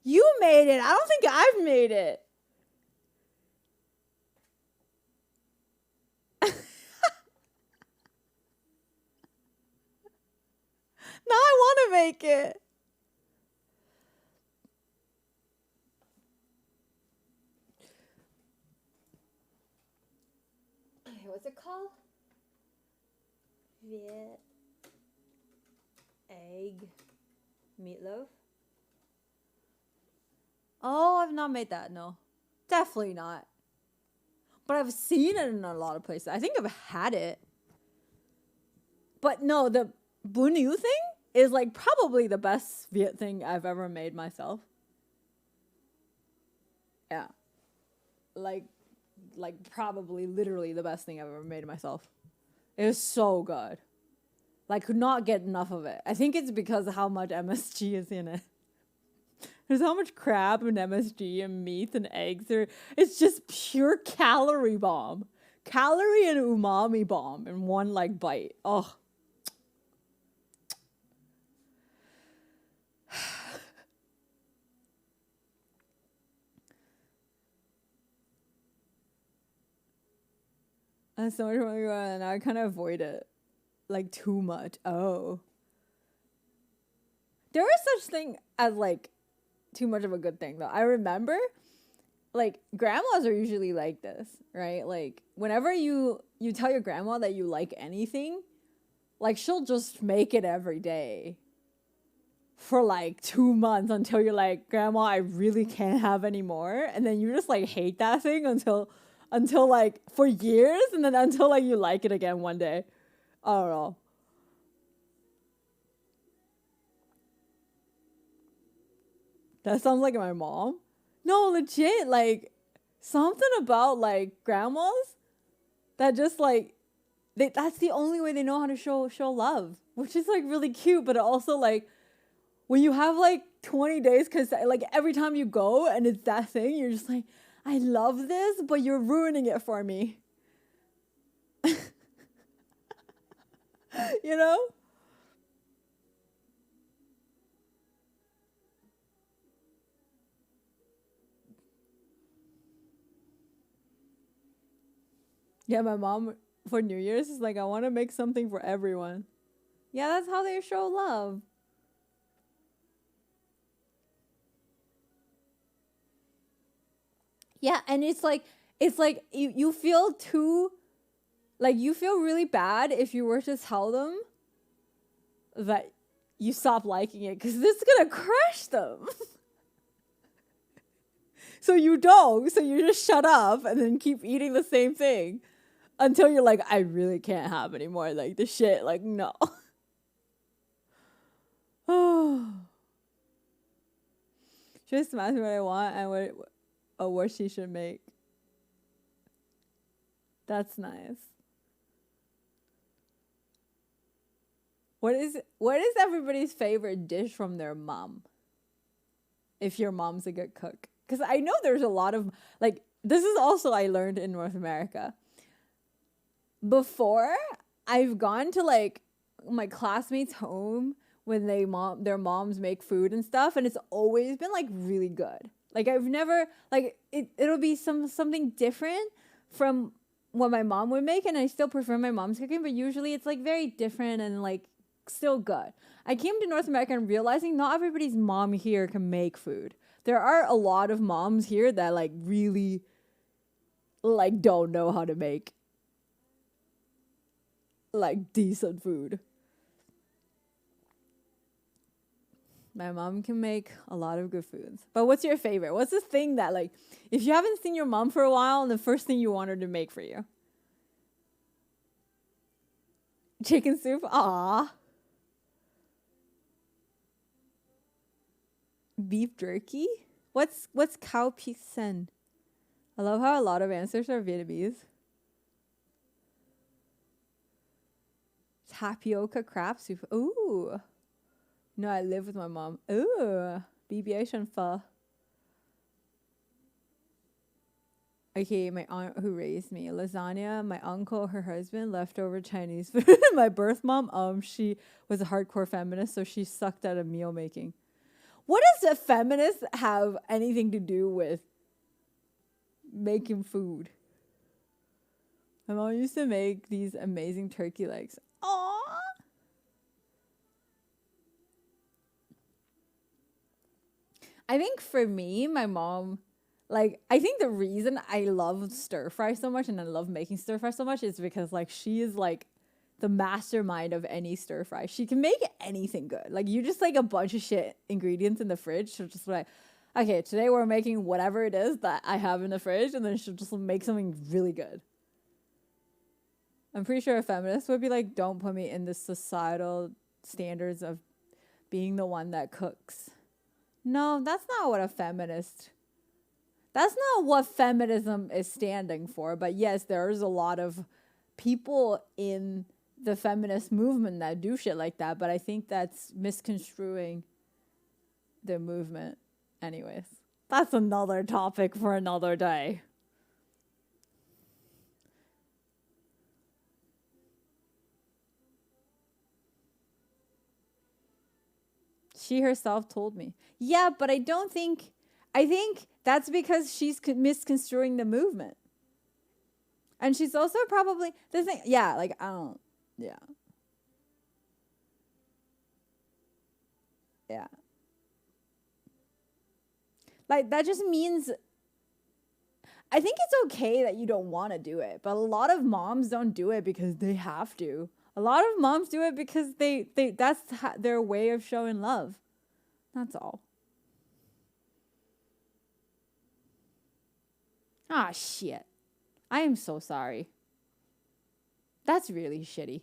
You made it. I don't think I've made it. Now I want to make it. What's it called? Viet egg meatloaf. Oh, I've not made that. No, definitely not. But I've seen it in a lot of places. I think I've had it. But no, the bunu thing is like probably the best Viet thing I've ever made myself. Yeah. Like probably literally the best thing I've ever made myself. It was so good. Like, could not get enough of it. I think it's because of how much MSG is in it. There's how much crab and MSG and meat and eggs. It's just pure calorie bomb. Calorie and umami bomb in one like bite. Oh. And so much money, and I kind of avoid it, like, too much. Oh, there is such thing as like too much of a good thing though. I remember, like, grandmas are usually like this, right? Like, whenever you tell your grandma that you like anything, like, she'll just make it every day for like 2 months until you're like, Grandma, I really can't have any more, and then you just like hate that thing until like for years, and then until like you like it again one day. I don't know. That sounds like my mom. No, legit, like something about like grandmas that just like that's the only way they know how to show love, which is like really cute, but also like when you have like 20 days, because like every time you go and it's that thing, you're just like, I love this, but you're ruining it for me. You know? Yeah, my mom for New Year's is like, I want to make something for everyone. Yeah, that's how they show love. Yeah, and it's like you feel too like you feel really bad if you were to tell them that you stop liking it because this is gonna crush them. So you don't. So you just shut up and then keep eating the same thing until you're like, I really can't have any more like this shit. Like, no. Just ask me what I want and what she should make. That's nice. What is everybody's favorite dish from their mom? If your mom's a good cook. Because I know there's a lot of, like, this is also I learned in North America. Before, I've gone to, like, my classmates' home when their moms make food and stuff, and it's always been, like, really good. Like, I've never, like, it'll be something different from what my mom would make, and I still prefer my mom's cooking, but usually it's, like, very different and, like, still good. I came to North America and realizing not everybody's mom here can make food. There are a lot of moms here that like really like don't know how to make like decent food. My mom can make a lot of good foods. But what's your favorite? What's the thing that like if you haven't seen your mom for a while and the first thing you want her to make for you? Chicken soup? Aw. Beef jerky? What's cow pisen? I love how a lot of answers are Vietnamese. Tapioca crab soup. Ooh. No, I live with my mom. Ooh. BBation pho. Okay, my aunt who raised me. Lasagna, my uncle, her husband, leftover Chinese food. My birth mom, she was a hardcore feminist, so she sucked at a meal making. What does a feminist have anything to do with making food? My mom used to make these amazing turkey legs. Aww. I think for me, my mom, like, I think the reason I love stir fry so much and I love making stir fry so much is because, like, she is, like, the mastermind of any stir fry. She can make anything good. Like you just like a bunch of shit ingredients in the fridge. She'll just like, okay, today we're making whatever it is that I have in the fridge, and then she'll just make something really good. I'm pretty sure a feminist would be like, don't put me in the societal standards of being the one that cooks. No, that's not what that's not what feminism is standing for. But yes, there's a lot of people in the feminist movement that do shit like that, but I think that's misconstruing the movement. Anyways, that's another topic for another day. She herself told me. Yeah, but I think that's because she's misconstruing the movement. And she's also probably the thing. Yeah, like I don't. Yeah. Yeah. Like that just means I think it's okay that you don't want to do it, but a lot of moms don't do it because they have to. A lot of moms do it because they that's their way of showing love. That's all. Ah, shit. I am so sorry. That's really shitty.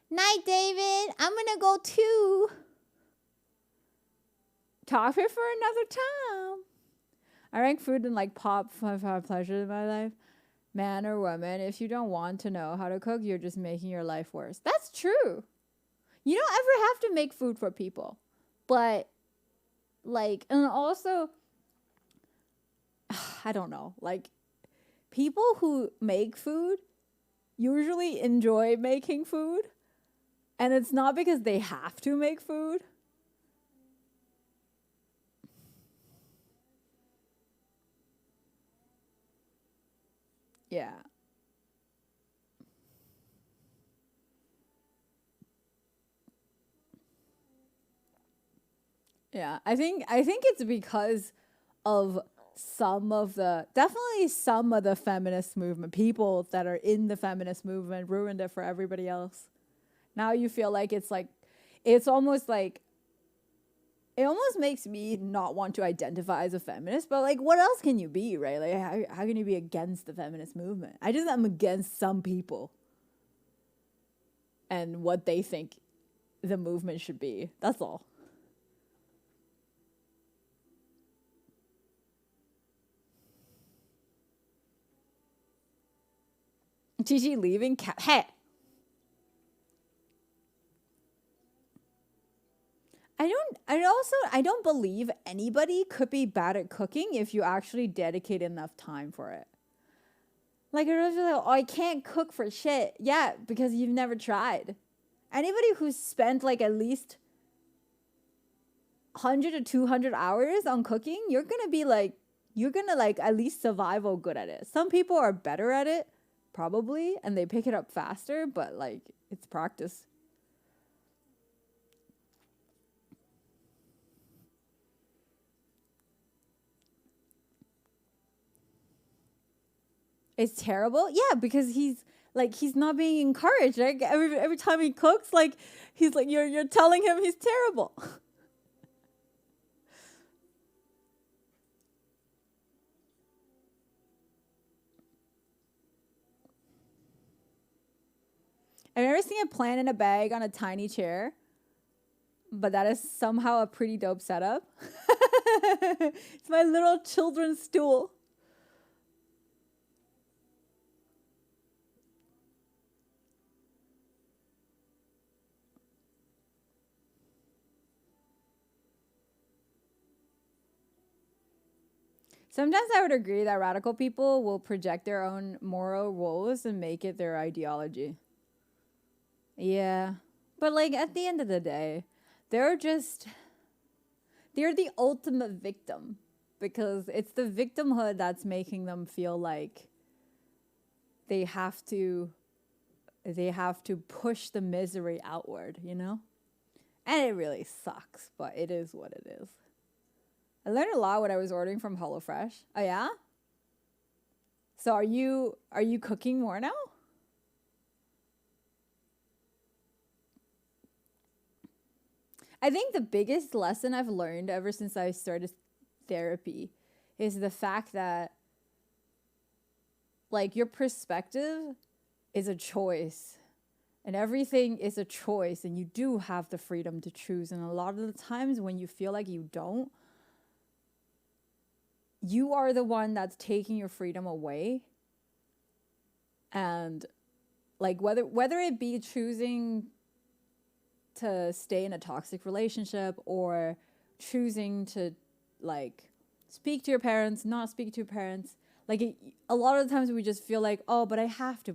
Night, David. I'm gonna go too. Talk here for another time. I rank food in like pop five pleasures in my life. Man or woman, if you don't want to know how to cook, you're just making your life worse. That's true. You don't ever have to make food for people. But like, and also I don't know, like people who make food usually enjoy making food. And it's not because they have to make food. Yeah. Yeah. I think it's because of definitely some of the feminist movement, people that are in the feminist movement ruined it for everybody else. Now you feel like it's almost like it almost makes me not want to identify as a feminist, but like what else can you be, right? Like how can you be against the feminist movement? I'm against some people and what they think the movement should be. That's all. Gigi leaving hey. I don't believe anybody could be bad at cooking if you actually dedicate enough time for it. Like, I was like, oh, I can't cook for shit. Yeah, because you've never tried. Anybody who's spent like at least 100 to 200 hours on cooking, you're gonna like at least survival good at it. Some people are better at it, probably, and they pick it up faster, but like it's practice. It's terrible. Yeah, because he's not being encouraged. Like every time he cooks, like he's like you're telling him he's terrible. I've never seen a plant in a bag on a tiny chair, but that is somehow a pretty dope setup. It's my little children's stool. Sometimes I would agree that radical people will project their own moral rules and make it their ideology. Yeah. But like at the end of the day, they're just they're the ultimate victim because it's the victimhood that's making them feel like they have to push the misery outward, you know? And it really sucks, but it is what it is. I learned a lot when I was ordering from HelloFresh. Oh yeah? So are you cooking more now? I think the biggest lesson I've learned ever since I started therapy is the fact that like your perspective is a choice and everything is a choice and you do have the freedom to choose, and a lot of the times when you feel like you don't, you are the one that's taking your freedom away. And like whether it be choosing to stay in a toxic relationship or choosing to like speak to your parents, not speak to your parents, like a lot of the times we just feel like, oh, but I have to.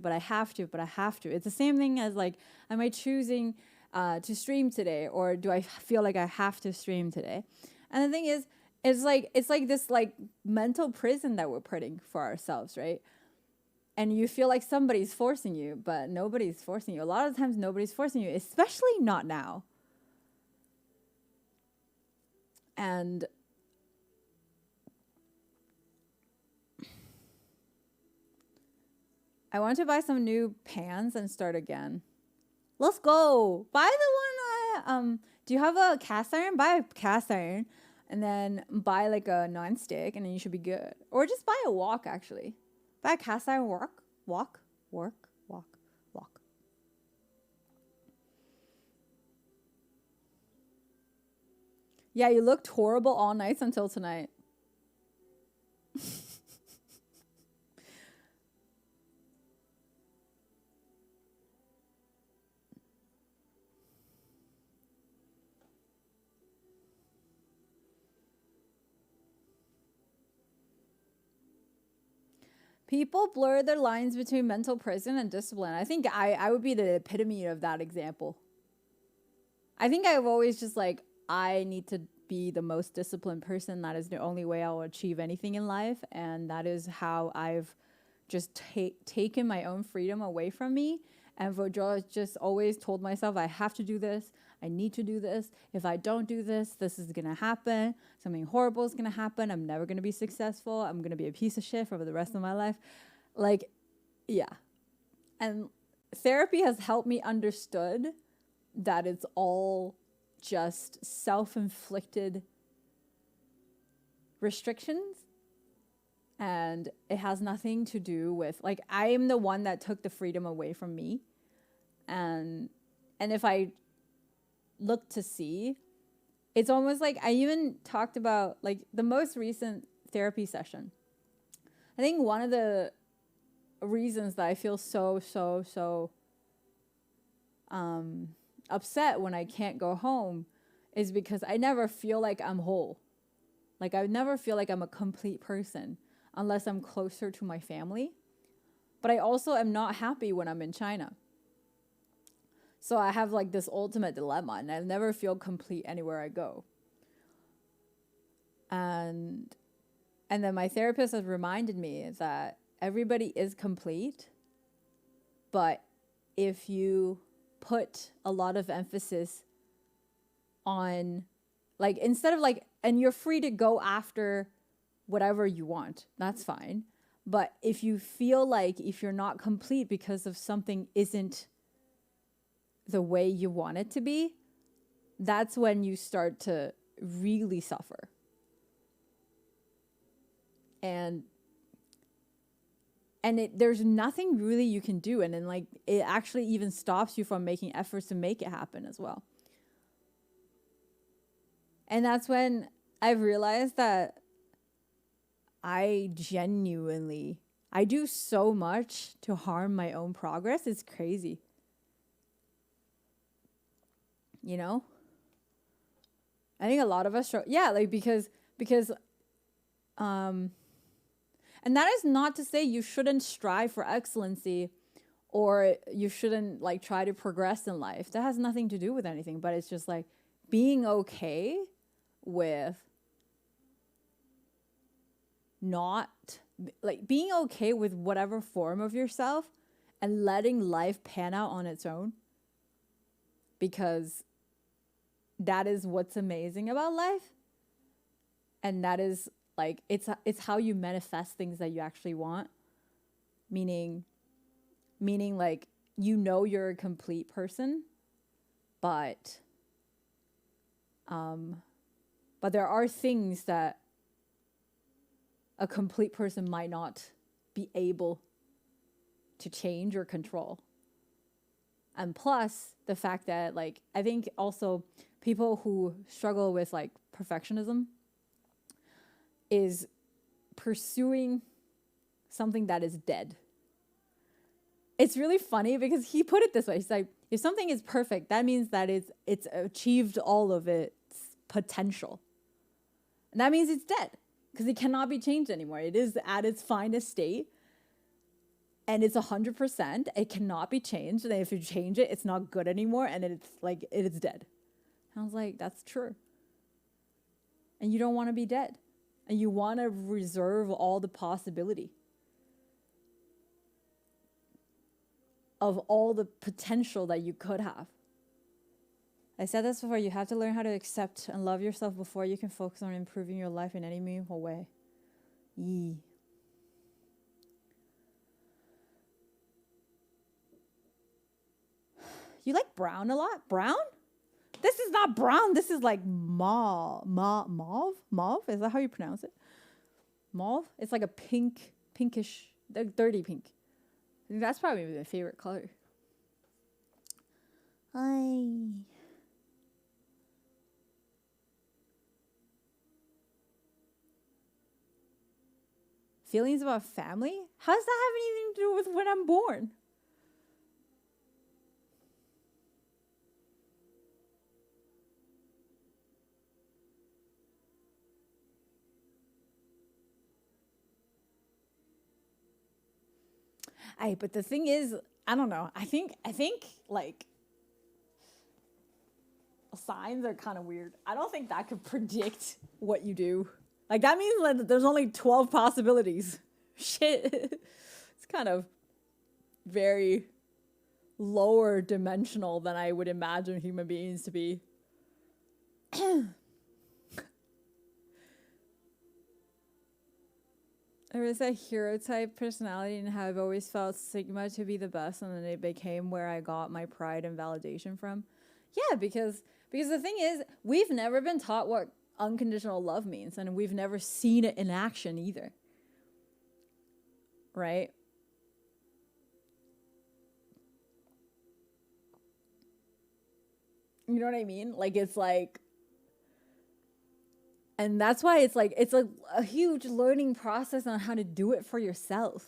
It's the same thing as like, am I choosing to stream today, or do I feel like I have to stream today? And the thing is, it's like this like mental prison that we're putting for ourselves, right? And you feel like somebody's forcing you, but nobody's forcing you. A lot of times nobody's forcing you, especially not now. And I want to buy some new pans and start again. Let's go. Buy the one do you have a cast iron? Buy a cast iron and then buy like a non-stick and then you should be good. Or just buy a wok actually. Buy a cast iron wok. Yeah, you looked horrible all nights until tonight. People blur their lines between mental prison and discipline. I think I would be the epitome of that example. I think I've always just like, I need to be the most disciplined person. That is the only way I'll achieve anything in life. And that is how I've just taken my own freedom away from me. And just always told myself, I have to do this. I need to do this. If I don't do this, this is going to happen. Something horrible is going to happen. I'm never going to be successful. I'm going to be a piece of shit for the rest of my life. Like, yeah. And therapy has helped me understood that it's all just self-inflicted restrictions. And it has nothing to do with, like, I am the one that took the freedom away from me. And if I look to see, it's almost like I even talked about, like, the most recent therapy session. I think one of the reasons that I feel so upset when I can't go home is because I never feel like I'm whole. Like, I never feel like I'm a complete person unless I'm closer to my family. But I also am not happy when I'm in China. So I have like this ultimate dilemma, and I never feel complete anywhere I go. And then my therapist has reminded me that everybody is complete, but if you put a lot of emphasis on, like, instead of like, and you're free to go after whatever you want, that's fine. But if you feel like if you're not complete because of something isn't the way you want it to be, that's when you start to really suffer. And there's nothing really you can do. And then, like, it actually even stops you from making efforts to make it happen as well. And that's when I've realized that I do so much to harm my own progress. It's crazy. You know? I think a lot of us because and that is not to say you shouldn't strive for excellency or you shouldn't like try to progress in life. That has nothing to do with anything, but it's just like being okay with being okay with whatever form of yourself and letting life pan out on its own, because that is what's amazing about life. And that is like, it's how you manifest things that you actually want. Meaning like, you know, you're a complete person, but there are things that a complete person might not be able to change or control. And plus the fact that, like, I think also people who struggle with like perfectionism is pursuing something that is dead. It's really funny because he put it this way. He's like, if something is perfect, that means that it's achieved all of its potential. And that means it's dead because it cannot be changed anymore. It is at its finest state and it's 100%. It cannot be changed. And if you change it, it's not good anymore. And it's like, it's dead. And I was like, that's true. And you don't want to be dead. And you want to reserve all the possibility of all the potential that you could have. I said this before, you have to learn how to accept and love yourself before you can focus on improving your life in any meaningful way. Yee. You like brown a lot? Brown? This is not brown. This is like mauve. Mauve? Is that how you pronounce it? Mauve? It's like a pinkish, dirty pink. I think that's probably my favorite color. Feelings about family? How does that have anything to do with when I'm born? But the thing is, I don't know. I think like signs are kind of weird. I don't think that could predict what you do. Like, that means that there's only 12 possibilities. Shit. It's kind of very lower dimensional than I would imagine human beings to be. There is a hero type personality and have always felt Sigma to be the best, and then it became where I got my pride and validation from. Yeah, because the thing is, we've never been taught what unconditional love means, and we've never seen it in action either. Right? You know what I mean? Like, it's like, and that's why it's like a huge learning process on how to do it for yourself.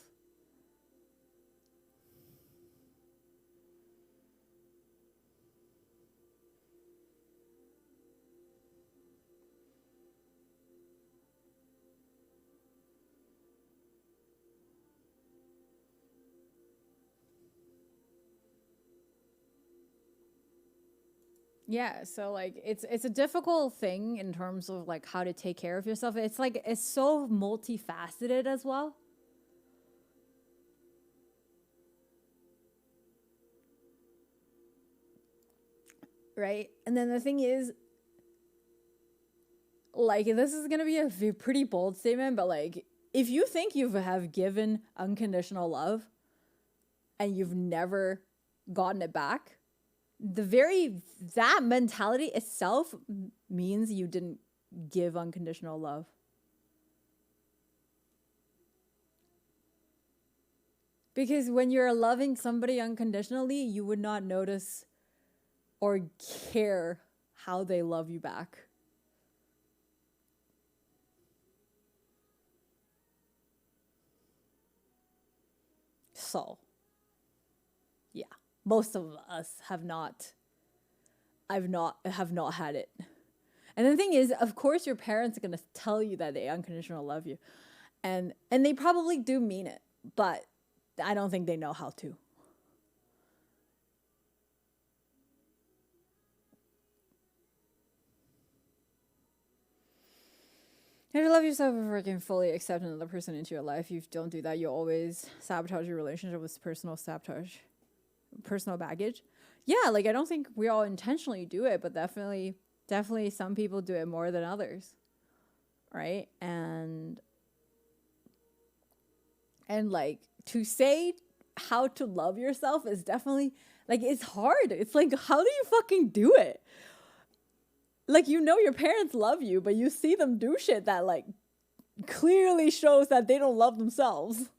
Yeah, so like it's a difficult thing in terms of like how to take care of yourself. It's like it's so multifaceted as well. Right? And then the thing is, like, this is going to be a pretty bold statement, but like, if you think you have given unconditional love and you've never gotten it back, that mentality itself means you didn't give unconditional love. Because when you're loving somebody unconditionally, you would not notice or care how they love you back. So, yeah, most of us have not had it. And the thing is, of course your parents are going to tell you that they unconditional love you. And they probably do mean it, but I don't think they know how to. You have to love yourself before you can fully accept another person into your life. If you don't do that, you'll always sabotage your relationship with personal baggage. Yeah, like I don't think we all intentionally do it, but definitely some people do it more than others. Right? And like to say how to love yourself is definitely like it's hard. It's like, how do you fucking do it? Like, you know your parents love you, but you see them do shit that like clearly shows that they don't love themselves.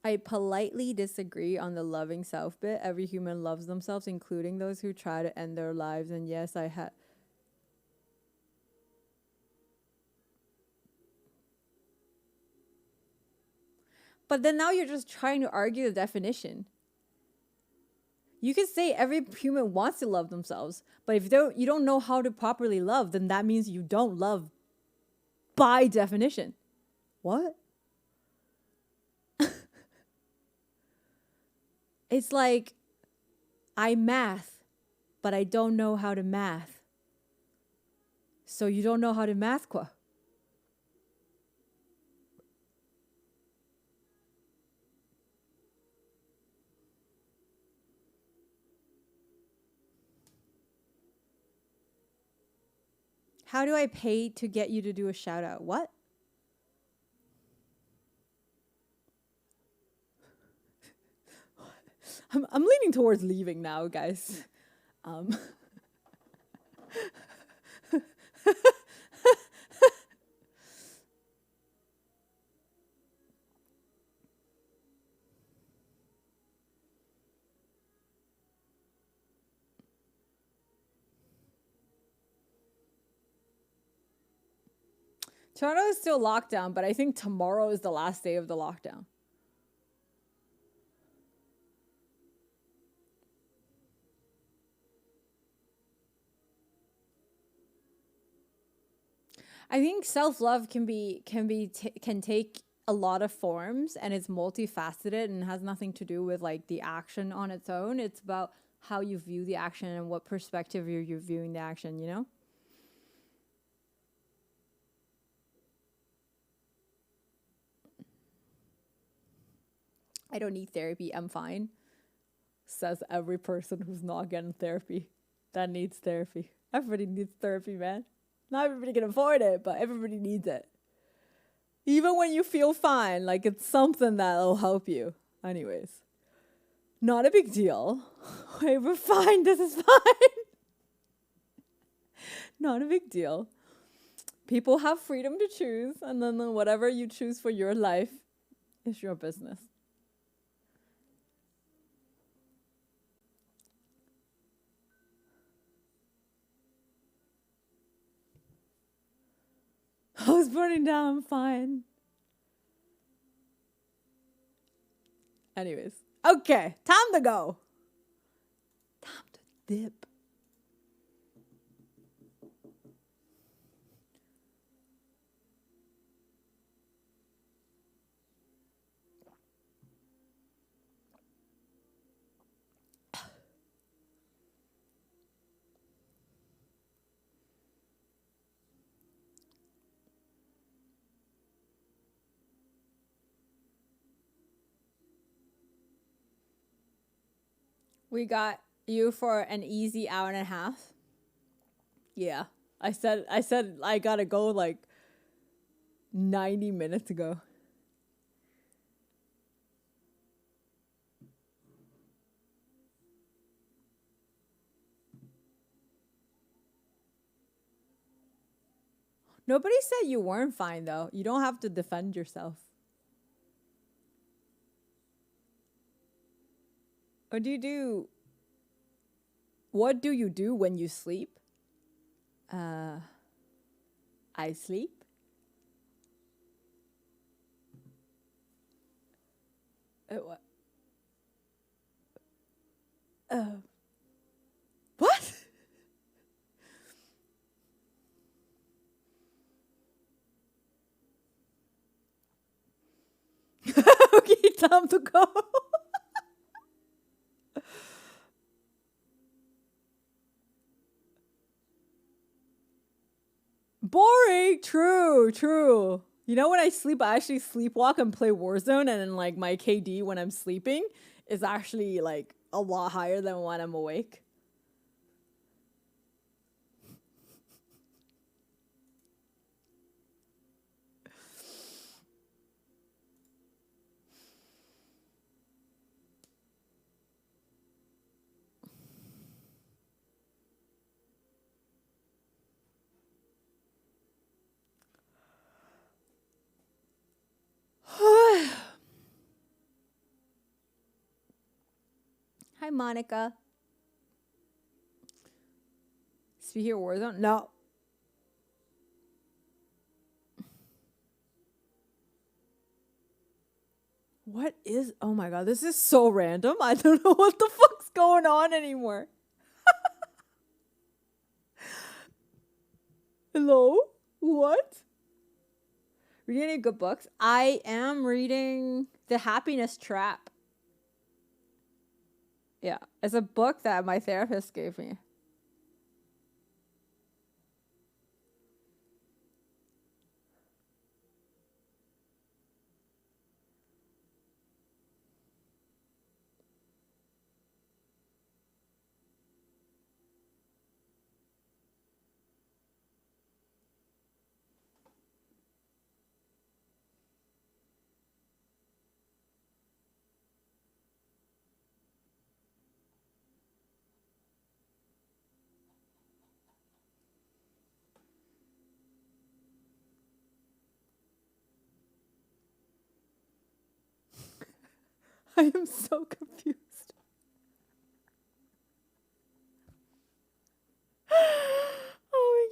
I politely disagree on the loving self bit. Every human loves themselves, including those who try to end their lives. And yes, I had. But then now you're just trying to argue the definition. You could say every human wants to love themselves, but if you don't know how to properly love, then that means you don't love by definition. What? It's like, I math, but I don't know how to math. So you don't know how to math, quoi. How do I pay to get you to do a shout out? What? I'm leaning towards leaving now, guys. Toronto is still locked down, but I think tomorrow is the last day of the lockdown. I think self-love can take a lot of forms, and it's multifaceted and has nothing to do with like the action on its own. It's about how you view the action and what perspective you're viewing the action, you know? I don't need therapy. I'm fine. Says every person who's not getting therapy. That needs therapy. Everybody needs therapy, man. Not everybody can afford it, but everybody needs it. Even when you feel fine, like it's something that'll help you. Anyways, not a big deal. Wait, we're fine. This is fine. Not a big deal. People have freedom to choose, and then whatever you choose for your life is your business. I was burning down, I'm fine. Anyways, okay, time to go. Time to dip. We got you for an easy hour and a half. Yeah. I said I gotta go like 90 minutes ago. Nobody said you weren't fine though. You don't have to defend yourself. What do you do? What do you do when you sleep? I sleep. What? What? Okay, time to go. Boring. True, true. You know, when I sleep, I actually sleepwalk and play Warzone, and then like my KD when I'm sleeping is actually like a lot higher than when I'm awake. Hi, Monica. Speaking of Warzone, no. What is? Oh my god, this is so random. I don't know what the fuck's going on anymore. Hello? What? Reading any good books? I am reading The Happiness Trap. Yeah, it's a book that my therapist gave me. I am so confused. Oh my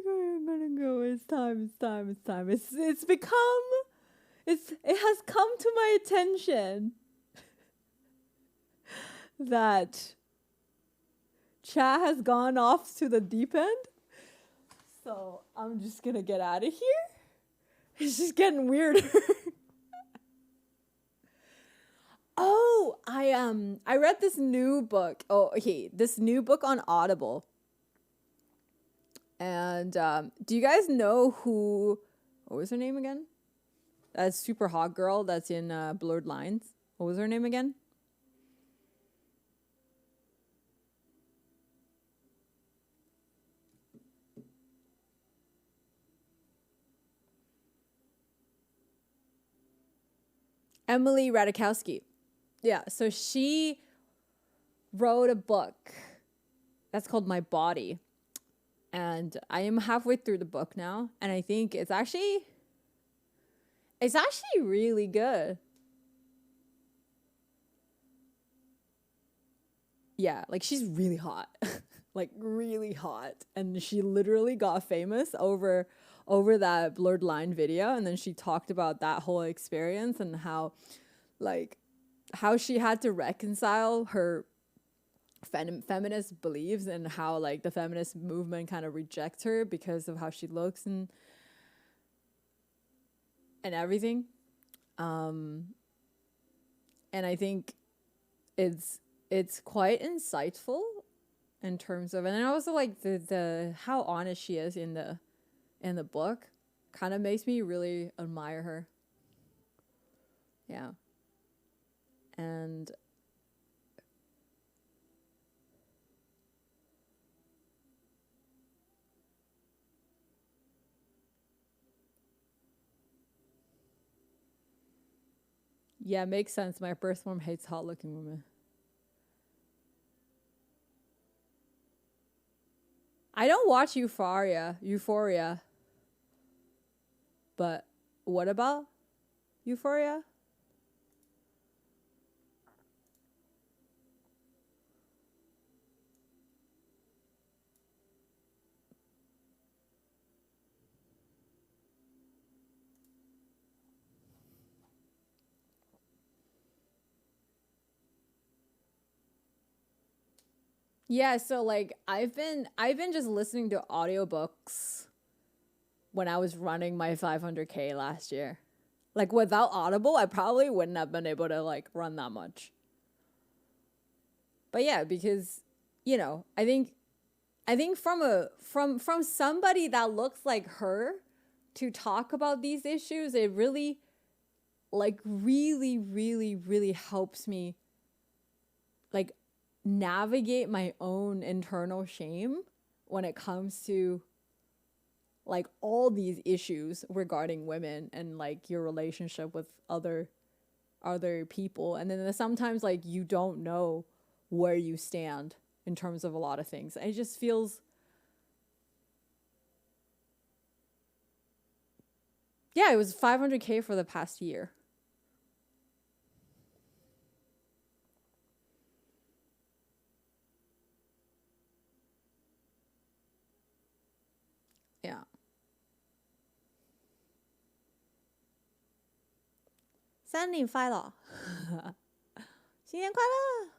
god, I'm gonna go. It's time. It's become it has come to my attention that chat has gone off to the deep end. So I'm just gonna get out of here. It's just getting weirder. Oh, I read this new book. Oh, okay, this new book on Audible. And do you guys know who? What was her name again? That super hot girl that's in Blurred Lines. What was her name again? Emily Ratajkowski. Yeah, so she wrote a book that's called My Body. And I am halfway through the book now, and I think it's actually really good. Yeah, like she's really hot. Like really hot. And she literally got famous over that Blurred Line video, and then she talked about that whole experience and how she had to reconcile her feminist beliefs and how like the feminist movement kind of rejects her because of how she looks and everything. And I think it's quite insightful in terms of, and also like the how honest she is in the book kind of makes me really admire her. Yeah. And yeah, makes sense. My birth mom hates hot looking women. I don't watch Euphoria. But what about Euphoria? Yeah, so like I've been just listening to audiobooks when I was running my 500K last year. Like without Audible, I probably wouldn't have been able to like run that much. But yeah, because I think from somebody that looks like her to talk about these issues, it really really helps me like navigate my own internal shame when it comes to like all these issues regarding women and like your relationship with other people. And then sometimes like you don't know where you stand in terms of a lot of things. It just feels, yeah, it was 500K for the past year. Yeah. 30快乐，新年快乐。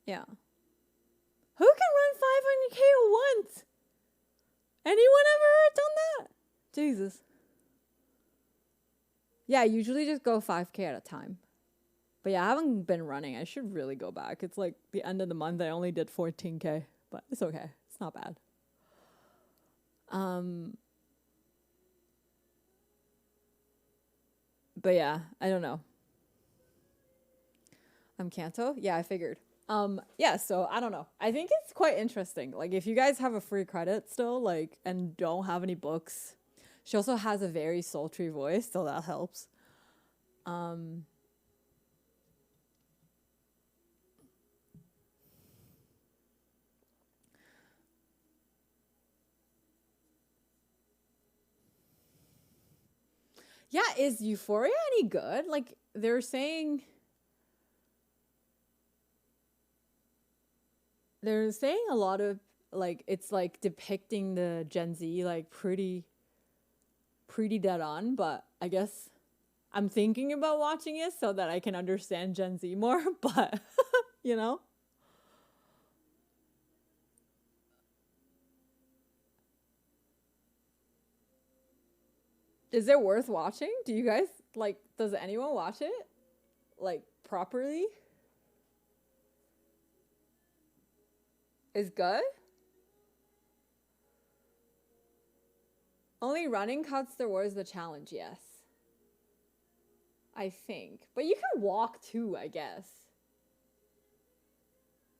Yeah. Who can run 500K at once? Anyone ever done that? Jesus. Yeah, I usually just go 5K at a time. But yeah, I haven't been running. I should really go back. It's like the end of the month. I only did 14K, but it's okay. It's not bad. But yeah, I don't know. I'm Kanto? Yeah, I figured. Yeah, so I don't know. I think it's quite interesting. Like if you guys have a free credit still, like, and don't have any books. She also has a very sultry voice, so that helps. Yeah, is Euphoria any good? Like they're saying a lot of like it's like depicting the Gen Z like pretty dead on, but I guess I'm thinking about watching it so that I can understand Gen Z more, but . Is it worth watching? Do you guys like? Does anyone watch it like properly? Is good. Only running cuts towards the challenge. Yes, I think. But you can walk too, I guess.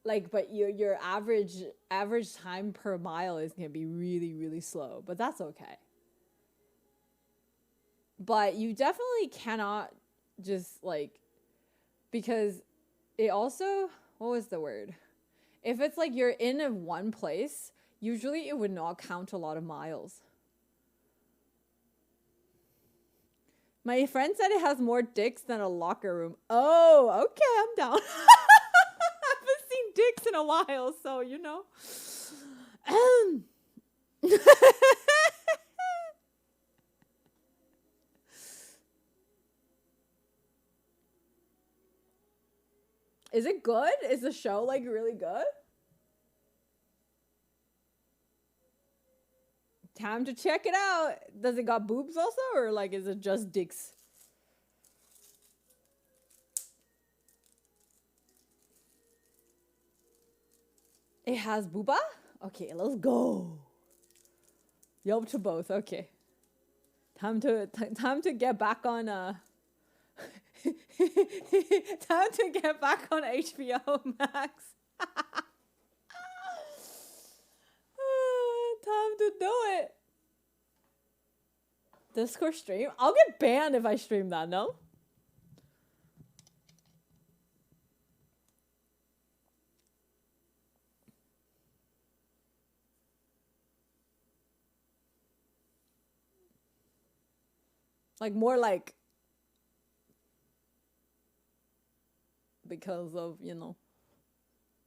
Like, but your average time per mile is gonna be really, really slow. But that's okay. But you definitely cannot just like, because it also, what was the word? If it's like you're in a one place, usually it would not count a lot of miles. My friend said it has more dicks than a locker room. Oh, okay, I'm down. I haven't seen dicks in a while, so you know. Is it good? Is the show like really good? Time to check it out. Does it got boobs also, or like is it just dicks? It has booba? Okay, let's go. Yup to both. Okay. Time to get back on time to get back on HBO Max. Time to do it. Discord stream? I'll get banned if I stream that, no? Like more like because of, you know.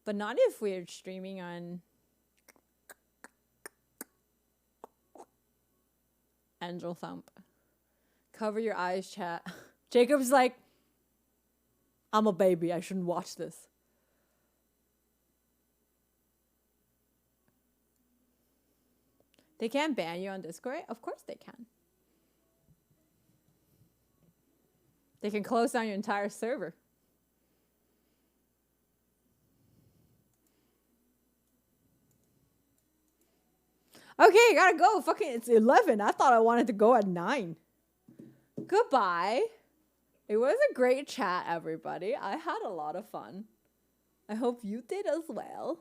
But not if we're streaming on Angel Thump. Cover your eyes, chat. Jacob's like, I'm a baby. I shouldn't watch this. They can't ban you on Discord? Of course they can. They can close down your entire server. Okay, gotta go. Fucking, it's 11. I thought I wanted to go at 9. Goodbye. It was a great chat, everybody. I had a lot of fun. I hope you did as well.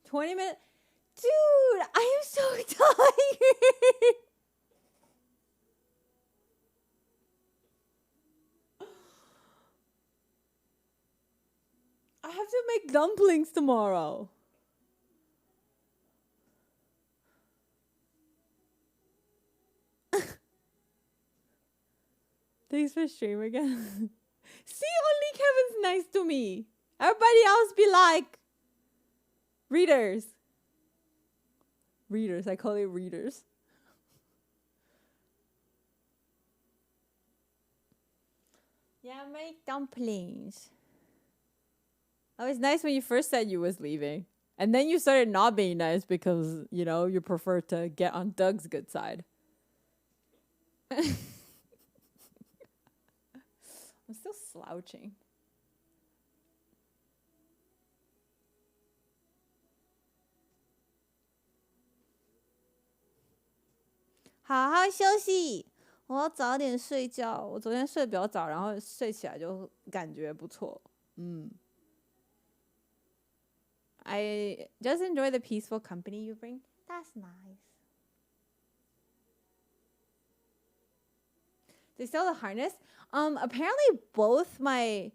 $20. Dude, I am so tired. I have to make dumplings tomorrow. Thanks for stream again. See, only Kevin's nice to me. Everybody else be like, readers. Readers, I call it readers. Yeah, make dumplings. That was nice when you first said you was leaving. And then you started not being nice because, you know, you prefer to get on Doug's good side. I'm still slouching.好好休息，我要早点睡觉。我昨天睡比较早，然后睡起来就感觉不错。I just enjoy the peaceful company you bring. That's nice. They sell the harness. Apparently both my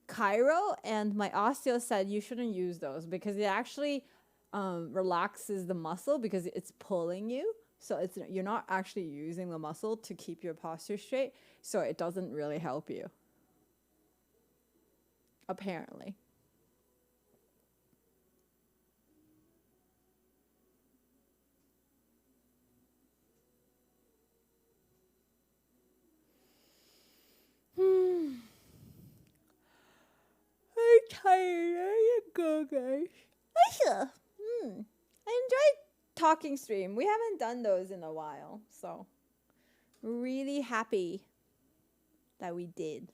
chiro and my osteo said you shouldn't use those because it actually relaxes the muscle because it's pulling you. So you're not actually using the muscle to keep your posture straight. So it doesn't really help you. Apparently. I'm tired. I gotta go. gosh. I enjoyed talking stream. We haven't done those in a while, so really happy that we did.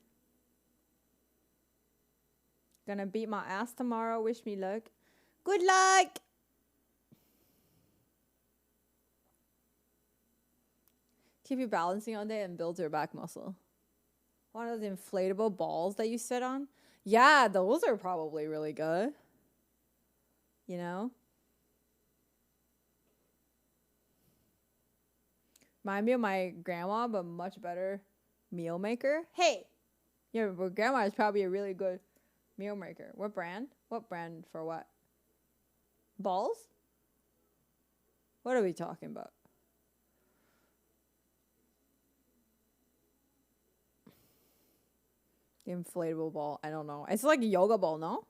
Gonna beat my ass tomorrow. Wish me luck. Good luck. Keep you balancing on it and build your back muscle. One of those inflatable balls that you sit on. Yeah, those are probably really good. You know? Remind me of my grandma, but much better meal maker. Hey! Yeah, but grandma is probably a really good meal maker. What brand? What brand for what? Balls? What are we talking about? The inflatable ball. I don't know. It's like a yoga ball, no?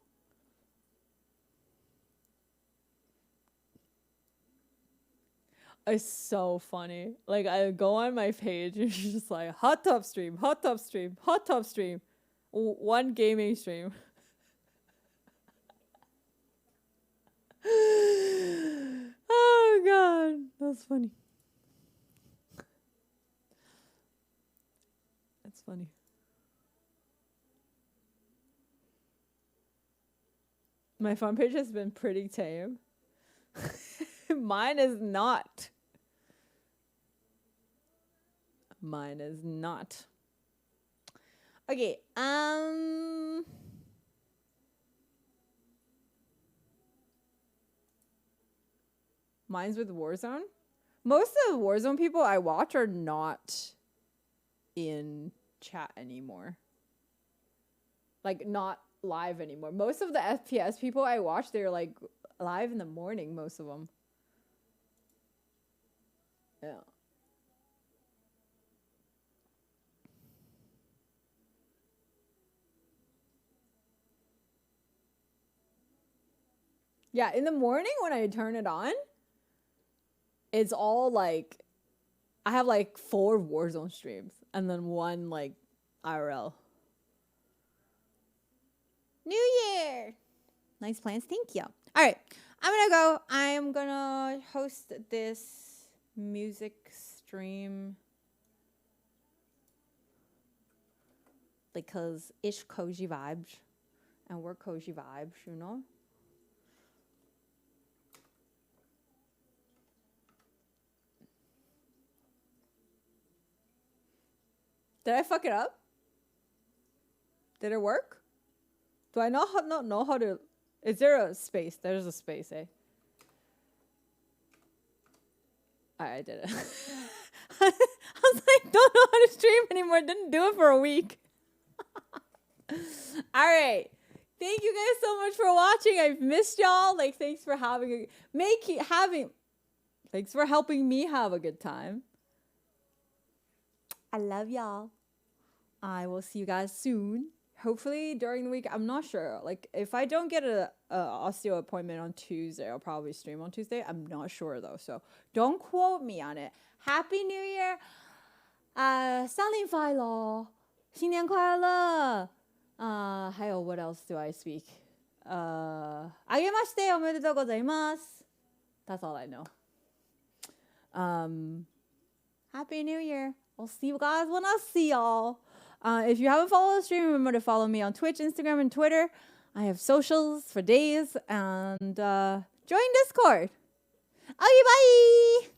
It's so funny. Like, I go on my page and it's just like, hot tub stream, hot tub stream, hot tub stream. One gaming stream. Oh, God. That's funny. That's funny. My fun page has been pretty tame. Mine is not. Mine is not. Okay, mine's with Warzone. Most of the Warzone people I watch are not in chat anymore. Like, not live anymore. Most of the FPS people I watch, they're like live in the morning, most of them. Yeah. Yeah, in the morning when I turn it on, it's all like, I have like 4 Warzone streams and then 1 like IRL. New Year! Nice plans, thank you. All right, I'm gonna go. I'm gonna host this music stream because it's cozy vibes and we're cozy vibes, you know? Did I fuck it up? Did it work? Do I not know how to... Is there a space? There's a space, eh? Alright, I did it. I was like, don't know how to stream anymore. Didn't do it for a week. Alright. Thank you guys so much for watching. I've missed y'all. Like, thanks for thanks for helping me have a good time. I love y'all. I will see you guys soon. Hopefully during the week. I'm not sure. Like, if I don't get a osteo appointment on Tuesday, I'll probably stream on Tuesday. I'm not sure though, so don't quote me on it. Happy New Year! 新年快乐! 新年快乐! 还有 what else do I speak? あげましておめでとうございます. That's all I know. Happy New Year! I'll see you guys when I see y'all. If you haven't followed the stream, remember to follow me on Twitch, Instagram, and Twitter. I have socials for days. And join Discord. Okay, bye!